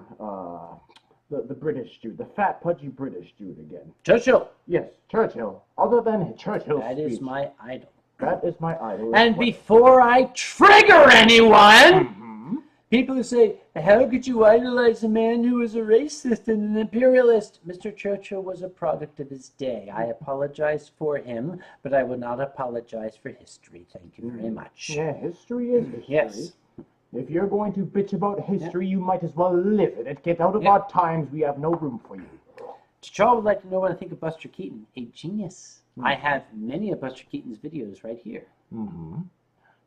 The British dude, the fat, pudgy British dude again. Churchill. Yes, Churchill. Other than Churchill's That speech. is my idol. That is my idol. And before I trigger anyone, people who say, how could you idolize a man who was a racist and an imperialist? Mr. Churchill was a product of his day. I apologize for him, but I will not apologize for history. Thank you very much. Yeah, history is history. Yes. If you're going to bitch about history, you might as well live in it. Get out of our times. We have no room for you. Charles would like to know what I think of Buster Keaton. A genius. I have many of Buster Keaton's videos right here.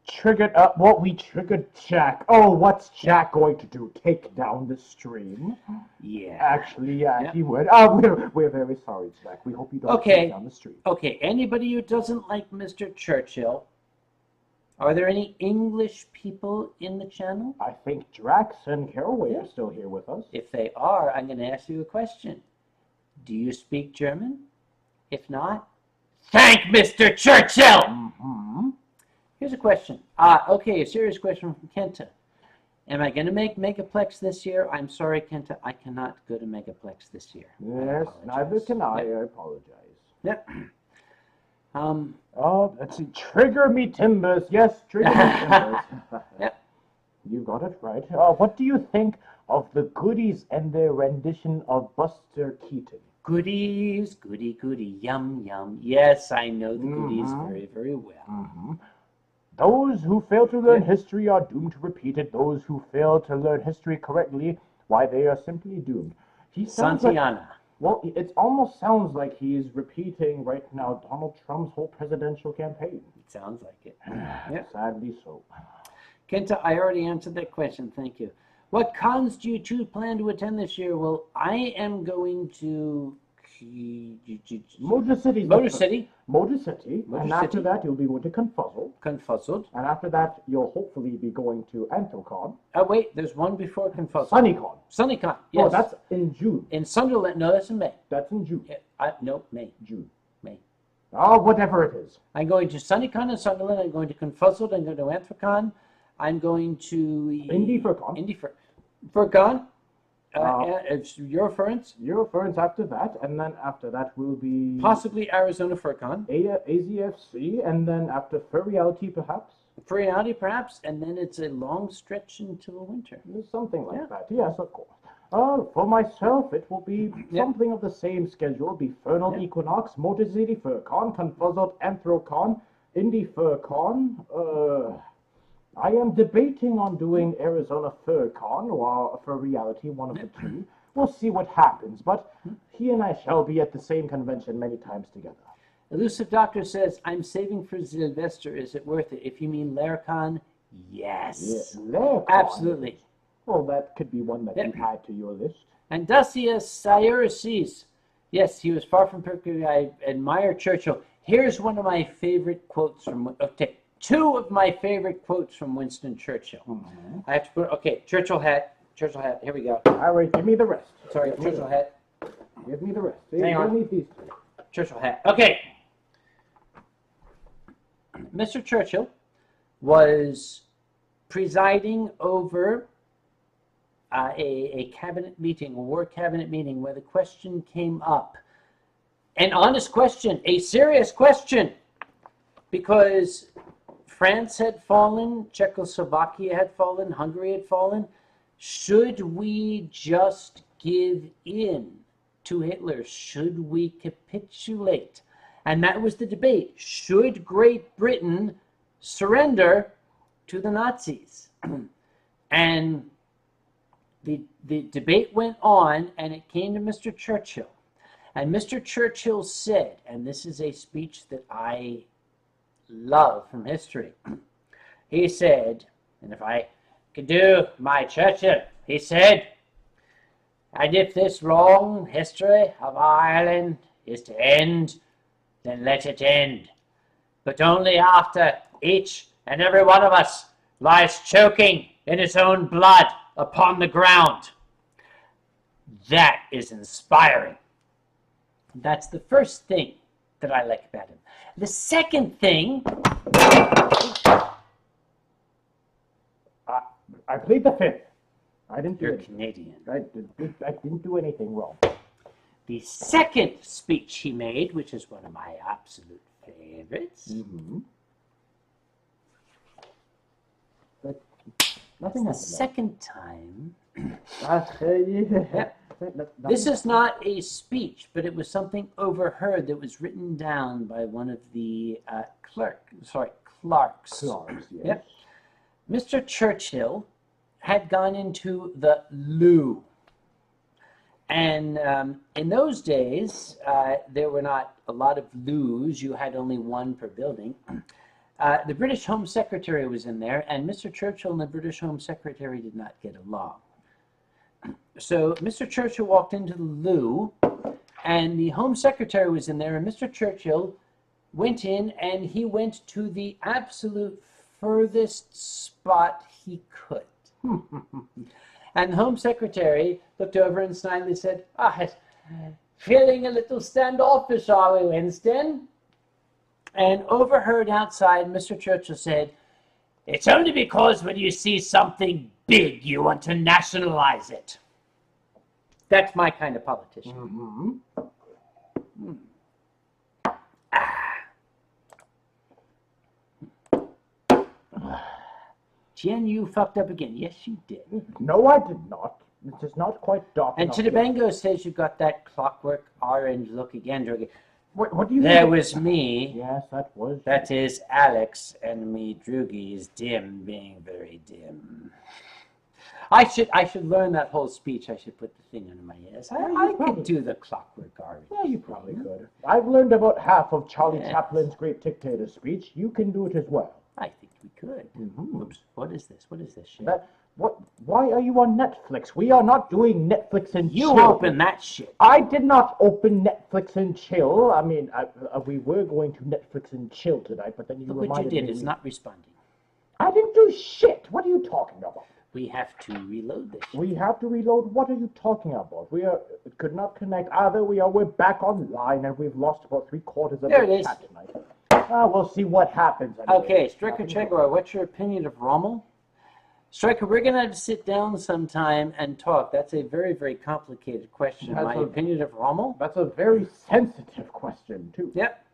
Triggered up. Well, we triggered Jack. Oh, what's Jack going to do? Take down the stream? Yeah. Actually, Yeah. he would. We're very sorry, Jack. We hope you don't take down the stream. Okay, anybody who doesn't like Mr. Churchill, are there any English people in the channel? I think Drax and Caraway are still here with us. If they are, I'm going to ask you a question. Do you speak German? If not, thank Mr. Churchill! Here's a question. Okay, a serious question from Kenta. Am I going to make Megaplex this year? I'm sorry, Kenta, I cannot go to Megaplex this year. Yes, neither can I. I apologize. Yep. Let's see. Trigger me timbers. Yes, trigger me timbers. Yep. You got it right. What do you think of the goodies and their rendition of Buster Keaton? Goodies, goody, yum, yum. Yes, I know the goodies very, very well. Those who fail to learn history are doomed to repeat it. Those who fail to learn history correctly, why, they are simply doomed. He sounds like, Santiana. Well, it almost sounds like he's repeating right now Donald Trump's whole presidential campaign. It sounds like it. Yeah. Sadly so. Kenta, I already answered that question. Thank you. What cons do you two plan to attend this year? Well, I am going to Motor City. Motor City. Motor City. Motor And after City. that, you'll be going to Confuzzled. Confuzzled. And after that, you'll hopefully be going to Anthrocon. Oh, wait, there's one before Confuzzled. SunnyCon. SunnyCon, yes. Oh, that's in June. In Sunderland. No, that's in May. That's in June. No, May. June. May. Oh, whatever it is. I'm going to SunnyCon in Sunderland. I'm going to Confuzzled. I'm going to Anthrocon. I'm going to... Indy Furcon. Indy Furcon. It's Eurofurence. Eurofurence after that, and then after that will be... Possibly Arizona Furcon. AZFC, and then after Furriality perhaps? Furriality perhaps, and then it's a long stretch until winter. Something like that, yes, of course. For myself, it will be something of the same schedule. Be Fernal Equinox, Motor City Furcon, Confuzzled Anthrocon, Indy Furcon, I am debating on doing Arizona Furcon or Furriality, one of the two. We'll see what happens, but he and I shall be at the same convention many times together. Elusive Doctor says, I'm saving for Sylvester. Is it worth it? If you mean Laracon, yes. Yes, Laracon. Absolutely. Well, that could be one that you add to your list. And Dacia Cyrus, yes, he was far from perfect. I admire Churchill. Here's one of my favorite quotes from... Okay, two of my favorite quotes from Winston Churchill. Mm-hmm. I have to put... Okay, Churchill hat. Here we go. All right, give me the rest. Sorry, Churchill hat. Give me the rest. Hang on. Need these two. Churchill hat. Okay. Mr. Churchill was presiding over a cabinet meeting, a war cabinet meeting, where the question came up. An honest question, a serious question, because France had fallen, Czechoslovakia had fallen, Hungary had fallen. Should we just give in to Hitler? Should we capitulate? And that was the debate. Should Great Britain surrender to the Nazis? And the debate went on, and it came to Mr. Churchill. And Mr. Churchill said, and this is a speech that I love from history. He said, and if I could do my Churchill, he said, and if this long history of Ireland is to end, then let it end. But only after each and every one of us lies choking in his own blood upon the ground. That is inspiring. That's the first thing that I like about him. The second thing... I plead the fifth. I didn't do You're anything. Canadian. I didn't do anything wrong. The second speech he made, which is one of my absolute favorites, But nothing the happened. second time... Yeah. This is not a speech, but it was something overheard that was written down by one of the clerks. Clarks, yes. Yep. Mr. Churchill had gone into the loo. And in those days, there were not a lot of loos. You had only one per building. The British Home Secretary was in there, and Mr. Churchill and the British Home Secretary did not get along. So Mr. Churchill walked into the loo, and the Home Secretary was in there, and Mr. Churchill went in, and he went to the absolute furthest spot he could. And the Home Secretary looked over and snidely said, feeling a little standoffish, are we, Winston? And overheard outside, Mr. Churchill said, it's only because when you see something big, you want to nationalize it. That's my kind of politician. Tien, you fucked up again. Yes, you did. No, I did not. It is not quite dark And enough yet. Chidabango says you got that clockwork orange look again. What do you There think? was me. Yes, that was. That is Alex, and me, Droogies, dim being very dim. I should learn that whole speech. I should put the thing under my ears. I probably- could do the Clockwork Orange. Yeah, you probably could. I've learned about half of Charlie Yes. Chaplin's Great Dictator speech. You can do it as well. I think we could. Oops. What is this? What is this shit? Why are you on Netflix? We are not doing Netflix and You chill. open that shit. I did not open Netflix and chill. I mean, we were going to Netflix and chill tonight, but then you Look what you reminded did. me. It's not responding. I didn't do shit. What are you talking about? We have to reload this shit. We have to reload. What are you talking about? It could not connect. Either we're back online and we've lost about 3/4 of There the it is. chat tonight. We'll see what happens. Anyway. Okay, Striker Chegor, what's your opinion of Rommel? Striker, we're going to have to sit down sometime and talk. That's a very, very complicated question. That's My a- opinion of Rommel? That's a very sensitive question, too. Yep.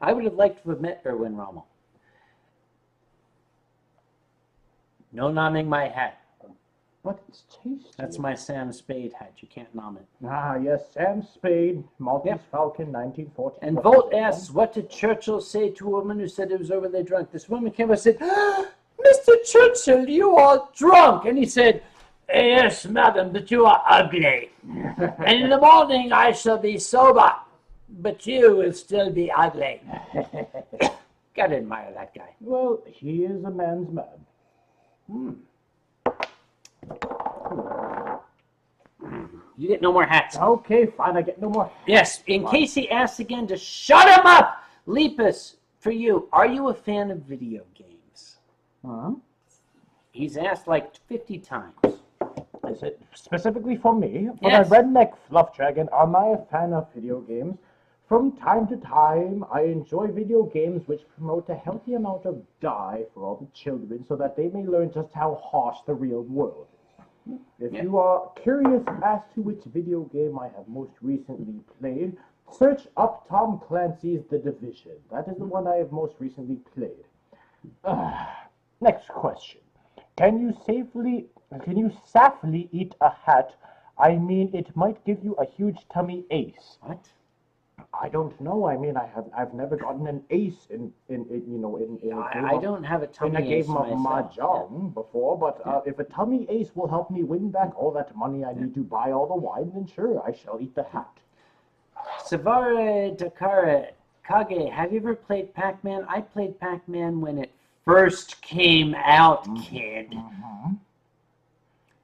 I would have liked to have met Erwin Rommel. No nomming my hat. But it's tasty. That's my Sam Spade hat. You can't nom it. Ah, yes, Sam Spade, Maltese Yep. Falcon, 1940. And Volt asks, what did Churchill say to a woman who said it was over there drunk? This woman came and said, Mr. Churchill, you are drunk. And he said, yes, madam, but you are ugly. And in the morning I shall be sober, but you will still be ugly. Gotta admire that guy. Well, he is a man's man. You get no more hats. Okay, fine, I get no more. Yes, in case he asks again to shut him up, Lepus, for you, are you a fan of video games? Huh? He's asked like 50 times. Is it specifically for me? For Yes. the Redneck Fluff Dragon, am I a fan of video games? From time to time, I enjoy video games which promote a healthy amount of dye for all the children so that they may learn just how harsh the real world is. If Yeah. you are curious as to which video game I have most recently played, search up Tom Clancy's The Division. That is the one I have most recently played. Next question. Can you safely eat a hat? I mean, it might give you a huge tummy ace. What? I don't know. I mean, I've never gotten an ace in a game I don't have a tummy in a ace game of myself. mahjong before, but if a tummy ace will help me win back all that money I need to buy all the wine, then sure, I shall eat the hat. Savare Dakara, Kage, have you ever played Pac-Man? I played Pac-Man when it first came out, kid.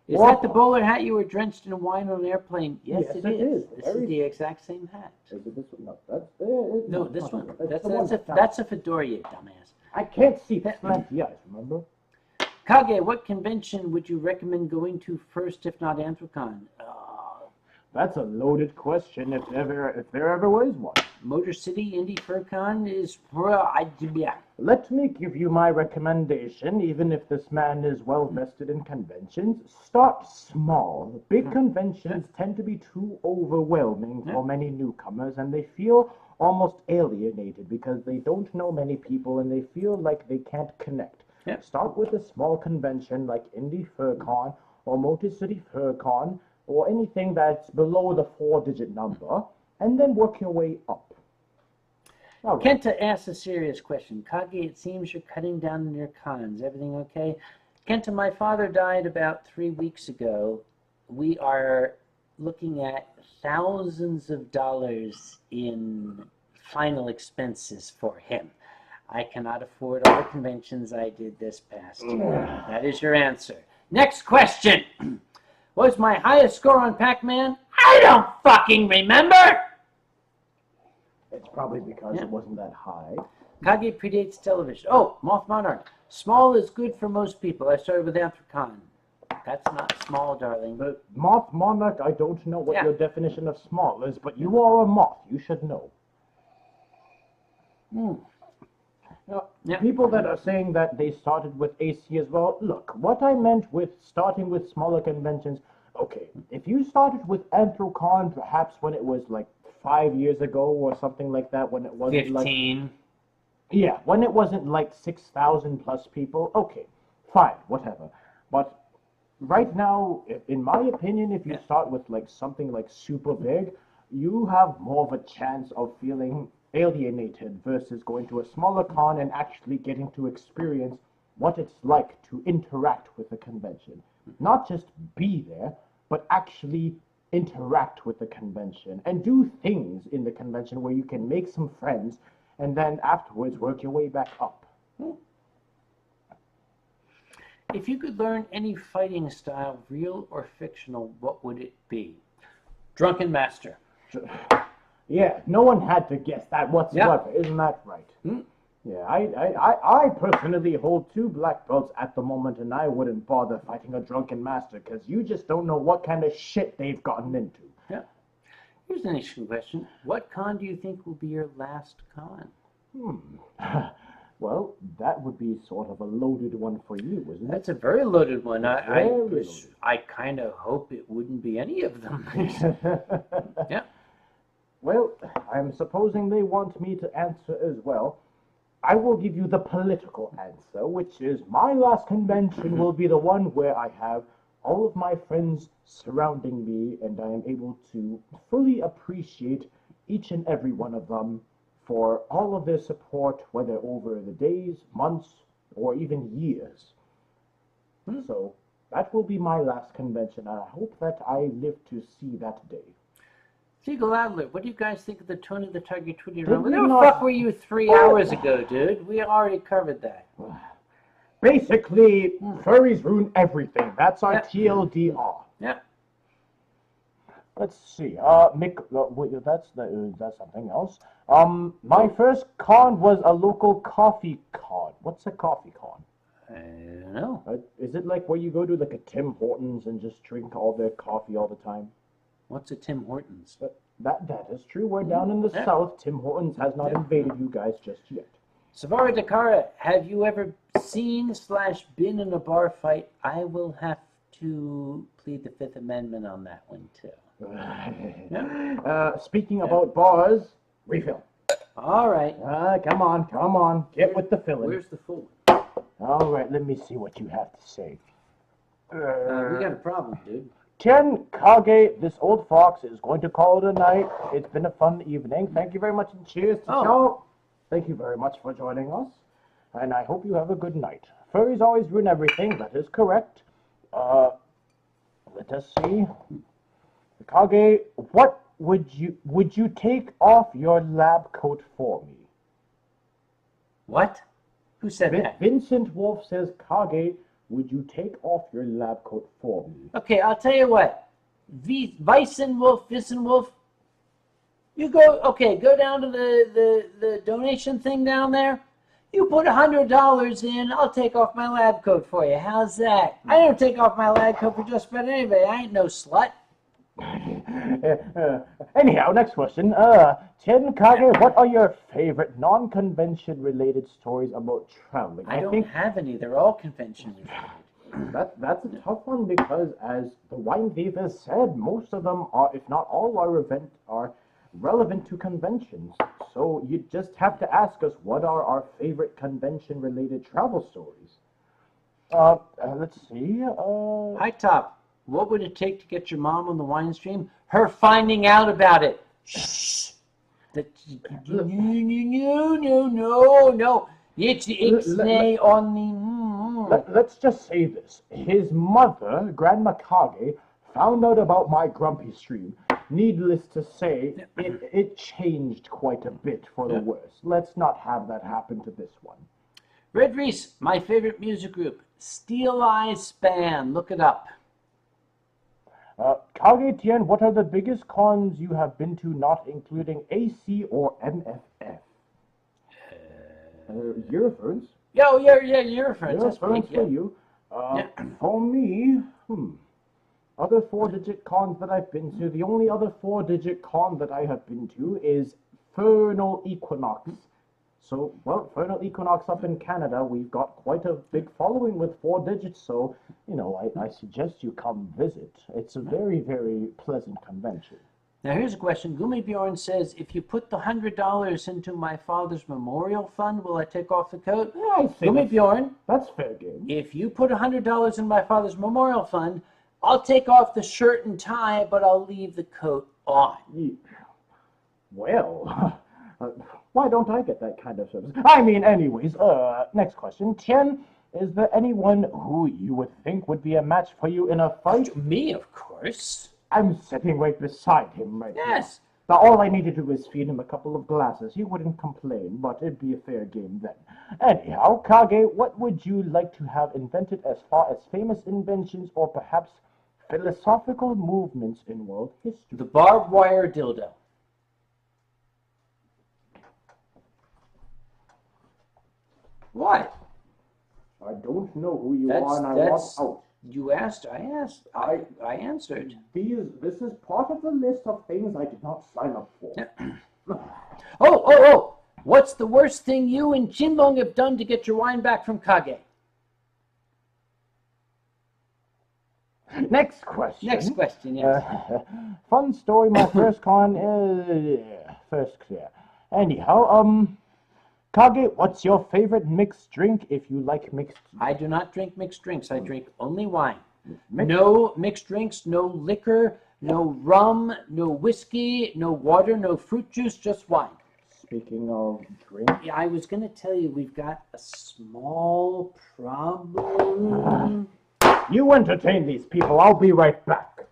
Is that the bowler hat you were drenched in wine on an airplane? Yes, Yes, it it is. is. This Very- is the exact same hat. Is it this one? No, that's No, not- this not one. it. That's the one that's a fedora, you dumbass. I can't see. Slant the eyes, remember? Kage, what convention would you recommend going to first, if not Anthrocon? That's a loaded question. If there ever was one. Motor City Indie FurCon is yeah. Let me give you my recommendation, even if this man is well vested in conventions. Start small. Big conventions tend to be too overwhelming for many newcomers, and they feel almost alienated because they don't know many people and they feel like they can't connect. Yep. Start with a small convention like Indie FurCon or Motor City FurCon or anything that's below the 4-digit number, and then work your way up. All right. Kenta asks a serious question. Kage, it seems you're cutting down on your cons. Everything okay? Kenta, my father died about 3 weeks ago. We are looking at thousands of dollars in final expenses for him. I cannot afford all the conventions I did this past year. That is your answer. Next question. Was my highest score on Pac-Man? I don't fucking remember. It's probably because it wasn't that high. Kage predates television. Oh, Moth Monarch. Small is good for most people. I started with Anthrocon. That's not small, darling. The Moth Monarch, I don't know what Yeah. your definition of small is, but you are a moth. You should know. Now, Yeah. people that are saying that they started with AC as well, look, what I meant with starting with smaller conventions, okay, if you started with Anthrocon perhaps when it was like 5 years ago or something like that, when it wasn't 15. Yeah, when it wasn't like 6,000 plus people, okay, fine, whatever. But right now, in my opinion, if you start with like something like super big, you have more of a chance of feeling alienated versus going to a smaller con and actually getting to experience what it's like to interact with the convention. Not just be there, but actually interact with the convention and do things in the convention where you can make some friends and then afterwards work your way back up. If you could learn any fighting style, real or fictional, what would it be? Drunken Master. Yeah, no one had to guess that whatsoever. Isn't that right? Yeah, I personally hold 2 black belts at the moment, and I wouldn't bother fighting a drunken master because you just don't know what kind of shit they've gotten into. Yeah. Here's an interesting question. What con do you think will be your last con? Well, that would be sort of a loaded one for you, isn't it? That's a very loaded one. Very I kind of hope it wouldn't be any of them. Yeah. Well, I'm supposing they want me to answer as well. I will give you the political answer, which is my last convention will be the one where I have all of my friends surrounding me and I am able to fully appreciate each and every one of them for all of their support, whether over the days, months, or even years. So that will be my last convention, and I hope that I live to see that day. Siegel Adler, what do you guys think of the Tony the Tiger Tweety Did Round? we Where the not- fuck were you 3 hours ago, dude? We already covered that. Basically, furries ruin everything. That's our Yeah. TLDR. Yeah. Let's see. Mick, wait, that's something else. My first con was a local coffee con. What's a coffee con? I don't know. Is it like where you go to like a Tim Hortons and just drink all their coffee all the time? What's a Tim Hortons? That is true. We're down in the Yeah. south. Tim Hortons has not invaded you guys just yet. Savara Dakara, have you ever seen/been in a bar fight? I will have to plead the Fifth Amendment on that one, too. Speaking about bars, refill. All right. Come on. Get with the filling. Where's the full one? All right, let me see what you have to say. We got a problem, dude. Tien, Kage, this old fox is going to call it a night. It's been a fun evening. Thank you very much and cheers to y'all. Thank you very much for joining us. And I hope you have a good night. Furries always ruin everything. That is correct. Let us see. Kage, what would you take off your lab coat for me? What? Who said that? Vincent Wolf says, Kage, would you take off your lab coat for me? Okay, I'll tell you what. Weissenwolf, you go down to the donation thing down there. You put $100 in, I'll take off my lab coat for you. How's that? I don't take off my lab coat for just about anybody. I ain't no slut. Anyhow, next question. Tien, Kage, what are your favorite non-convention related stories about traveling? I don't have any. They're all convention related. That's a tough one because, as the Wine Thief has said, most of them are, if not all, are relevant to conventions. So you just have to ask us what are our favorite convention-related travel stories. Let's see. High Top, what would it take to get your mom on the Winestream? Her finding out about it. Shh. No. It's ixnay on the. Let's just say this. His mother, Grandma Kage, found out about my grumpy stream. Needless to say, it changed quite a bit for the worse. Let's not have that happen to this one. Red Reese, my favorite music group, Steel Eyes Span. Look it up. Kage Tien, what are the biggest cons you have been to, not including AC or MFF? Your reference. Your reference. Your reference for you. For me, other 4-digit cons that I've been to, the only other 4-digit con that I have been to is Fernal Equinox. So, well, Fernal Equinox up in Canada, we've got quite a big following with 4 digits, so, I suggest you come visit. It's a very, very pleasant convention. Now, here's a question. Gumi Bjorn says, if you put the $100 into my father's memorial fund, will I take off the coat? Yeah, I think Gumi Bjorn, that's fair game. if you put $100 in my father's memorial fund, I'll take off the shirt and tie, but I'll leave the coat on. Well, why don't I get that kind of service? I mean, anyways, next question. Tien, Is there anyone who you would think would be a match for you in a fight? Me, of course. I'm sitting right beside him right Yes. now. Now, all I need to do is feed him a couple of glasses. He wouldn't complain, but it'd be a fair game then. Anyhow, Kage, what would you like to have invented as far as famous inventions or perhaps philosophical movements in world history? The barbed wire dildo. What? I don't know who you are, and I want out. You asked, I asked, I answered. This is part of the list of things I did not sign up for. Oh! What's the worst thing you and Tien Long have done to get your wine back from Kage? Next question. Next question, yes. Fun story, my first con is... first clear. Anyhow, Kage, what's your favorite mixed drink if you like mixed... I do not drink mixed drinks. I drink only wine. Mixed? No mixed drinks, no liquor, no rum, no whiskey, no water, no fruit juice, just wine. Speaking of drink... Yeah, I was going to tell you, we've got a small problem. You entertain these people. I'll be right back.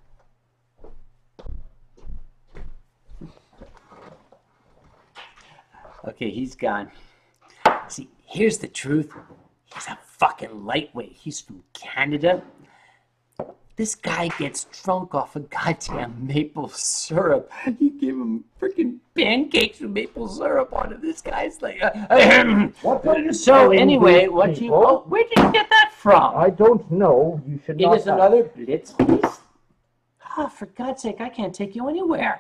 Okay, he's gone. See, here's the truth. He's a fucking lightweight. He's from Canada. This guy gets drunk off of goddamn maple syrup. You give him freaking pancakes with maple syrup on it. This guy's like... What are you So telling anyway, these people? where did you get that from? I don't know. You should It not... is another Blitz piece. Oh, for God's sake, I can't take you anywhere.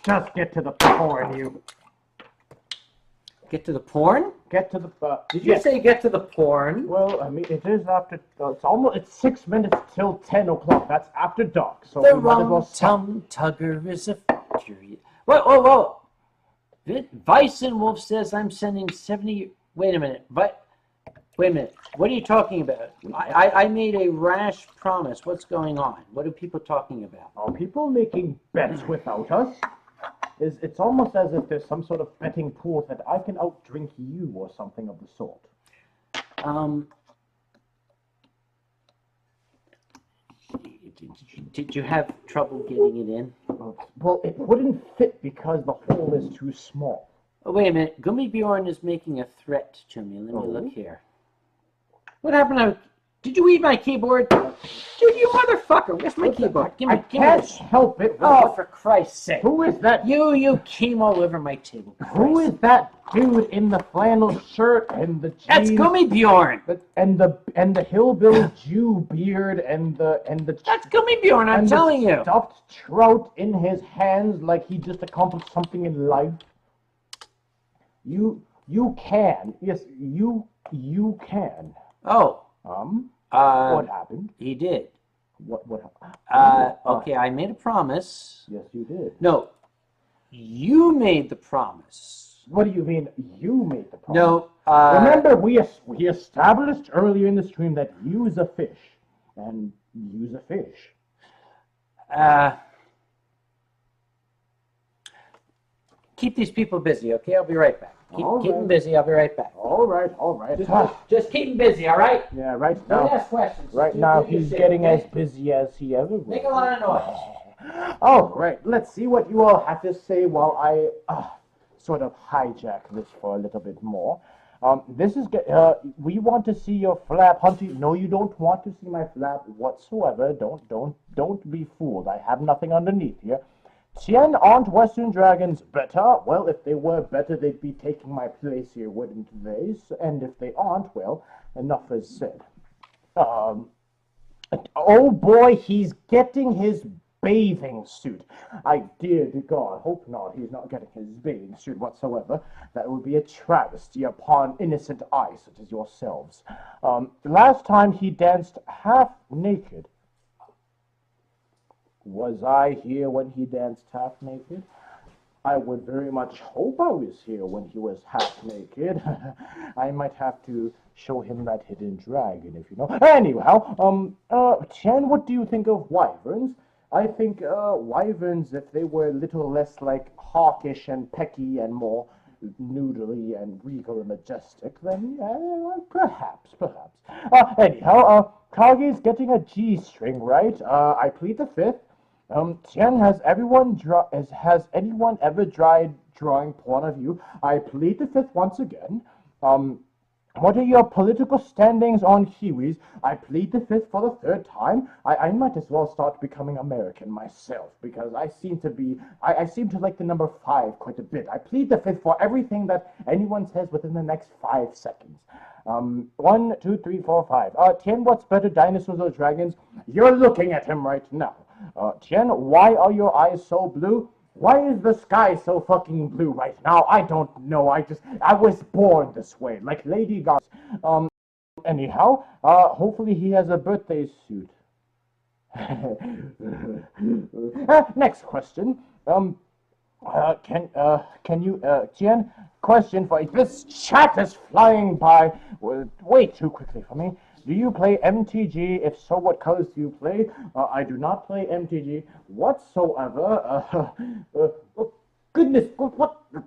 Just get to the porn, you... Get to the porn? Get to the... Did you say get to the porn? Well, I mean, it is after... it's 6 minutes till 10 o'clock. That's after dark, so The we might as well stop. rum tugger is a fury. Whoa. Weissenwolf says I'm sending 70... Wait a minute. Wait a minute. What are you talking about? I made a rash promise. What's going on? What are people talking about? Are people making bets without us? It's almost as if there's some sort of betting pool that I can outdrink you or something of the sort. Did you have trouble getting it in? Well, it wouldn't fit because the hole is too small. Oh, wait a minute. Gummy Bjorn is making a threat to me. Let me look here. What happened? Did you eat my keyboard? Dude, you motherfucker. Where's my keyboard? I can't help it. Oh, for Christ's sake. Who is that? You came all over my table. Who is that dude in the flannel shirt and the jeans? That's Gummy Bjorn. And the hillbilly Jew beard and the That's Gummy Bjorn, I'm and the telling you. stuffed trout in his hands like he just accomplished something in life. You can. Yes, you can. Oh. What happened? He did. What happened? Okay, I made a promise. Yes, you did. No, you made the promise. What do you mean you made the promise? No, Remember, we established earlier in the stream that use a fish and use a fish. Keep these people busy, okay? I'll be right back. Keep them busy, I'll be right back. All right. Just keep them busy, all right? Yeah, right Don't now. ask questions. Right Just now, do your he's shit, getting okay? as busy as he ever will. Make a lot of noise. All right, let's see what you all have to say while I sort of hijack this for a little bit more. This is we want to see your flap, Hunty. No, you don't want to see my flap whatsoever. Don't be fooled. I have nothing underneath here. Tien, aren't Western dragons better? Well, if they were better, they'd be taking my place here, wouldn't they? And if they aren't, well, enough is said. Oh boy, he's getting his bathing suit. I dear to God, hope not. He's not getting his bathing suit whatsoever. That would be a travesty upon innocent eyes such as yourselves. Last time he danced half naked. Was I here when he danced half naked? I would very much hope I was here when he was half naked. I might have to show him that hidden dragon, if you know. Anyhow, Tien, what do you think of wyverns? I think wyverns, if they were a little less like hawkish and pecky and more noodly and regal and majestic, then perhaps. Anyhow, Kage's getting a G-string, right? I plead the fifth. Tien, has anyone ever tried drawing porn of you? I plead the fifth once again. What are your political standings on Kiwis? I plead the fifth for the third time. I might as well start becoming American myself, because I seem to like the number 5 quite a bit. I plead the fifth for everything that anyone says within the next 5 seconds. 1, 2, 3, 4, 5. Tien, what's better, dinosaurs or dragons? You're looking at him right now. Tien, why are your eyes so blue? Why is the sky so fucking blue right now? I don't know. I was born this way, like Lady Gaga. Anyhow, hopefully he has a birthday suit. Next question. Can you, Tien, question for you. This chat is flying by way too quickly for me. Do you play MTG? If so, what colors do you play? I do not play MTG whatsoever. Goodness, what the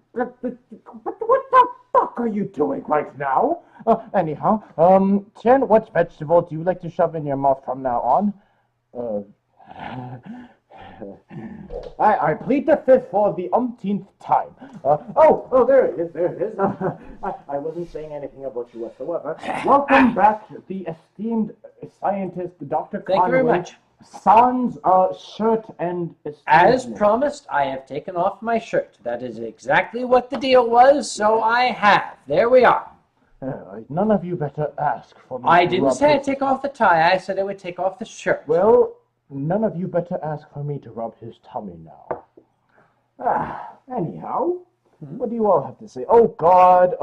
fuck are you doing right now? Anyhow, Tien, what vegetable do you like to shove in your mouth from now on? I plead the fifth for the umpteenth time. There it is. I wasn't saying anything about you whatsoever. Welcome back, the esteemed scientist, Dr. Thank you very much. Sans shirt and... As promised, I have taken off my shirt. That is exactly what the deal was, so I have. There we are. None of you better ask for me. I didn't say I'd take off the tie. I said I would take off the shirt. Well, none of you better ask for me to rub his tummy now. Anyhow, what do you all have to say? Oh, God,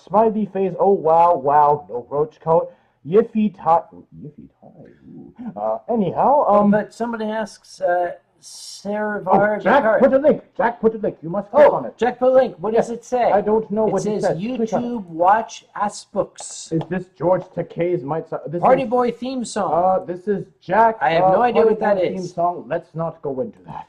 smiley face, oh, wow, no roach coat, yiffy tie. Anyhow, But somebody asks, Saravar Jack put a link, you must click on it. Jack put a link, what does it say? I don't know what it it says. says. YouTube Watch Asbooks. Is this George Takei's Party Boy theme song. This is Jack. I have no idea what that is. Theme song. Let's not go into that.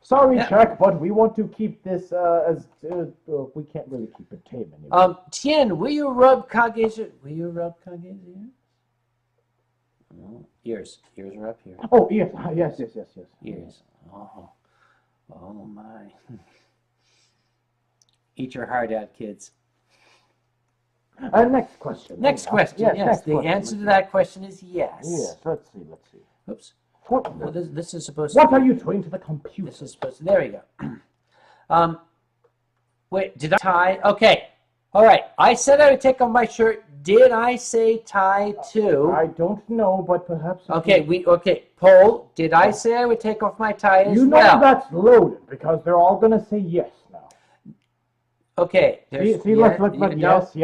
Sorry, Jack, but we want to keep this we can't really keep it tame anymore. Tien, will you rub Kage's ears? No. Ears are up here. Oh, yes. Ears. Oh my. Eat your heart out, kids. Next question. Next question. Yes, the answer to that question is yes. Yes. Let's see. Oops. What? Well, this is supposed to. What are you doing to the computer? This is supposed to. There we go. Wait. Did I tie? Okay. All right. I said I would take off my shirt. Did I say tie too? I don't know, but perhaps. Okay. Poll. Did I say I would take off my tie as well? You know that's loaded because they're all gonna say yes now. Okay. See, look. Yes.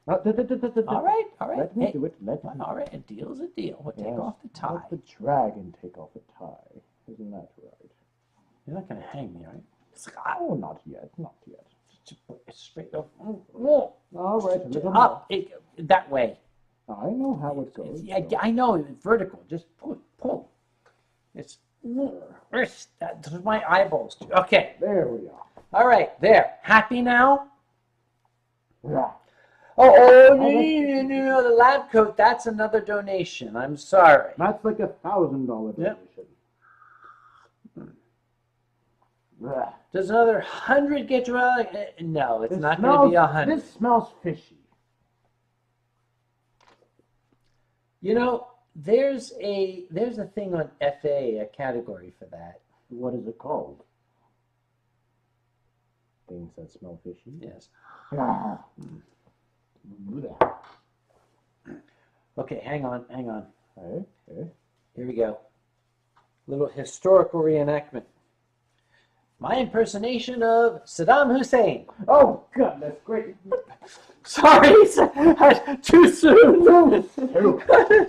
All right. Let me do it. All right. A deal's a deal. We'll take off the tie. Let the dragon take off the tie. Isn't that right? You're not gonna hang me, right? Oh, not yet. Just put it straight up. All right, a little up that way. I know how it goes. Yeah, I know. It's vertical. Just pull. It's that's what my eyeballs do. Okay. There we are. All right. There. Happy now? Yeah. No, the lab coat, that's another donation. I'm sorry. That's like $1,000 donation. Yep. Does another 100 get you out? No, it's not going to be 100. This smells fishy. You know, there's a thing on FA, a category for that. What is it called? Things that smell fishy? Yes. Ah. Okay, hang on. Hey. Here we go. Little historical reenactment. My impersonation of Saddam Hussein. Oh, God, that's great. Sorry, too soon.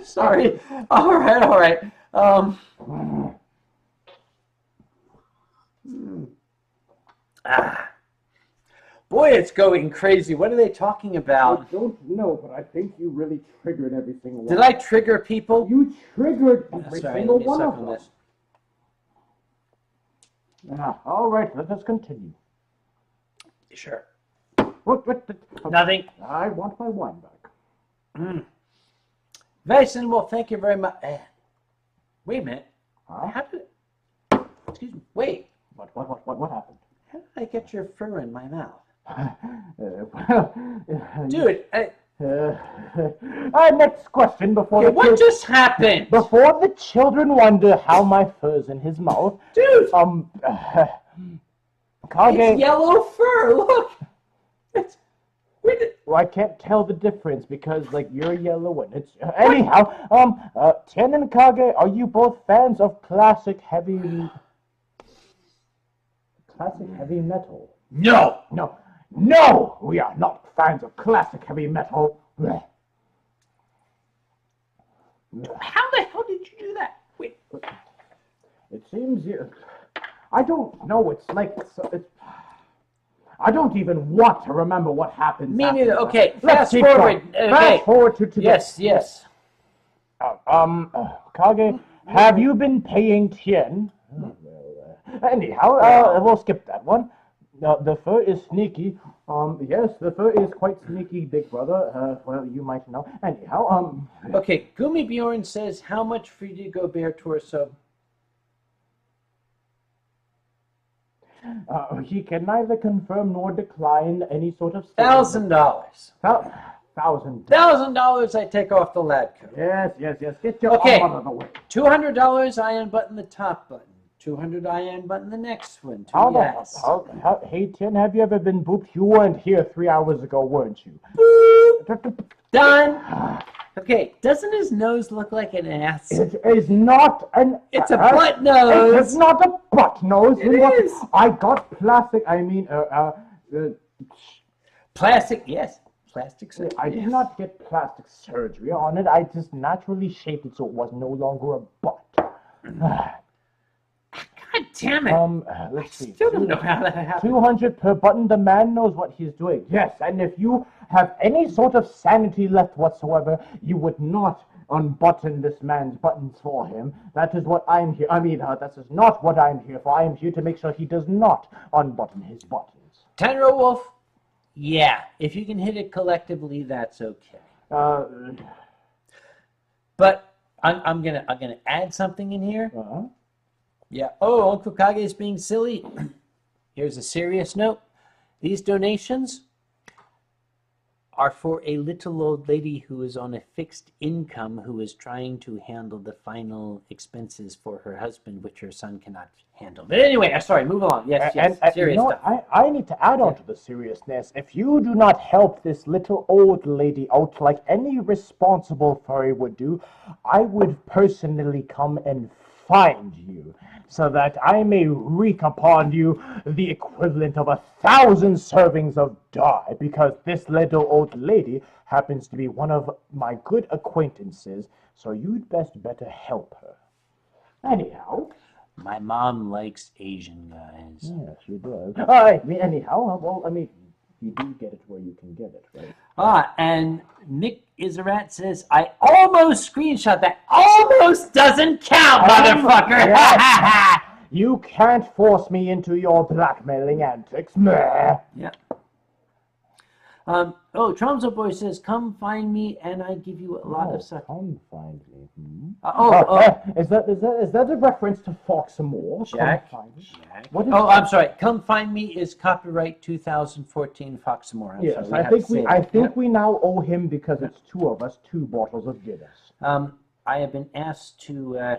Sorry. All right. Boy, it's going crazy. What are they talking about? I don't know, but I think you really triggered every single one. Did I trigger people? You triggered every single one of them. All right, let us continue. Sure. What? Nothing. I want my wine back. Mason, well, thank you very much. Wait a minute. Huh? How did... Excuse me. Wait. What happened? How did I get your fur in my mouth? Dude. Dude. Next question before Okay, what just happened? Before the children wonder how my fur's in his mouth. Dude. Kage. It's yellow fur. Look. It's... Well, I can't tell the difference because, like, you're yellow and it's... anyhow, Tien and Kage, are you both fans of classic heavy metal? No. No! We are not fans of classic heavy metal. How the hell did you do that? Wait. It seems you... I don't know, it's like... I don't even want to remember what happened. Me neither. Okay, Let's fast forward. Okay. Fast forward to today. Yes. Kage, have you been paying Tien? Anyhow, we'll skip that one. The fur is sneaky. Yes, the fur is quite sneaky, big brother. Well, you might know. Anyhow, Okay, Gumi Bjorn says, how much for you to go bear torso? He can neither confirm nor decline any sort of... $1,000. $1,000 I take off the lad coat. Yes. Get your arm out of the way. $200 I unbutton the top button. $200 I unbutton the next one. Hey, Tien, have you ever been booped? You weren't here 3 hours ago, weren't you? Boop. Done. Okay, doesn't his nose look like an ass? It is not an... It's a butt nose. It's not a butt nose. It is. I got plastic, Plastic, yes. Plastic surgery. I did not get plastic surgery on it. I just naturally shaped it so it was no longer a butt. God damn it. Let's see. Still don't know how that happened. 200 per button. The man knows what he's doing. Yes, and if you have any sort of sanity left whatsoever, you would not unbutton this man's buttons for him. That is what I'm here. That is not what I'm here for. I am here to make sure he does not unbutton his buttons. Tenro Wolf, yeah. If you can hit it collectively, that's okay. But I'm gonna add something in here. Yeah. Oh, Uncle Kage is being silly. Here's a serious note. These donations are for a little old lady who is on a fixed income who is trying to handle the final expenses for her husband, which her son cannot handle. But anyway, sorry, move along. Yes, serious stuff. I need to add on to the seriousness. If you do not help this little old lady out like any responsible furry would do, I would personally come and find you, so that I may wreak upon you the equivalent of 1,000 servings of dye, because this little old lady happens to be one of my good acquaintances, so you'd better help her. Anyhow. My mom likes Asian guys. Yes, she does. You do get it where you can get it, right? And Nick Isarat says, I almost screenshot that. Almost doesn't count, motherfucker! You can't force me into your blackmailing antics, meh. Yeah. Tromso Boy says, come find me and I give you a lot of suck. Come find me. Is that a reference to Fox and More? Jack. I'm sorry. Come find me is copyright 2014 Fox and More. Yes, I think we now owe him, because it's two of us, 2 bottles of Guinness. I have been asked to.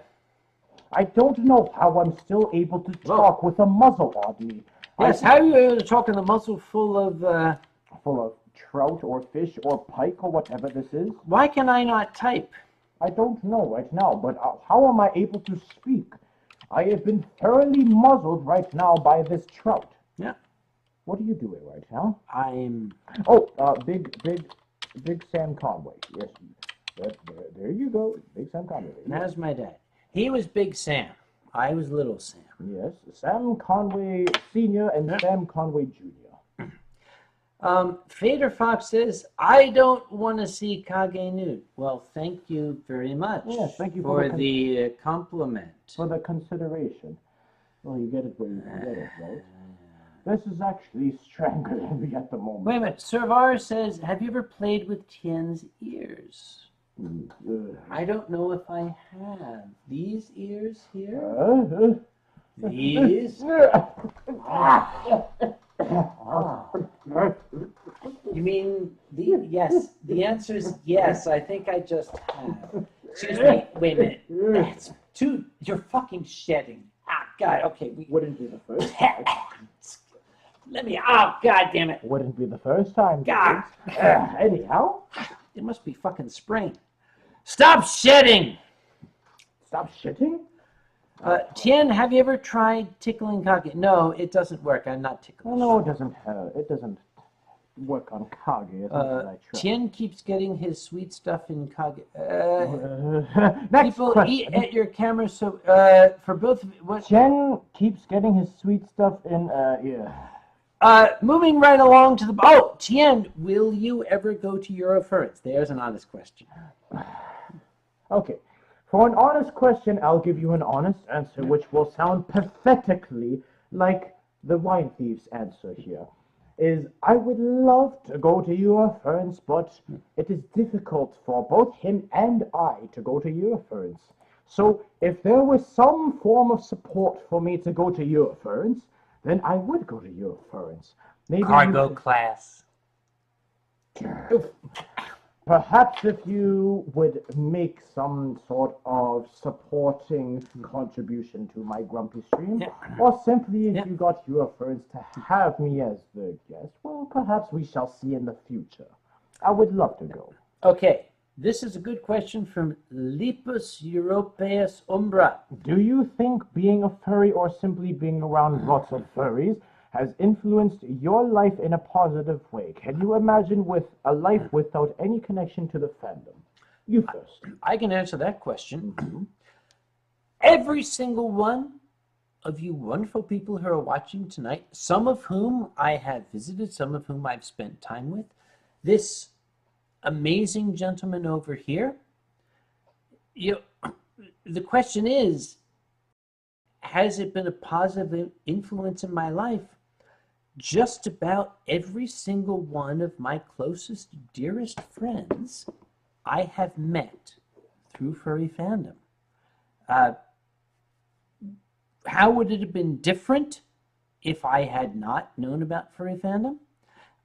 I don't know how I'm still able to talk with a muzzle on me. Yes, how are you able to talk in a muzzle full of trout or fish or pike or whatever this is? Why can I not type? I don't know right now, but how am I able to speak? I have been thoroughly muzzled right now by this trout. Yeah. What are you doing right now? I'm... Big Sam Conway. Yes, there you go. Big Sam Conway. That's my dad. He was Big Sam. I was Little Sam. Yes, Sam Conway Sr. and Sam Conway Jr. Fader Fox says, I don't want to see Kage nude. Well, thank you very much. Yes, thank you for the compliment. For the consideration. Well, you get it where you can get it, right? This is actually strangling me at the moment. Wait a minute. Servar says, have you ever played with Tien's ears? I don't know if I have. These ears here? These? You mean the yes? The answer is yes. I think I just have. Excuse me. Wait a minute. That's too. You're fucking shedding. Ah, God. Okay. Wouldn't be the first time. Let me. Oh, God damn it. Wouldn't be the first time. God. Anyhow. It must be fucking spring. Stop shedding. Stop shitting? Tien, have you ever tried tickling Kage? No, it doesn't work. I'm not tickling. No, it doesn't. It doesn't work on Kage. As much as I try. Tien keeps getting his sweet stuff in Kage. Next People question. eat at your camera, so for both of you, what? Tien keeps getting his sweet stuff in. Yeah. Moving right along to the. Oh, Tien, will you ever go to Eurofurence? There's an honest question. Okay. For an honest question, I'll give you an honest answer, which will sound pathetically like the wine thief's answer here. I would love to go to Eurofurence, but it is difficult for both him and I to go to Eurofurence. So if there was some form of support for me to go to Eurofurence, then I would go to Eurofurence. Maybe Cargo class. Perhaps if you would make some sort of supporting contribution to my grumpy stream, or simply if you got Eurofurence to have me as the guest, well, perhaps we shall see in the future. I would love to go. Okay, this is a good question from Lipus Europaeus Umbra. Do you think being a furry or simply being around lots of furries has influenced your life in a positive way? Can you imagine with a life without any connection to the fandom? You first. I can answer that question. Every single one of you wonderful people who are watching tonight, some of whom I have visited, some of whom I've spent time with, this amazing gentleman over here, the question is, has it been a positive influence in my life? Just about every single one of my closest, dearest friends I have met through furry fandom. How would it have been different if I had not known about furry fandom?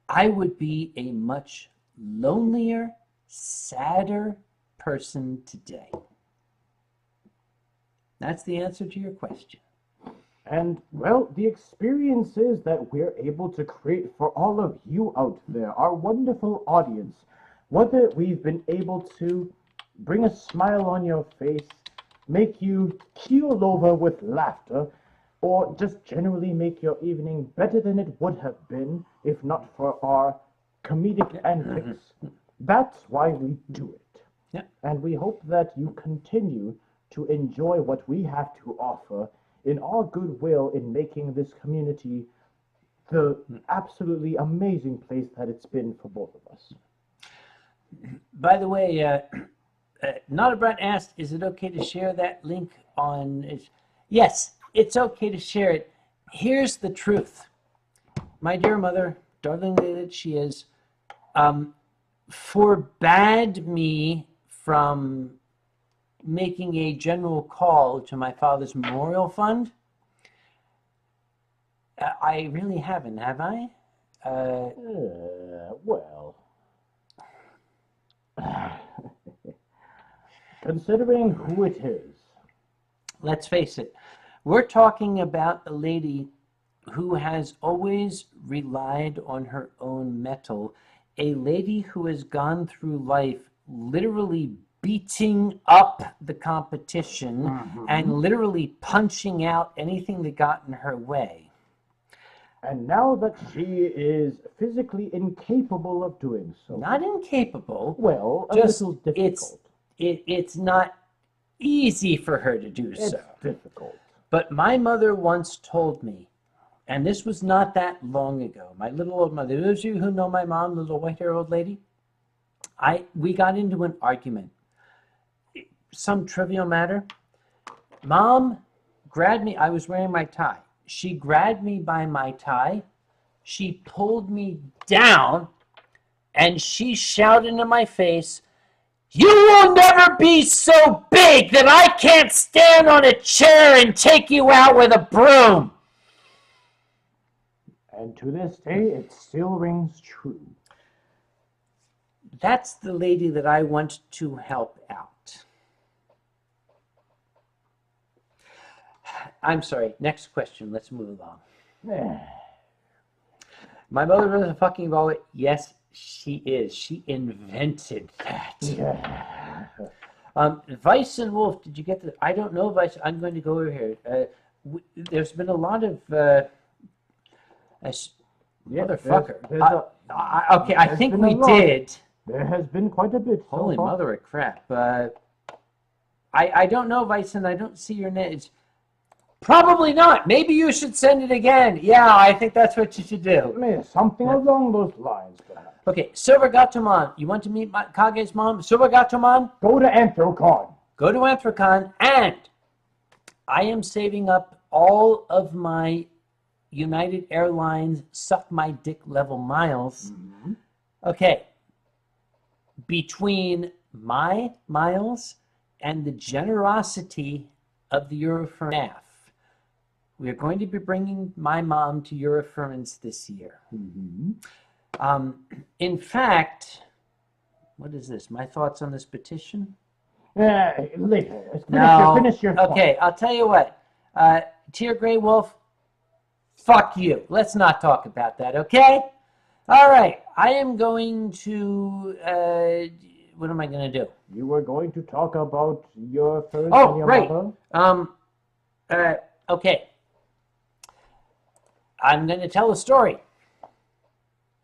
I would be a much lonelier, sadder person today. That's the answer to your question. And, well, the experiences that we're able to create for all of you out there, our wonderful audience, whether we've been able to bring a smile on your face, make you keel over with laughter, or just generally make your evening better than it would have been if not for our comedic antics, that's why we do it. Yeah. And we hope that you continue to enjoy what we have to offer in our goodwill in making this community the absolutely amazing place that it's been for both of us. By the way, Not a Brat asked, is it okay to share that link on... Yes, it's okay to share it. Here's the truth. My dear mother, darling lady that she is, forbade me from making a general call to my father's memorial fund. I really haven't, have I? Well... Considering who it is. Let's face it. We're talking about a lady who has always relied on her own mettle. A lady who has gone through life literally beating up the competition and literally punching out anything that got in her way. And now that she is physically incapable of doing so. Not incapable. Well, a just little difficult. It's not easy for her to do so. It's difficult. But my mother once told me, and this was not that long ago, my little old mother, those of you who know my mom, the little white-haired old lady, we got into an argument. Some trivial matter. Mom grabbed me. I was wearing my tie. She grabbed me by my tie. She pulled me down, and she shouted into my face, "You will never be so big that I can't stand on a chair and take you out with a broom." And to this day, it still rings true. That's the lady that I want to help out. I'm sorry. Next question. Let's move along. My mother was a fucking baller. Yes, she is. She invented that. Yeah. Vice and Wolf, did you get the... I don't know, Vice. I'm going to go over here. There's been a lot of... motherfucker. Okay, I think we did. There has been quite a bit. Holy mother of crap. I don't know, Vice, and I don't see your name. Probably not. Maybe you should send it again. Yeah, I think that's what you should do. Something along those lines, perhaps. Okay, Silver Gatomon. You want to meet Kage's mom? Silver Gatomon? Go to Anthrocon. Go to Anthrocon, and I am saving up all of my United Airlines suck my dick level miles. Mm-hmm. Okay. Between my miles and the generosity of the Eurofurnaff, we are going to be bringing my mom to Eurofurnace this year. Mm-hmm. In fact, what is this? My thoughts on this petition? Later. Finish your okay, I'll tell you what. Tier Grey Wolf, fuck you. Let's not talk about that, okay? All right. I am going to... what am I going to do? You were going to talk about your first and your right. mother? Okay. I'm going to tell a story.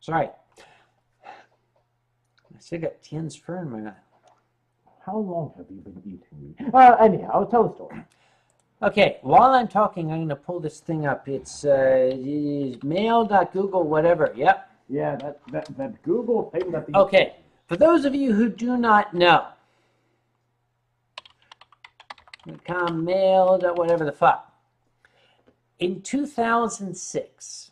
Sorry. I still got Tien's fur in my mouth. How long have you been eating me? Anyhow, I'll tell a story. Okay, while I'm talking, I'm going to pull this thing up. It's mail.google whatever. Yep. Yeah, that Google thing that... Okay, for those of you who do not know, mail, whatever the fuck. In 2006,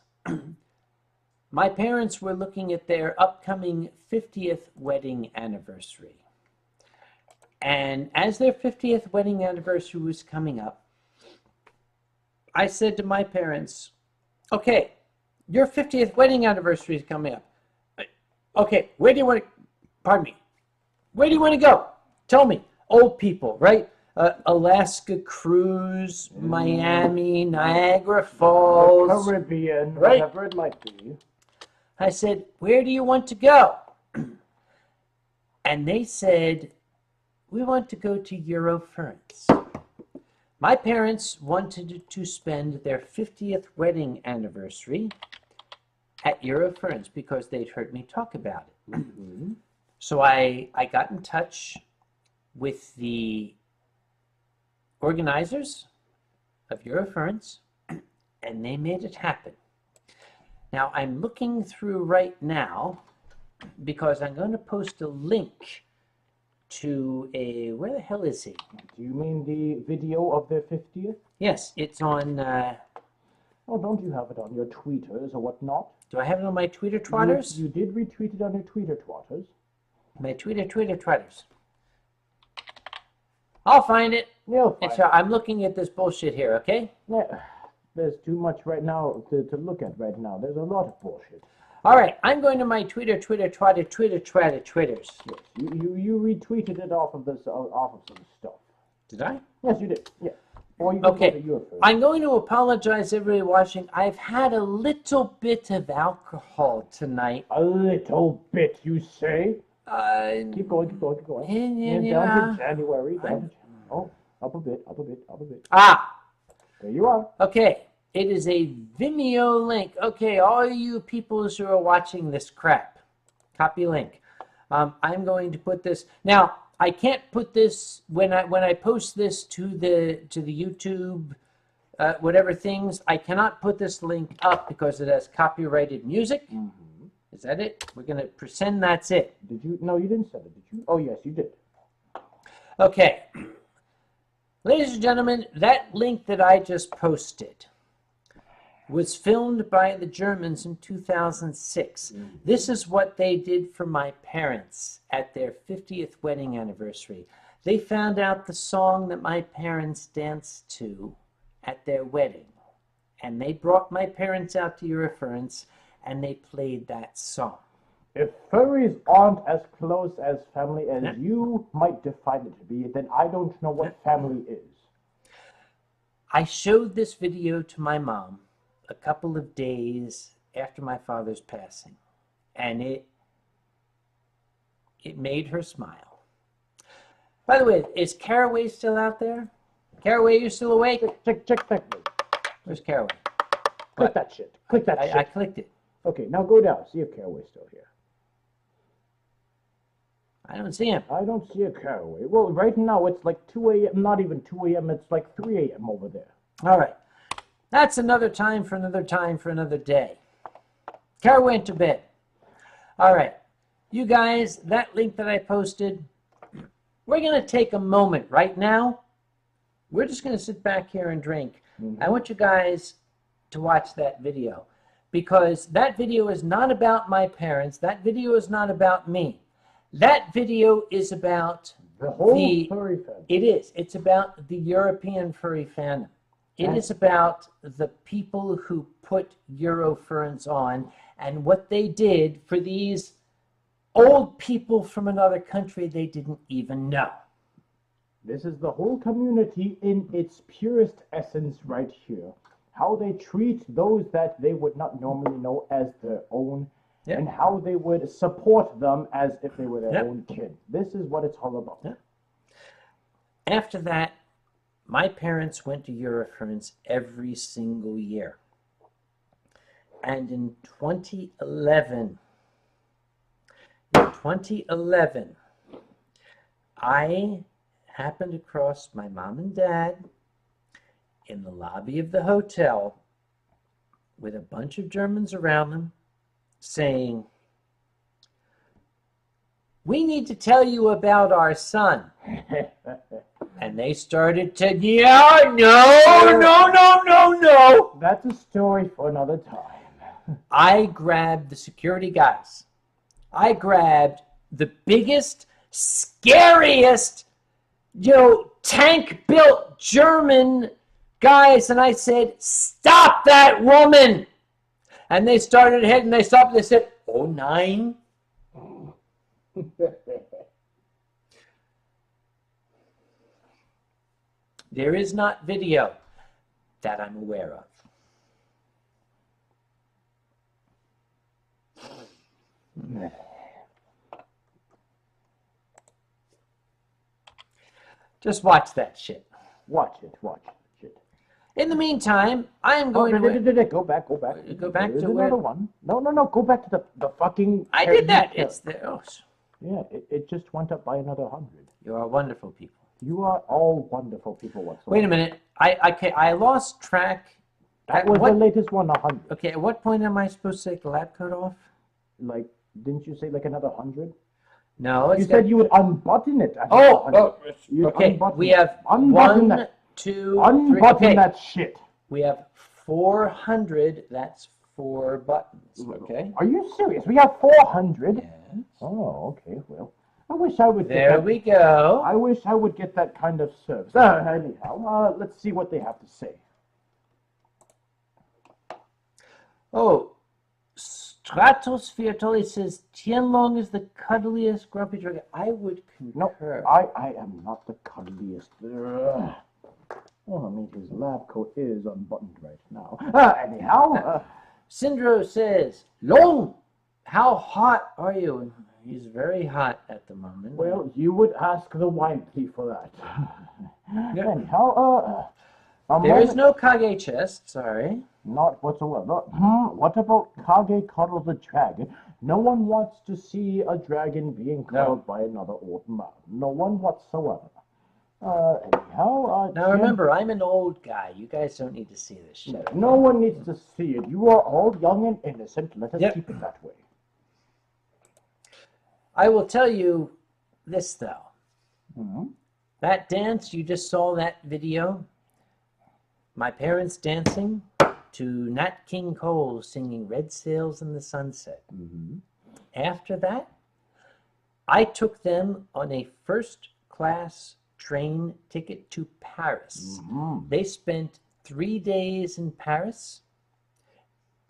my parents were looking at their upcoming 50th wedding anniversary. And as their 50th wedding anniversary was coming up, I said to my parents, okay, your 50th wedding anniversary is coming up. Okay, where do you want to, pardon me, where do you want to go? Tell me. Old people, right? Alaska cruise, Miami, Niagara Falls. The Caribbean, right? Whatever it might be. I said, where do you want to go? And they said, we want to go to Eurofurnace. My parents wanted to spend their 50th wedding anniversary at Eurofurnace because they'd heard me talk about it. Mm-hmm. So I got in touch with the organizers of Eurofurnace, and they made it happen. Now, I'm looking through right now because I'm going to post a link to a... Where the hell is he? Do you mean the video of their 50th? Yes, it's on... Oh, don't you have it on your tweeters or whatnot? Do I have it on my Twitter twatters? You did retweet it on your Twitter twatters. My Twitter twatters. I'll find it. You'll find it. I'm looking at this bullshit here, okay? Yeah, there's too much right now to look at right now. There's a lot of bullshit. All right, I'm going to my Twitters. Yes, you retweeted it off of some stuff. Did I? Yes, you did. Yeah. Or you okay. I'm going to apologize, everybody watching. I've had a little bit of alcohol tonight. A little bit, you say? Keep going. Down to January. Oh, up a bit. Ah! There you are. Okay. It is a Vimeo link. Okay, all you peoples who are watching this crap, copy link. I'm going to put this now. I can't put this when I post this to the YouTube, whatever things. I cannot put this link up because it has copyrighted music. Mm-hmm. Is that it? We're gonna pretend that's it. Did you? No, you didn't send it. Did you? Oh yes, you did. Okay. Ladies and gentlemen, that link that I just posted was filmed by the Germans in 2006. This is what they did for my parents at their 50th wedding anniversary. They found out the song that my parents danced to at their wedding. And they brought my parents out to Eurofurence and they played that song. If furries aren't as close as family as you might define it to be, then I don't know what family is. I showed this video to my mom a couple of days after my father's passing, and it made her smile. By the way, is Caraway still out there? Caraway, you still awake? Check that. Where's Caraway? Click that shit. Click that shit. I clicked it. Okay, now go down. See if Caraway's still here. I don't see him. I don't see a Caraway. Well, right now it's like 2 a.m. Not even 2 a.m. It's like 3 a.m. over there. All right. That's another time for another time for another day. Caraway went to bed. All right. You guys, that link that I posted, we're going to take a moment right now. We're just going to sit back here and drink. I want you guys to watch that video because that video is not about my parents. That video is not about me. That video is about the whole furry fandom. It is. It's about the European furry fandom. It is about the people who put Eurofurence on and what they did for these old people from another country they didn't even know. This is the whole community in its purest essence right here. How they treat those that they would not normally know as their own. Yep. And how they would support them as if they were their own kid. This is what it's all about. Yep. After that, my parents went to Eurofurence every single year. And in 2011, I happened across my mom and dad in the lobby of the hotel with a bunch of Germans around them, saying, "We need to tell you about our son." And they started to, no. That's a story for another time. I grabbed the security guys. I grabbed the biggest, scariest, tank-built German guys, and I said, "Stop that woman!" And they started ahead and they stopped and they said, "Oh, 9." There is not video that I'm aware of. Just watch that shit. Watch it. In the meantime, I am going to... Go back. Go back There's to where... another one. No. Go back to the fucking... I did that. It's there. Oh. Yeah, it just went up by another 100. You are wonderful people. You are all wonderful people whatsoever. Wait a minute. I lost track. That was the latest one, 100. Okay, at what point am I supposed to take the lab coat off? Like, didn't you say like another 100? No. You said you would unbutton it. Okay. We have unbutton 1, 2, unbutton 3. Okay. that shit. We have 400. That's 4 buttons. Okay. Are you serious? We have 400? Yes. Oh, okay. Well, I wish I would. There we go. I wish I would get that kind of service. Anyhow, let's see what they have to say. Oh, Stratosphere totally says Tien Long is the cuddliest grumpy dragon. I would concur. No, I am not the cuddliest. Well, I mean, his lab coat is unbuttoned right now. Anyhow. Syndro says, "Long, how hot are you?" And he's very hot at the moment. Well, you would ask the wine thief for that. Yep. Anyhow, there is no Kage chest, sorry. Not whatsoever. What about Kage cuddle the dragon? No one wants to see a dragon being cuddled by another old man. No one whatsoever. Anyhow, now remember, I'm an old guy. You guys don't need to see this shit. No one needs to see it. You are all young and innocent. Let us keep it that way. I will tell you this, though. That dance, you just saw that video. My parents dancing to Nat King Cole singing Red Sails in the Sunset. After that, I took them on a first-class train ticket to Paris. They spent 3 days in Paris.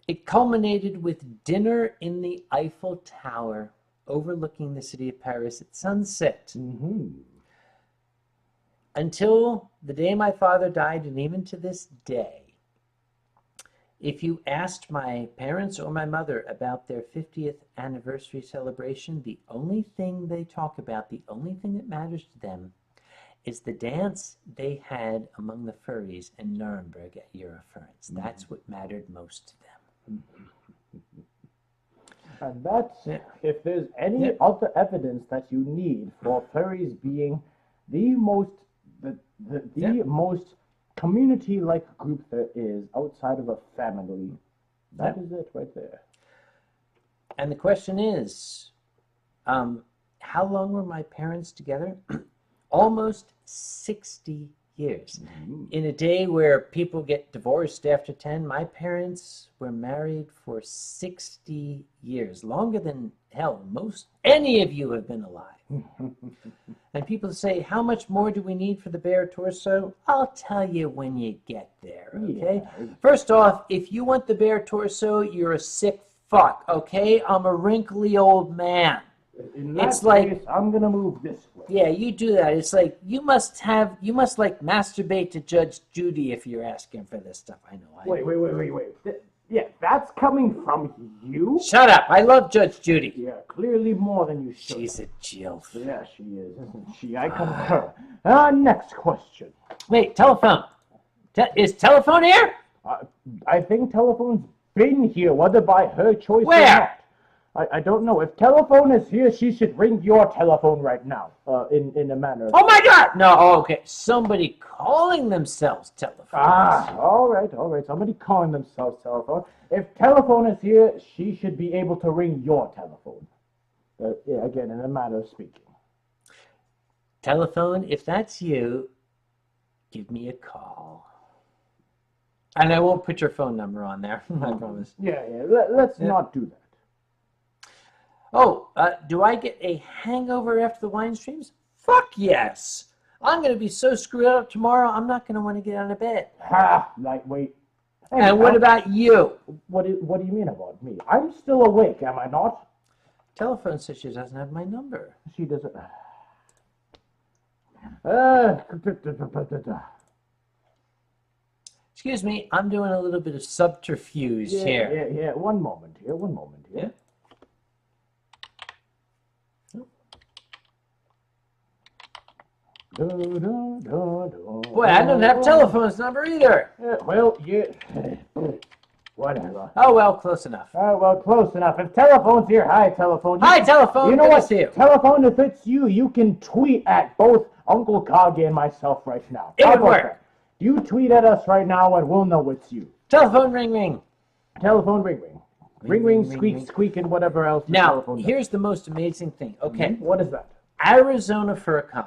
It culminated with dinner in the Eiffel Tower, overlooking the city of Paris at sunset. Until the day my father died, and even to this day, if you asked my parents or my mother about their 50th anniversary celebration, the only thing they talk about, the only thing that matters to them, is the dance they had among the furries in Nuremberg at Eurofurence. That's what mattered most to them. And that's, if there's any other evidence that you need for furries being the most most community-like group there is outside of a family, that is it right there. And the question is, how long were my parents together? Almost 60 years. In a day where people get divorced after 10, my parents were married for 60 years, longer than hell any of you have been alive. And people say, how much more do we need for the bare torso? I'll tell you when you get there, okay? First off, if you want the bare torso, you're a sick fuck, okay? I'm a wrinkly old man. In that case, I'm gonna move this way. Yeah, you do that. It's like you must like masturbate to Judge Judy if you're asking for this stuff. I know. Wait. Yeah, that's coming from you? Shut up. I love Judge Judy. Yeah, clearly more than you should. She's a jilf. Yeah, she is, isn't she? I concur. Next question. Wait, telephone. Is telephone here? I think telephone's been here, whether by her choice or Where? not. I don't know. If telephone is here, she should ring your telephone right now, in a manner. Oh my God! No, okay. Somebody calling themselves telephone. All right. Somebody calling themselves telephone. If telephone is here, she should be able to ring your telephone. Yeah, again, in a manner of speaking. Telephone, if that's you, give me a call. And I won't put your phone number on there, I promise. Yeah. Let's not do that. Oh, do I get a hangover after the Winestreams? Fuck yes. I'm going to be so screwed up tomorrow, I'm not going to want to get out of bed. Lightweight. Hey, and what about you? What do you mean about me? I'm still awake, am I not? Telephone says she doesn't have my number. She doesn't. Excuse me, I'm doing a little bit of subterfuge here. Yeah. One moment here. Yeah? Boy, I don't have telephone's number either. Whatever. Oh, well, close enough. Close enough. If telephone's here, hi, telephone. Hi, telephone. You know Good what? to see you. Telephone, if it's you can tweet at both Uncle Kage and myself right now. It How would about work. that? You tweet at us right now and we'll know it's you. Telephone ring ring. Telephone ring ring. Ring, squeak, squeak, and whatever else. Now, here's the most amazing thing. Okay. What is that? Arizona Furcon.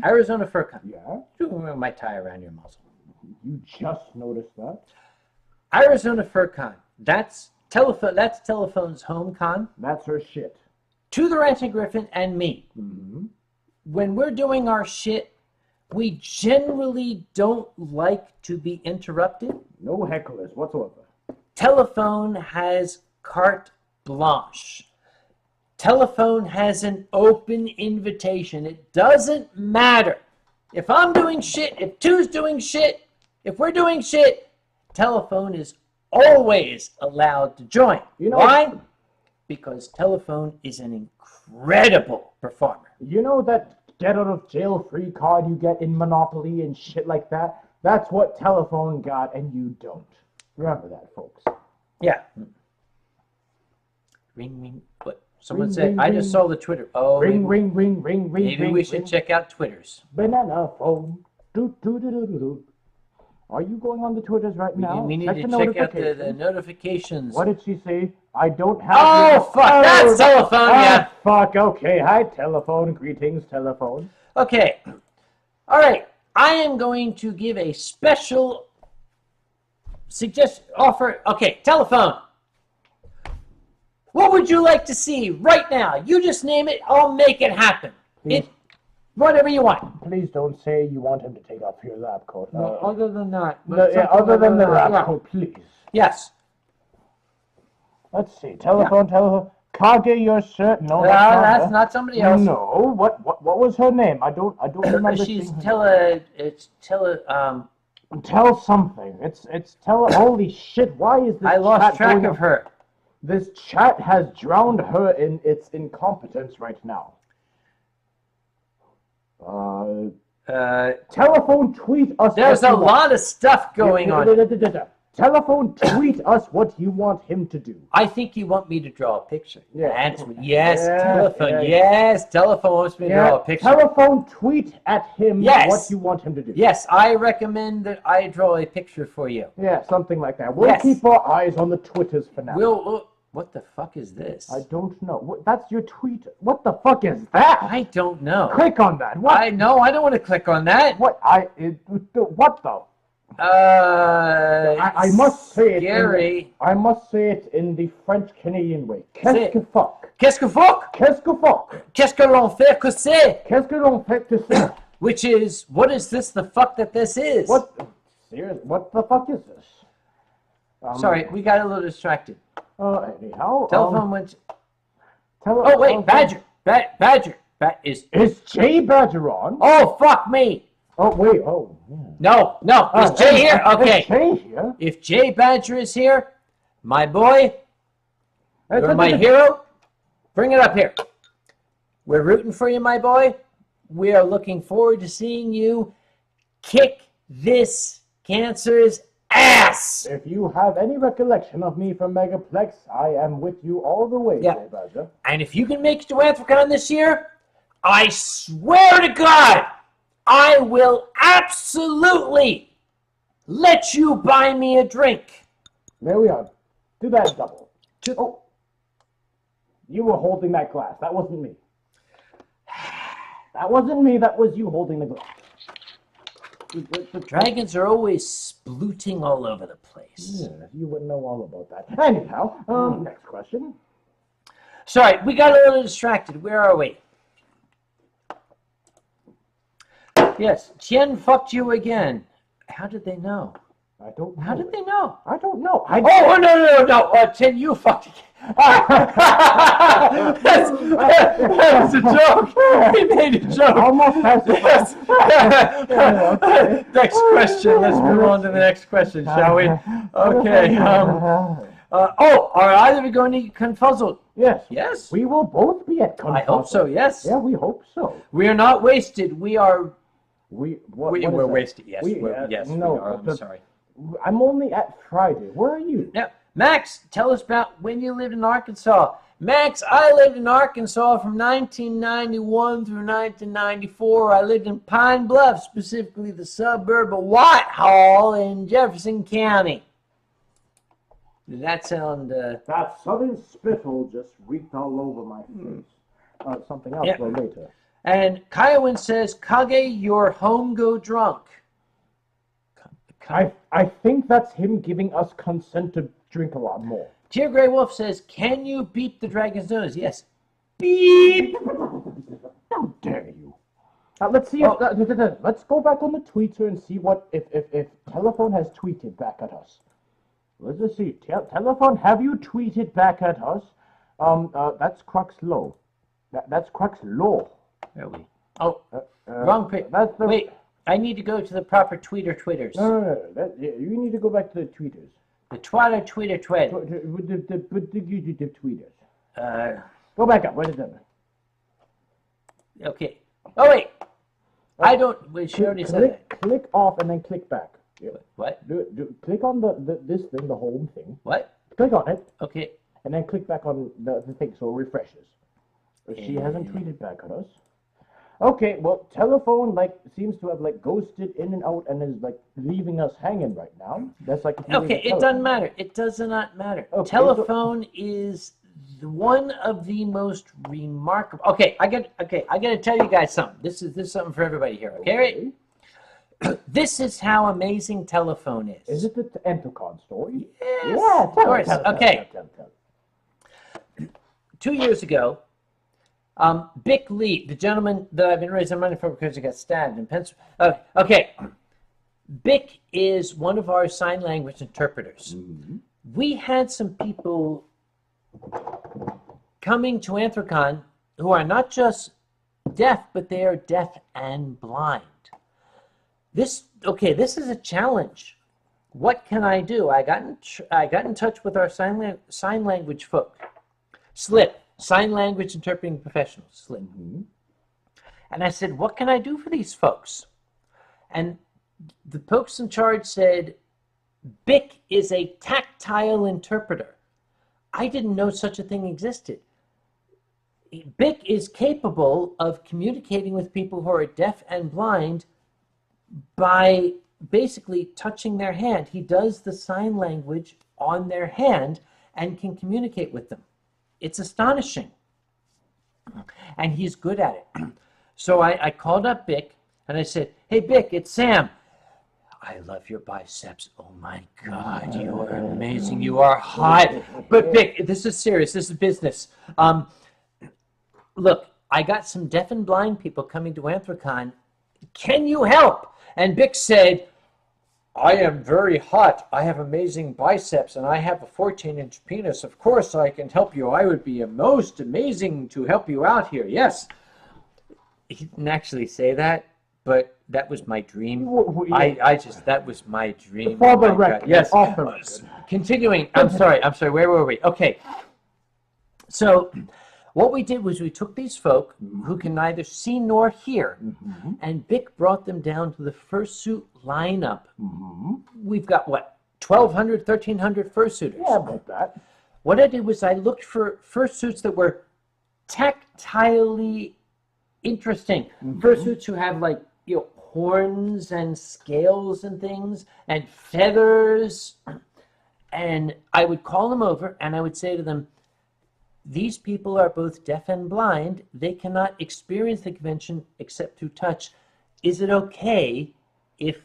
Arizona Furcon. Yeah? You might tie around your muzzle. You just noticed that? Arizona Furcon. That's Telephone's home con. That's her shit. To the Ranting Griffin and me. When we're doing our shit, we generally don't like to be interrupted. No hecklers whatsoever. Telephone has carte blanche. Telephone has an open invitation. It doesn't matter. If I'm doing shit, if Two's doing shit, if we're doing shit, Telephone is always allowed to join. You know, why? Because Telephone is an incredible performer. You know that get out of jail free card you get in Monopoly and shit like that? That's what Telephone got and you don't. Remember that, folks. Yeah. Ring, ring. What? Someone Ring, said, ring, I just saw the Twitter. Oh, ring. Maybe we should check out Twitters. Banana phone. Do. Are you going on the Twitters right now? We need to check out the notifications. What did she say? I don't have... Oh, fuck! That's Telephone, yeah. Fuck, okay. Hi, Telephone. Greetings, Telephone. Okay. All right. I am going to give a special offer. Okay, telephone. What would you like to see right now? You just name it. I'll make it happen. Whatever you want. Please don't say you want him to take off your lab coat. No, other than that. Other than the lab coat, please. Yes. Let's see. Telephone. Kage, your shirt. No, that's not somebody else. No. What was her name? I don't remember. She's Tell something. It's tell. Holy shit! Why is this? I lost track of her. This chat has drowned her in its incompetence right now. Telephone tweet us. There's a lot of stuff going on. Telephone tweet us what you want him to do. I think you want me to draw a picture. Yeah. Telephone. Yes, telephone wants me to draw a picture. Telephone tweet at him what you want him to do. Yes, I recommend that I draw a picture for you. Yeah, something like that. We'll keep our eyes on the Twitters for now. What the fuck is this? I don't know. That's your tweet. What the fuck is that? I don't know. Click on that. What? I don't want to click on that. What? What the? I must say it. I must say it in the French Canadian way. Qu'est-ce que fuck? Qu'est-ce que fuck? Qu'est-ce que fuck? Qu'est-ce que l'on fait que c'est? Qu'est-ce que l'on fait que c'est? Which is, what is this? The fuck that this is? What? Seriously? What the fuck is this? Sorry, we got a little distracted. Anyhow. Telephone went. Oh wait, Badger. Badger. Is Jay Badger on? Oh fuck me. Oh wait. Oh. Yeah. No. Is Jay here? Okay. Is Jay here? If Jay Badger is here, my boy, you're my hero. Bring it up here. We're rooting for you, my boy. We are looking forward to seeing you kick this cancer's ass. If you have any recollection of me from Megaplex, I am with you all the way, Jay Badger. And if you can make it to Anthrocon this year, I swear to God, I will absolutely let you buy me a drink. There we are. Do that double. Oh. You were holding that glass. That wasn't me. That wasn't me. That was you holding the glass. The dragons are always splooting all over the place. Yeah, you wouldn't know all about that. Anyhow, next question. Sorry, we got a little distracted. Where are we? Yes, Tien fucked you again. How did they know? I don't know. How did they know? I don't know. No. Tien, you fucked again. That was a joke. He made a joke. Almost has it. Next question. Let's move on to the next question, shall we? Okay. Are either of you going to Confuzzled? Yes. Yes. We will both be at Confuzzled. I hope so. Yes. Yeah, we hope so. We are not wasted. We are. We're wasted. Yes. Yes. No, we are. I'm sorry. I'm only at Friday. Where are you? Now, Max, tell us about when you lived in Arkansas. Max, I lived in Arkansas from 1991 through 1994. I lived in Pine Bluff, specifically the suburb of Whitehall in Jefferson County. Did that sound... That southern spittle just reeked all over my face. Something else for later. And Kiowan says, Kage, your home go drunk. I think that's him giving us consent to drink a lot more. Tear Grey Wolf says, can you beep the dragon's nose? Yes. Beep! How dare you? Let's see. Let's go back on the Twitter and see what if Telephone has tweeted back at us. Let's just see. Telephone, have you tweeted back at us? That's Crux Low. That's Crux Low. There we. Oh, wrong page. Wait. I need to go to the proper Twitters. No. You need to go back to the tweeters. The Twitter. The tweeters. Go back up. What is that? Okay. Oh, wait. I don't... Wait, she already said that. Click off and then click back. Yeah. What? Click on this thing, the home thing. What? Click on it. Okay. And then click back on the thing so it refreshes. She hasn't tweeted back at us. Okay, well, Telephone seems to have ghosted in and out and is leaving us hanging right now. That's okay. It doesn't matter. It does not matter. Okay, Telephone is one of the most remarkable. Okay, I got to tell you guys something. This is something for everybody here. Okay, right? This is how amazing telephone is. Is it the Anthrocon story? Yes, Yeah, of course. Okay. Tell. 2 years ago, Bick Lee, the gentleman that I've been raising money for because he got stabbed in Pennsylvania. Okay. Bick is one of our sign language interpreters. Mm-hmm. We had some people coming to Anthrocon who are not just deaf, but they are deaf and blind. This is a challenge. What can I do? I got in touch with our sign language folk. SLIP, Sign Language Interpreting Professionals, SLIP. Mm-hmm. And I said, what can I do for these folks? And the folks in charge said, Bick is a tactile interpreter. I didn't know such a thing existed. Bick is capable of communicating with people who are deaf and blind by basically touching their hand. He does the sign language on their hand and can communicate with them. It's astonishing. And he's good at it. So I called up Bick and I said, hey, Bick, it's Sam. I love your biceps. Oh my God, you are amazing. You are hot. But Bick, this is serious. This is business. Look, I got some deaf and blind people coming to Anthrocon. Can you help? And Bick said, I am very hot. I have amazing biceps and I have a 14-inch penis. Of course I can help you. I would be most amazing to help you out here. Yes. He didn't actually say that, but that was my dream. That was my dream. For the record. Yes. Off the record. Continuing. I'm sorry. Where were we? Okay. So what we did was we took these folk who can neither see nor hear, Mm-hmm. and Bick brought them down to the fursuit lineup. Mm-hmm. We've got, 1,200, 1,300 fursuiters. Yeah, about that. What I did was I looked for fursuits that were tactilely interesting. Mm-hmm. Fursuits who have, horns and scales and things, and feathers. And I would call them over, and I would say to them, these people are both deaf and blind. They cannot experience the convention except through touch. Is it okay if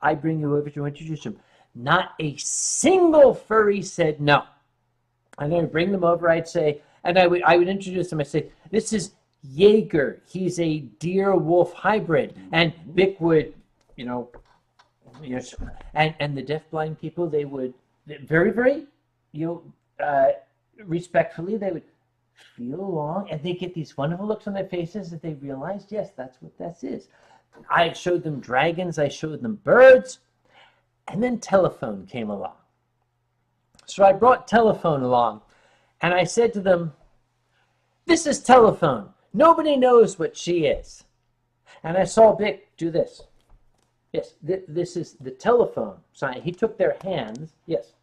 I bring you over to introduce them? Not a single furry said no. And I would bring them over, I'd say, and I would introduce them. I'd say, this is Jaeger. He's a deer-wolf hybrid. And Bick would, and the deaf-blind people, they would very, very, respectfully, they would feel along, and they get these wonderful looks on their faces that they realized, yes, that's what this is. I showed them dragons, I showed them birds, and then telephone came along. So I brought telephone along, and I said to them, this is telephone. Nobody knows what she is. And I saw Bick do this. Yes, this is the telephone sign. He took their hands, yes.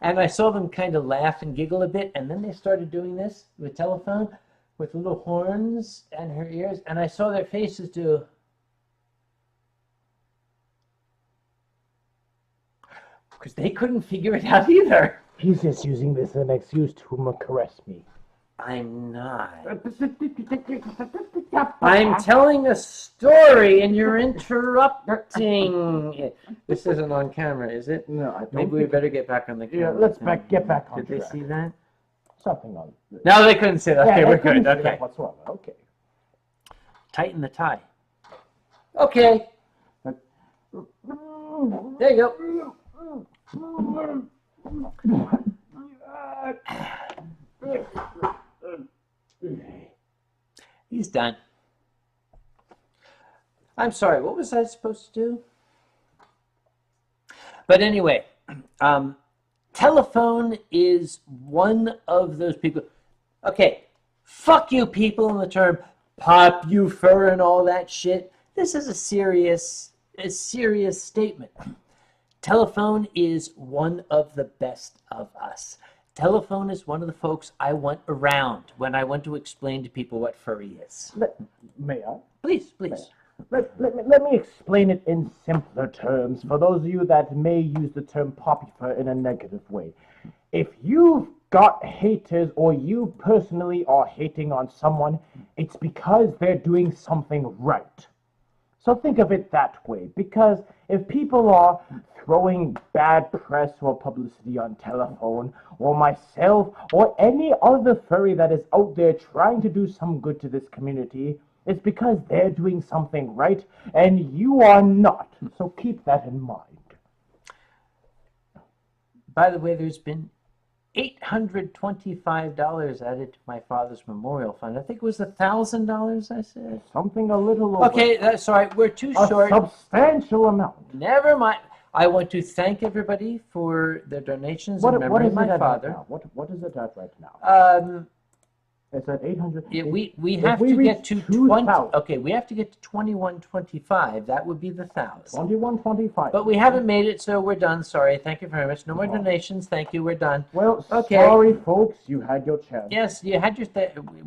And I saw them kind of laugh and giggle a bit, and then they started doing this with telephone, with little horns and her ears, and I saw their faces do. Because they couldn't figure it out either. He's just using this as an excuse to caress me. I'm not. I'm telling a story and you're interrupting. This isn't on camera, is it? No, I don't. Maybe we better get back on the camera. Yeah, let's get back on Did track. they see that? Something on. No, they couldn't see that. Okay, we're good. Okay. Whatsoever. Okay. Tighten the tie. Okay. There you go. He's done. I'm sorry, what was I supposed to do? But anyway, telephone is one of those people. Okay, fuck you people in the term pop you fur and all that shit. This is a serious statement. Telephone is one of the best of us. Telephone is one of the folks I want around when I want to explain to people what furry is. May I? Please. Let me explain it in simpler terms for those of you that may use the term poppy fur in a negative way. If you've got haters or you personally are hating on someone, it's because they're doing something right. So think of it that way, because if people are throwing bad press or publicity on telephone, or myself, or any other furry that is out there trying to do some good to this community, it's because they're doing something right, and you are not. So keep that in mind. By the way, there's been $825 added to my father's memorial fund. I think it was $1,000, I said. Something a little over. Okay, that's all right. We're too a short. Substantial amount. Never mind. I want to thank everybody for their donations in memory of my father. Right now? What is it at right now? It's at 800. Yeah, we have to get to 20. Okay, we have to get to 2125. That would be the 1,000. 2125. But we haven't made it, so we're done. Sorry. Thank you very much. No more donations. Thank you. We're done. Well, okay. Sorry, folks. You had your chance. Yes, you had your.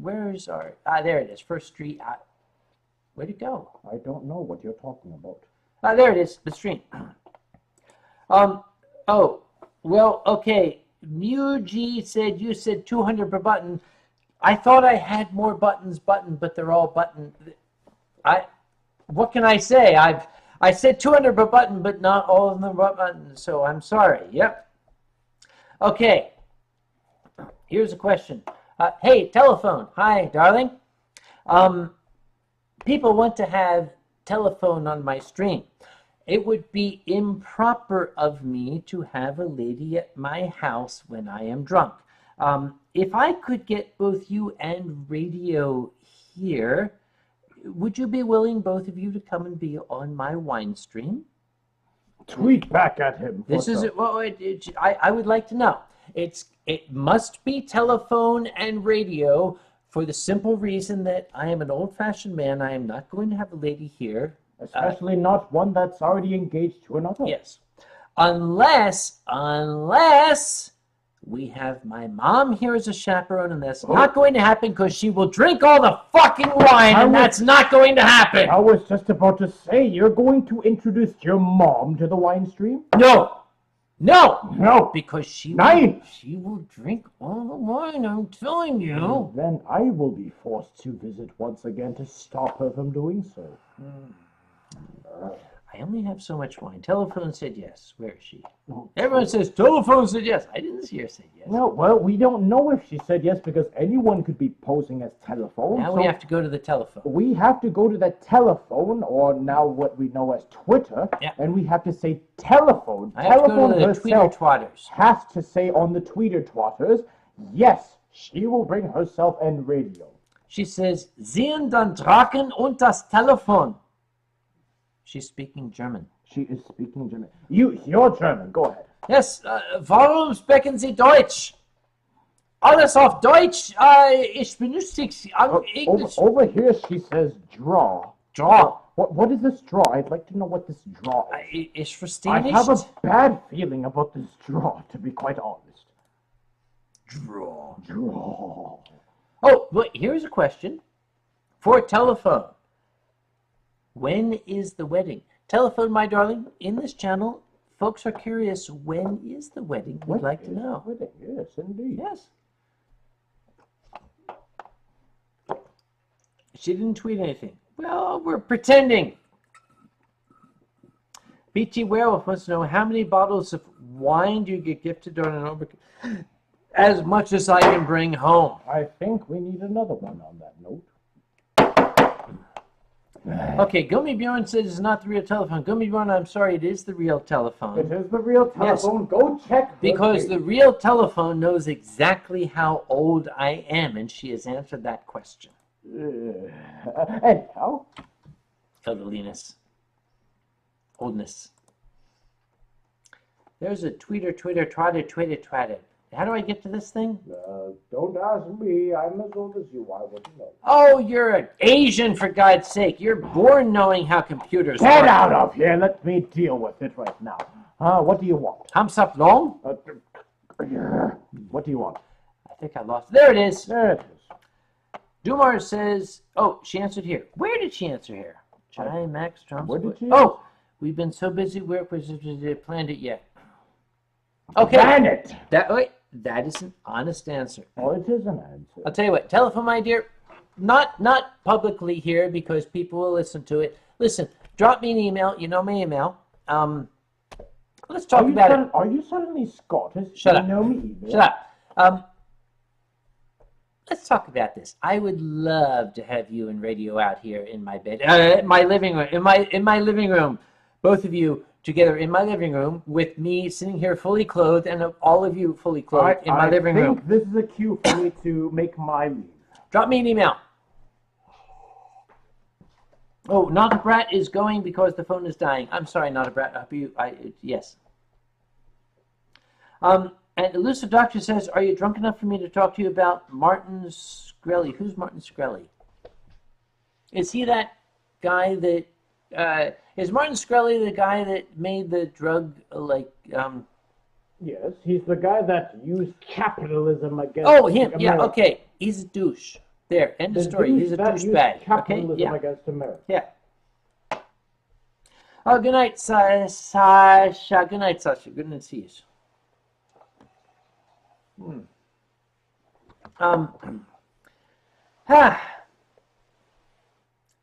Where is our? There it is. First Street. Where'd it go? I don't know what you're talking about. There it is. The stream. Oh. Well. Okay. Muji said you said 200 per button. I thought I had more buttons buttoned, but they're all buttoned. What can I say? I said 200 per button, but not all of them are buttons, so I'm sorry. Yep. Okay. Here's a question. Hey, telephone. Hi, darling. People want to have telephone on my stream. It would be improper of me to have a lady at my house when I am drunk. If I could get both you and radio here, would you be willing, both of you, to come and be on my Winestream? Tweet back at him. This is it. Well, I would like to know. It must be telephone and radio for the simple reason that I am an old-fashioned man. I am not going to have a lady here. Especially not one that's already engaged to another. Yes. Unless we have my mom here as a chaperone, and that's not going to happen because she will drink all the fucking wine, and that's not going to happen. I was just about to say, you're going to introduce your mom to the Winestream? No, because she will drink all the wine, I'm telling you. Then I will be forced to visit once again to stop her from doing so. I only have so much wine. Telephone said yes. Where is she? Everyone says telephone said yes. I didn't see her say yes. No, well, we don't know if she said yes because anyone could be posing as telephone. Now we have to go to the telephone. We have to go to the telephone, or now what we know as Twitter, and we have to say telephone. I have to go to the Tweeter Twatters. Has to say on the Tweeter Twatters, yes, she will bring herself and radio. She says, sehen den Drachen und das Telefon. She's speaking German. She is speaking German. You're German. Go ahead. Yes. Warum sprechen Sie Deutsch? Alles auf Deutsch. Ich benutze English. Over here, she says draw. Draw. What is this draw? I'd like to know what this draw is. Ich verstehe I nicht. have a bad feeling about this draw, to be quite honest. Draw. Draw. Oh, but here's a question for telephone. When is the wedding? Telephone, my darling, in this channel, folks are curious, when is the wedding? We'd like to know. Wedding? Yes, indeed. Yes. She didn't tweet anything. Well, we're pretending. BT Werewolf wants to know, how many bottles of wine do you get gifted on an over? As much as I can bring home. I think we need another one on that note. Okay, Gummy Bjorn says it's not the real telephone. Gummy Bjorn, I'm sorry, it is the real telephone. It is the real telephone. Yes. Go check. Because the real telephone knows exactly how old I am, and she has answered that question. And how? Elderliness. Oldness. There's a Twitter. How do I get to this thing? Don't ask me. I'm as old as you. I wouldn't know. Oh, you're an Asian, for God's sake. You're born knowing how computers work. Get out of here. Let me deal with it right now. What do you want? Hamsap long? What do you want? I think I lost it. There it is. There it is. Dumar says, oh, she answered here. Where did she answer here? Chai, Max, Trump. Where did she? Oh, we've been so busy. We planned it yet. Okay. Plan it. That is an honest answer. Oh, it is an answer. I'll tell you what. Telephone, my dear, not publicly here because people will listen to it. Listen, drop me an email. You know my email. Let's talk about it. Are you suddenly Scottish? Shut You up. know me. Shut up. Let's talk about this. I would love to have you and radio out here in my bed, my living room, in my living room, both of you together in my living room with me sitting here fully clothed and all of you fully clothed in my living room. I think this is a cue for me to make my leave. Drop me an email. Oh, Not a Brat is going because the phone is dying. I'm sorry, Not a Brat. Yes. And Elusive Doctor says, are you drunk enough for me to talk to you about Martin Shkreli? Who's Martin Shkreli? Is he that guy that... is Martin Shkreli the guy that made the drug, Yes, he's the guy that used capitalism against Oh, him. America. Yeah, okay. He's a douche. There, end of story. He's a douchebag. Capitalism Okay? Yeah. against America. Yeah. Oh, good night, Sasha. Good night, Sasha. Good night, see you.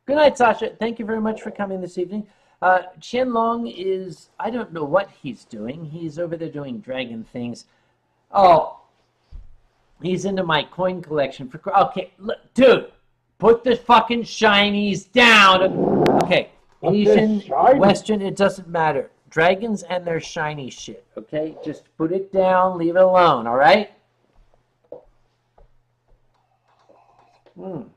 Good night, Sasha. Thank you very much for coming this evening. Tien Long is, I don't know what he's doing. He's over there doing dragon things. Oh, he's into my coin collection. Okay, look, dude, put the fucking shinies down. Okay, Asian, Western, it doesn't matter. Dragons and their shiny shit, okay? Just put it down, leave it alone, all right? All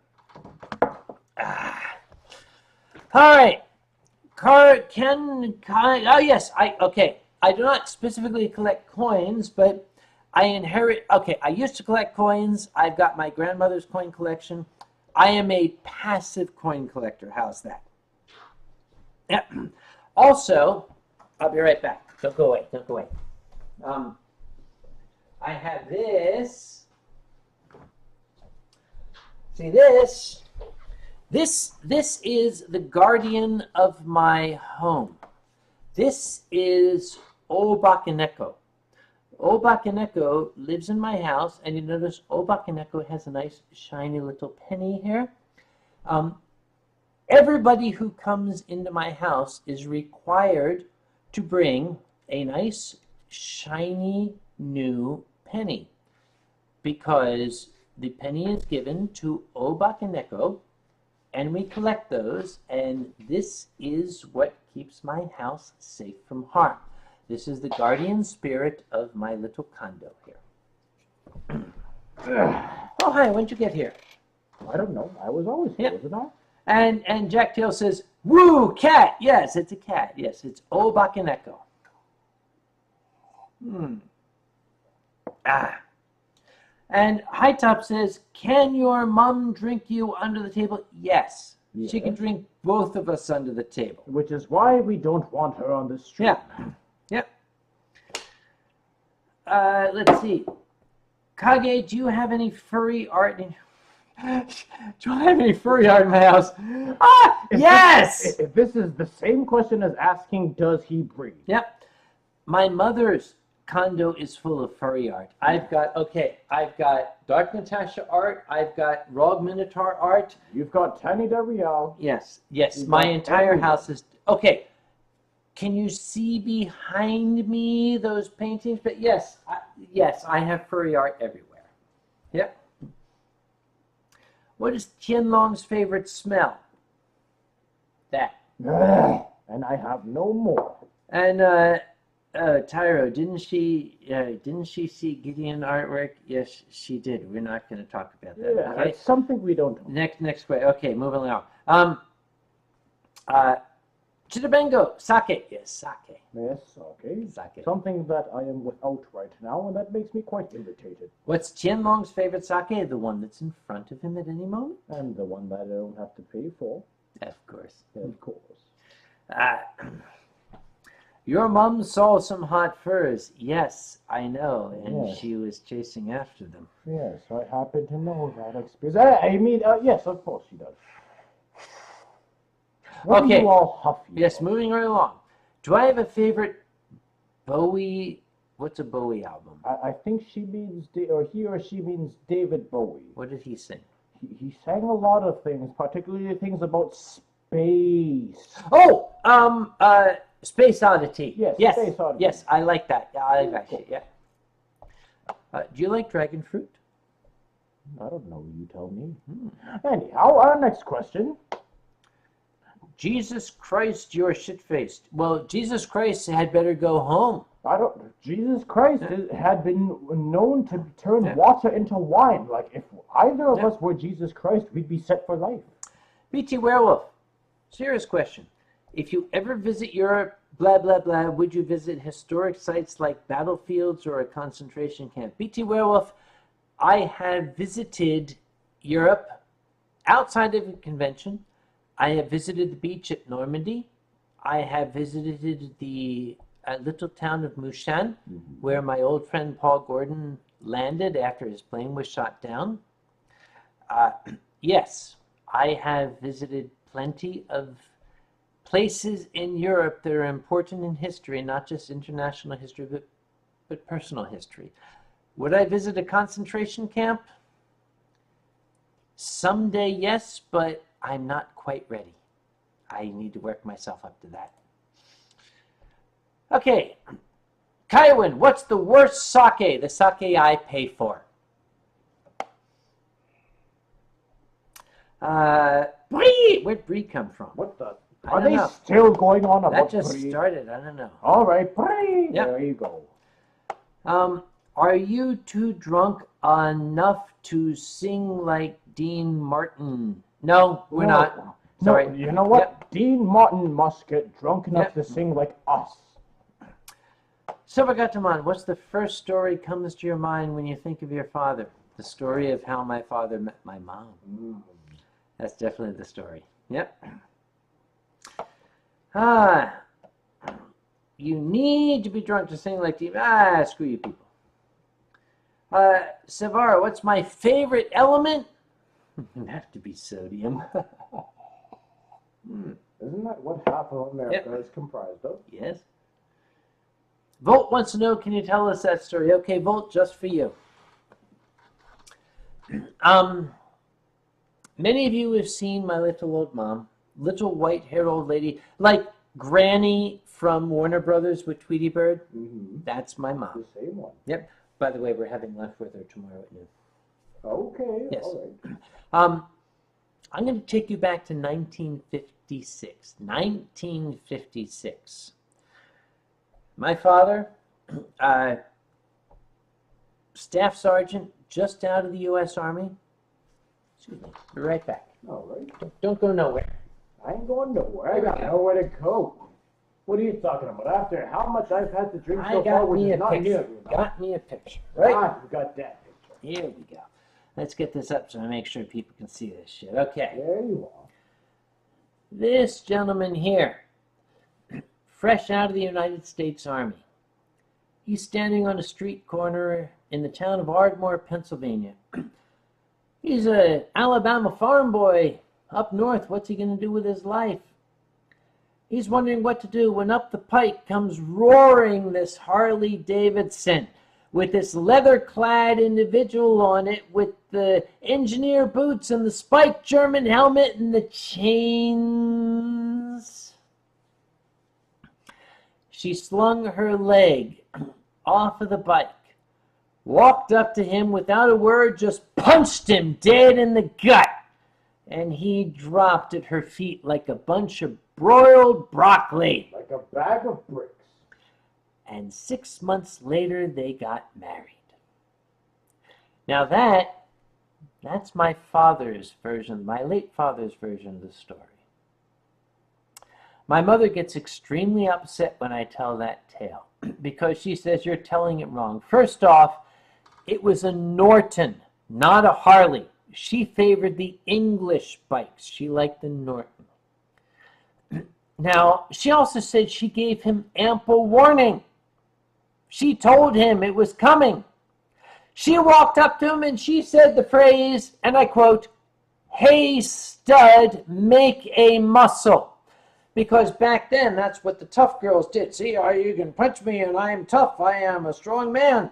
right. Oh yes, okay. I do not specifically collect coins, but I inherit. Okay, I used to collect coins. I've got my grandmother's coin collection. I am a passive coin collector. How's that? Yeah. Also, I'll be right back. Don't go away. Don't go away. I have this. See this? This is the guardian of my home. This is Obakaneko. Obakaneko lives in my house, and you notice Obakaneko has a nice shiny little penny here. Everybody who comes into my house is required to bring a nice shiny new penny, because the penny is given to Obakaneko, and we collect those, and this is what keeps my house safe from harm. This is the guardian spirit of my little condo here. Oh, hi, when'd you get here? I don't know. I was always here, wasn't I? And Jack Tail says, woo, cat. Yes, it's a cat. Yes, it's Obakaneko. And High Top says, can your mom drink you under the table? Yes. She can drink both of us under the table. Which is why we don't want her on the street. Yeah. Yep. Let's see. Kage, do you have any furry art in... Do I have any furry art in my house? Yes! If this is the same question as asking, does he breathe? Yep. My mother's condo is full of furry art. I've got Dark Natasha art. I've got Rog Minotaur art. You've got Tanny Del Real. Yes. My entire house is... Okay. Can you see behind me those paintings? But yes, I have furry art everywhere. Yep. What is Tien Long's favorite smell? That. And I have no more. And Tyro, didn't she see Gideon artwork? Yes, she did. We're not going to talk about that. Yeah, okay? it's something we don't know. Next question. Okay, moving along. Chitabengo, sake. Yes, sake. Yes, okay. Sake. Something that I am without right now, and that makes me quite irritated. What's Tien Long's favorite sake? The one that's in front of him at any moment? And the one that I don't have to pay for. Of course. Of course. Your mom saw some hot furs. Yes, I know, and Yes. she was chasing after them. Yes, I happen to know that experience. Yes, of course she does. What Okay. are you all huffy Yes, about? moving right along. Do I have a favorite Bowie? What's a Bowie album? I think she means, he or she means David Bowie. What did he sing? He sang a lot of things, particularly things about Space. Oh, Space Oddity. Yes, Space Oddity. Yes, I like that. Yeah, I like that Cool. shit, yeah. Do you like dragon fruit? I don't know. You tell me. Anyhow, our next question. Jesus Christ, you're shit-faced. Well, Jesus Christ had better go home. Jesus Christ had been known to turn water into wine. Like, if either of us were Jesus Christ, we'd be set for life. BT Werewolf, serious question. If you ever visit Europe, blah, blah, blah, would you visit historic sites like battlefields or a concentration camp? BT Werewolf, I have visited Europe outside of a convention. I have visited the beach at Normandy. I have visited the little town of Mushan, where my old friend Paul Gordon landed after his plane was shot down. Yes, I have visited plenty of places in Europe that are important in history, not just international history, but personal history. Would I visit a concentration camp? Someday, yes, but I'm not quite ready. I need to work myself up to that. Okay, Kaiwin, what's the worst sake? The sake I pay for. Brie! Where'd Brie come from? What the? I Are don't they know. still going on That about just Brie? started. I don't know. All right, Brie. Yep. There you go. Are you too drunk enough to sing like Dean Martin? No, we're not. Sorry. No, you know what? Yep. Dean Martin must get drunk enough to sing like us. Silvergataman, what's the first story comes to your mind when you think of your father? The story of how my father met my mom. That's definitely the story. Yep. You need to be drunk to sing like Dean. Screw you people. Savara, what's my favorite element? It'd have to be sodium. Isn't that what half of America is comprised of? Yes. Volt wants to know, can you tell us that story? Okay, Volt, just for you. Many of you have seen my little old mom, little white-haired old lady, like Granny from Warner Brothers with Tweety Bird. That's my mom. The same one. Yep. By the way, we're having lunch with her tomorrow at noon. Okay. Yes. All right. I'm going to take you back to 1956. 1956. My father, staff sergeant, just out of the U.S. Army. Excuse me. Be right back. All right. Don't go nowhere. I ain't going nowhere. I got nowhere to go. What are you talking about? After how much I've had to drink so far, which is not near you. Got me a picture. Right? You got that picture. Here we go. Let's get this up so I make sure people can see this shit. Okay. There you are. This gentleman here, fresh out of the United States Army. He's standing on a street corner in the town of Ardmore, Pennsylvania. He's an Alabama farm boy up north. What's he going to do with his life? He's wondering what to do when up the pike comes roaring this Harley Davidson with this leather-clad individual on it with the engineer boots and the spiked German helmet and the chains. She slung her leg off of the bike, walked up to him without a word, just punched him dead in the gut, and he dropped at her feet like a bunch of broiled broccoli. Like a bag of bricks. And 6 months later, they got married. Now that's my father's version, my late father's version of the story. My mother gets extremely upset when I tell that tale because she says you're telling it wrong. First off, it was a Norton, not a Harley. She favored the English bikes. She liked the Norton. Now, she also said she gave him ample warning. She told him it was coming. She walked up to him and she said the phrase, and I quote, "Hey, stud, make a muscle." Because back then, that's what the tough girls did. See, you can punch me and I am tough. I am a strong man.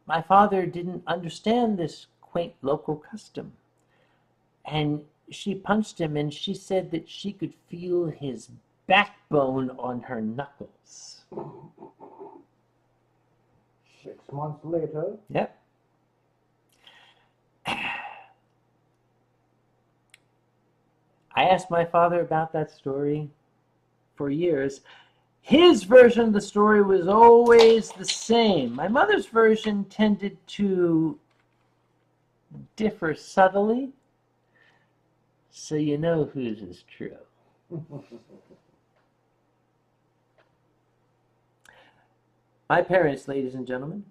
My father didn't understand this quaint local custom. And she punched him, and she said that she could feel his backbone on her knuckles. 6 months later. Yep. I asked my father about that story for years. His version of the story was always the same. My mother's version tended to differ subtly, so you know whose is true. My parents, ladies and gentlemen,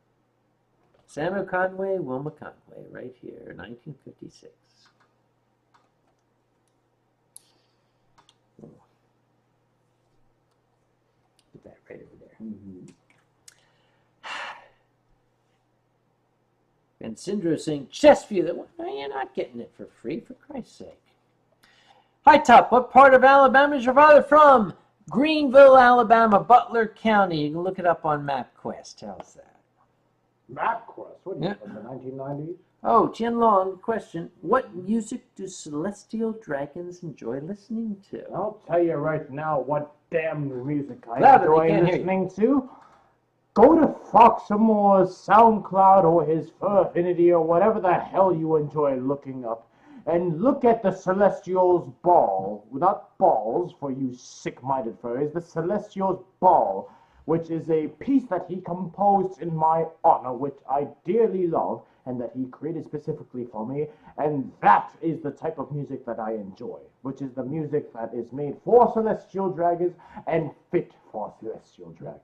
Samuel Conway, Wilma Conway, right here, 1956. Put that right over there. And Sindro saying, Chestview, that you're not getting it for free, for Christ's sake. Hi, Top, what part of Alabama is your father from? Greenville, Alabama, Butler County. You can look it up on MapQuest. Tells that. MapQuest? What are you, from the 1990s? Oh, Tien Long, question. What music do celestial dragons enjoy listening to? I'll tell you right now what damn music I Louder, we enjoy can't hear listening to. Go to Foxamore's SoundCloud or his Furfinity or whatever the hell you enjoy looking up, and look at the Celestials' Ball. Not balls, for you sick-minded furries. The Celestials' Ball, which is a piece that he composed in my honor, which I dearly love, and that he created specifically for me. And that is the type of music that I enjoy, which is the music that is made for Celestial Dragons and fit for Celestial Dragons.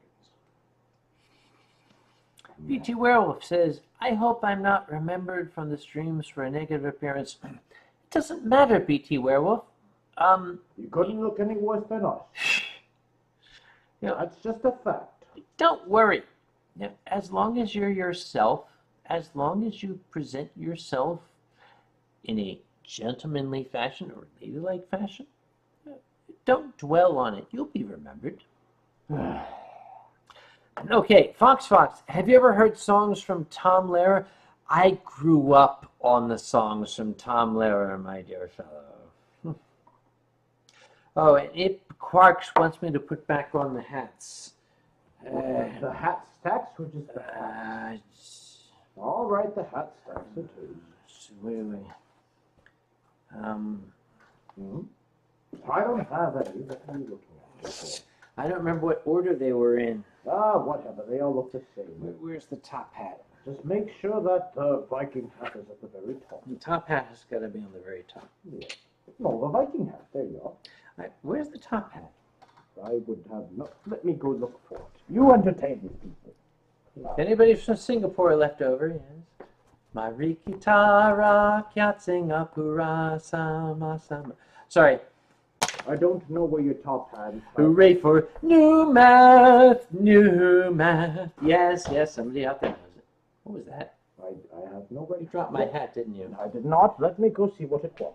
BT Werewolf says, I hope I'm not remembered from the streams for a negative appearance. It doesn't matter, BT Werewolf. You couldn't look any worse than us. You know, That's just a fact. don't worry. You know, as long as you're yourself, as long as you present yourself in a gentlemanly fashion or ladylike fashion, don't dwell on it. You'll be remembered. Okay, Fox, have you ever heard songs from Tom Lehrer? I grew up on the songs from Tom Lehrer, my dear fellow. Oh, and Ip Quarks wants me to put back on the hats. The hat stacks, or just the hats? All right, the hat stacks it is. Wait. I don't have any. What are you looking at? I don't remember what order they were in. Whatever. They all look the same. Where's the top hat? Just make sure that the Viking hat is at the very top. The top hat has got to be on the very top. Yeah. No, the Viking hat. There you are. Where's the top hat? I would have no. Let me go look for it. You entertain these people. Anybody from Singapore left over? Yes. Mariki Tara Kyatsinga Pura Sama Sama. Sorry. I don't know where your top hat is. Hooray for new math, new math. Yes, somebody out there knows it. What was that? I have no way. You dropped my hat, didn't you? I did not. Let me go see what it was.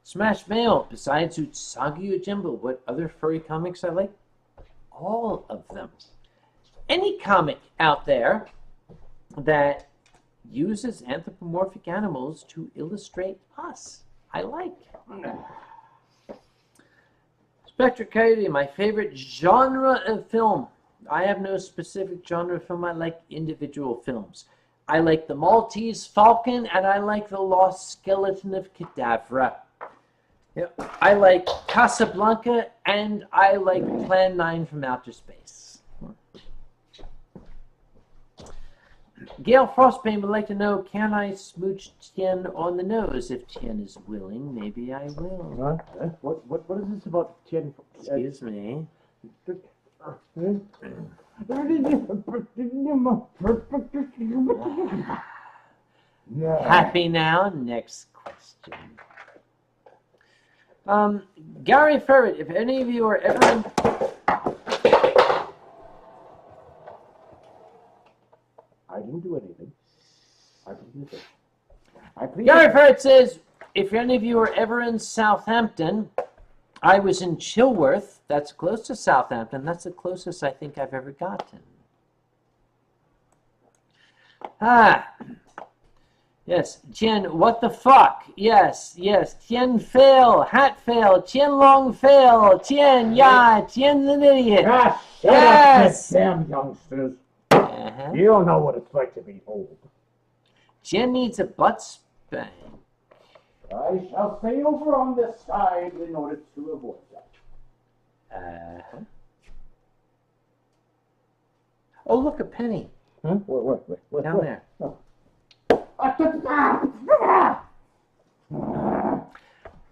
Smash Mail. Besides Usagi Yojimbo, what other furry comics I like? All of them. Any comic out there that uses anthropomorphic animals to illustrate us, I like. Spectre Coyote, my favorite genre of film. I have no specific genre of film. I like individual films. I like The Maltese Falcon, and I like The Lost Skeleton of Cadavra. I like Casablanca, and I like Plan 9 from Outer Space. Gail Frostbane would like to know, can I smooch Tien on the nose? If Tien is willing, maybe I will. What is this about Tien? Excuse me. Happy now? Next question. Gary Ferret, if any of you are ever in... I didn't do anything. I didn't do anything. Gary Ferret says, if any of you are ever in Southampton, I was in Chilworth. That's close to Southampton. That's the closest I think I've ever gotten. Yes, Tien, what the fuck? Yes, yes. Tien fail, hat fail, Tien Long fail, Tien, yeah, Tien's an idiot. Ah, shut Yes. up, you damn youngsters. Uh-huh. You don't know what it's like to be old. Tien needs a butt spank. I shall stay over on this side in order to avoid that. Uh-huh. Oh, look, a penny. Huh? Where? Down there. Oh.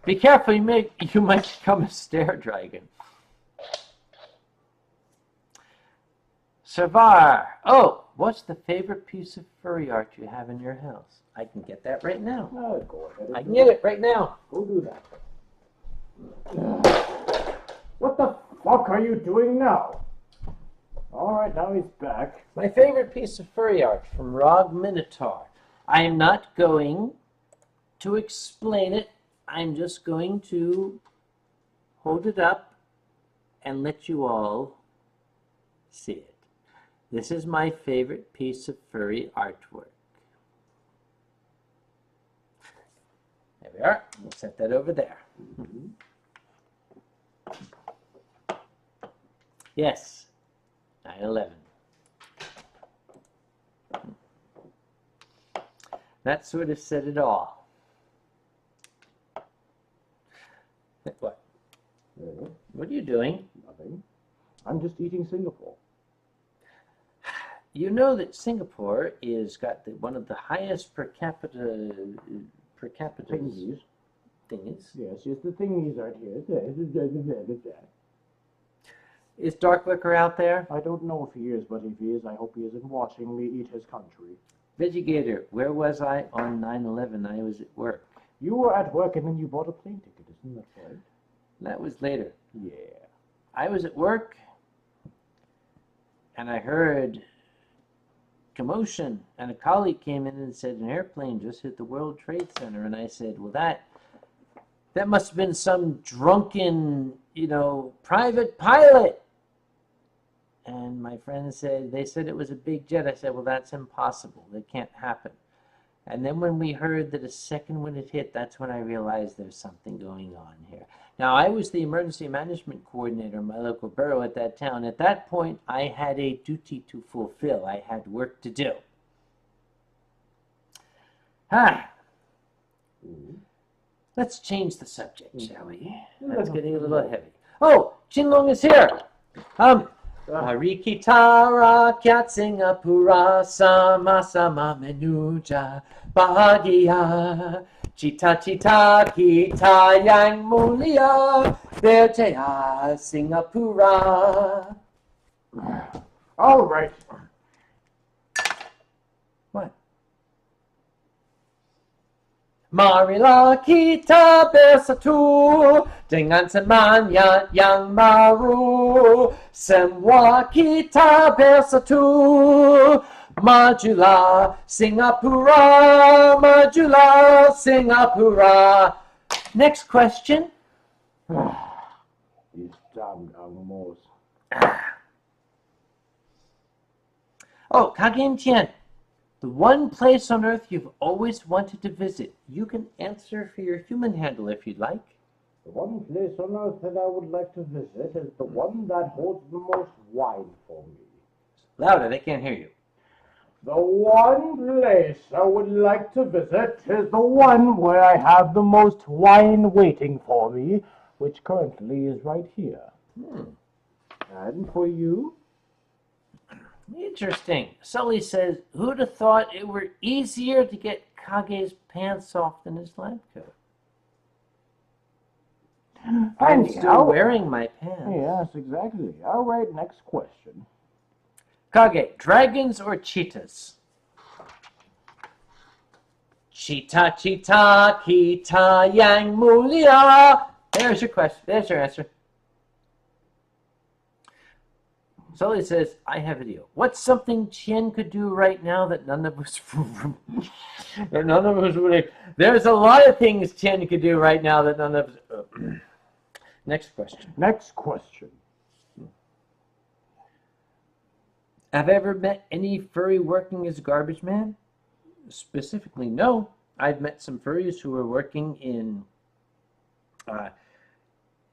Be careful, you might become a stair dragon. Savar. Oh, what's the favorite piece of furry art you have in your house? I can get that right now. Go ahead. I can get it right now. Go do that. What the fuck are you doing now? Alright, now he's back. My favorite piece of furry art from Rog Minotaur. I am not going to explain it. I'm just going to hold it up and let you all see it. This is my favorite piece of furry artwork. There we are. We'll set that over there. Yes, 9/11. That sort of said it all. What? What are you doing? Nothing. I'm just eating Singapore. You know that Singapore is got one of the highest per capita Thingies. thingies. Yes, the thingies aren't here. Is Dark Liquor out there? I don't know if he is, but if he is, I hope he isn't watching me eat his country. Vegigator, where was I on 9/11? I was at work. You were at work and then you bought a plane ticket, isn't that right? That was later. Yeah. I was at work and I heard commotion, and a colleague came in and said an airplane just hit the World Trade Center, and I said, well, that must have been some drunken, private pilot. And my friend said, they said it was a big jet. I said, well, that's impossible. That can't happen. And then when we heard that a second when it hit, that's when I realized there's something going on here. Now, I was the emergency management coordinator in my local borough at that town. At that point, I had a duty to fulfill. I had work to do. Let's change the subject, shall we? That's getting a little heavy. Oh, Tien Long is here. Harikitara kyat Singapura sama sama menuja bahagia cita cita kita yang mulia berjaya Singapura. All right. What? Marilah kita bersatu dengan semangat yang baru. Semua kita bersatu. Majulah Singapura, majulah Singapura. Next question. These damn animals. Oh, Kage and Tien. The one place on Earth you've always wanted to visit. You can answer for your human handle if you'd like. The one place on Earth that I would like to visit is the one that holds the most wine for me. Louder, they can't hear you. The one place I would like to visit is the one where I have the most wine waiting for me, which currently is right here. And for you? Interesting. Sully says, who'd have thought it were easier to get Kage's pants off than his lab coat? I'm still wearing my pants. Yes, exactly. All right, next question. Kage, dragons or cheetahs? Cheetah, cheetah, kita yang mulia. There's your question. There's your answer. Sully says, I have video. What's something Tien could do right now that none of us would. There's a lot of things Tien could do right now that none of us. Next question. Next question. Have I ever met any furry working as garbage man? Specifically, no. I've met some furries who are working in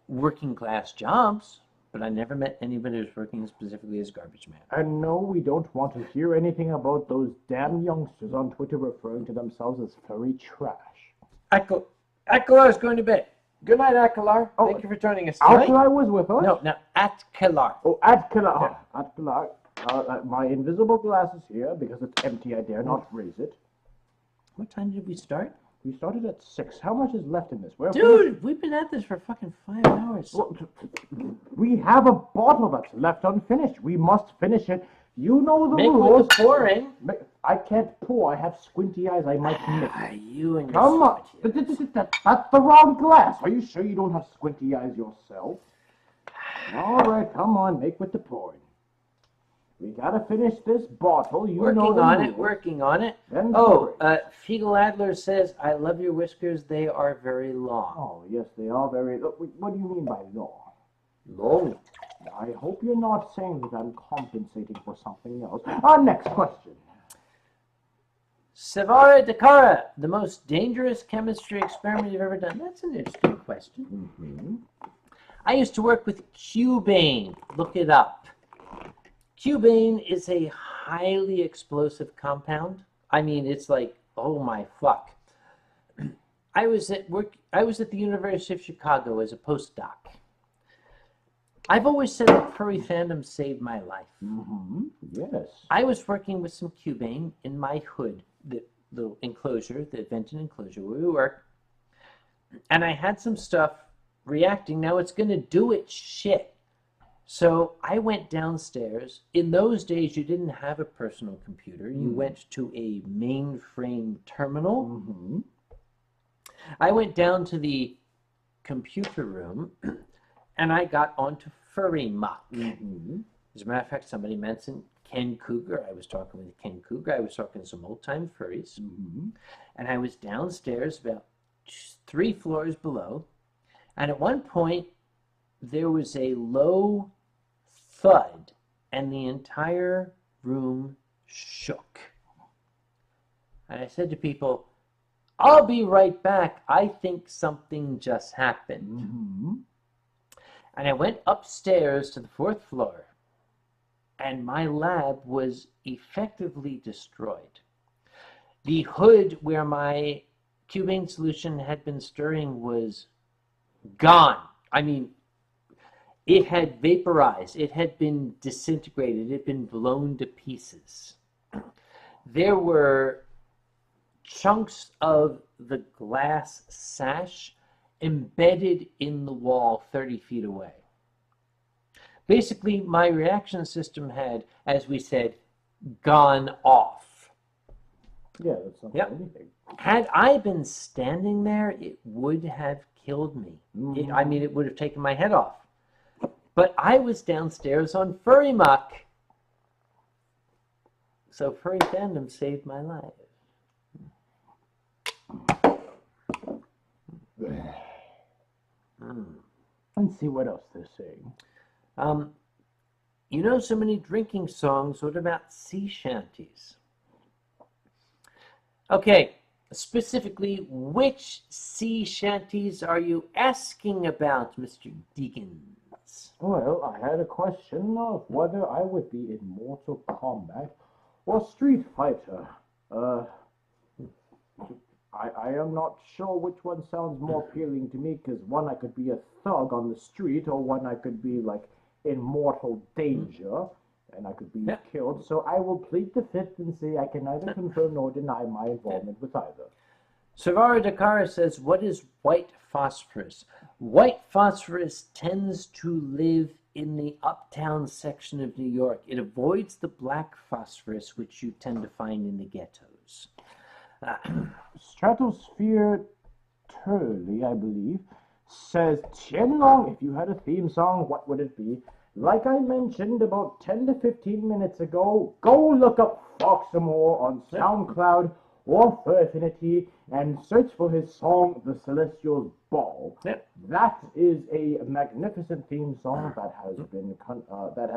working class jobs, but I never met anybody who's working specifically as garbage man. And no, we don't want to hear anything about those damn youngsters on Twitter referring to themselves as furry trash. Akalar's going to bed. Good night, Akalar. Thank you for joining us tonight. Atkalar was with us? No, Atkalar. Oh, Atkalar. Yeah. Atkalar. My invisible glass is here because it's empty. I dare not raise it. What time did we start? We started at 6. How much is left in this? Dude, we've been at this for fucking 5 hours. Well, we have a bottle that's left unfinished. We must finish it. You know the rules. Make the pouring. I can't pour. I have squinty eyes. I might miss. You and your Come on. That's the wrong glass. Are you sure you don't have squinty eyes yourself? All right, come on. Make with the pouring. We gotta finish this bottle. Working on it. Then Fegal Adler says, I love your whiskers. They are very long. Oh, yes, they are very... What do you mean by long? Long. I hope you're not saying that I'm compensating for something else. Our next question. Savara Dakara, the most dangerous chemistry experiment you've ever done. That's an interesting question. Mm-hmm. I used to work with cubane. Look it up. Cubane is a highly explosive compound. I mean, it's like, oh my fuck. I was at the University of Chicago as a postdoc. I've always said that furry fandom saved my life. Mm-hmm. Yes. I was working with some cubane in my hood, the enclosure, the vented enclosure where we work, and I had some stuff reacting. Now it's going to do its shit. So I went downstairs. In those days, you didn't have a personal computer. You went to a mainframe terminal. Mm-hmm. I went down to the computer room, and I got onto Furry Muck. Mm-hmm. As a matter of fact, somebody mentioned Ken Cougar. I was talking with Ken Cougar. I was talking to some old-time furries. Mm-hmm. And I was downstairs about 3 floors below. And at one point, there was a low thud, and the entire room shook. And I said to people, I'll be right back. I think something just happened. Mm-hmm. And I went upstairs to the 4th floor, and my lab was effectively destroyed. The hood where my cubane solution had been stirring was gone. I mean, it had vaporized. It had been disintegrated. It had been blown to pieces. There were chunks of the glass sash embedded in the wall 30 feet away. Basically, my reaction system had, as we said, gone off. Yeah, that's not anything. Had I been standing there, it would have killed me. Mm-hmm. It would have taken my head off. But I was downstairs on Furry Muck. So furry fandom saved my life. Let's see what else they're saying. You know so many drinking songs. What about sea shanties? Okay, specifically, which sea shanties are you asking about, Mr. Deacons? Well, I had a question of whether I would be in Mortal Kombat or Street Fighter. I am not sure which one sounds more appealing to me, because one I could be a thug on the street, or one I could be like in mortal danger, and I could be killed. So I will plead the fifth and say I can neither confirm nor deny my involvement with either. Savara Dakara says, what is white phosphorus? White phosphorus tends to live in the uptown section of New York. It avoids the black phosphorus, which you tend to find in the ghettos. Stratosphere Turley, I believe, says, Tien Long, if you had a theme song, what would it be? Like I mentioned about 10 to 15 minutes ago, go look up Foxamore on SoundCloud or Furfinity and search for his song, The Celestial's Ball. Yep. That is a magnificent theme song that has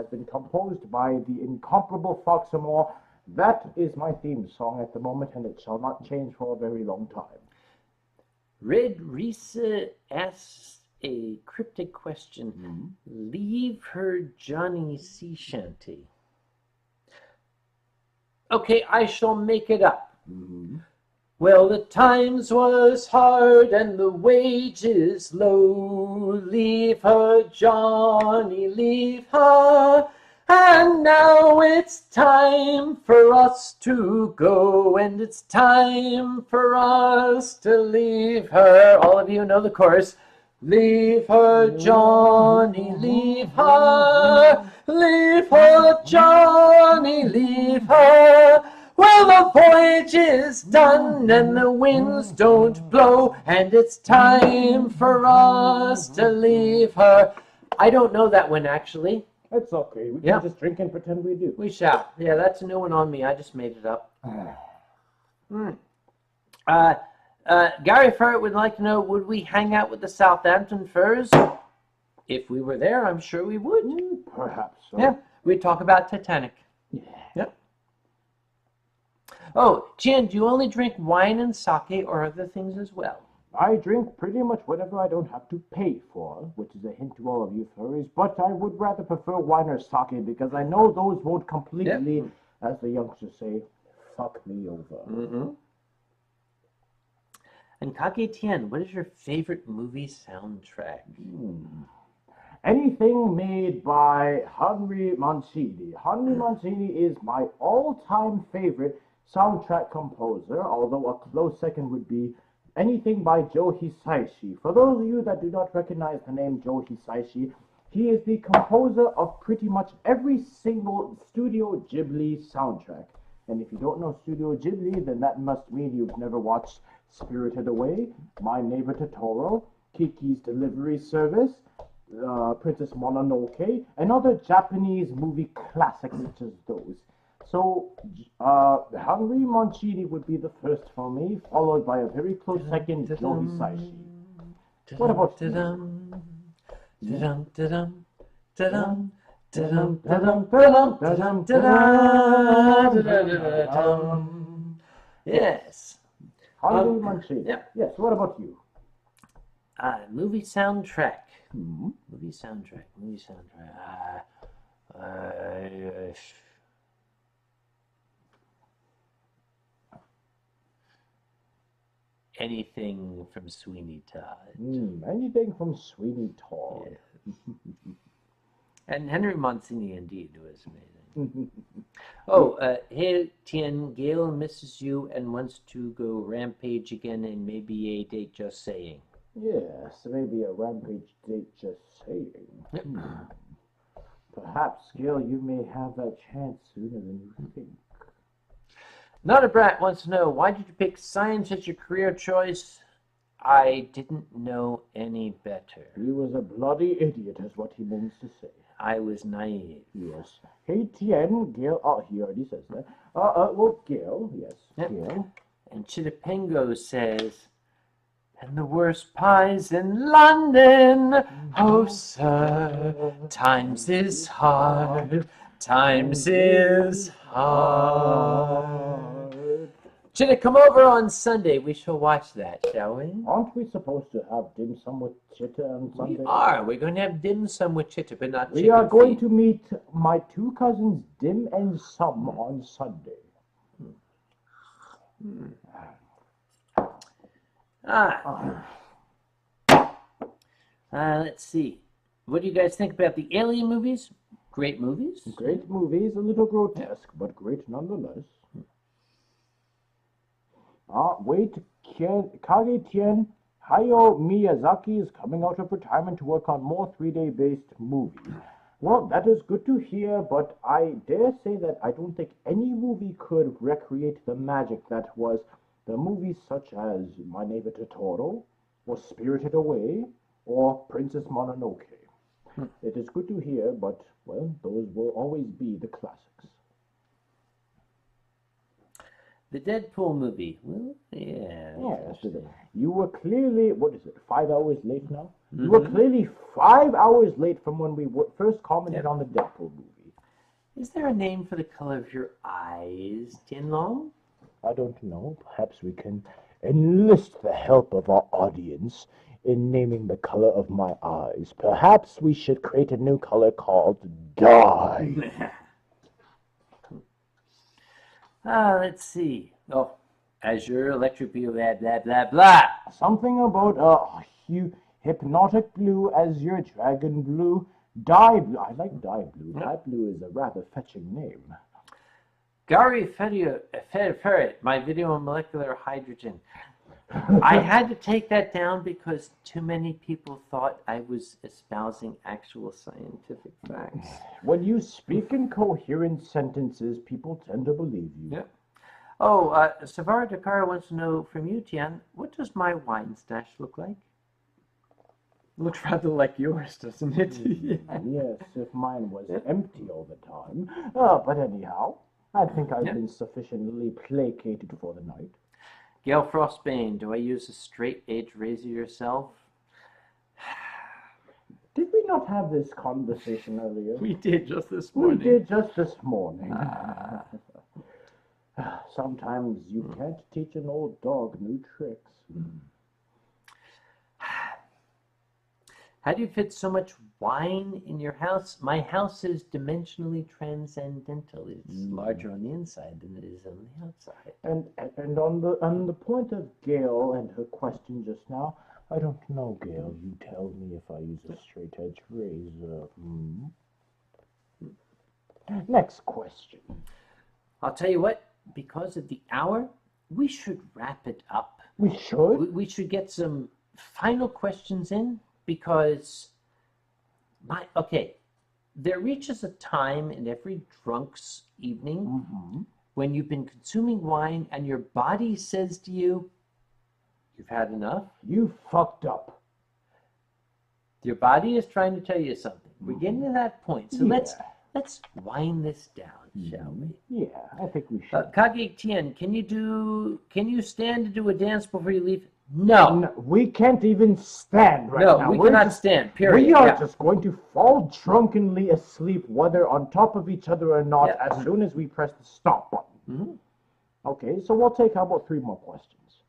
been composed by the incomparable Foxamore, That is my theme song at the moment, and it shall not change for a very long time. Red Risa asks a cryptic question. Leave her Johnny Sea Shanty. Okay, I shall make it up. Well, the times was hard and the wages low. Leave her, Johnny, leave her. And now it's time for us to go, and it's time for us to leave her. All of you know the chorus. Leave her, Johnny, leave her. Leave her, Johnny, leave her. Well, the voyage is done and the winds don't blow, and it's time for us to leave her. I don't know that one, actually. It's okay. We can just drink and pretend we do. We shall. Yeah, that's a new one on me. I just made it up. Gary Furritt would like to know, would we hang out with the Southampton Furs? If we were there, I'm sure we would. Perhaps so. Yeah, we'd talk about Titanic. Yep. Oh, Tien, do you only drink wine and sake or other things as well? I drink pretty much whatever I don't have to pay for, which is a hint to all of you furries, but I would rather prefer wine or sake because I know those won't completely, as the youngsters say, fuck me over. And Kage Tien, what is your favorite movie soundtrack? Anything made by Henry Mancini. Henry Mancini is my all-time favorite soundtrack composer, although a close second would be anything by Joe Hisaishi. For those of you that do not recognize the name Joe Hisaishi, he is the composer of pretty much every single Studio Ghibli soundtrack. And if you don't know Studio Ghibli, then that must mean you've never watched Spirited Away, My Neighbor Totoro, Kiki's Delivery Service, Princess Mononoke, and other Japanese movie classics such as those. So, Henry Mancini would be the first for me, followed by a very close second, Joe Hisaishi. What about you? Yes. Henry Mancini. Yes, what about you? Movie soundtrack. Anything from Sweeney Todd. Anything from Sweeney Todd. Yeah. And Henry Mancini indeed was amazing. Hey Tien, Gail misses you and wants to go rampage again and maybe a date, just saying. Yes, maybe a rampage date, just saying. Perhaps, Gail, you may have that chance sooner than you think. Not a Brat wants to know, why did you pick science as your career choice? I didn't know any better. He was a bloody idiot, is what he means to say. I was naive. Yes. Hey, Tien, Gail. Oh, he already says that. Well, Gail. Yes, Gail. And Chitapengo says, and the worst pies in London. Oh, sir, times is hard. Times is hard. Should it come over on Sunday? We shall watch that, shall we? Aren't we supposed to have dim sum with Chitta on Sunday? We are. We're going to have dim sum with Chitta, but not chicken We are going feet. to meet my two cousins, Dim and Sum, on Sunday. Let's see. What do you guys think about the Alien movies? Great movies. Great movies, a little grotesque, but great nonetheless. Wait, Kage Tien, Hayao Miyazaki is coming out of retirement to work on more 3D-based movies. Well, that is good to hear, but I dare say that I don't think any movie could recreate the magic that was the movies such as My Neighbor Totoro, or Spirited Away, or Princess Mononoke. It is good to hear, but, well, those will always be the classics. The Deadpool movie. Well, yeah. Yes, you were clearly, 5 hours late now? You were clearly 5 hours late from when we first commented on the Deadpool movie. Is there a name for the color of your eyes, Tien Long? I don't know. Perhaps we can enlist the help of our audience in naming the color of my eyes. Perhaps we should create a new color called dye. Let's see. Oh, azure, electric blue, blah, blah, blah, blah. Something about hypnotic blue, azure, dragon blue, dye blue. I like dye blue. Dye blue is a rather fetching name. Gary Ferret, my video on molecular hydrogen. I had to take that down because too many people thought I was espousing actual scientific facts. When you speak in coherent sentences, people tend to believe you. Yeah. Oh, Savara Dakar wants to know from you, Tien, what does my wine stash look like? Looks rather like yours, doesn't it? Yes, if mine was empty all the time. But anyhow, I think I've been sufficiently placated for the night. Gail Frostbane, do I use a straight edge razor yourself? Did we not have this conversation earlier? We did just this morning. We did just this morning. Sometimes you can't teach an old dog new tricks. How do you fit so much wine in your house? My house is dimensionally transcendental. It's larger on the inside than it is on the outside. And on the point of Gail and her question just now, I don't know, Gail. You tell me if I use a straight edge razor. Next question. I'll tell you what, because of the hour, we should wrap it up. We should? We should get some final questions in. Because, there reaches a time in every drunk's evening when you've been consuming wine and your body says to you, you've had enough. You fucked up. Your body is trying to tell you something. We're getting to that point. So let's wind this down, shall we? Yeah, I think we should. Kage Tien, can you stand to do a dance before you leave? No. We can't even stand right now. No, we cannot stand, period. We are just going to fall drunkenly asleep, whether on top of each other or not, as soon as we press the stop button. Okay, so we'll take, how about 3 more questions?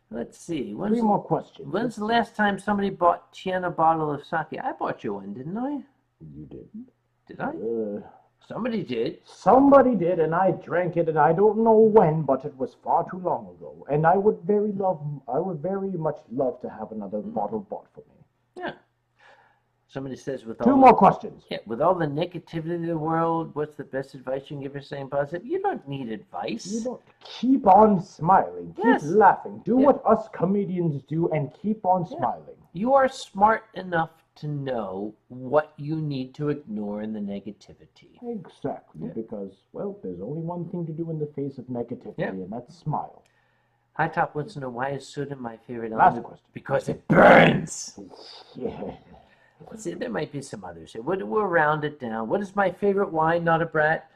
Let's see. 3 more questions. When's the last time somebody bought Tien a bottle of sake? I bought you one, didn't I? You didn't. Did I? Somebody did. Somebody did, and I drank it, and I don't know when, but it was far too long ago. And I would very much love to have another bottle bought for me. Yeah. Somebody says with 2 more questions. Yeah, with all the negativity in the world, what's the best advice you can give for staying positive? You don't need advice. You don't. Keep on smiling. Keep laughing. Do what us comedians do, and keep on smiling. You are smart enough to know what you need to ignore in the negativity. Exactly, because, well, there's only one thing to do in the face of negativity, and that's smile. High Top wants to know, why is soda my favorite Last element? question. Because it burns! Yeah. See, there might be some others here. We'll round it down. What is my favorite wine, not a brat?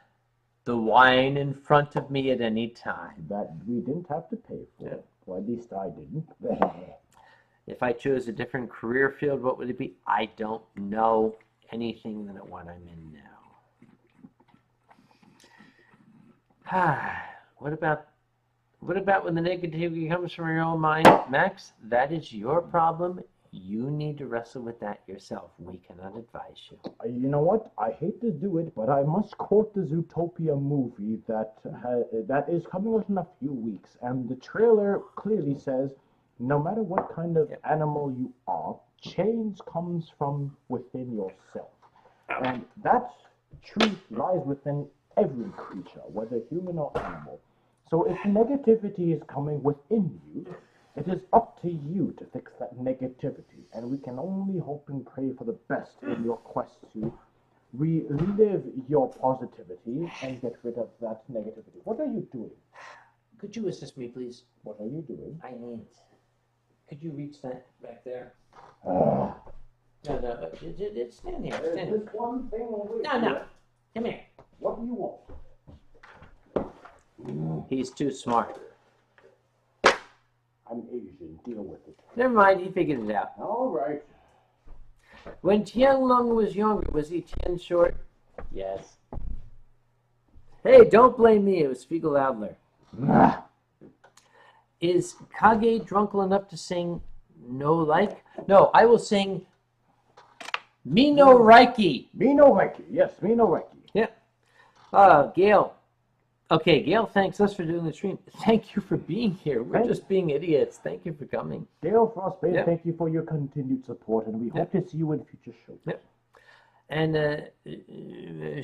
The wine in front of me at any time. That we didn't have to pay for. Well, at least I didn't. If I chose a different career field, what would it be? I don't know anything than what I'm in now. What about when the negativity comes from your own mind? Max, that is your problem. You need to wrestle with that yourself. We cannot advise you. You know what? I hate to do it, but I must quote the Zootopia movie that is coming out in a few weeks. And the trailer clearly says, no matter what kind of animal you are, change comes from within yourself. And that truth lies within every creature, whether human or animal. So if negativity is coming within you, it is up to you to fix that negativity. And we can only hope and pray for the best in your quest to relive your positivity and get rid of that negativity. What are you doing? Could you assist me, please? What are you doing? I need. Could you reach that back there? No, it's stand here. Stand here. There's one thing over here. No. Come here. What do you want? He's too smart. I'm Asian. Deal with it. Never mind. He figured it out. All right. When Tien Long was younger, was he Tien short? Yes. Hey, don't blame me. It was Spiegel Adler. Ah, Is Kage drunkle enough to sing No Like? No, I will sing Me No Reiki. me no Reiki. Yes, me no Reiki. Yeah. Gail. Okay, Gail thanks us for doing the stream. Thank you for being here. We're just being idiots. Thank you for coming. Dale Frostbane, Yep. thank you for your continued support, and we hope to see you in future shows. Yep. And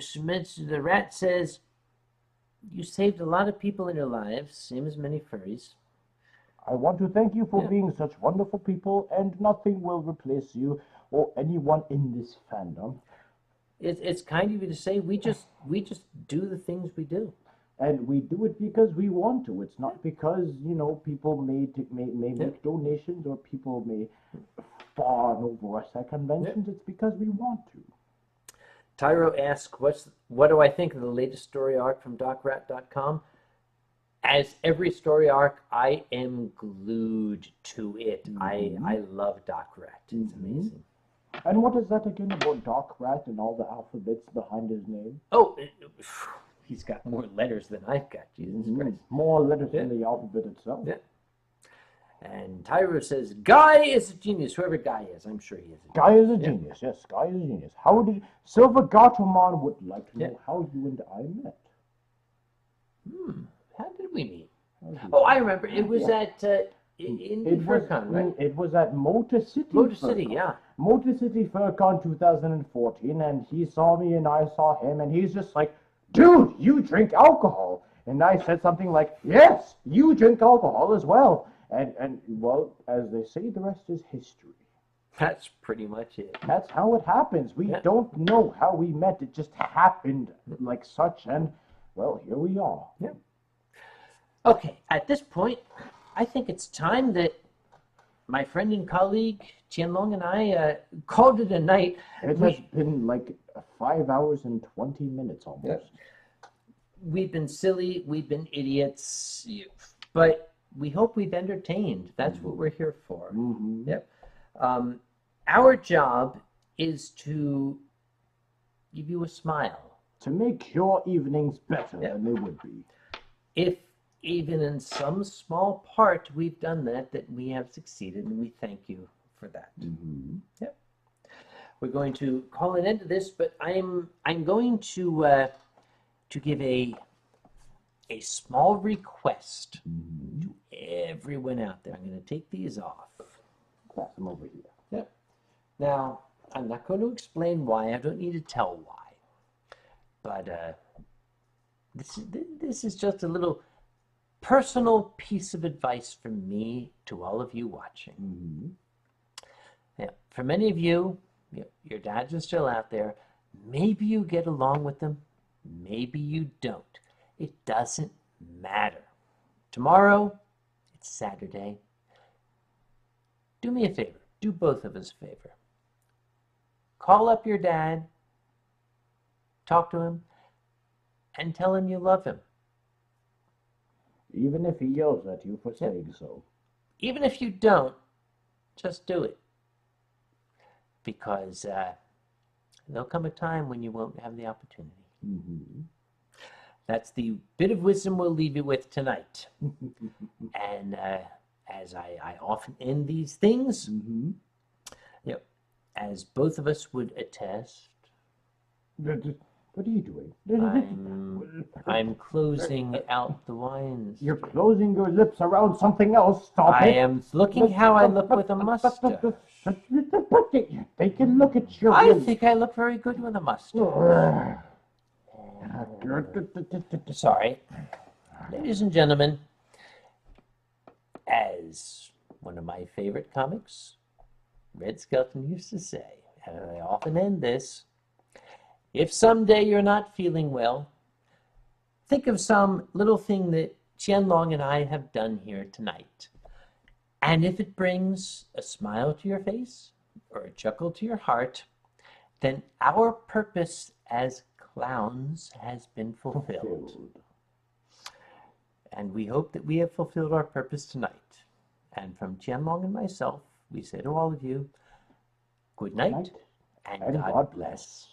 Schmitz the rat says, you saved a lot of people in your lives, same as many furries. I want to thank you for Yeah. being such wonderful people, and nothing will replace you or anyone in this fandom. It's kind of you to say we just do the things we do. And we do it because we want to. It's not because, people may make donations or people may fawn over us at conventions. It's because we want to. Tyro asks, what do I think of the latest story arc from DocRat.com? As every story arc, I am glued to it. I love DocRat. It's amazing. And what is that again about Doc Rat and all the alphabets behind his name? Oh, he's got more letters than I've got. Jesus Christ. More letters in the alphabet itself. Yeah. And Tyro says, Guy is a genius. Whoever Guy is, I'm sure he is. Guy is a genius. Yes, Guy is a genius. How did Silver Gatomon would like to know how you and I met? How did we meet? Oh, I remember. It was at in Furcon, right? It was at Motor City. Motor City, yeah. Motor City Furcon 2014, and he saw me and I saw him, and he's just like, dude, you drink alcohol. And I said something like, yes, you drink alcohol as well. And well, as they say, the rest is history. That's pretty much it. That's how it happens. We don't know how we met. It just happened like such, and well, here we are. Yeah. Okay, at this point, I think it's time that my friend and colleague Tien Long and I called it a night. It has been like 5 hours and 20 minutes almost. We've been silly, we've been idiots, but we hope we've entertained. That's what we're here for. Yep. Our job is to give you a smile. To make your evenings better than they would be. If even in some small part we've done that we have succeeded, and we thank you for that. Yep. We're going to call an end to this, but I'm going to give a small request to everyone out there. I'm going to take these off. Pass them over here. Yep. Now, I'm not going to explain why. I don't need to tell why. But this is just a little personal piece of advice from me to all of you watching. Now, for many of you, your dads are still out there. Maybe you get along with them. Maybe you don't. It doesn't matter. Tomorrow, it's Saturday. Do me a favor. Do both of us a favor. Call up your dad, talk to him, and tell him you love him. Even if he yells at you for saying so. Even if you don't, just do it. Because there'll come a time when you won't have the opportunity. That's the bit of wisdom we'll leave you with tonight. And as I often end these things, as both of us would attest, What are you doing? I'm closing out the wines. You're closing your lips around something else. Stop I it. am looking how I look with a mustache. They can look at your I think I look very good with a mustache. Sorry. Ladies and gentlemen, as one of my favorite comics, Red Skelton, used to say, and I often end this, if someday you're not feeling well, think of some little thing that Tien Long and I have done here tonight. And if it brings a smile to your face or a chuckle to your heart, then our purpose as clowns has been fulfilled. And we hope that we have fulfilled our purpose tonight. And from Tien Long and myself, we say to all of you, good night and God bless.